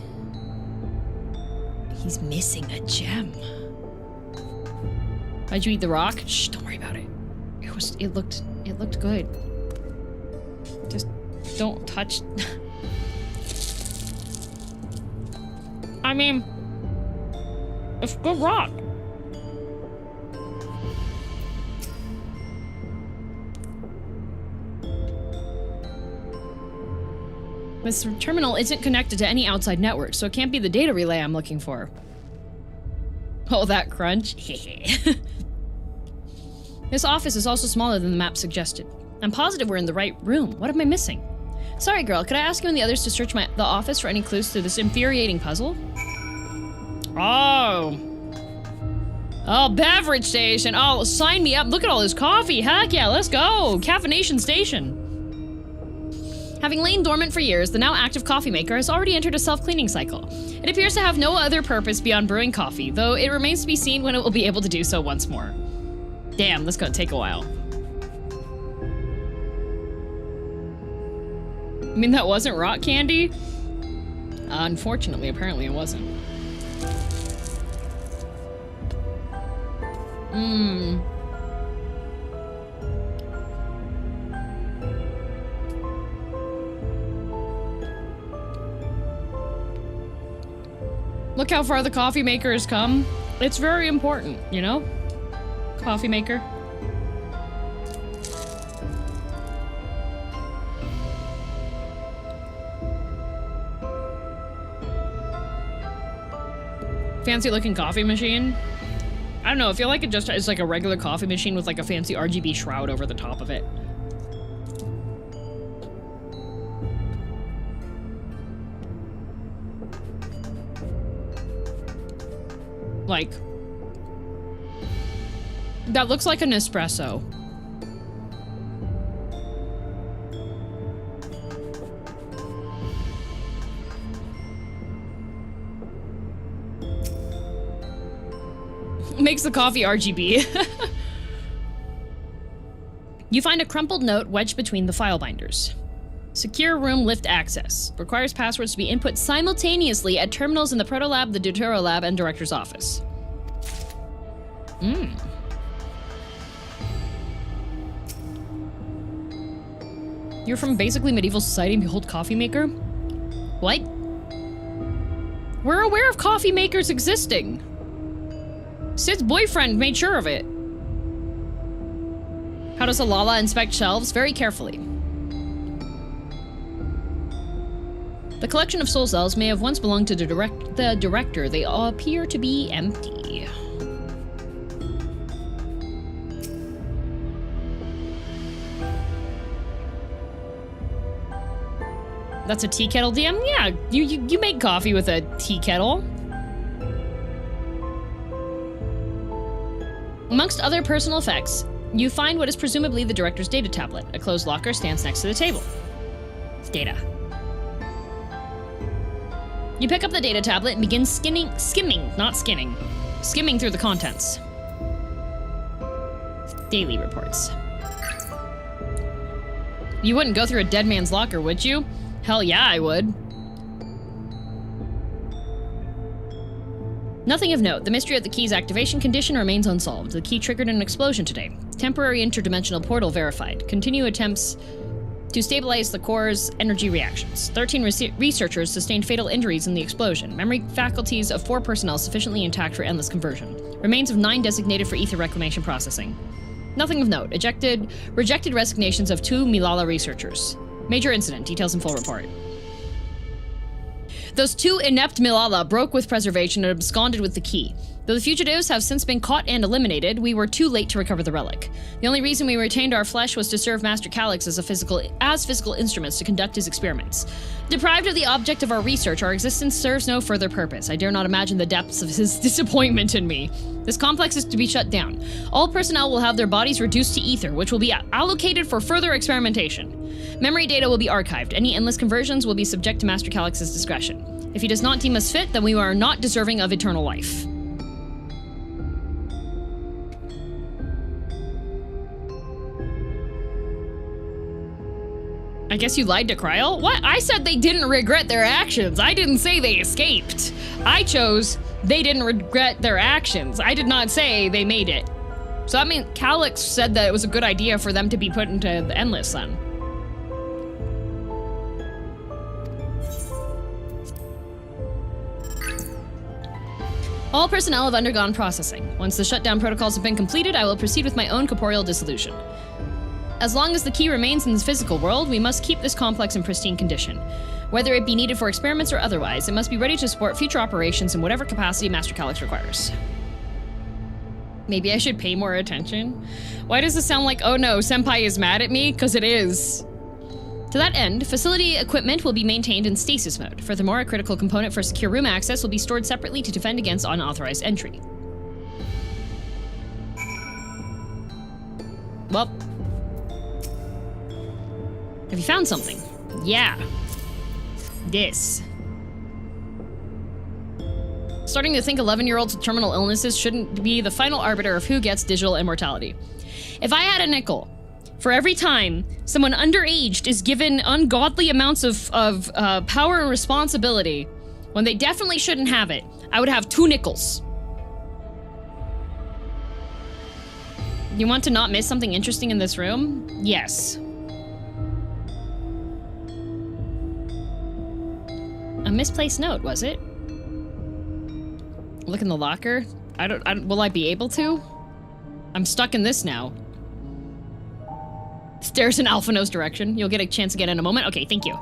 He's missing a gem. Why'd you eat the rock? Shh, don't worry about it. It looked good. Just don't touch. I mean, it's good rock. This terminal isn't connected to any outside network, so it can't be the data relay I'm looking for. Oh, that crunch. This office is also smaller than the map suggested. I'm positive we're in the right room. What am I missing? Sorry, girl. Could I ask you and the others to search the office for any clues to this infuriating puzzle? Oh. Oh, beverage station. Oh, sign me up. Look at all this coffee. Heck yeah, let's go. Caffeination station. Having lain dormant for years, the now active coffee maker has already entered a self-cleaning cycle. It appears to have no other purpose beyond brewing coffee, though it remains to be seen when it will be able to do so once more. Damn, that's gonna take a while. I mean, that wasn't rock candy? Unfortunately, apparently it wasn't. Look how far the coffee maker has come. It's very important, you know? Coffee maker. Fancy looking coffee machine. I don't know, I feel like it just is like a regular coffee machine with like a fancy RGB shroud over the top of it. Like, that looks like an espresso. Makes the coffee RGB. You find a crumpled note wedged between the file binders. Secure room lift access. Requires passwords to be input simultaneously at terminals in the Proto Lab, the Deutero Lab, and Director's Office. You're from basically medieval society and behold coffee maker? What? We're aware of coffee makers existing. Sid's boyfriend made sure of it. How does a Lala inspect shelves? Very carefully. The collection of soul cells may have once belonged to the director. They all appear to be empty. That's a tea kettle, DM? Yeah, you make coffee with a tea kettle. Amongst other personal effects, you find what is presumably the director's data tablet. A closed locker stands next to the table. It's data. You pick up the data tablet and begin skimming through the contents. Daily reports. You wouldn't go through a dead man's locker, would you? Hell yeah, I would. Nothing of note. The mystery of the key's activation condition remains unsolved. The key triggered an explosion today. Temporary interdimensional portal verified. Continue attempts to stabilize the core's energy reactions. 13 researchers sustained fatal injuries in the explosion. Memory faculties of 4 personnel sufficiently intact for endless conversion. Remains of 9 designated for ether reclamation processing. Nothing of note. Rejected resignations of 2 Milala researchers. Major incident. Details in full report. Those 2 inept Milala broke with preservation and absconded with the key. Though the fugitives have since been caught and eliminated, we were too late to recover the relic. The only reason we retained our flesh was to serve Master Calyx as physical instruments to conduct his experiments. Deprived of the object of our research, our existence serves no further purpose. I dare not imagine the depths of his disappointment in me. This complex is to be shut down. All personnel will have their bodies reduced to ether, which will be allocated for further experimentation. Memory data will be archived. Any endless conversions will be subject to Master Calyx's discretion. If he does not deem us fit, then we are not deserving of eternal life. I guess you lied to Kryl? What? I said they didn't regret their actions. I didn't say they escaped. I chose they didn't regret their actions. I did not say they made it. So I mean, Calyx said that it was a good idea for them to be put into the Endless then. All personnel have undergone processing. Once the shutdown protocols have been completed, I will proceed with my own corporeal dissolution. As long as the key remains in the physical world, we must keep this complex in pristine condition. Whether it be needed for experiments or otherwise, it must be ready to support future operations in whatever capacity Master Calyx requires. Maybe I should pay more attention? Why does this sound like, oh no, Senpai is mad at me? Because it is. To that end, facility equipment will be maintained in stasis mode. Furthermore, a critical component for secure room access will be stored separately to defend against unauthorized entry. Well. Have you found something? Yeah. This. Starting to think 11-year-olds with terminal illnesses shouldn't be the final arbiter of who gets digital immortality. If I had a nickel for every time someone underaged is given ungodly amounts of power and responsibility when they definitely shouldn't have it, I would have 2 nickels. You want to not miss something interesting in this room? Yes. A misplaced note, was it? Look in the locker. Will I be able to? I'm stuck in this now. Stares in Alphino's direction. You'll get a chance again in a moment. Okay, thank you.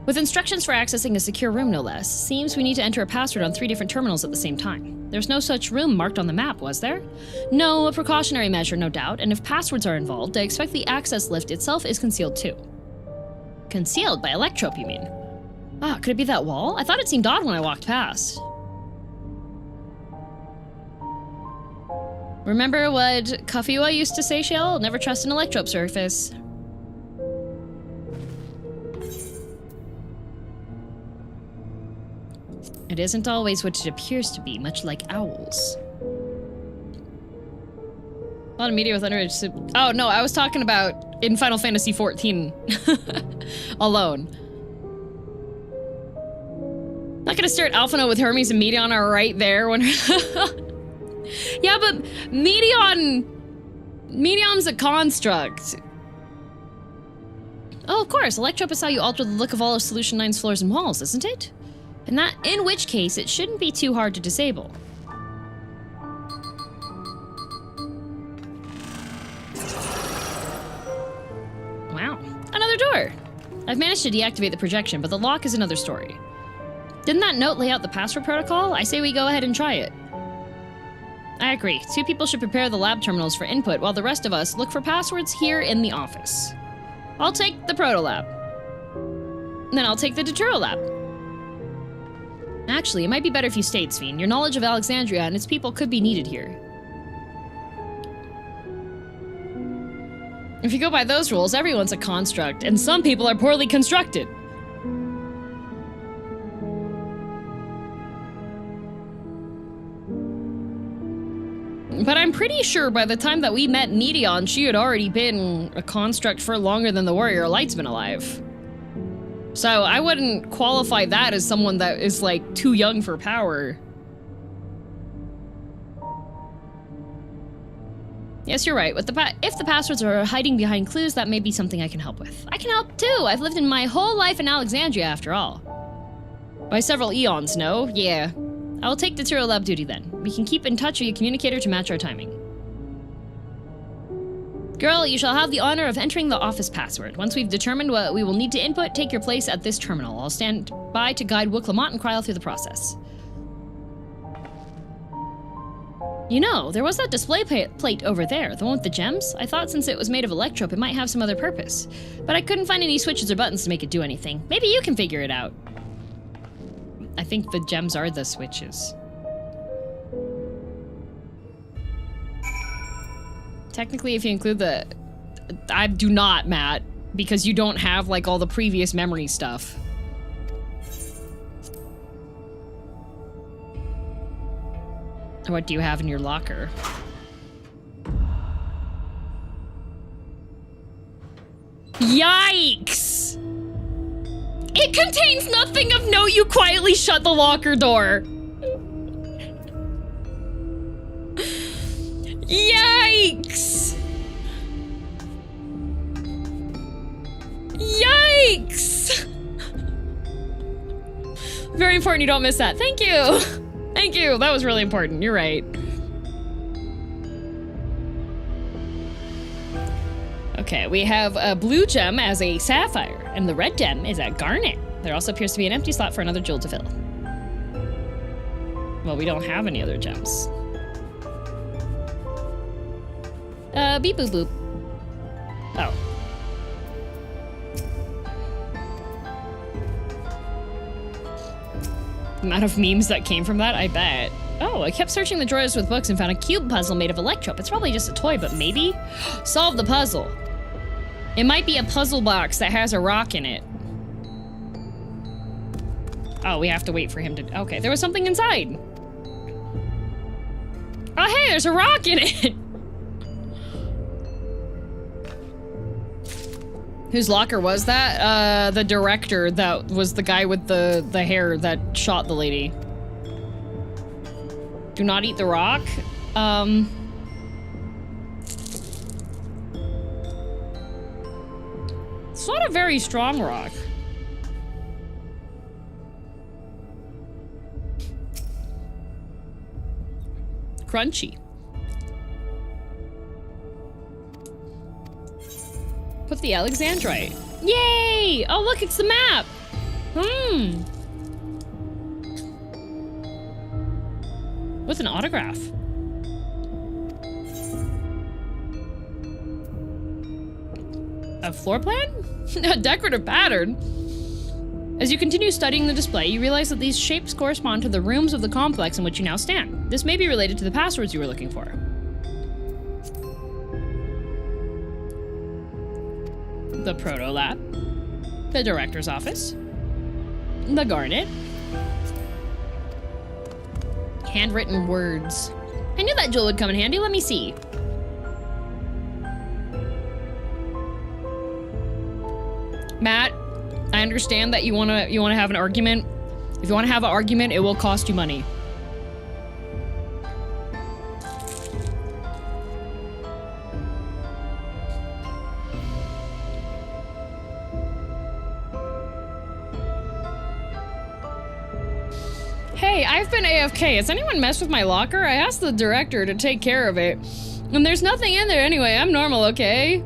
With instructions for accessing a secure room, no less, seems we need to enter a password on 3 different terminals at the same time. There's no such room marked on the map, was there? No, a precautionary measure, no doubt, and if passwords are involved, I expect the access lift itself is concealed too. Concealed by electrope, you mean? Ah, could it be that wall? I thought it seemed odd when I walked past. Remember what Kafiwa used to say, Shell? Never trust an electrope surface. It isn't always what it appears to be, much like owls. A lot of media with underage... Oh, no, I was talking about in Final Fantasy XIV. Alone. Not gonna start Alphino with Hermes and Medion are right there when... Yeah, but Medion's a construct. Oh, of course, electrope is how you alter the look of all of Solution 9's floors and walls, isn't it? In which case, it shouldn't be too hard to disable. Wow, another door. I've managed to deactivate the projection, but the lock is another story. Didn't that note lay out the password protocol? I say we go ahead and try it. I agree. 2 people should prepare the lab terminals for input, while the rest of us look for passwords here in the office. I'll take the proto lab. Then I'll take the Deutero lab. Actually, it might be better if you stayed, Sveen. Your knowledge of Alexandria and its people could be needed here. If you go by those rules, everyone's a construct, and some people are poorly constructed. But I'm pretty sure by the time that we met Needion, she had already been a construct for longer than the Warrior Light's been alive. So I wouldn't qualify that as someone that is, like, too young for power. Yes, you're right. If the passwords are hiding behind clues, that may be something I can help with. I can help too! I've lived in my whole life in Alexandria, after all. By several eons, no? Yeah. I'll take Dawntrail Lab duty then. We can keep in touch via communicator to match our timing. Girl, you shall have the honor of entering the office password. Once we've determined what we will need to input, take your place at this terminal. I'll stand by to guide Wook Lamont and Kryl through the process. You know, there was that display plate over there, the one with the gems. I thought since it was made of electrope, it might have some other purpose. But I couldn't find any switches or buttons to make it do anything. Maybe you can figure it out. I think the gems are the switches. Technically, if you include the... I do not, Matt, because you don't have, like, all the previous memory stuff. What do you have in your locker? Yikes! It contains nothing of note. You quietly shut the locker door. Yikes! Yikes! Very important you don't miss that. Thank you! Thank you! That was really important. You're right. Okay, we have a blue gem as a sapphire, and the red gem is a garnet. There also appears to be an empty slot for another jewel to fill. Well, we don't have any other gems. Beep boop boop. Oh. The amount of memes that came from that, I bet. Oh, I kept searching the drawers with books and found a cube puzzle made of electrope. It's probably just a toy, but maybe? Solve the puzzle. It might be a puzzle box that has a rock in it. Oh, we have to wait for him to... Okay, there was something inside. Oh, hey, there's a rock in it! Whose locker was that? The director that was the guy with the hair that shot the lady. Do not eat the rock. It's not a very strong rock. Crunchy. Put the Alexandrite. Yay! Oh, look, it's the map. With an autograph. A floor plan? A decorative pattern. As you continue studying the display, you realize that these shapes correspond to the rooms of the complex in which you now stand. This may be related to the passwords you were looking for. The Proto Lab, the Director's Office, the Garnet, handwritten words. I knew that jewel would come in handy. Let me see. Matt, I understand that you wanna have an argument. If you wanna have an argument, it will cost you money. Hey, I've been AFK. Has anyone messed with my locker? I asked the director to take care of it. And there's nothing in there anyway. I'm normal, okay?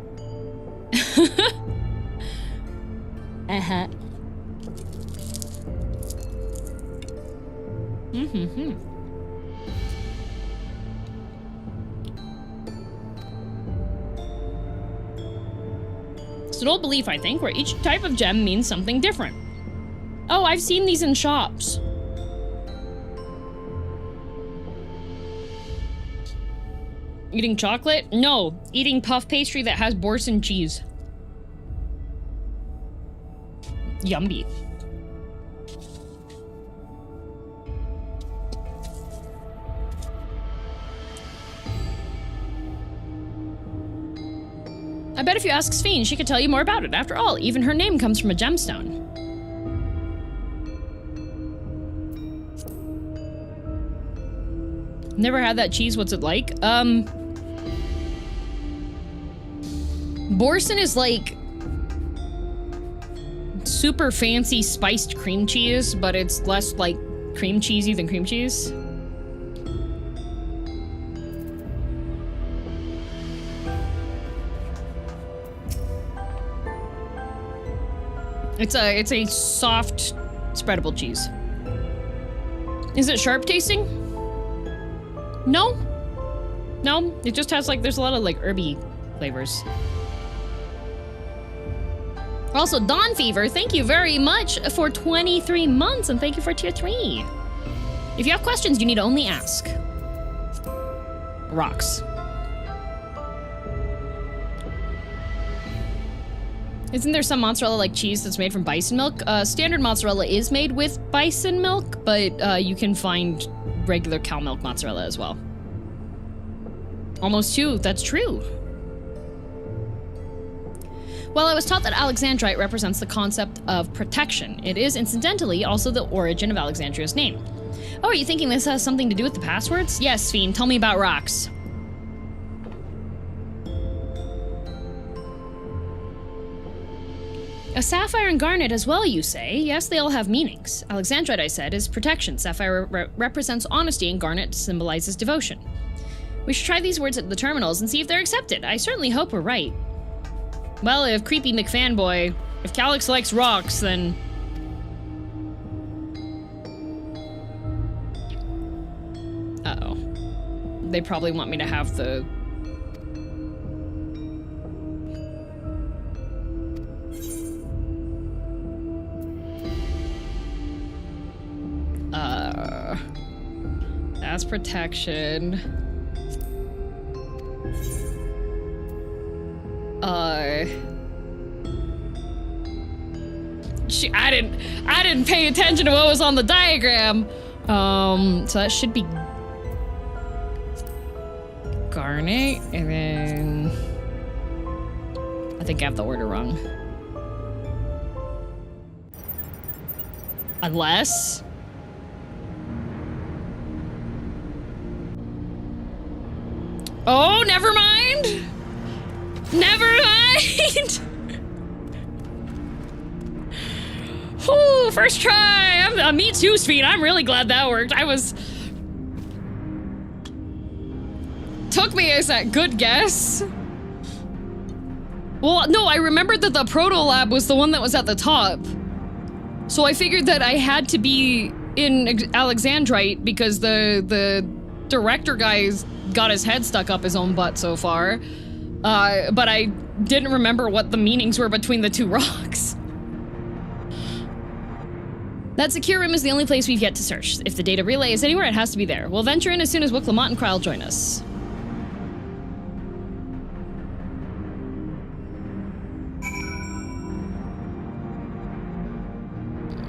Uh-huh. Mm-hmm. It's an old belief, I think, where each type of gem means something different. Oh, I've seen these in shops. Eating chocolate? No, eating puff pastry that has Boursin cheese. Yummy. I bet if you ask Sphene, she could tell you more about it. After all, even her name comes from a gemstone. Never had that cheese, what's it like? Borson is like super fancy spiced cream cheese, but it's less like cream cheesy than cream cheese. It's a soft, spreadable cheese. Is it sharp tasting? No. No, it just has like, there's a lot of like herby flavors. Also, Dawn Fever, thank you very much for 23 months, and thank you for tier 3. If you have questions, you need to only ask. Rocks. Isn't there some mozzarella like cheese that's made from bison milk? Standard mozzarella is made with bison milk, but you can find regular cow milk mozzarella as well. Almost 2, that's true. Well, I was taught that Alexandrite represents the concept of protection. It is, incidentally, also the origin of Alexandria's name. Oh, are you thinking this has something to do with the passwords? Yes, Sphene, tell me about rocks. A sapphire and garnet as well, you say? Yes, they all have meanings. Alexandrite, I said, is protection. Sapphire represents honesty, and garnet symbolizes devotion. We should try these words at the terminals and see if they're accepted. I certainly hope we're right. Well, if Creepy McFanboy, if Calyx likes rocks, then... Uh-oh. They probably want me to have the... That's protection. I didn't pay attention to what was on the diagram. So that should be garnet, and then I think I have the order wrong. Unless oh, never mind. Never mind. Whew, first try. Me too, Sphene. I'm really glad that worked. Took me as a good guess. Well, no, I remembered that the Proto Lab was the one that was at the top. So I figured that I had to be in Alexandrite because the director guy's got his head stuck up his own butt so far. But I didn't remember what the meanings were between the two rocks. That secure room is the only place we've yet to search. If the data relay is anywhere, it has to be there. We'll venture in as soon as Wick, Lamont, and Kryle join us.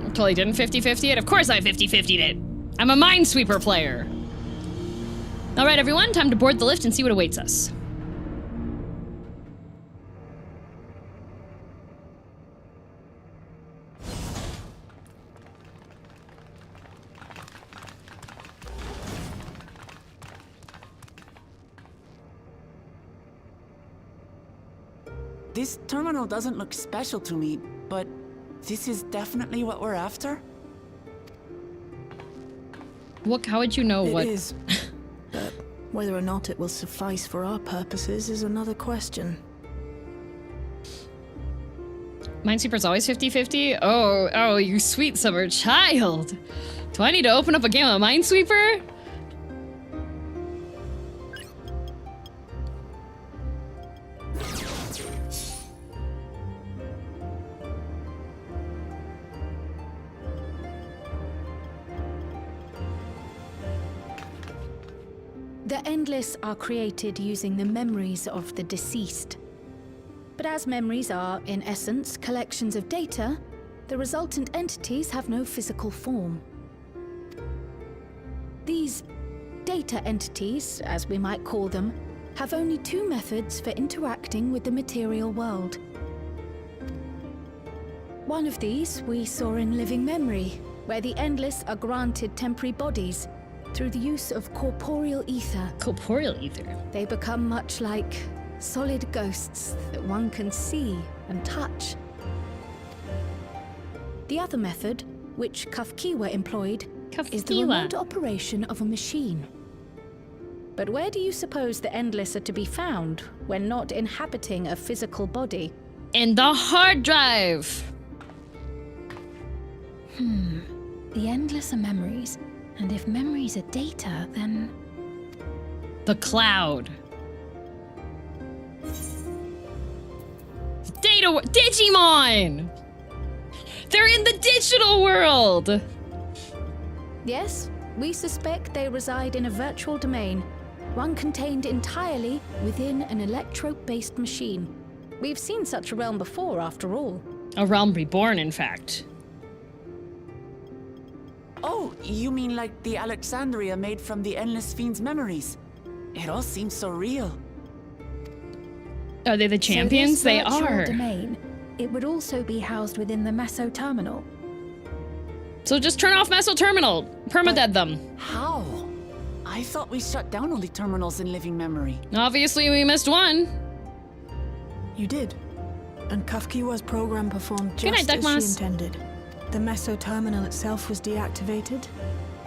Totally didn't 50-50 it. Of course I 50-50'd it. I'm a Minesweeper player. All right, everyone, time to board the lift and see what awaits us. This terminal doesn't look special to me, but this is definitely what we're after? Look, how would you know what? It is. But whether or not it will suffice for our purposes is another question. Minesweeper's always 50-50? Oh, you sweet summer child. Do I need to open up a game of Minesweeper? The Endless are created using the memories of the deceased. But as memories are, in essence, collections of data, the resultant entities have no physical form. These data entities, as we might call them, have only two methods for interacting with the material world. One of these we saw in Living Memory, where the Endless are granted temporary bodies through the use of corporeal ether. Corporeal ether? They become much like solid ghosts that one can see and touch. The other method, which Kafkiwa employed, is the remote operation of a machine. But where do you suppose the Endless are to be found when not inhabiting a physical body? In the hard drive! The Endless are memories, and if memories are data, then... The cloud. Digimon! They're in the digital world! Yes, we suspect they reside in a virtual domain, one contained entirely within an electro-based machine. We've seen such a realm before, after all. A realm reborn, in fact. Oh, you mean like the Alexandria made from the Endless Fiend's memories? It all seems so real. Are they the champions? So this they virtual are. Domain, it would also be housed within the Meso Terminal. So just turn off Meso Terminal. Permadead them. How? I thought we shut down all the terminals in Living Memory. Obviously, we missed one. You did. And Kafkiwa's program performed Good night, just as Duckmas. she intended. The Meso Terminal itself was deactivated,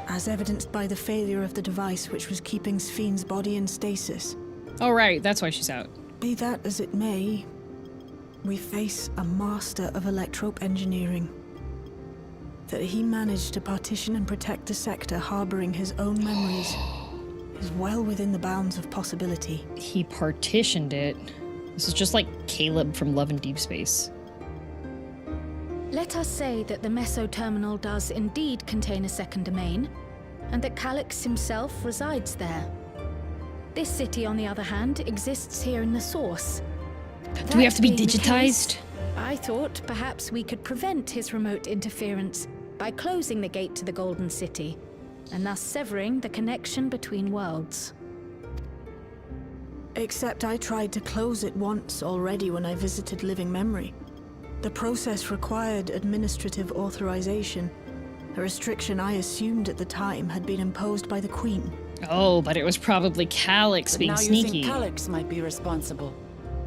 as evidenced by the failure of the device which was keeping Spheen's body in stasis. Oh, right. That's why she's out. Be that as it may, we face a master of electrope engineering. That he managed to partition and protect the sector harboring his own memories is well within the bounds of possibility. He partitioned it. This is just like Caleb from Love and Deep Space. Let us say that the Meso Terminal does indeed contain a second domain, and that Calyx himself resides there. This city, on the other hand, exists here in the source. Do we have to be That being the digitized? case, I thought perhaps we could prevent his remote interference by closing the gate to the Golden City, and thus severing the connection between worlds. Except I tried to close it once already when I visited Living Memory. The process required administrative authorization, a restriction I assumed at the time had been imposed by the Queen. Oh, but it was probably Calyx But being now sneaky. you think Calyx might be responsible.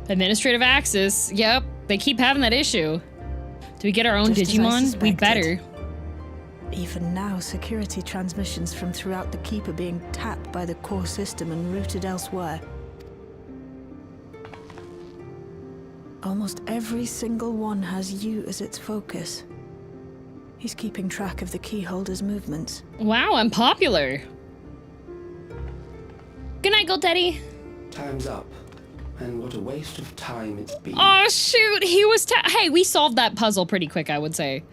Administrative access. Yep, they keep having that issue. Do we get our own Just as I Digimon? We suspected. better. Even now, security transmissions from throughout the keep are being tapped by the core system and routed elsewhere. Almost every single one has you as its focus. He's keeping track of the keyholder's movements. Wow, I'm popular. Good night, Gold Teddy. Time's up. And what a waste of time it's been. Oh, shoot. He was hey, we solved that puzzle pretty quick, I would say.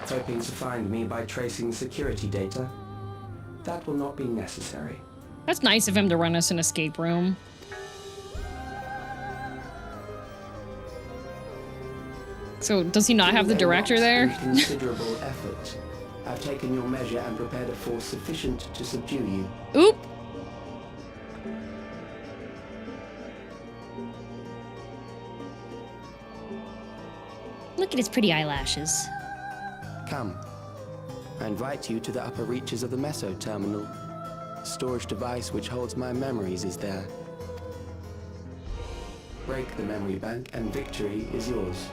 Hoping to find me by tracing security data? That will not be necessary. That's nice of him to run us an escape room. So, does he not have the director there? With considerable effort. I've taken your measure and prepared a force sufficient to subdue you. Oop! Look at his pretty eyelashes. Come. I invite you to the upper reaches of the Meso Terminal. The storage device which holds my memories is there. Break the memory bank and victory is yours.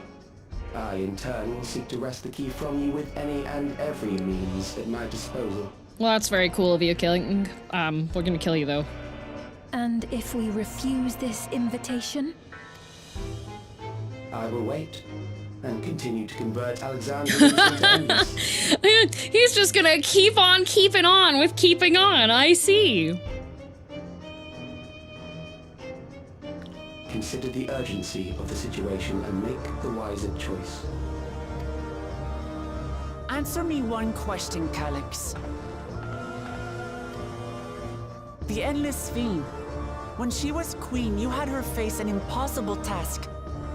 I, in turn, will seek to wrest the key from you with any and every means at my disposal. Well, that's very cool of you, killing. We're gonna kill you, though. And if we refuse this invitation? I will wait and continue to convert Alexandria into endless. He's just gonna keep on keeping on with keeping on, I see. Consider the urgency of the situation and make the wiser choice. Answer me one question, Calyx. The Endless Fiend. When she was queen, you had her face an impossible task.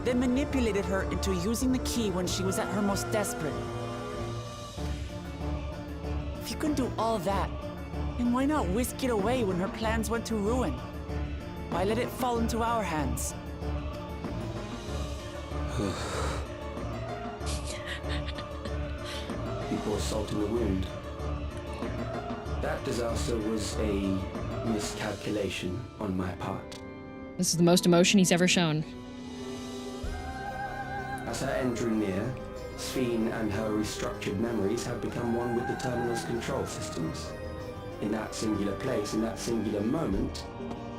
then manipulated her into using the key when she was at her most desperate. If you can do all that, then why not whisk it away when her plans went to ruin? Why let it fall into our hands? He pours salt in the wound. That disaster was a miscalculation on my part. This is the most emotion he's ever shown. As her end drew near, Sphene and her restructured memories have become one with the terminal's control systems. In that singular place, in that singular moment,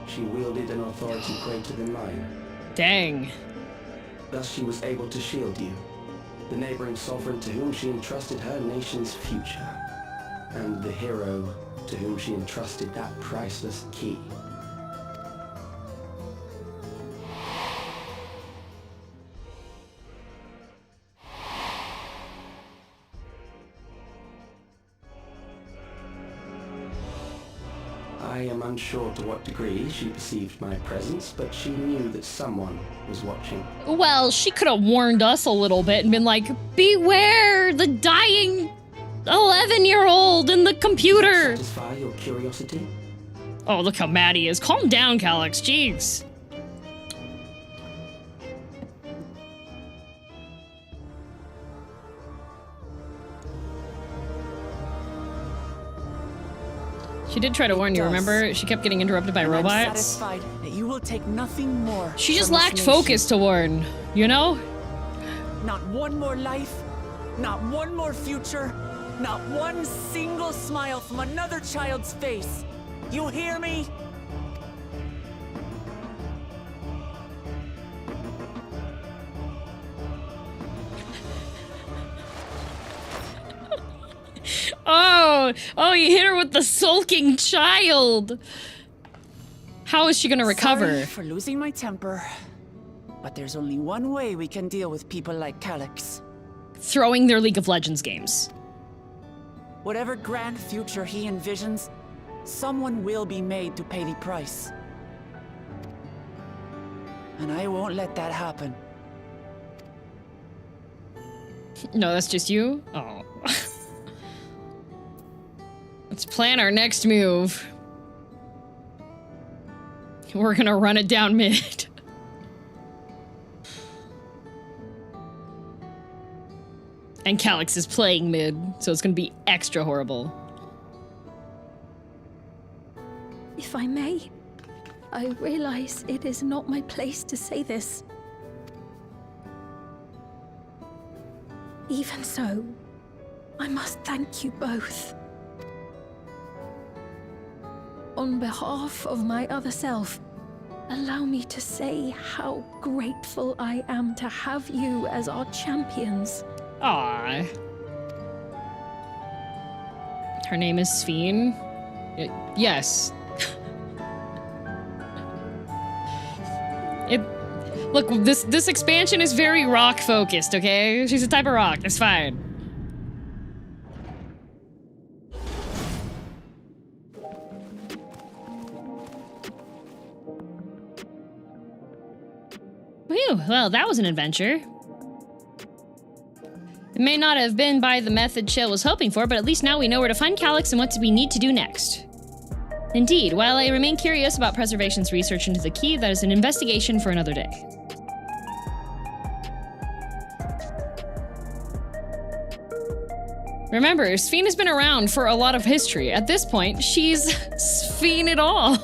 she wielded an authority greater than mine. Dang. Thus she was able to shield you, the neighboring sovereign to whom she entrusted her nation's future, and the hero to whom she entrusted that priceless key. I am unsure to what degree she perceived my presence, but she knew that someone was watching. Well, she could have warned us a little bit and been like, beware the dying 11-year-old in the computer. Satisfy your curiosity? Oh, look how mad he is. Calm down, Calyx. Jeez. She did try to warn you, remember? She kept getting interrupted by robots. I'm satisfied that you will take nothing more. She just lacked focus to warn, you know? Not one more life, not one more future, not one single smile from another child's face. You hear me? Oh, you hit her with the sulking child. How is she gonna recover? Sorry for losing my temper, but there's only one way we can deal with people like Calyx. Throwing their League of Legends games. Whatever grand future he envisions, someone will be made to pay the price. And I won't let that happen. No, that's just you? Oh. Let's plan our next move. We're gonna run it down mid. And Calyx is playing mid, so it's gonna be extra horrible. If I may, I realize it is not my place to say this. Even so, I must thank you both. On behalf of my other self, allow me to say how grateful I am to have you as our champions. Aww. Her name is Sphene? Yes. Look, this expansion is very rock focused, okay? She's a type of rock, it's fine. Whew, well, that was an adventure. It may not have been by the method Shale was hoping for, but at least now we know where to find Calyx and what we need to do next. Indeed, while I remain curious about Preservation's research into the key, that is an investigation for another day. Remember, Sphene has been around for a lot of history. At this point, she's Sphene it all.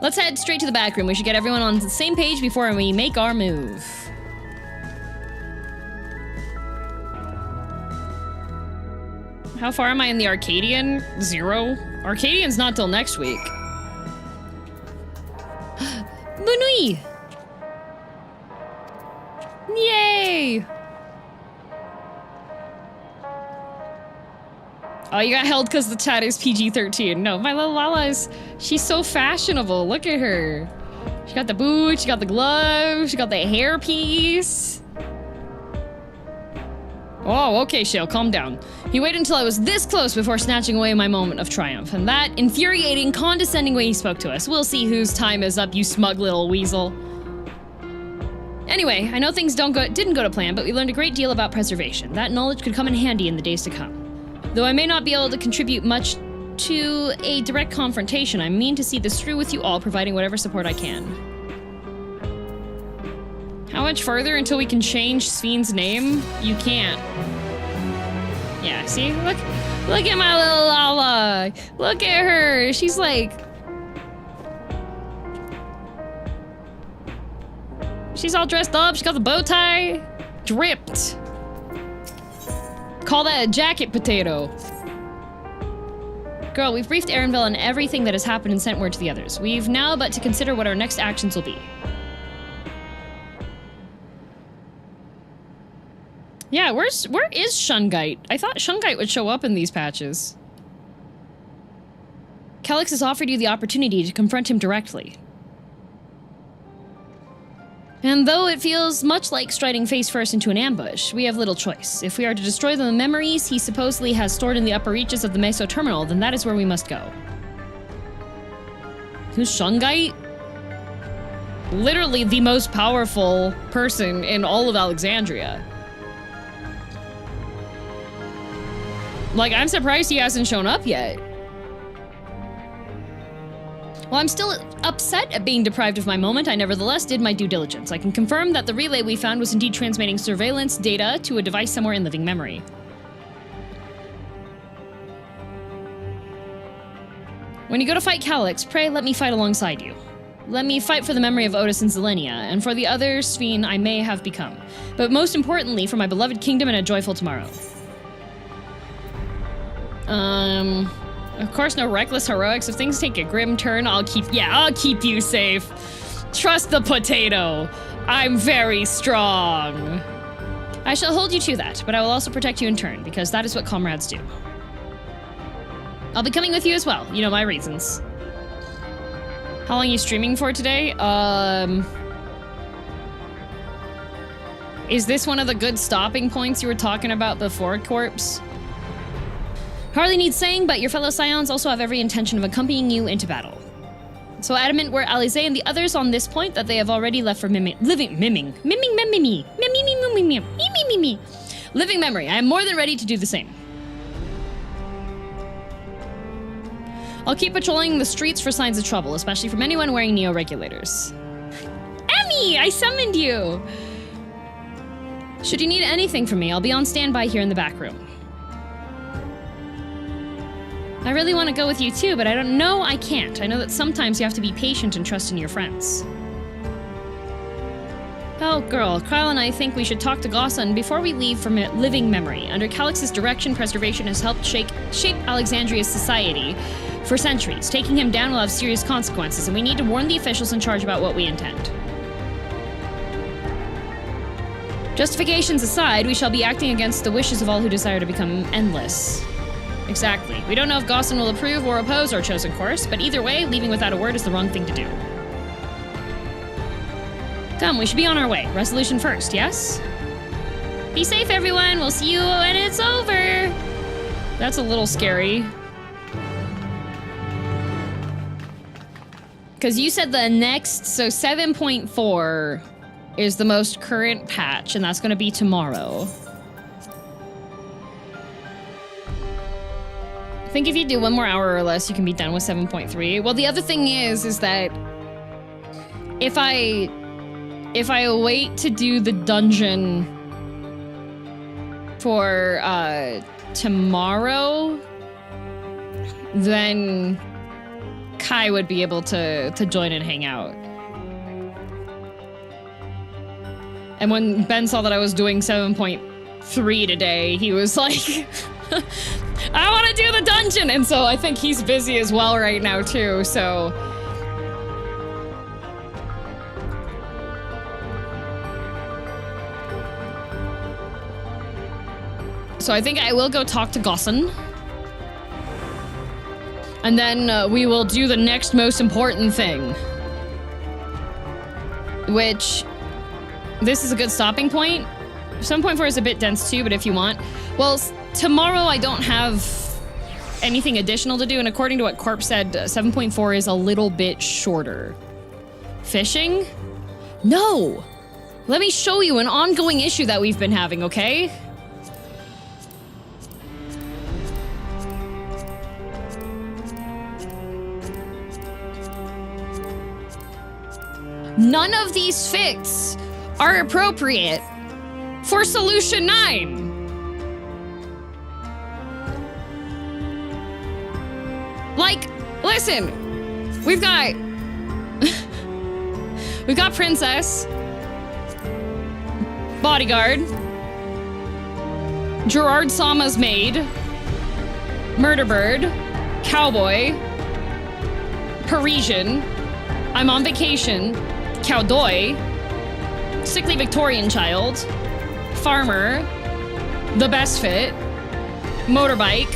Let's head straight to the back room. We should get everyone on the same page before we make our move. How far am I in the Arcadian? 0? Arcadian's not till next week. Bonne nuit! Yay! Oh, you got held because the chat is PG-13. No, my little Lala is... She's so fashionable. Look at her. She got the boots, she got the gloves, she got the hairpiece. Oh, okay, Shale, calm down. He waited until I was this close before snatching away my moment of triumph. And that infuriating, condescending way he spoke to us. We'll see whose time is up, you smug little weasel. Anyway, I know things didn't go to plan, but we learned a great deal about preservation. That knowledge could come in handy in the days to come. Though I may not be able to contribute much to a direct confrontation, I mean to see this through with you all, providing whatever support I can. How much further until we can change Sphne's name? You can't. Yeah, see? Look at my little Lala. Look at her. She's like... She's all dressed up. She got the bow tie. Dripped. Call that a jacket potato. Girl, we've briefed Erenville on everything that has happened and sent word to the others. We've now but to consider what our next actions will be. Yeah, where is Shungite? I thought Shungite would show up in these patches. Calyx has offered you the opportunity to confront him directly. And though it feels much like striding face first into an ambush, we have little choice. If we are to destroy the memories he supposedly has stored in the upper reaches of the Meso Terminal, then that is where we must go. Who's Shungite? Literally the most powerful person in all of Alexandria. Like, I'm surprised he hasn't shown up yet. While I'm still upset at being deprived of my moment, I nevertheless did my due diligence. I can confirm that the relay we found was indeed transmitting surveillance data to a device somewhere in living memory. When you go to fight Calyx, pray let me fight alongside you. Let me fight for the memory of Otis and Zelenia, and for the other Sphene I may have become. But most importantly, for my beloved kingdom and a joyful tomorrow. Of course, no reckless heroics. If things take a grim turn, I'll keep you safe. Trust the potato. I'm very strong. I shall hold you to that, but I will also protect you in turn, because that is what comrades do. I'll be coming with you as well. You know my reasons. How long are you streaming for today? Is this one of the good stopping points you were talking about before, Corpse? Hardly needs saying, but your fellow Scions also have every intention of accompanying you into battle. So adamant were Alize and the others on this point that they have already left for living memory. I am more than ready to do the same. I'll keep patrolling the streets for signs of trouble, especially from anyone wearing neo-regulators. Emmy, I summoned you! Should you need anything from me, I'll be on standby here in the back room. I really want to go with you too, but I don't know I can't. I know that sometimes you have to be patient and trust in your friends. Oh, girl, Kyle and I think we should talk to Gossan before we leave from living memory. Under Calyx's direction, preservation has helped shape Alexandria's society for centuries. Taking him down will have serious consequences, and we need to warn the officials in charge about what we intend. Justifications aside, we shall be acting against the wishes of all who desire to become endless. Exactly. We don't know if Gossan will approve or oppose our chosen course, but either way, leaving without a word is the wrong thing to do. Come, we should be on our way. Resolution first, yes? Be safe, everyone. We'll see you when it's over. That's a little scary. Because you said the next, so 7.4 is the most current patch, and that's going to be tomorrow. I think if you do one more hour or less, you can be done with 7.3. Well, the other thing is that if I wait to do the dungeon for tomorrow, then Kai would be able to join and hang out. And when Ben saw that I was doing 7.3 today, he was like, I want to do the dungeon! And so I think he's busy as well right now too, so... So I think I will go talk to Gossan. And then we will do the next most important thing. Which... This is a good stopping point. 7.4 is a bit dense too, but if you want... Well, tomorrow I don't have anything additional to do, and according to what Corp said, 7.4 is a little bit shorter. Fishing? No! Let me show you an ongoing issue that we've been having, okay? None of these fits are appropriate for Solution 9. Like, listen, we've got Princess, Bodyguard, Gerard Sama's maid, Murderbird, Cowboy, Parisian, I'm on vacation, Cowdoy, Sickly Victorian Child, Farmer, The Best Fit, Motorbike,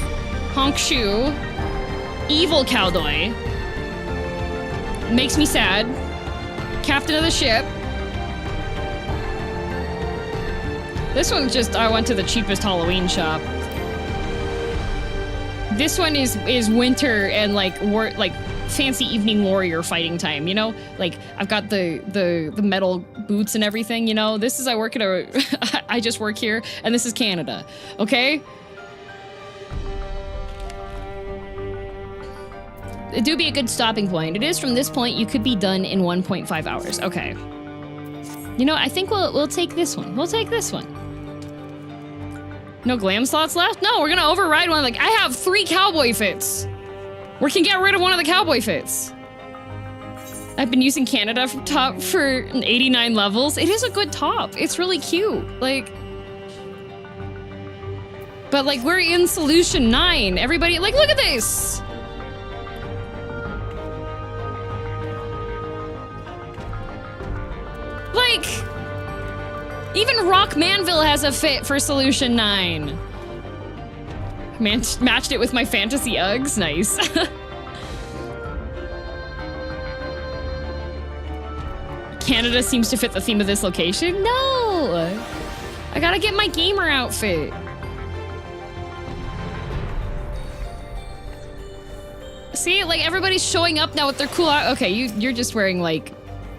Honk Shoe, Evil Cowdoy, Makes Me Sad, Captain of the Ship. This one just, I went to the cheapest Halloween shop. This one is winter and like fancy evening warrior fighting time, you know? Like, I've got the metal boots and everything, you know? This is, I work at a, I just work here, and this is Canada, okay? It do be a good stopping point. It is from this point, you could be done in 1.5 hours, okay. You know, I think we'll take this one. We'll take this one. No glam slots left? No, we're gonna override one. Like, I have 3 cowboy fits. We can get rid of one of the cowboy fits. I've been using Canada top for 89 levels. It is a good top. It's really cute. Like, but like, we're in Solution 9. Everybody, like, look at this. Like, even Rock Manville has a fit for Solution 9. Matched it with my fantasy Uggs. Nice. Canada seems to fit the theme of this location. No! I gotta get my gamer outfit. See, like, everybody's showing up now with their cool out. Okay, you're just wearing, like,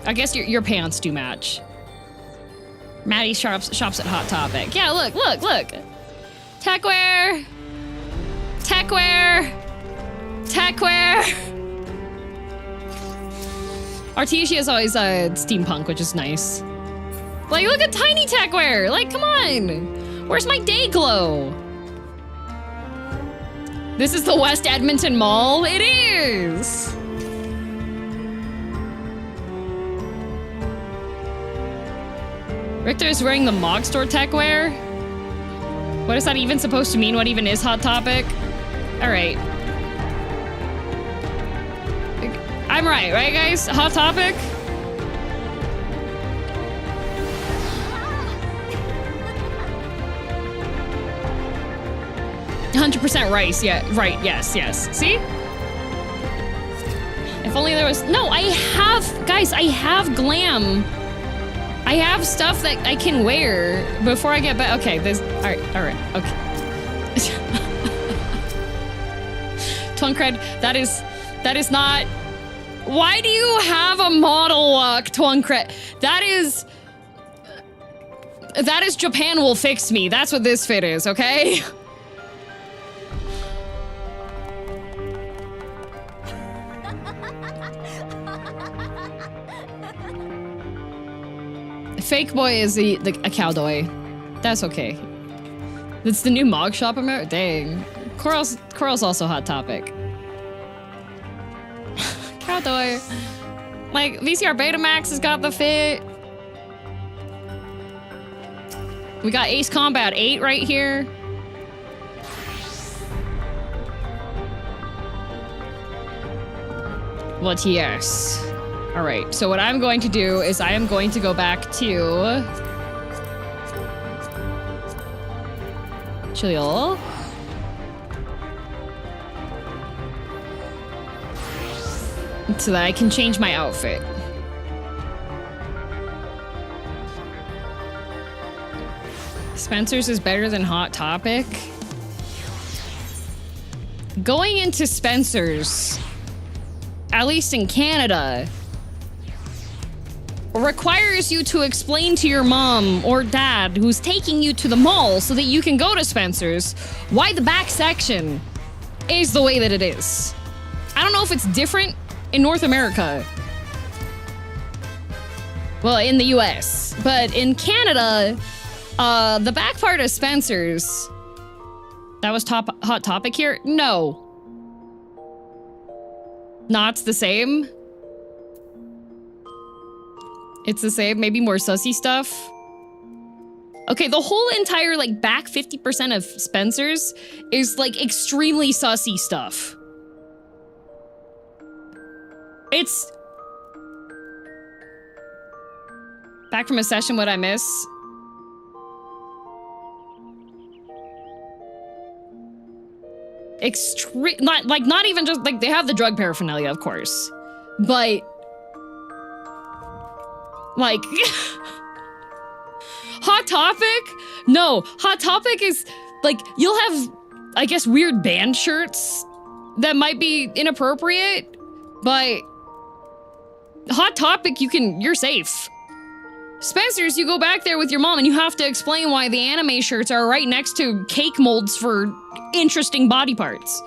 I guess your pants do match. Maddie shops at Hot Topic. Yeah, look. Techwear. Artesia is always steampunk, which is nice. Like, look at tiny techwear. Like, come on. Where's my day glow? This is the West Edmonton Mall. It is. Richter is wearing the Mog Store techwear. What is that even supposed to mean? What even is Hot Topic? All right. I'm right, guys? Hot Topic? %, rice, yeah, right, yes. See? If only there was, no, I have glam. I have stuff that I can wear before I get back. Okay, this, all right, okay. Twonkred, that is not, why do you have a model walk, Twonkred? That is Japan will fix me. That's what this fit is, okay? Fake boy is a cowboy. That's okay. It's the new Mog shop America. Dang. Coral's also Hot Topic. Cowboy. Like, VCR Betamax has got the fit. We got Ace Combat 8 right here. But yes. All right, so what I'm going to do is I am going to go back to Chill. So that I can change my outfit. Spencer's is better than Hot Topic. Going into Spencer's, at least in Canada, requires you to explain to your mom or dad who's taking you to the mall so that you can go to Spencer's why the back section is the way that it is. I don't know if it's different in North America. Well, in the US, but in Canada, the back part of Spencer's, that was hot topic here? No. Not the same. It's the same, maybe more sussy stuff. Okay, the whole entire, like, back 50% of Spencer's is, like, extremely sussy stuff. It's... Back from a session, what'd I miss? Not even just, like, they have the drug paraphernalia, of course. But... like... Hot Topic? No, Hot Topic is, like, you'll have, I guess, weird band shirts that might be inappropriate, but Hot Topic, you're safe. Spencer's, you go back there with your mom and you have to explain why the anime shirts are right next to cake molds for interesting body parts.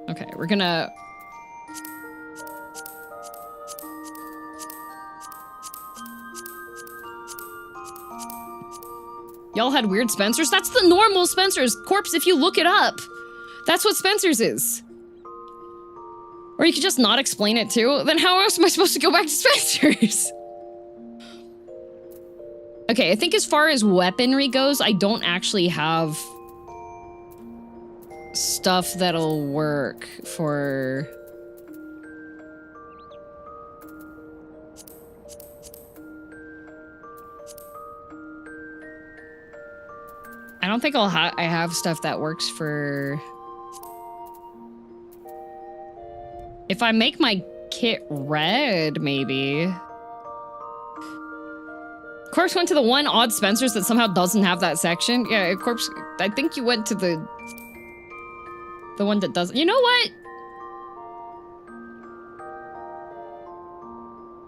Okay, we're gonna... Y'all had weird Spencer's? That's the normal Spencer's. Corpse, if you look it up, that's what Spencer's is. Or you could just not explain it too. Then how else am I supposed to go back to Spencer's? Okay, I think as far as weaponry goes, I don't actually have stuff that'll work for... I don't think I have stuff that works for... If I make my kit red, maybe. Corpse went to the one odd Spencer's that somehow doesn't have that section. Yeah, Corpse, I think you went to the one that doesn't. You know what?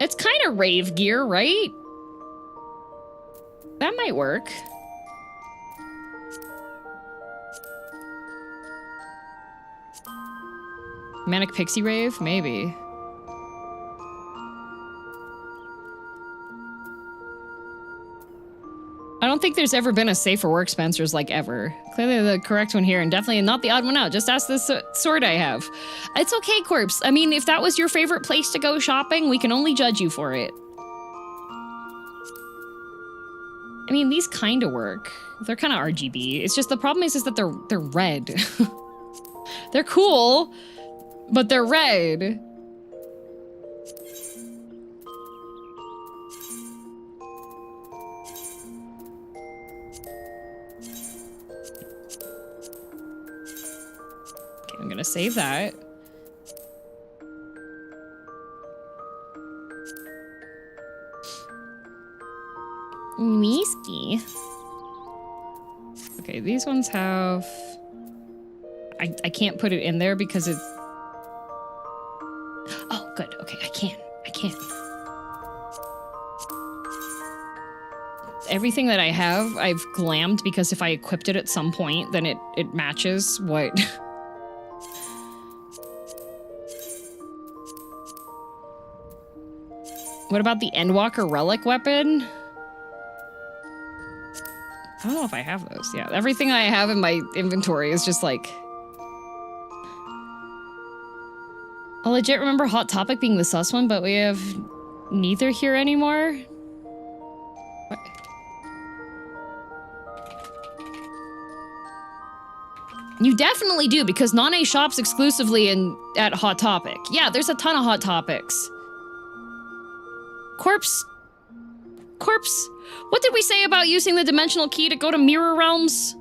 It's kind of rave gear, right? That might work. Manic Pixie Rave? Maybe. I don't think there's ever been a safer work Spencer's like ever. Clearly the correct one here and definitely not the odd one out. Just ask this sword I have. It's okay, Corpse. I mean, if that was your favorite place to go shopping, we can only judge you for it. I mean, these kind of work. They're kind of RGB. It's just the problem is that they're red. They're cool, but they're red. Okay, I'm gonna save that. Whiskey. Okay, these ones have... I can't put it in there because it's... Oh, good. Okay, I can. Everything that I have, I've glammed because if I equipped it at some point, then it matches what... What about the Endwalker Relic weapon? I don't know if I have those. Yeah, everything I have in my inventory is just like... I legit remember Hot Topic being the sus one, but we have neither here anymore. What? You definitely do, because Nane shops exclusively at Hot Topic. Yeah, there's a ton of Hot Topics. Corpse, what did we say about using the dimensional key to go to mirror realms?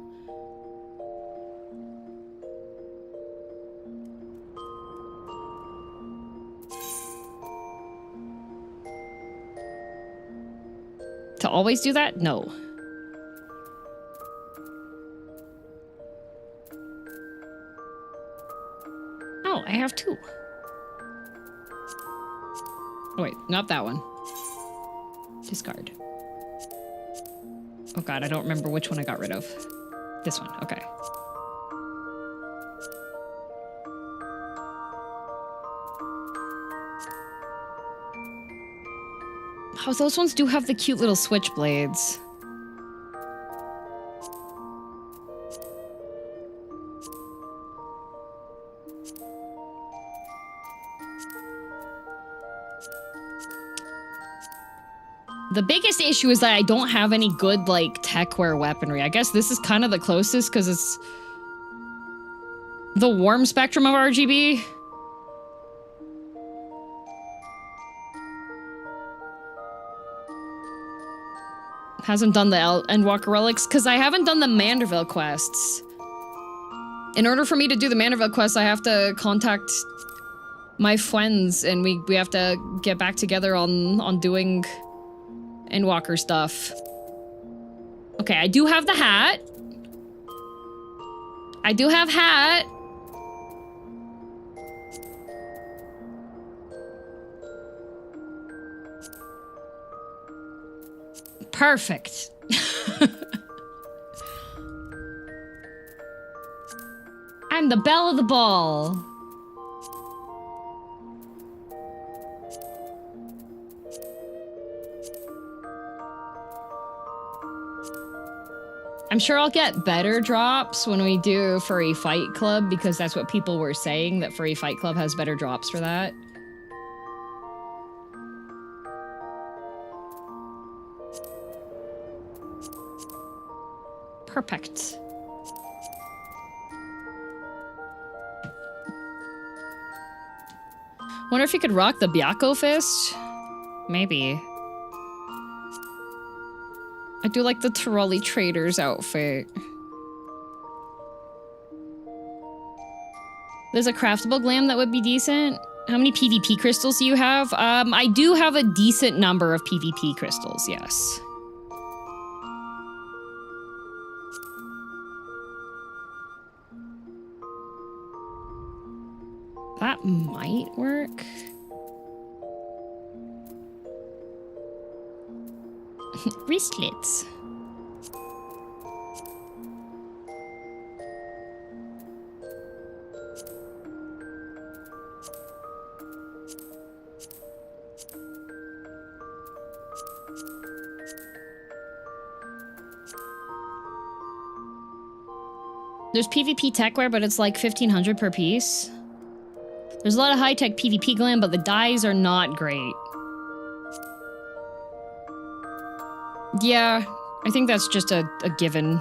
To always do that? No. No, I have 2. Oh, wait, not that one. Discard. Oh god, I don't remember which one I got rid of. This one, okay. Oh, those ones do have the cute little switchblades. The biggest issue is that I don't have any good, like, techwear weaponry. I guess this is kind of the closest because it's the warm spectrum of RGB. Hasn't done the Endwalker relics because I haven't done the Manderville quests. In order for me to do the Manderville quests, I have to contact my friends and we have to get back together on doing Endwalker stuff. Okay, I do have the hat. I do have hat. Perfect. I'm the belle of the ball. I'm sure I'll get better drops when we do Furry Fight Club because that's what people were saying, that Furry Fight Club has better drops for that. Perfect. Wonder if you could rock the Byakko fist? Maybe. I do like the Trolley Trader's outfit. There's a craftable glam that would be decent. How many PvP crystals do you have? I do have a decent number of PvP crystals, yes. That might work. Wristlets. There's PvP techwear, but it's like 1,500 per piece. There's a lot of high-tech PvP glam, but the dyes are not great. Yeah, I think that's just a given.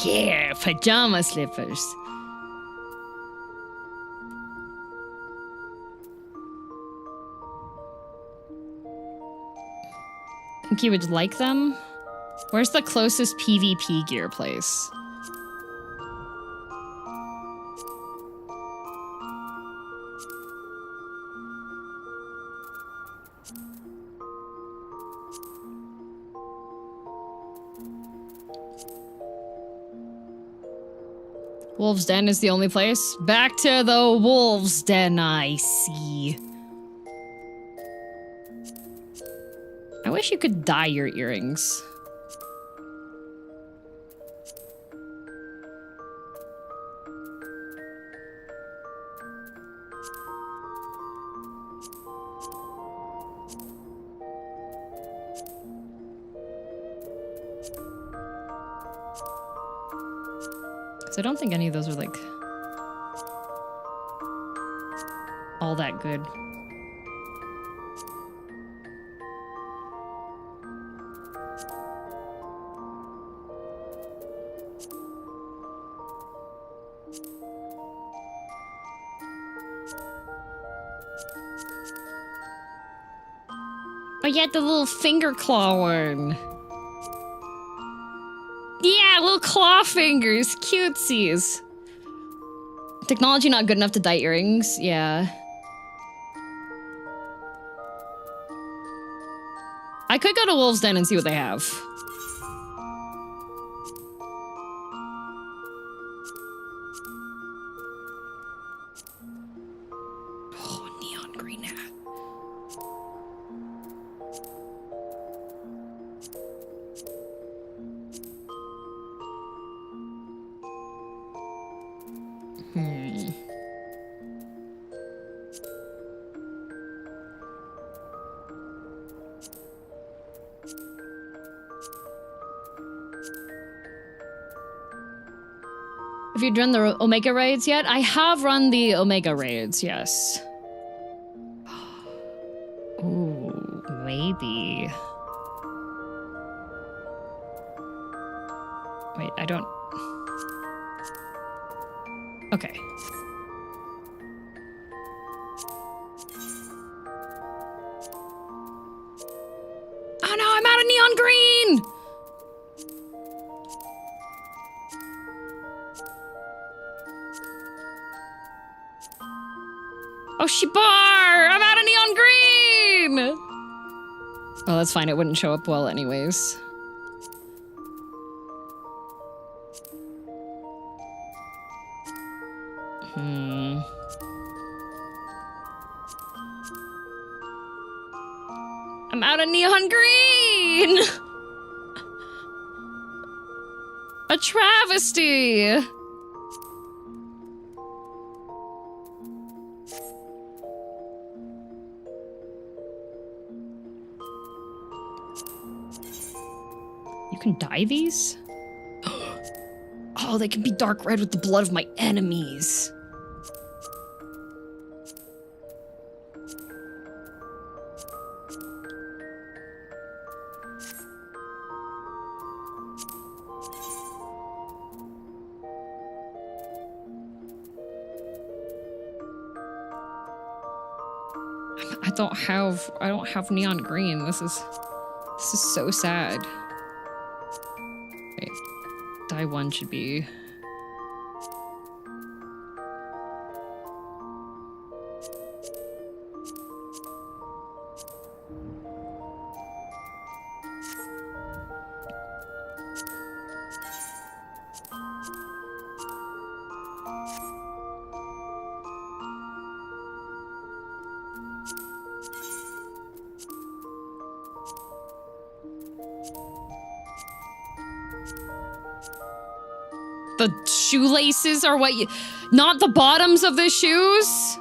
Yeah, pajama slippers. Think you would like them? Where's the closest PvP gear place? Wolf's Den is the only place. Back to the Wolf's Den, I see. I wish you could dye your earrings. I don't think any of those are, like, all that good. Oh, yeah, the little finger claw one. Yeah, little claw fingers. Cutesies. Technology not good enough to dye earrings. Yeah. I could go to Wolf's Den and see what they have. Oh, neon green hat. Have you done the Omega raids yet? I have run the Omega raids, yes. Ooh, maybe. Wait, I don't... Okay. Oh no, I'm out of neon green! Oh, Shibar! I'm out of neon green! Oh, that's fine. It wouldn't show up well anyways. I'm out of neon green! A travesty! You can dye these? Oh, they can be dark red with the blood of my enemies. I don't have neon green. This is so sad. Wait, dye 1 should be... The shoelaces are what you... Not the bottoms of the shoes?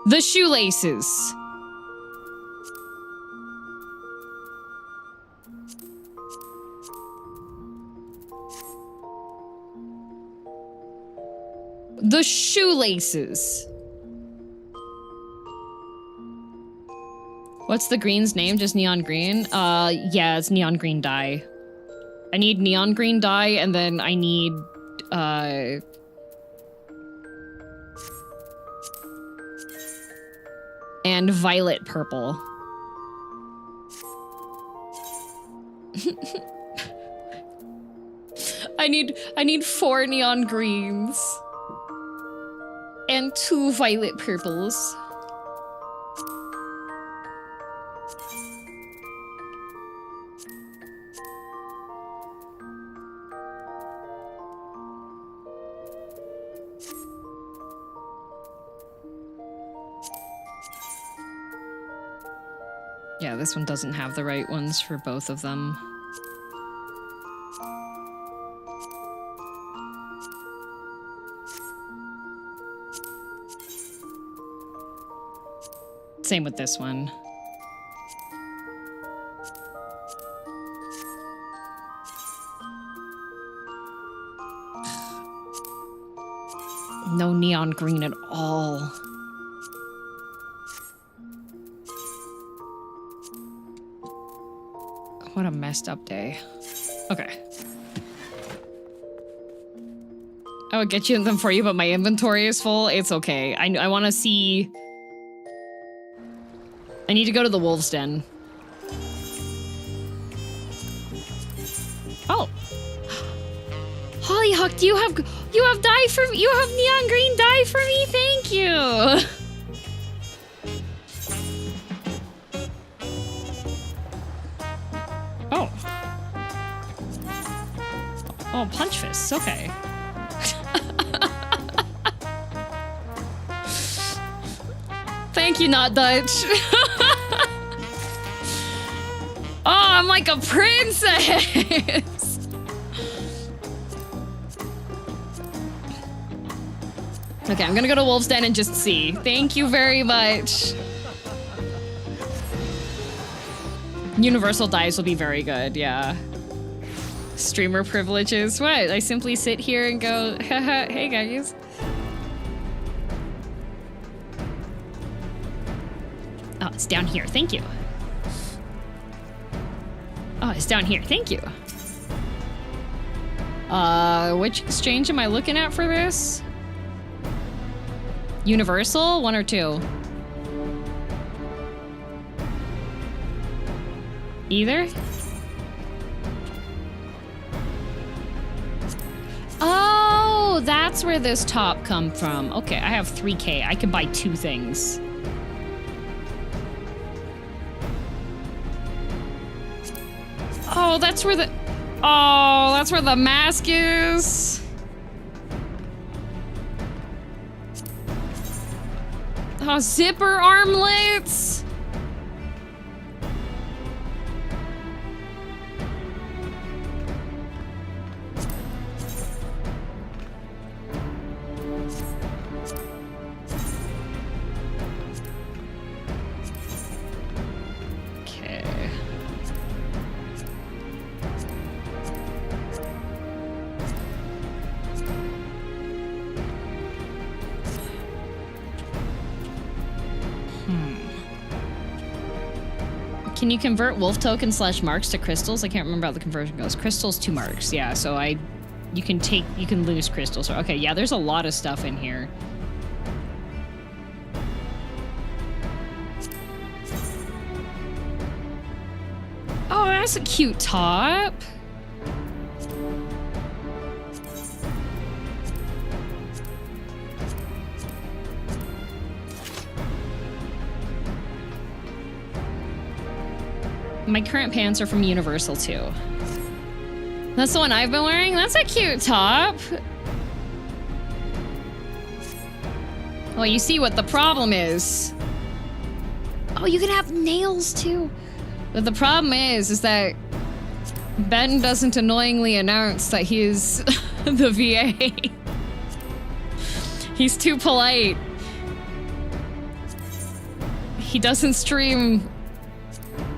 The shoelaces. The shoelaces. What's the green's name? Just neon green? Yeah, it's neon green dye. I need neon green dye, and then I need... and violet purple. I need 4 neon greens and 2 violet purples. Yeah, this one doesn't have the right ones for both of them. Same with this one. No neon green at all. What a messed up day. Okay. I would get you them for you, but my inventory is full. It's okay. I want to see... I need to go to the Wolf's Den. Hollyhock, do you have dye for me? You have neon green dye for me? Thank you. Oh. Oh, punch fists. Okay. Thank you, Not Dutch. Oh, I'm like a princess. Okay, I'm gonna go to Wolf's Den and just see. Thank you very much. Universal dice will be very good, yeah. Streamer privileges. What? I simply sit here and go, haha, hey guys. Oh, it's down here. Thank you. Oh, it's down here. Thank you. Which exchange am I looking at for this? Universal? 1 or 2? Either? Oh, that's where this top come from. Okay, I have 3K. I can buy 2 things. Oh, that's where the... Oh, that's where the mask is. Oh, zipper armlets. Okay. Can you convert wolf token / marks to crystals? I can't remember how the conversion goes. Crystals to marks, yeah. So you can lose crystals. Okay, yeah. There's a lot of stuff in here. Oh, that's a cute top. My current pants are from Universal too. That's the one I've been wearing? That's a cute top. Well, you see what the problem is. Oh, you can have nails too. But the problem is that Ben doesn't annoyingly announce that he is the VA. He's too polite. He doesn't stream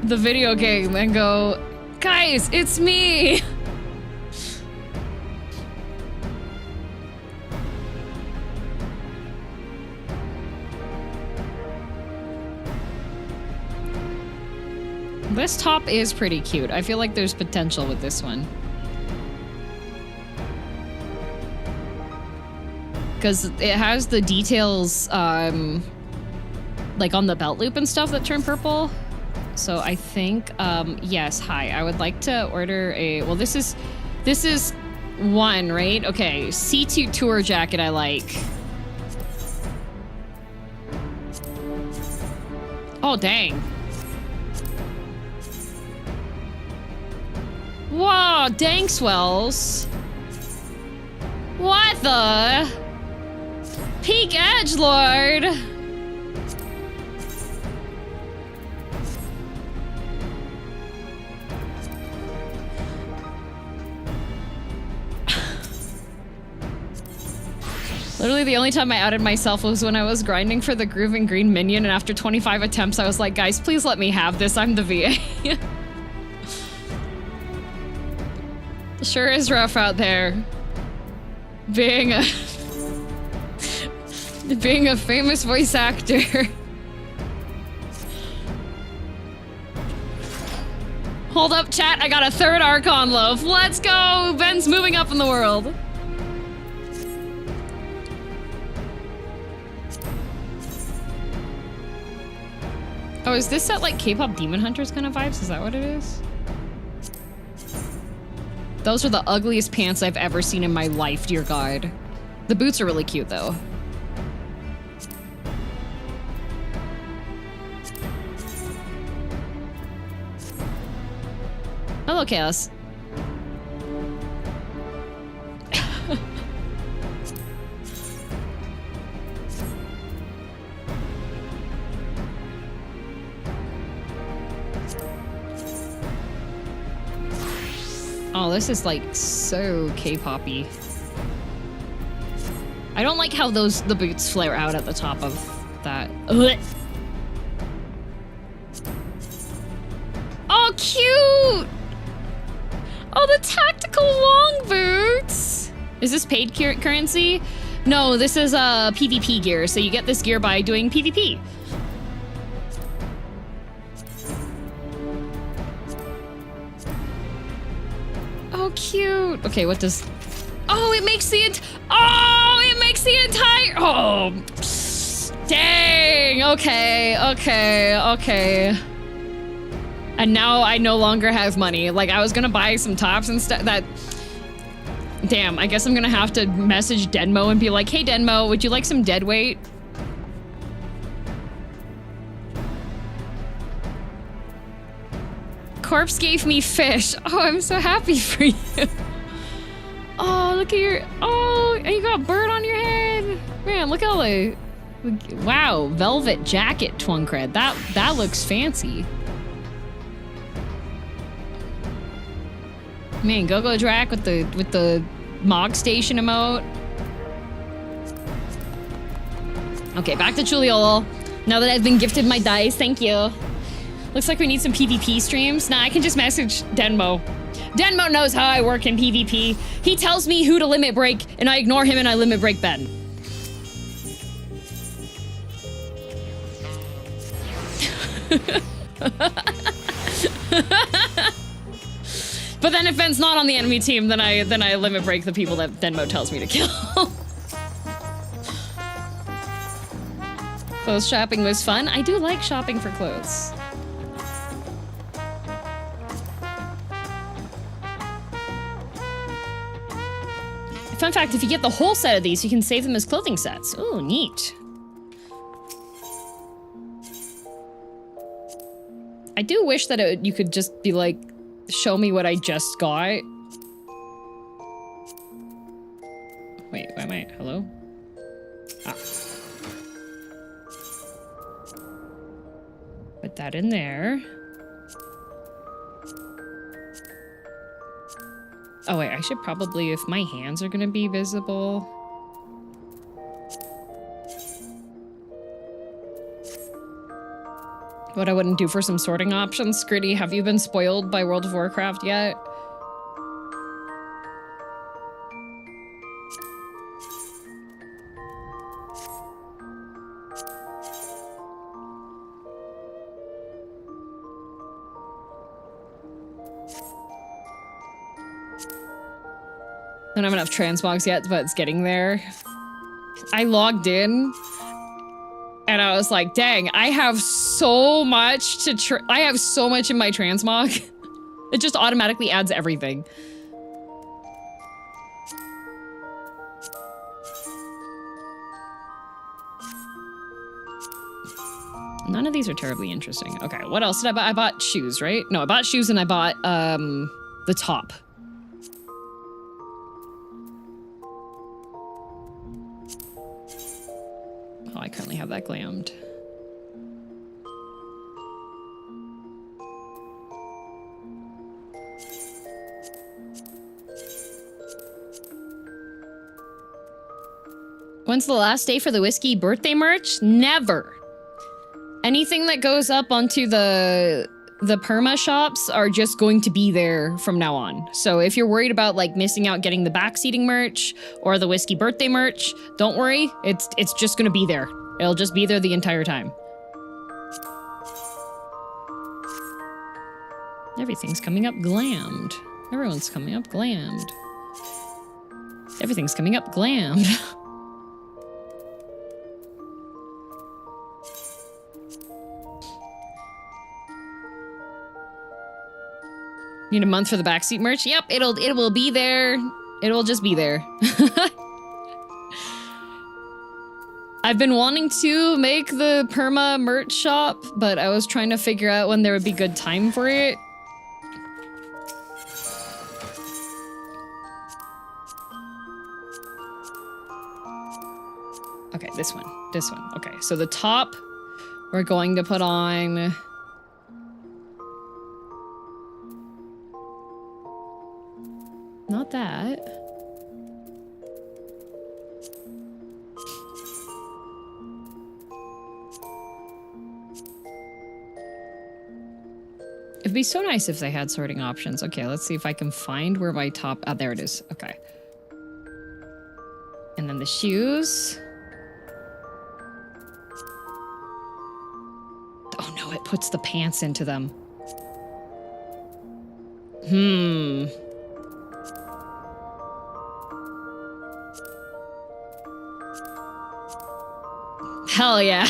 the video game and go, guys, it's me. This top is pretty cute. I feel like there's potential with this one. Because it has the details, like on the belt loop and stuff that turn purple. So I think, yes, hi. I would like to order a, well, this is 1, right? Okay, C2 tour jacket I like. Oh, dang. Whoa, dang swells. What the? Peak edgelord. Literally the only time I outed myself was when I was grinding for the Grooving Green minion, and after 25 attempts I was like, guys, please let me have this, I'm the VA. Sure is rough out there. Being a famous voice actor. Hold up, chat, I got a 3rd Archon loaf. Let's go! Ben's moving up in the world. Oh, is this at like K-pop Demon Hunters kind of vibes? Is that what it is? Those are the ugliest pants I've ever seen in my life, dear God. The boots are really cute, though. Hello, Chaos. Oh, this is like so K-poppy. I don't like how the boots flare out at the top of that. Ugh. Oh, cute! Oh, the tactical long boots! Is this paid currency? No, this is PvP gear, so you get this gear by doing PvP. Oh, cute. Okay, what does... Oh, it makes the entire... Oh, dang. Okay. And now I no longer have money. Like, I was gonna buy some tops and stuff that... Damn, I guess I'm gonna have to message Denmo and be like, hey, Denmo, would you like some dead weight? Corpse gave me fish. Oh, I'm so happy for you. Oh, look at your... Oh, and you got a bird on your head. Man, look at all the... Wow, velvet jacket, Twoncred. That looks fancy. Man, go Drac with the Mog Station emote. Okay, back to Chuliolo. Now that I've been gifted my dice, thank you. Looks like we need some PvP streams. Nah, I can just message Denmo. Denmo knows how I work in PvP. He tells me who to limit break, and I ignore him and I limit break Ben. But then if Ben's not on the enemy team, then I limit break the people that Denmo tells me to kill. Clothes shopping was fun. I do like shopping for clothes. Fun fact, if you get the whole set of these, you can save them as clothing sets. Ooh, neat. I do wish that you could just be like, show me what I just got. Wait, why am I? Hello? Ah. Put that in there. Oh wait, I should probably, if my hands are gonna be visible. What I wouldn't do for some sorting options. Gritty, have you been spoiled by World of Warcraft yet? I don't have enough transmogs yet, but it's getting there. I logged in and I was like, dang, I have so much to I have so much in my transmog. It just automatically adds everything. None of these are terribly interesting. Okay, what else did I buy? I bought shoes, right? No, I bought shoes and I bought the top. Oh, I currently have that glammed. When's the last day for the whiskey birthday merch? Never. Anything that goes up onto the perma shops are just going to be there from now on. So if you're worried about like missing out getting the backseating merch or the whiskey birthday merch, don't worry. It's just gonna be there. It'll just be there the entire time. Everything's coming up glammed. Everyone's coming up glammed. Everything's coming up glammed. Need a month for the backseat merch? Yep, it will be there. It will just be there. I've been wanting to make the perma merch shop, but I was trying to figure out when there would be good time for it. Okay, this one. Okay, so the top, we're going to put on... Not that. It'd be so nice if they had sorting options. Okay, let's see if I can find where my top... Ah, there it is. Okay. And then the shoes. Oh no, it puts the pants into them. Hell yeah.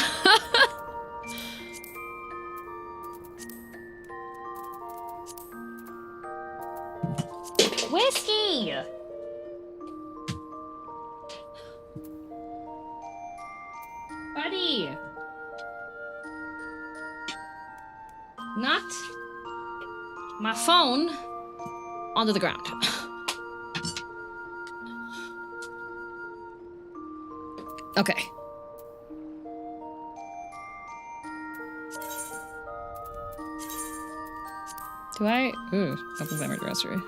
Whiskey! Buddy! Not my phone onto the ground. Okay. Do I? Ooh, open my dresser.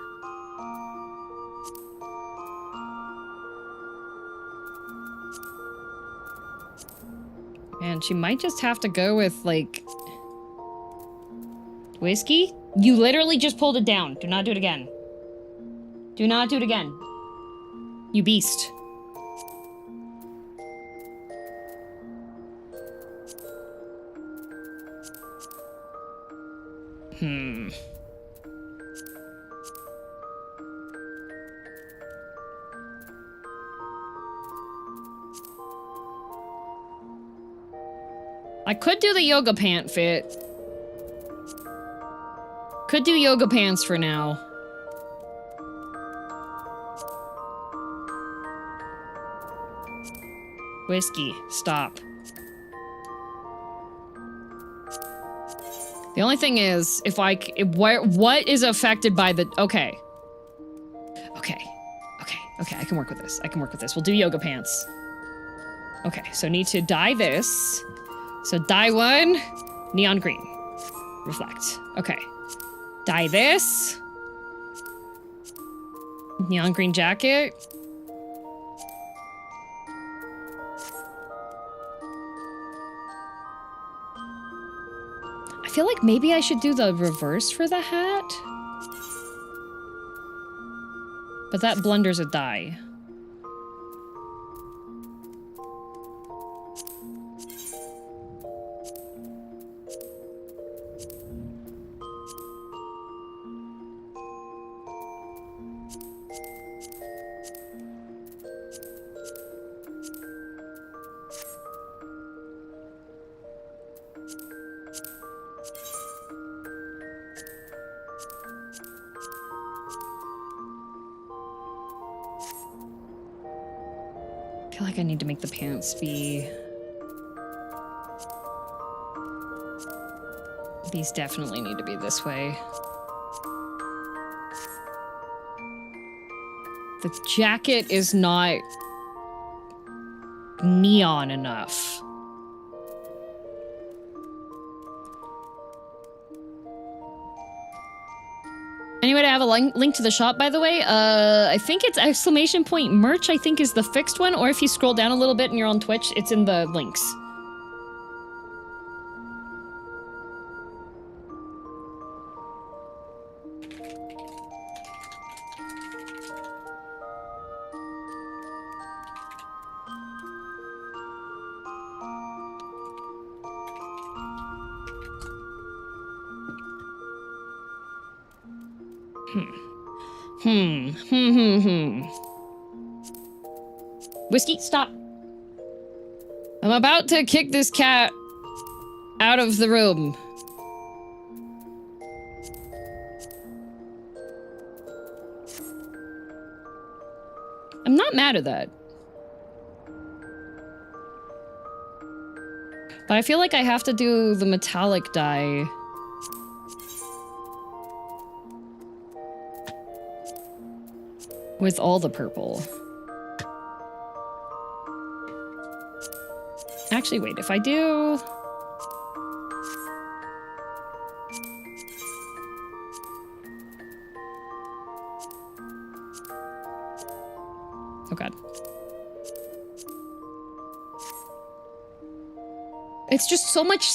And she might just have to go with, like... Whiskey? You literally just pulled it down. Do not do it again. Do not do it again. You beast. I could do the yoga pant fit. Could do yoga pants for now. Whiskey, stop. The only thing is, if I... what is affected by the... Okay. Okay, I can work with this. We'll do yoga pants. Okay, so need to dye this. So dye one, neon green. Reflect. Okay. Dye this. Neon green jacket. I feel like maybe I should do the reverse for the hat. But that blunders a dye. I feel like I need to make the pants be... These definitely need to be this way. The jacket is not neon enough. Anyway, I have a link to the shop, by the way. I think it's exclamation point merch, I think is the fixed one. Or if you scroll down a little bit and you're on Twitch, it's in the links. Whiskey, stop. I'm about to kick this cat out of the room. I'm not mad at that. But I feel like I have to do the metallic dye. With all the purple. Actually, wait, if I do... Oh god. It's just so much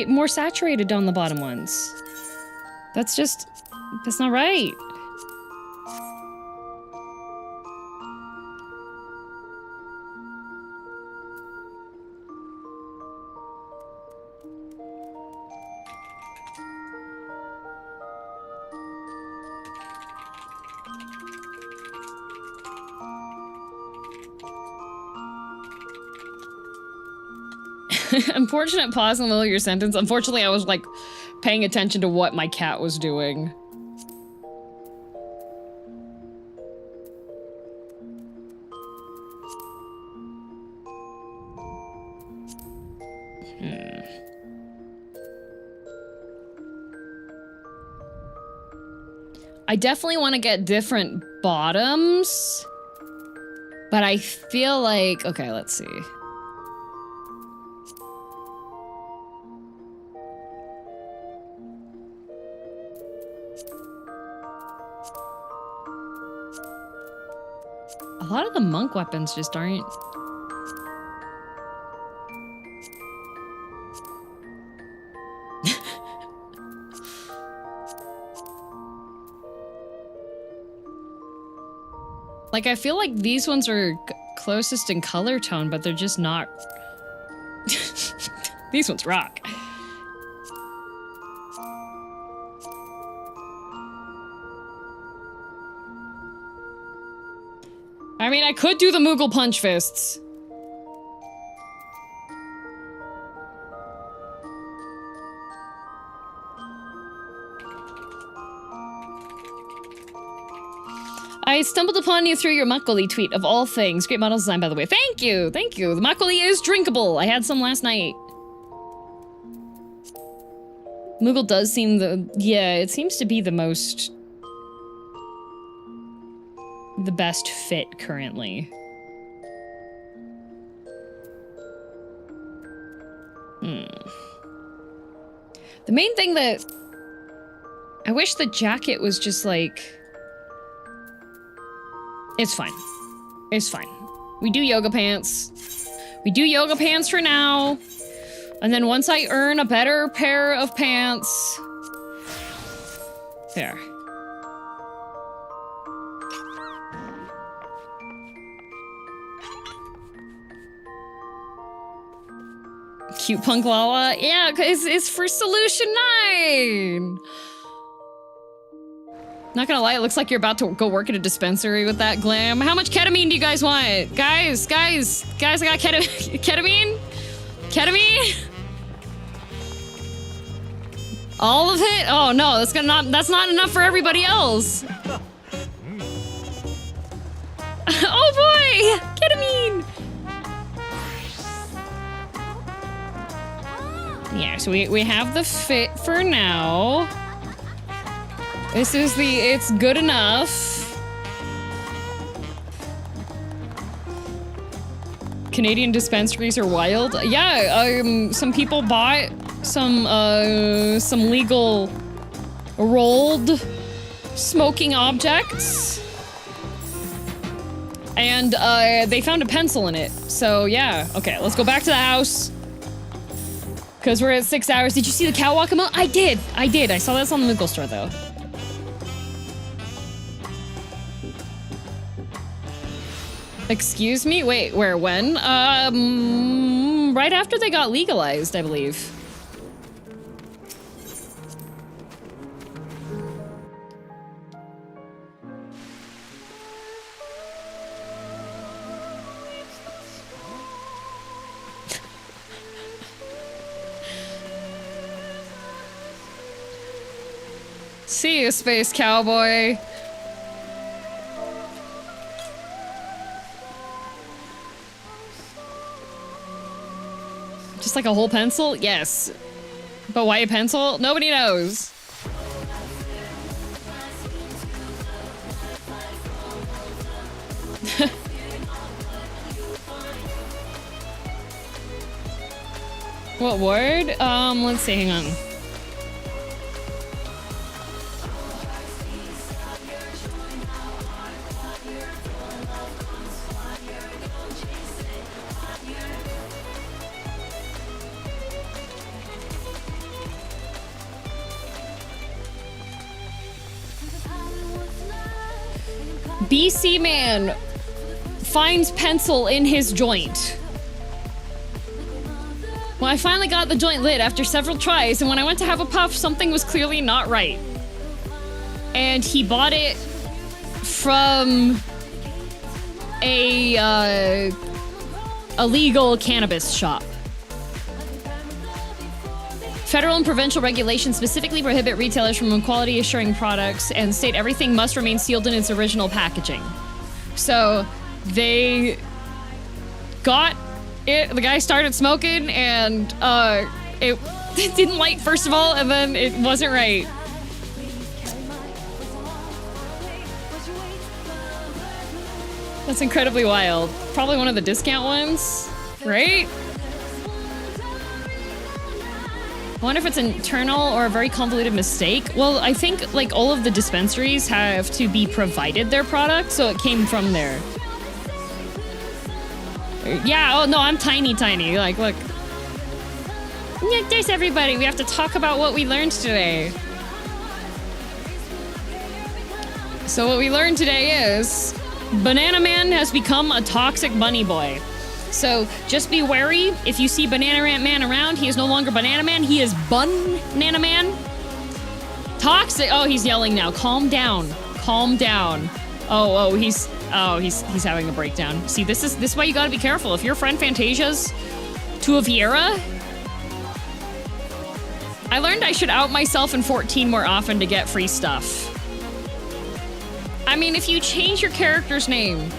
more saturated on the bottom ones. That's not right. Unfortunate pause in the middle of your sentence. Unfortunately, I was like paying attention to what my cat was doing. I definitely want to get different bottoms, but I feel like, okay, let's see. A lot of the monk weapons just aren't... Like, I feel like these ones are closest in color tone, but they're just not... These ones rock. I mean, I could do the Moogle punch fists. I stumbled upon you through your Miqo'te tweet, of all things. Great model design, by the way. Thank you, thank you. The Miqo'te is drinkable. I had some last night. Moogle does seem yeah, it seems to be the best fit currently. The main thing that I wish the jacket was just like... It's fine. It's fine. We do yoga pants. We do yoga pants for now. And then once I earn a better pair of pants... There. Cute Punk Lala? Yeah, because it's for Solution 9! Not gonna lie, it looks like you're about to go work at a dispensary with that glam. How much ketamine do you guys want? Guys, I got ketamine? Ketamine? All of it? Oh no, that's not enough for everybody else. Oh boy! Ketamine! Yeah, so we have the fit for now. This is it's good enough. Canadian dispensaries are wild. Yeah, some people bought some legal rolled smoking objects. And they found a pencil in it. So yeah, okay, let's go back to the house. Cause we're at 6 hours. Did you see the catwalk emote? I did. I saw this on the Moogle store though. Excuse me? Wait, where, when? Right after they got legalized, I believe. See you, Space Cowboy. Just like a whole pencil? Yes. But why a pencil? Nobody knows. What word? Let's see, hang on. BC man finds pencil in his joint. Well, I finally got the joint lit after several tries, and when I went to have a puff, something was clearly not right. And he bought it from a illegal cannabis shop. Federal and provincial regulations specifically prohibit retailers from quality assuring products and state everything must remain sealed in its original packaging. So they got it, the guy started smoking and it didn't light first of all, and then it wasn't right. That's incredibly wild. Probably one of the discount ones, right? I wonder if it's internal or a very convoluted mistake. Well, I think like all of the dispensaries have to be provided their product, so it came from there. Yeah, oh no, I'm tiny. Like, look. Yeah, there's everybody. We have to talk about what we learned today. So what we learned today is Banana Man has become a toxic bunny boy. So just be wary. If you see Banana Man around, he is no longer Banana Man. He is Bun-nana Man. Toxic. Oh, he's yelling now. Calm down. Calm down. Oh, he's having a breakdown. See, this is why you gotta be careful. If your friend Fantasia's to a Viera, I learned I should out myself in 14 more often to get free stuff. I mean, if you change your character's name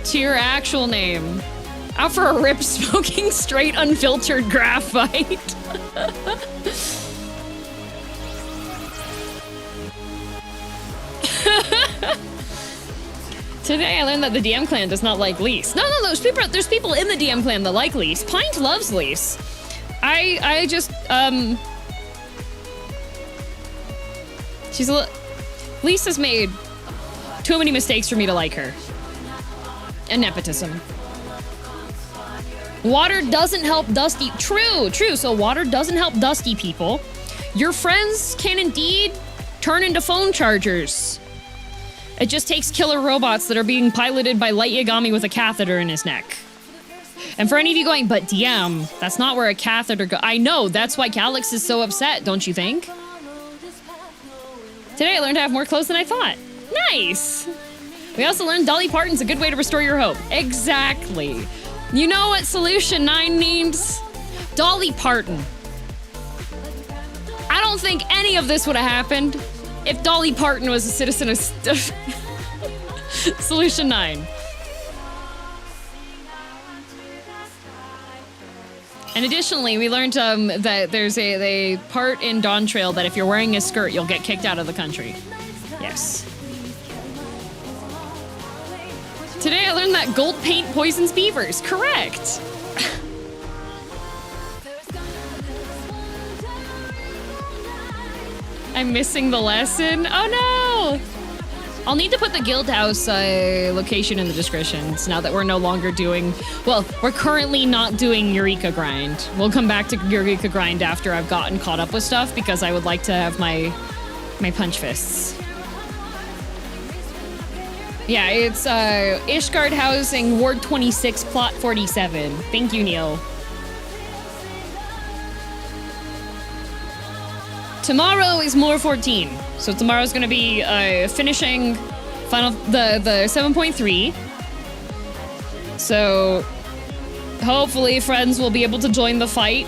to your actual name, out for a rip smoking straight unfiltered graphite. Today I learned that the DM clan does not like Lise. No, there's people in the DM clan that like Lise. Pint loves Lise. I just, Lise has made too many mistakes for me to like her. And nepotism. Water doesn't help dusty. True. So water doesn't help dusty people. Your friends can indeed turn into phone chargers. It just takes killer robots that are being piloted by Light Yagami with a catheter in his neck. And for any of you going, but DM, that's not where a catheter goes. I know, that's why Calyx is so upset, don't you think? Today I learned to have more clothes than I thought. Nice! We also learned Dolly Parton's a good way to restore your hope. Exactly. You know what Solution 9 needs? Dolly Parton. I don't think any of this would have happened if Dolly Parton was a citizen of Solution 9. And additionally, we learned that there's a part in Dawntrail that if you're wearing a skirt, you'll get kicked out of the country. Yes. Today I learned that gold paint poisons beavers. Correct. I'm missing the lesson. Oh no! I'll need to put the guild house location in the descriptions now that we're no longer doing... Well, we're currently not doing Eureka Grind. We'll come back to Eureka Grind after I've gotten caught up with stuff because I would like to have my punch fists. Yeah, it's Ishgard Housing, Ward 26, Plot 47. Thank you, Neil. Tomorrow is more 14, so tomorrow's gonna be finishing the 7.3. So hopefully friends will be able to join the fight.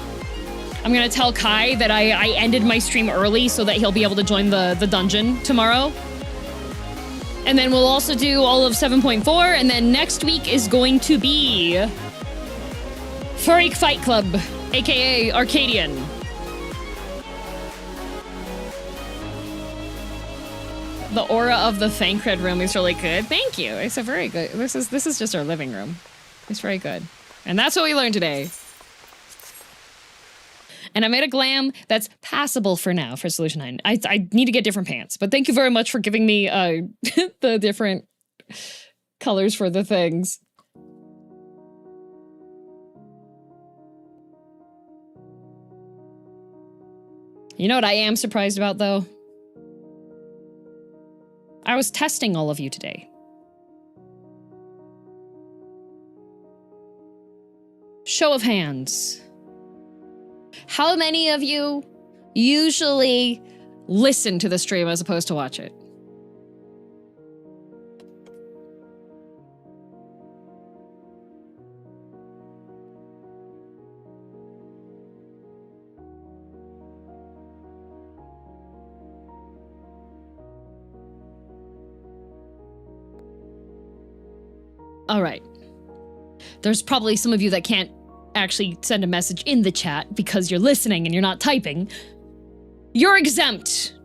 I'm gonna tell Kai that I ended my stream early so that he'll be able to join the dungeon tomorrow. And then we'll also do all of 7.4, and then next week is going to be Freak Fight Club, aka Arcadian. The aura of the Thancred room is really good. Thank you. It's a very good. This is just our living room. It's very good. And that's what we learned today. And I made a glam that's passable for now for Solution 9. I need to get different pants. But thank you very much for giving me the different colors for the things. You know what I am surprised about, though? I was testing all of you today. Show of hands. How many of you usually listen to the stream as opposed to watch it? All right. There's probably some of you that can't actually send a message in the chat because you're listening and you're not typing. You're exempt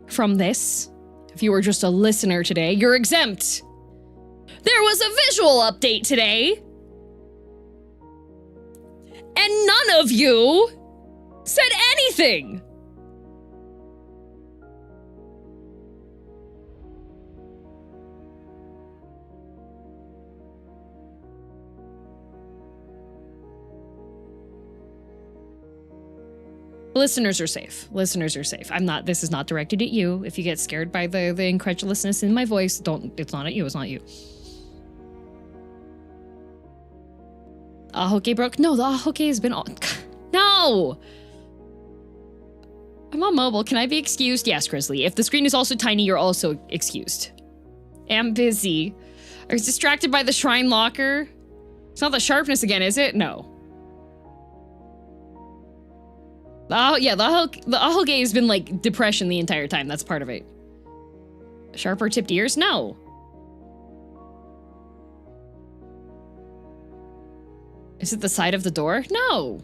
from this. If you were just a listener today, you're exempt. There was a visual update today. And none of you said anything. Listeners are safe. Listeners are safe. This is not directed at you. If you get scared by the incredulousness in my voice, it's not at you, it's not you. Ahoke broke? No, the Ahoke has been on. No! I'm on mobile. Can I be excused? Yes, Grizzly. If the screen is also tiny, you're also excused. I'm busy. I was distracted by the shrine locker. It's not the sharpness again, is it? No. Yeah, the Ahoge has been like depression the entire time. That's part of it. Sharper tipped ears? No. Is it the side of the door? No.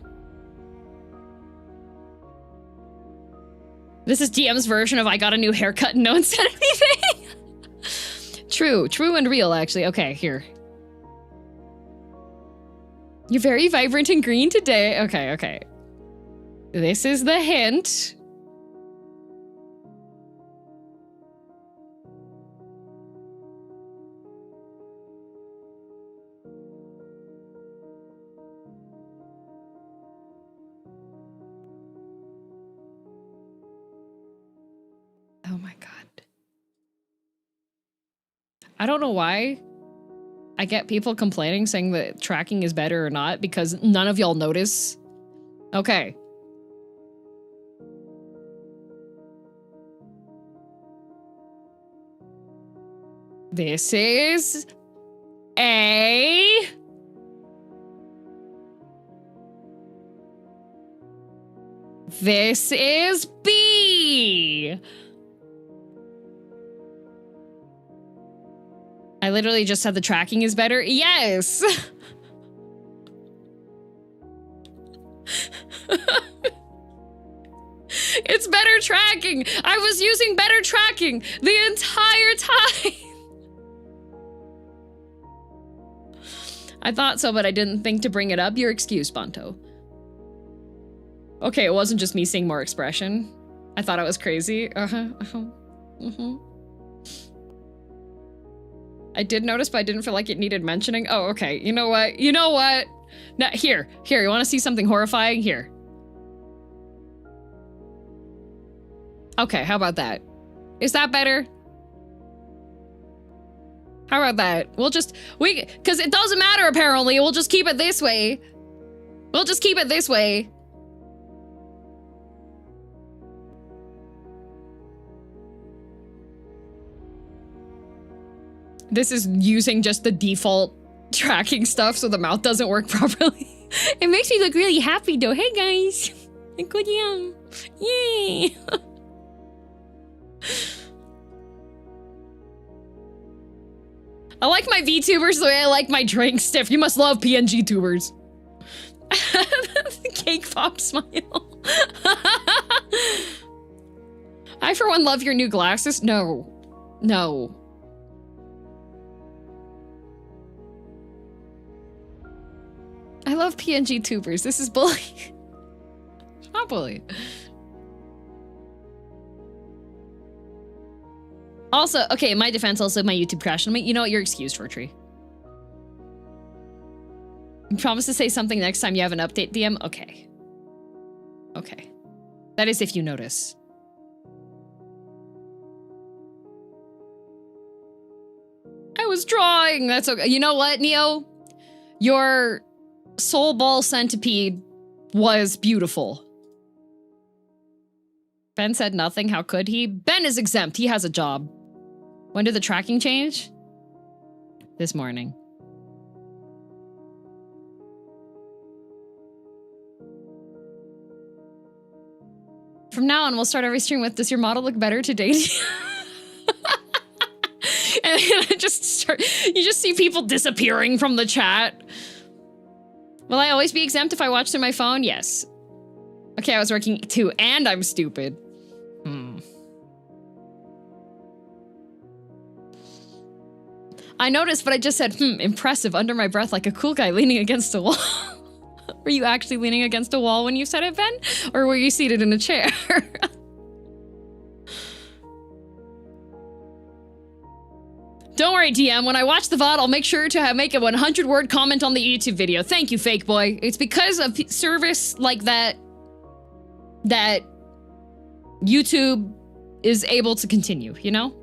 This is DM's version of I got a new haircut and no one said anything. True and real, actually. Okay, here. You're very vibrant and green today. Okay. This is the hint. Oh my God. I don't know why I get people complaining saying that tracking is better or not because none of y'all notice. Okay. This is A. This is B. I literally just said the tracking is better. Yes. It's better tracking. I was using better tracking the entire time. I thought so, but I didn't think to bring it up. You're excused, Bonto. Okay, it wasn't just me seeing more expression. I thought I was crazy. I did notice, but I didn't feel like it needed mentioning. Oh, okay. You know what? Now, here. You want to see something horrifying? Here. Okay, how about that? Is that better? How about that? Because it doesn't matter apparently. We'll just keep it this way. This is using just the default tracking stuff so the mouth doesn't work properly. It makes me look really happy though. Hey guys. Good yum. Yay. I like my VTubers the way I like my drink, Stiff. You must love PNG tubers. fake pop smile. I, for one, love your new glasses. No. No. I love PNG tubers. This is bully. It's not bully. Also, okay, in my defense, also my YouTube crashed on me. You know what? You're excused, Fortree. You promise to say something next time you have an update, DM? Okay. Okay. That is if you notice. I was drawing. That's okay. You know what, Neo? Your soul ball centipede was beautiful. Ben said nothing. How could he? Ben is exempt. He has a job. When did the tracking change? This morning. From now on, we'll start every stream with, does your model look better today? And I just start, you just see people disappearing from the chat. Will I always be exempt if I watch through my phone? Yes. Okay, I was working too, and I'm stupid. I noticed, but I just said, impressive, under my breath like a cool guy leaning against a wall. Were you actually leaning against a wall when you said it, Ben? Or were you seated in a chair? Don't worry, DM. When I watch the VOD, I'll make sure to make a 100-word comment on the YouTube video. Thank you, fake boy. It's because of service like that that YouTube is able to continue, you know?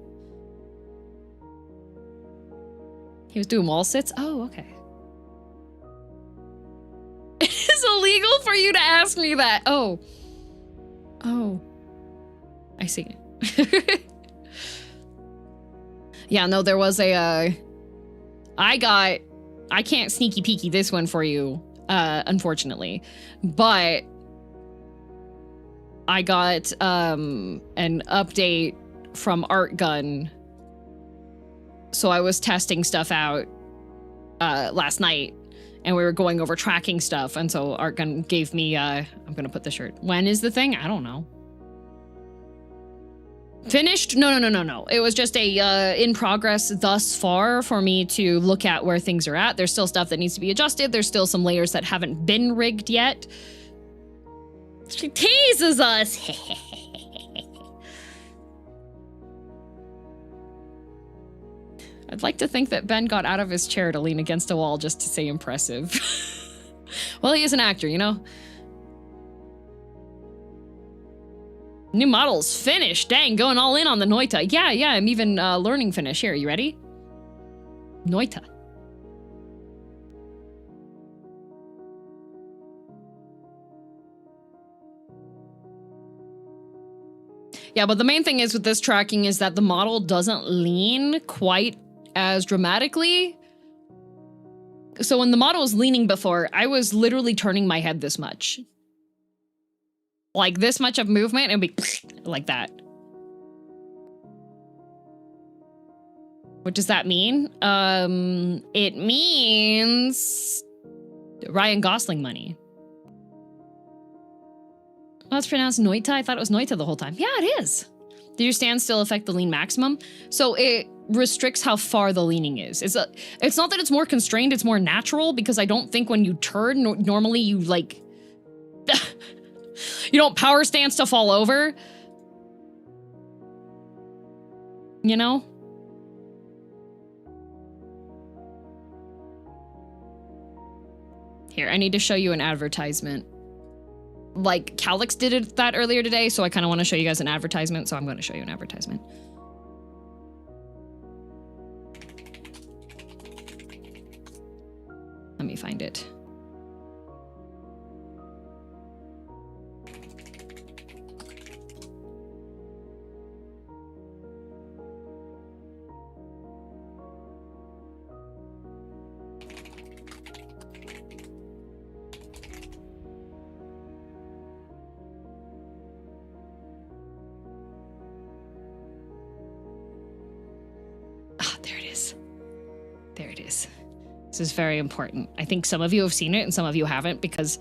He was doing wall sits? Oh, okay. It is illegal for you to ask me that. Oh. Oh. I see. Yeah, no, there was a, I can't sneaky peeky this one for you, unfortunately, but I got, an update from ArtGun. So I was testing stuff out, last night, and we were going over tracking stuff, and so ArtGun gave me, I'm gonna put the shirt. When is the thing? I don't know. Finished? No. It was just a in progress thus far for me to look at where things are at. There's still stuff that needs to be adjusted. There's still some layers that haven't been rigged yet. She teases us. I'd like to think that Ben got out of his chair to lean against a wall just to say impressive. Well, he is an actor, you know? New model's finished. Dang, going all in on the Noita. Yeah, I'm even learning Finnish. Here, you ready? Noita. Yeah, but the main thing is with this tracking is that the model doesn't lean quite as dramatically. So when the model was leaning before, I was literally turning my head this much. Like this much of movement, it'd be like that. What does that mean? It means Ryan Gosling money. Oh, it's pronounced Noita. I thought it was Noita the whole time. Yeah, it is. Do your stand still affect the lean maximum? So it restricts how far the leaning is. It's not that it's more constrained, it's more natural, because I don't think when you turn, normally you like... You don't power stand stuff all over. You know? Here, I need to show you an advertisement. Like, Calix did that earlier today, so I kind of want to show you guys an advertisement, so I'm going to show you an advertisement. Let me find it. This is very important. I think some of you have seen it and some of you haven't, because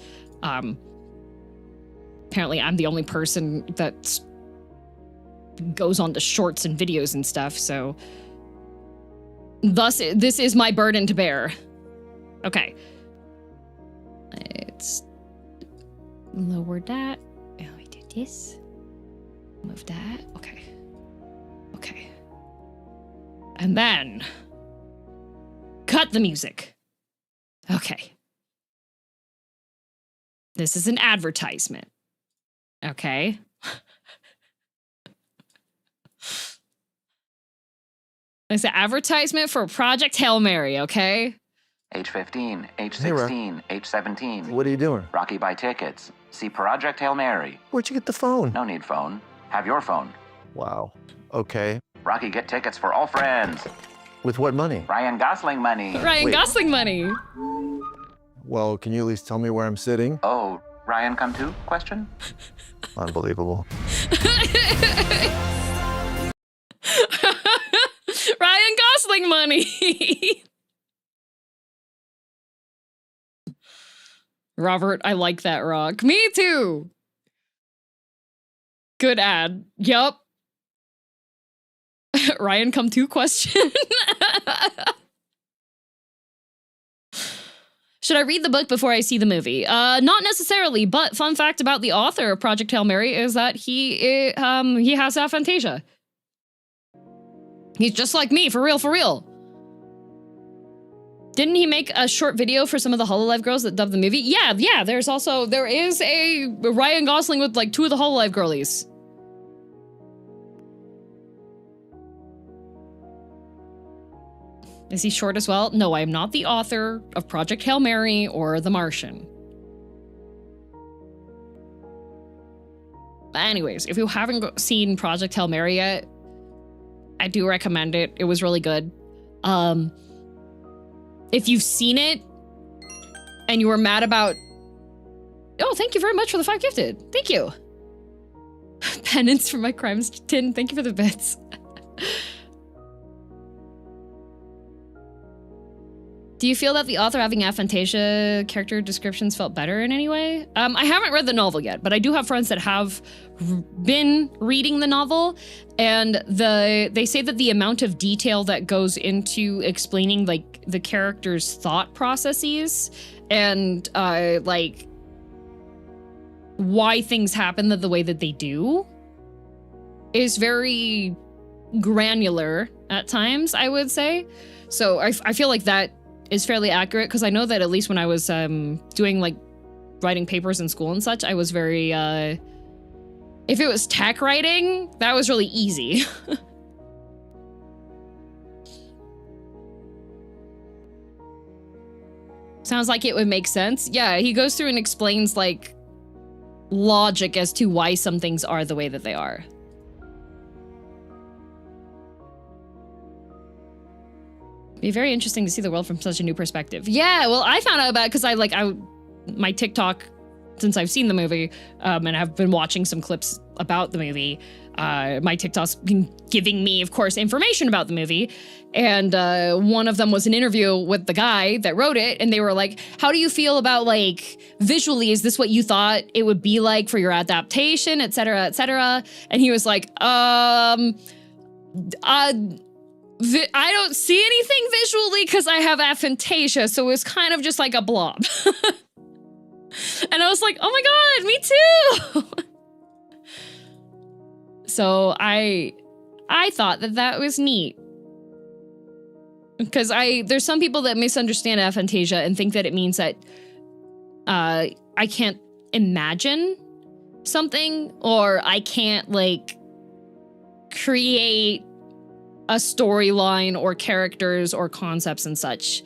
apparently I'm the only person that goes on to shorts and videos and stuff, so thus this is my burden to bear. Okay. Let's lower that. Oh, we do this. Move that. Okay. Okay. And then cut the music. Okay. This is an advertisement. Okay. It's an advertisement for Project Hail Mary, okay? H15, H16, H17. What are you doing? Rocky buy tickets. See Project Hail Mary. Where'd you get the phone? No need phone. Have your phone. Wow. Okay. Rocky get tickets for all friends. With what money? Ryan Gosling money. Ryan Gosling money. Well, can you at least tell me where I'm sitting? Oh, Ryan come too? Question? Unbelievable. Ryan Gosling money. Robert, I like that rock. Me too. Good ad. Yup. Ryan come to question. Should I read the book before I see the movie? Not necessarily, but fun fact about the author of Project Hail Mary is that he has aphantasia. He's just like me, for real, for real. Didn't he make a short video for some of the Hololive girls that dubbed the movie? Yeah, there is a Ryan Gosling with like 2 of the Hololive girlies. Is he short as well? No, I am not the author of Project Hail Mary or The Martian. But anyways, if you haven't seen Project Hail Mary yet, I do recommend it. It was really good. If you've seen it and you were mad about... Oh, thank you very much for the 5 gifted. Thank you. Penance for my crimes, Tin. Thank you for the bits. Do you feel that the author having aphantasia character descriptions felt better in any way? I haven't read the novel yet, but I do have friends that have been reading the novel, and they say that the amount of detail that goes into explaining like the characters' thought processes and like why things happen the way that they do is very granular at times, I would say. So I feel like that is fairly accurate, because I know that at least when I was doing like writing papers in school and such, I was very if it was tech writing, that was really easy. Sounds like it would make sense. Yeah, he goes through and explains like logic as to why some things are the way that they are. Be very interesting to see the world from such a new perspective. Yeah, well, I found out about it because my TikTok, since I've seen the movie, and I've been watching some clips about the movie, my TikTok's been giving me, of course, information about the movie. And one of them was an interview with the guy that wrote it, and they were like, how do you feel about, like, visually, is this what you thought it would be like for your adaptation, et cetera, et cetera? And he was like, I don't see anything visually because I have aphantasia, so it's kind of just like a blob. And I was like, oh my god, me too! So I thought that was neat. Because there's some people that misunderstand aphantasia and think that it means that I can't imagine something, or I can't, like, create a storyline or characters or concepts and such.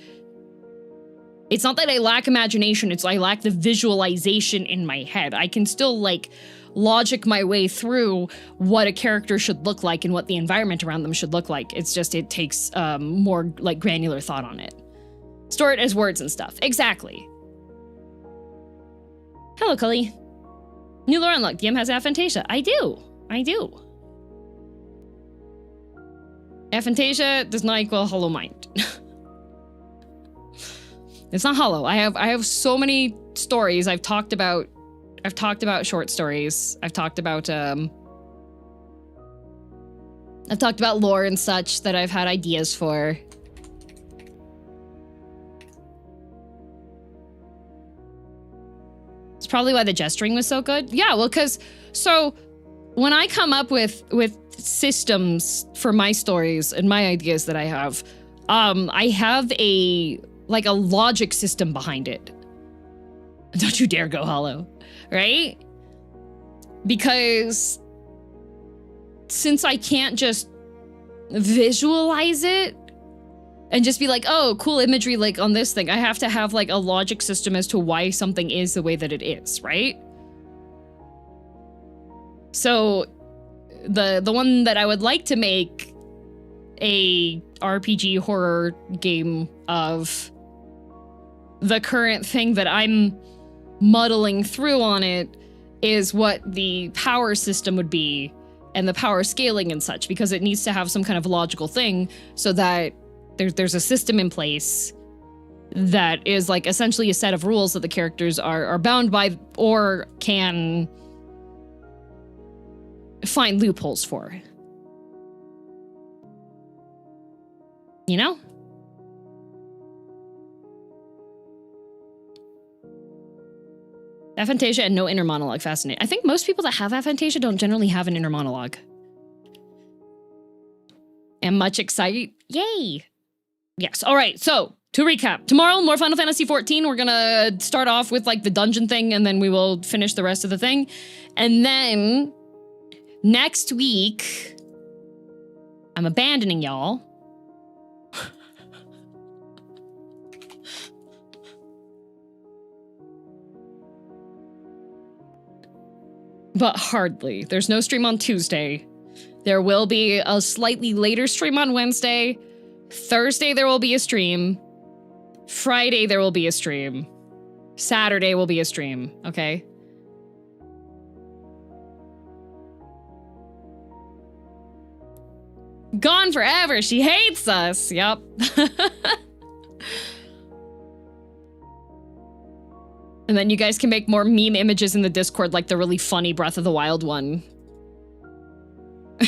It's not that I lack imagination, it's I lack the visualization in my head. I can still, like, logic my way through what a character should look like and what the environment around them should look like. It's just, it takes more, like, granular thought on it. Store it as words and stuff. Exactly. Hello, Cully. New lore unlocked. DM has aphantasia. I do. Aphantasia does not equal hollow mind. It's not hollow. I have so many stories I've talked about I've talked about short stories. I've talked about lore and such that I've had ideas for. It's probably why the gesturing was so good. Yeah, well, because so when I come up with systems for my stories and my ideas that I have a logic system behind it. Don't you dare go hollow, right? Because since I can't just visualize it and just be like, oh, cool imagery like on this thing, I have to have like a logic system as to why something is the way that it is, right? So the one that I would like to make a RPG horror game of, the current thing that I'm muddling through on it is what the power system would be and the power scaling and such, because it needs to have some kind of logical thing so that there's a system in place that is like essentially a set of rules that the characters are bound by or can find loopholes for. You know? Aphantasia and no inner monologue. Fascinating. I think most people that have aphantasia don't generally have an inner monologue. And much excite. Yay! Yes. All right. So to recap, tomorrow more Final Fantasy XIV. We're gonna start off with like the dungeon thing, and then we will finish the rest of the thing. And then next week, I'm abandoning y'all. But hardly. There's no stream on Tuesday. There will be a slightly later stream on Wednesday. Thursday there will be a stream. Friday there will be a stream. Saturday will be a stream, okay? Gone forever. She hates us. Yep. And then you guys can make more meme images in the Discord, like the really funny Breath of the Wild one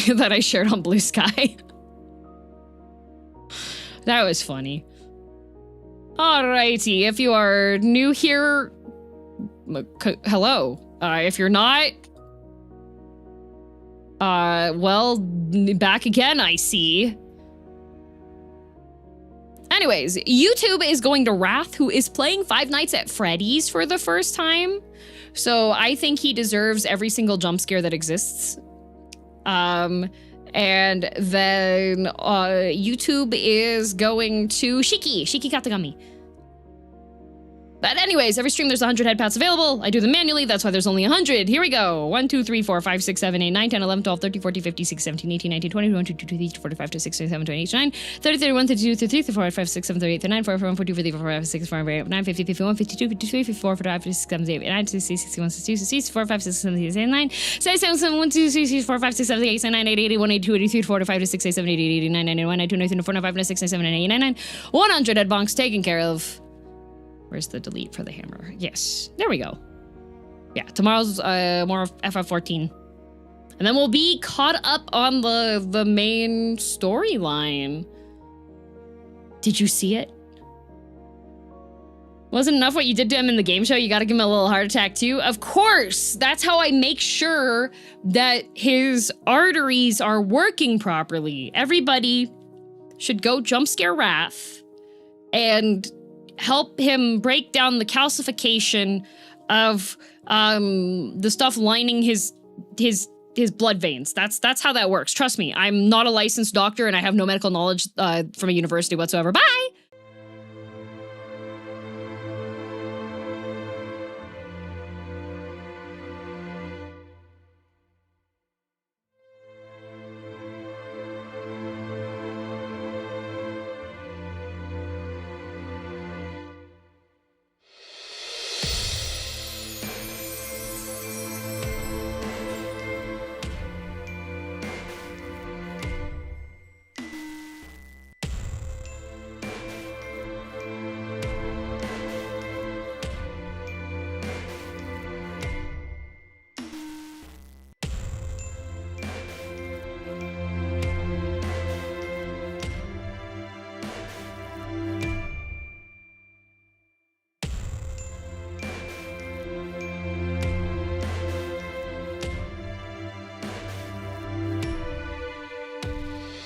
that I shared on Blue Sky. That was funny. Alrighty, if you are new here, hello. If you're not, well, back again, I see. Anyways, YouTube is going to Wrath, who is playing Five Nights at Freddy's for the first time. So I think he deserves every single jump scare that exists. And then YouTube is going to Shiki Katagami. But anyways, every stream there's 100 head paths available. I do them manually, that's why there's only 100. Here we go. 1, 2, 3, 4, 5, 6, 7, 8, 9, 10, 11, 12, 13, 14, 15, 16, 17, 18, 19, 20, 21, 22, 23, 45, 26, 27, 28, 29, 30, 31, 32, 33, 34, 35, 6, 7, 38, 39, 40, 41, 42, 43, 44, 45, 6, 45, 49, 50, 51, 52, 53, 54, 55, 56, 57, 58, 59, 60, 61, 62, 63, 64, 65, 66, 67, 68, 69, 67, 71, 1, 2, 3, 4, 5, 6, 7, 8, 9, 10, 11, 12, 13, 14, 15, 16, 17, 18, 19, 20, 21, 22, 23, 34, 35, 36, 37, 38, 89, 90, 91, 92, 93, 94, 95, 96, 97, 98, 99, 100 head bonks taken care of. Where's the delete for the hammer? Yes, there we go. Yeah, tomorrow's more of FF14. And then we'll be caught up on the main storyline. Did you see it? Wasn't enough what you did to him in the game show? You gotta give him a little heart attack too? Of course! That's how I make sure that his arteries are working properly. Everybody should go jump scare Wrath and help him break down the calcification of the stuff lining his blood veins. That's how that works. Trust me, I'm not a licensed doctor and I have no medical knowledge from a university whatsoever. Bye!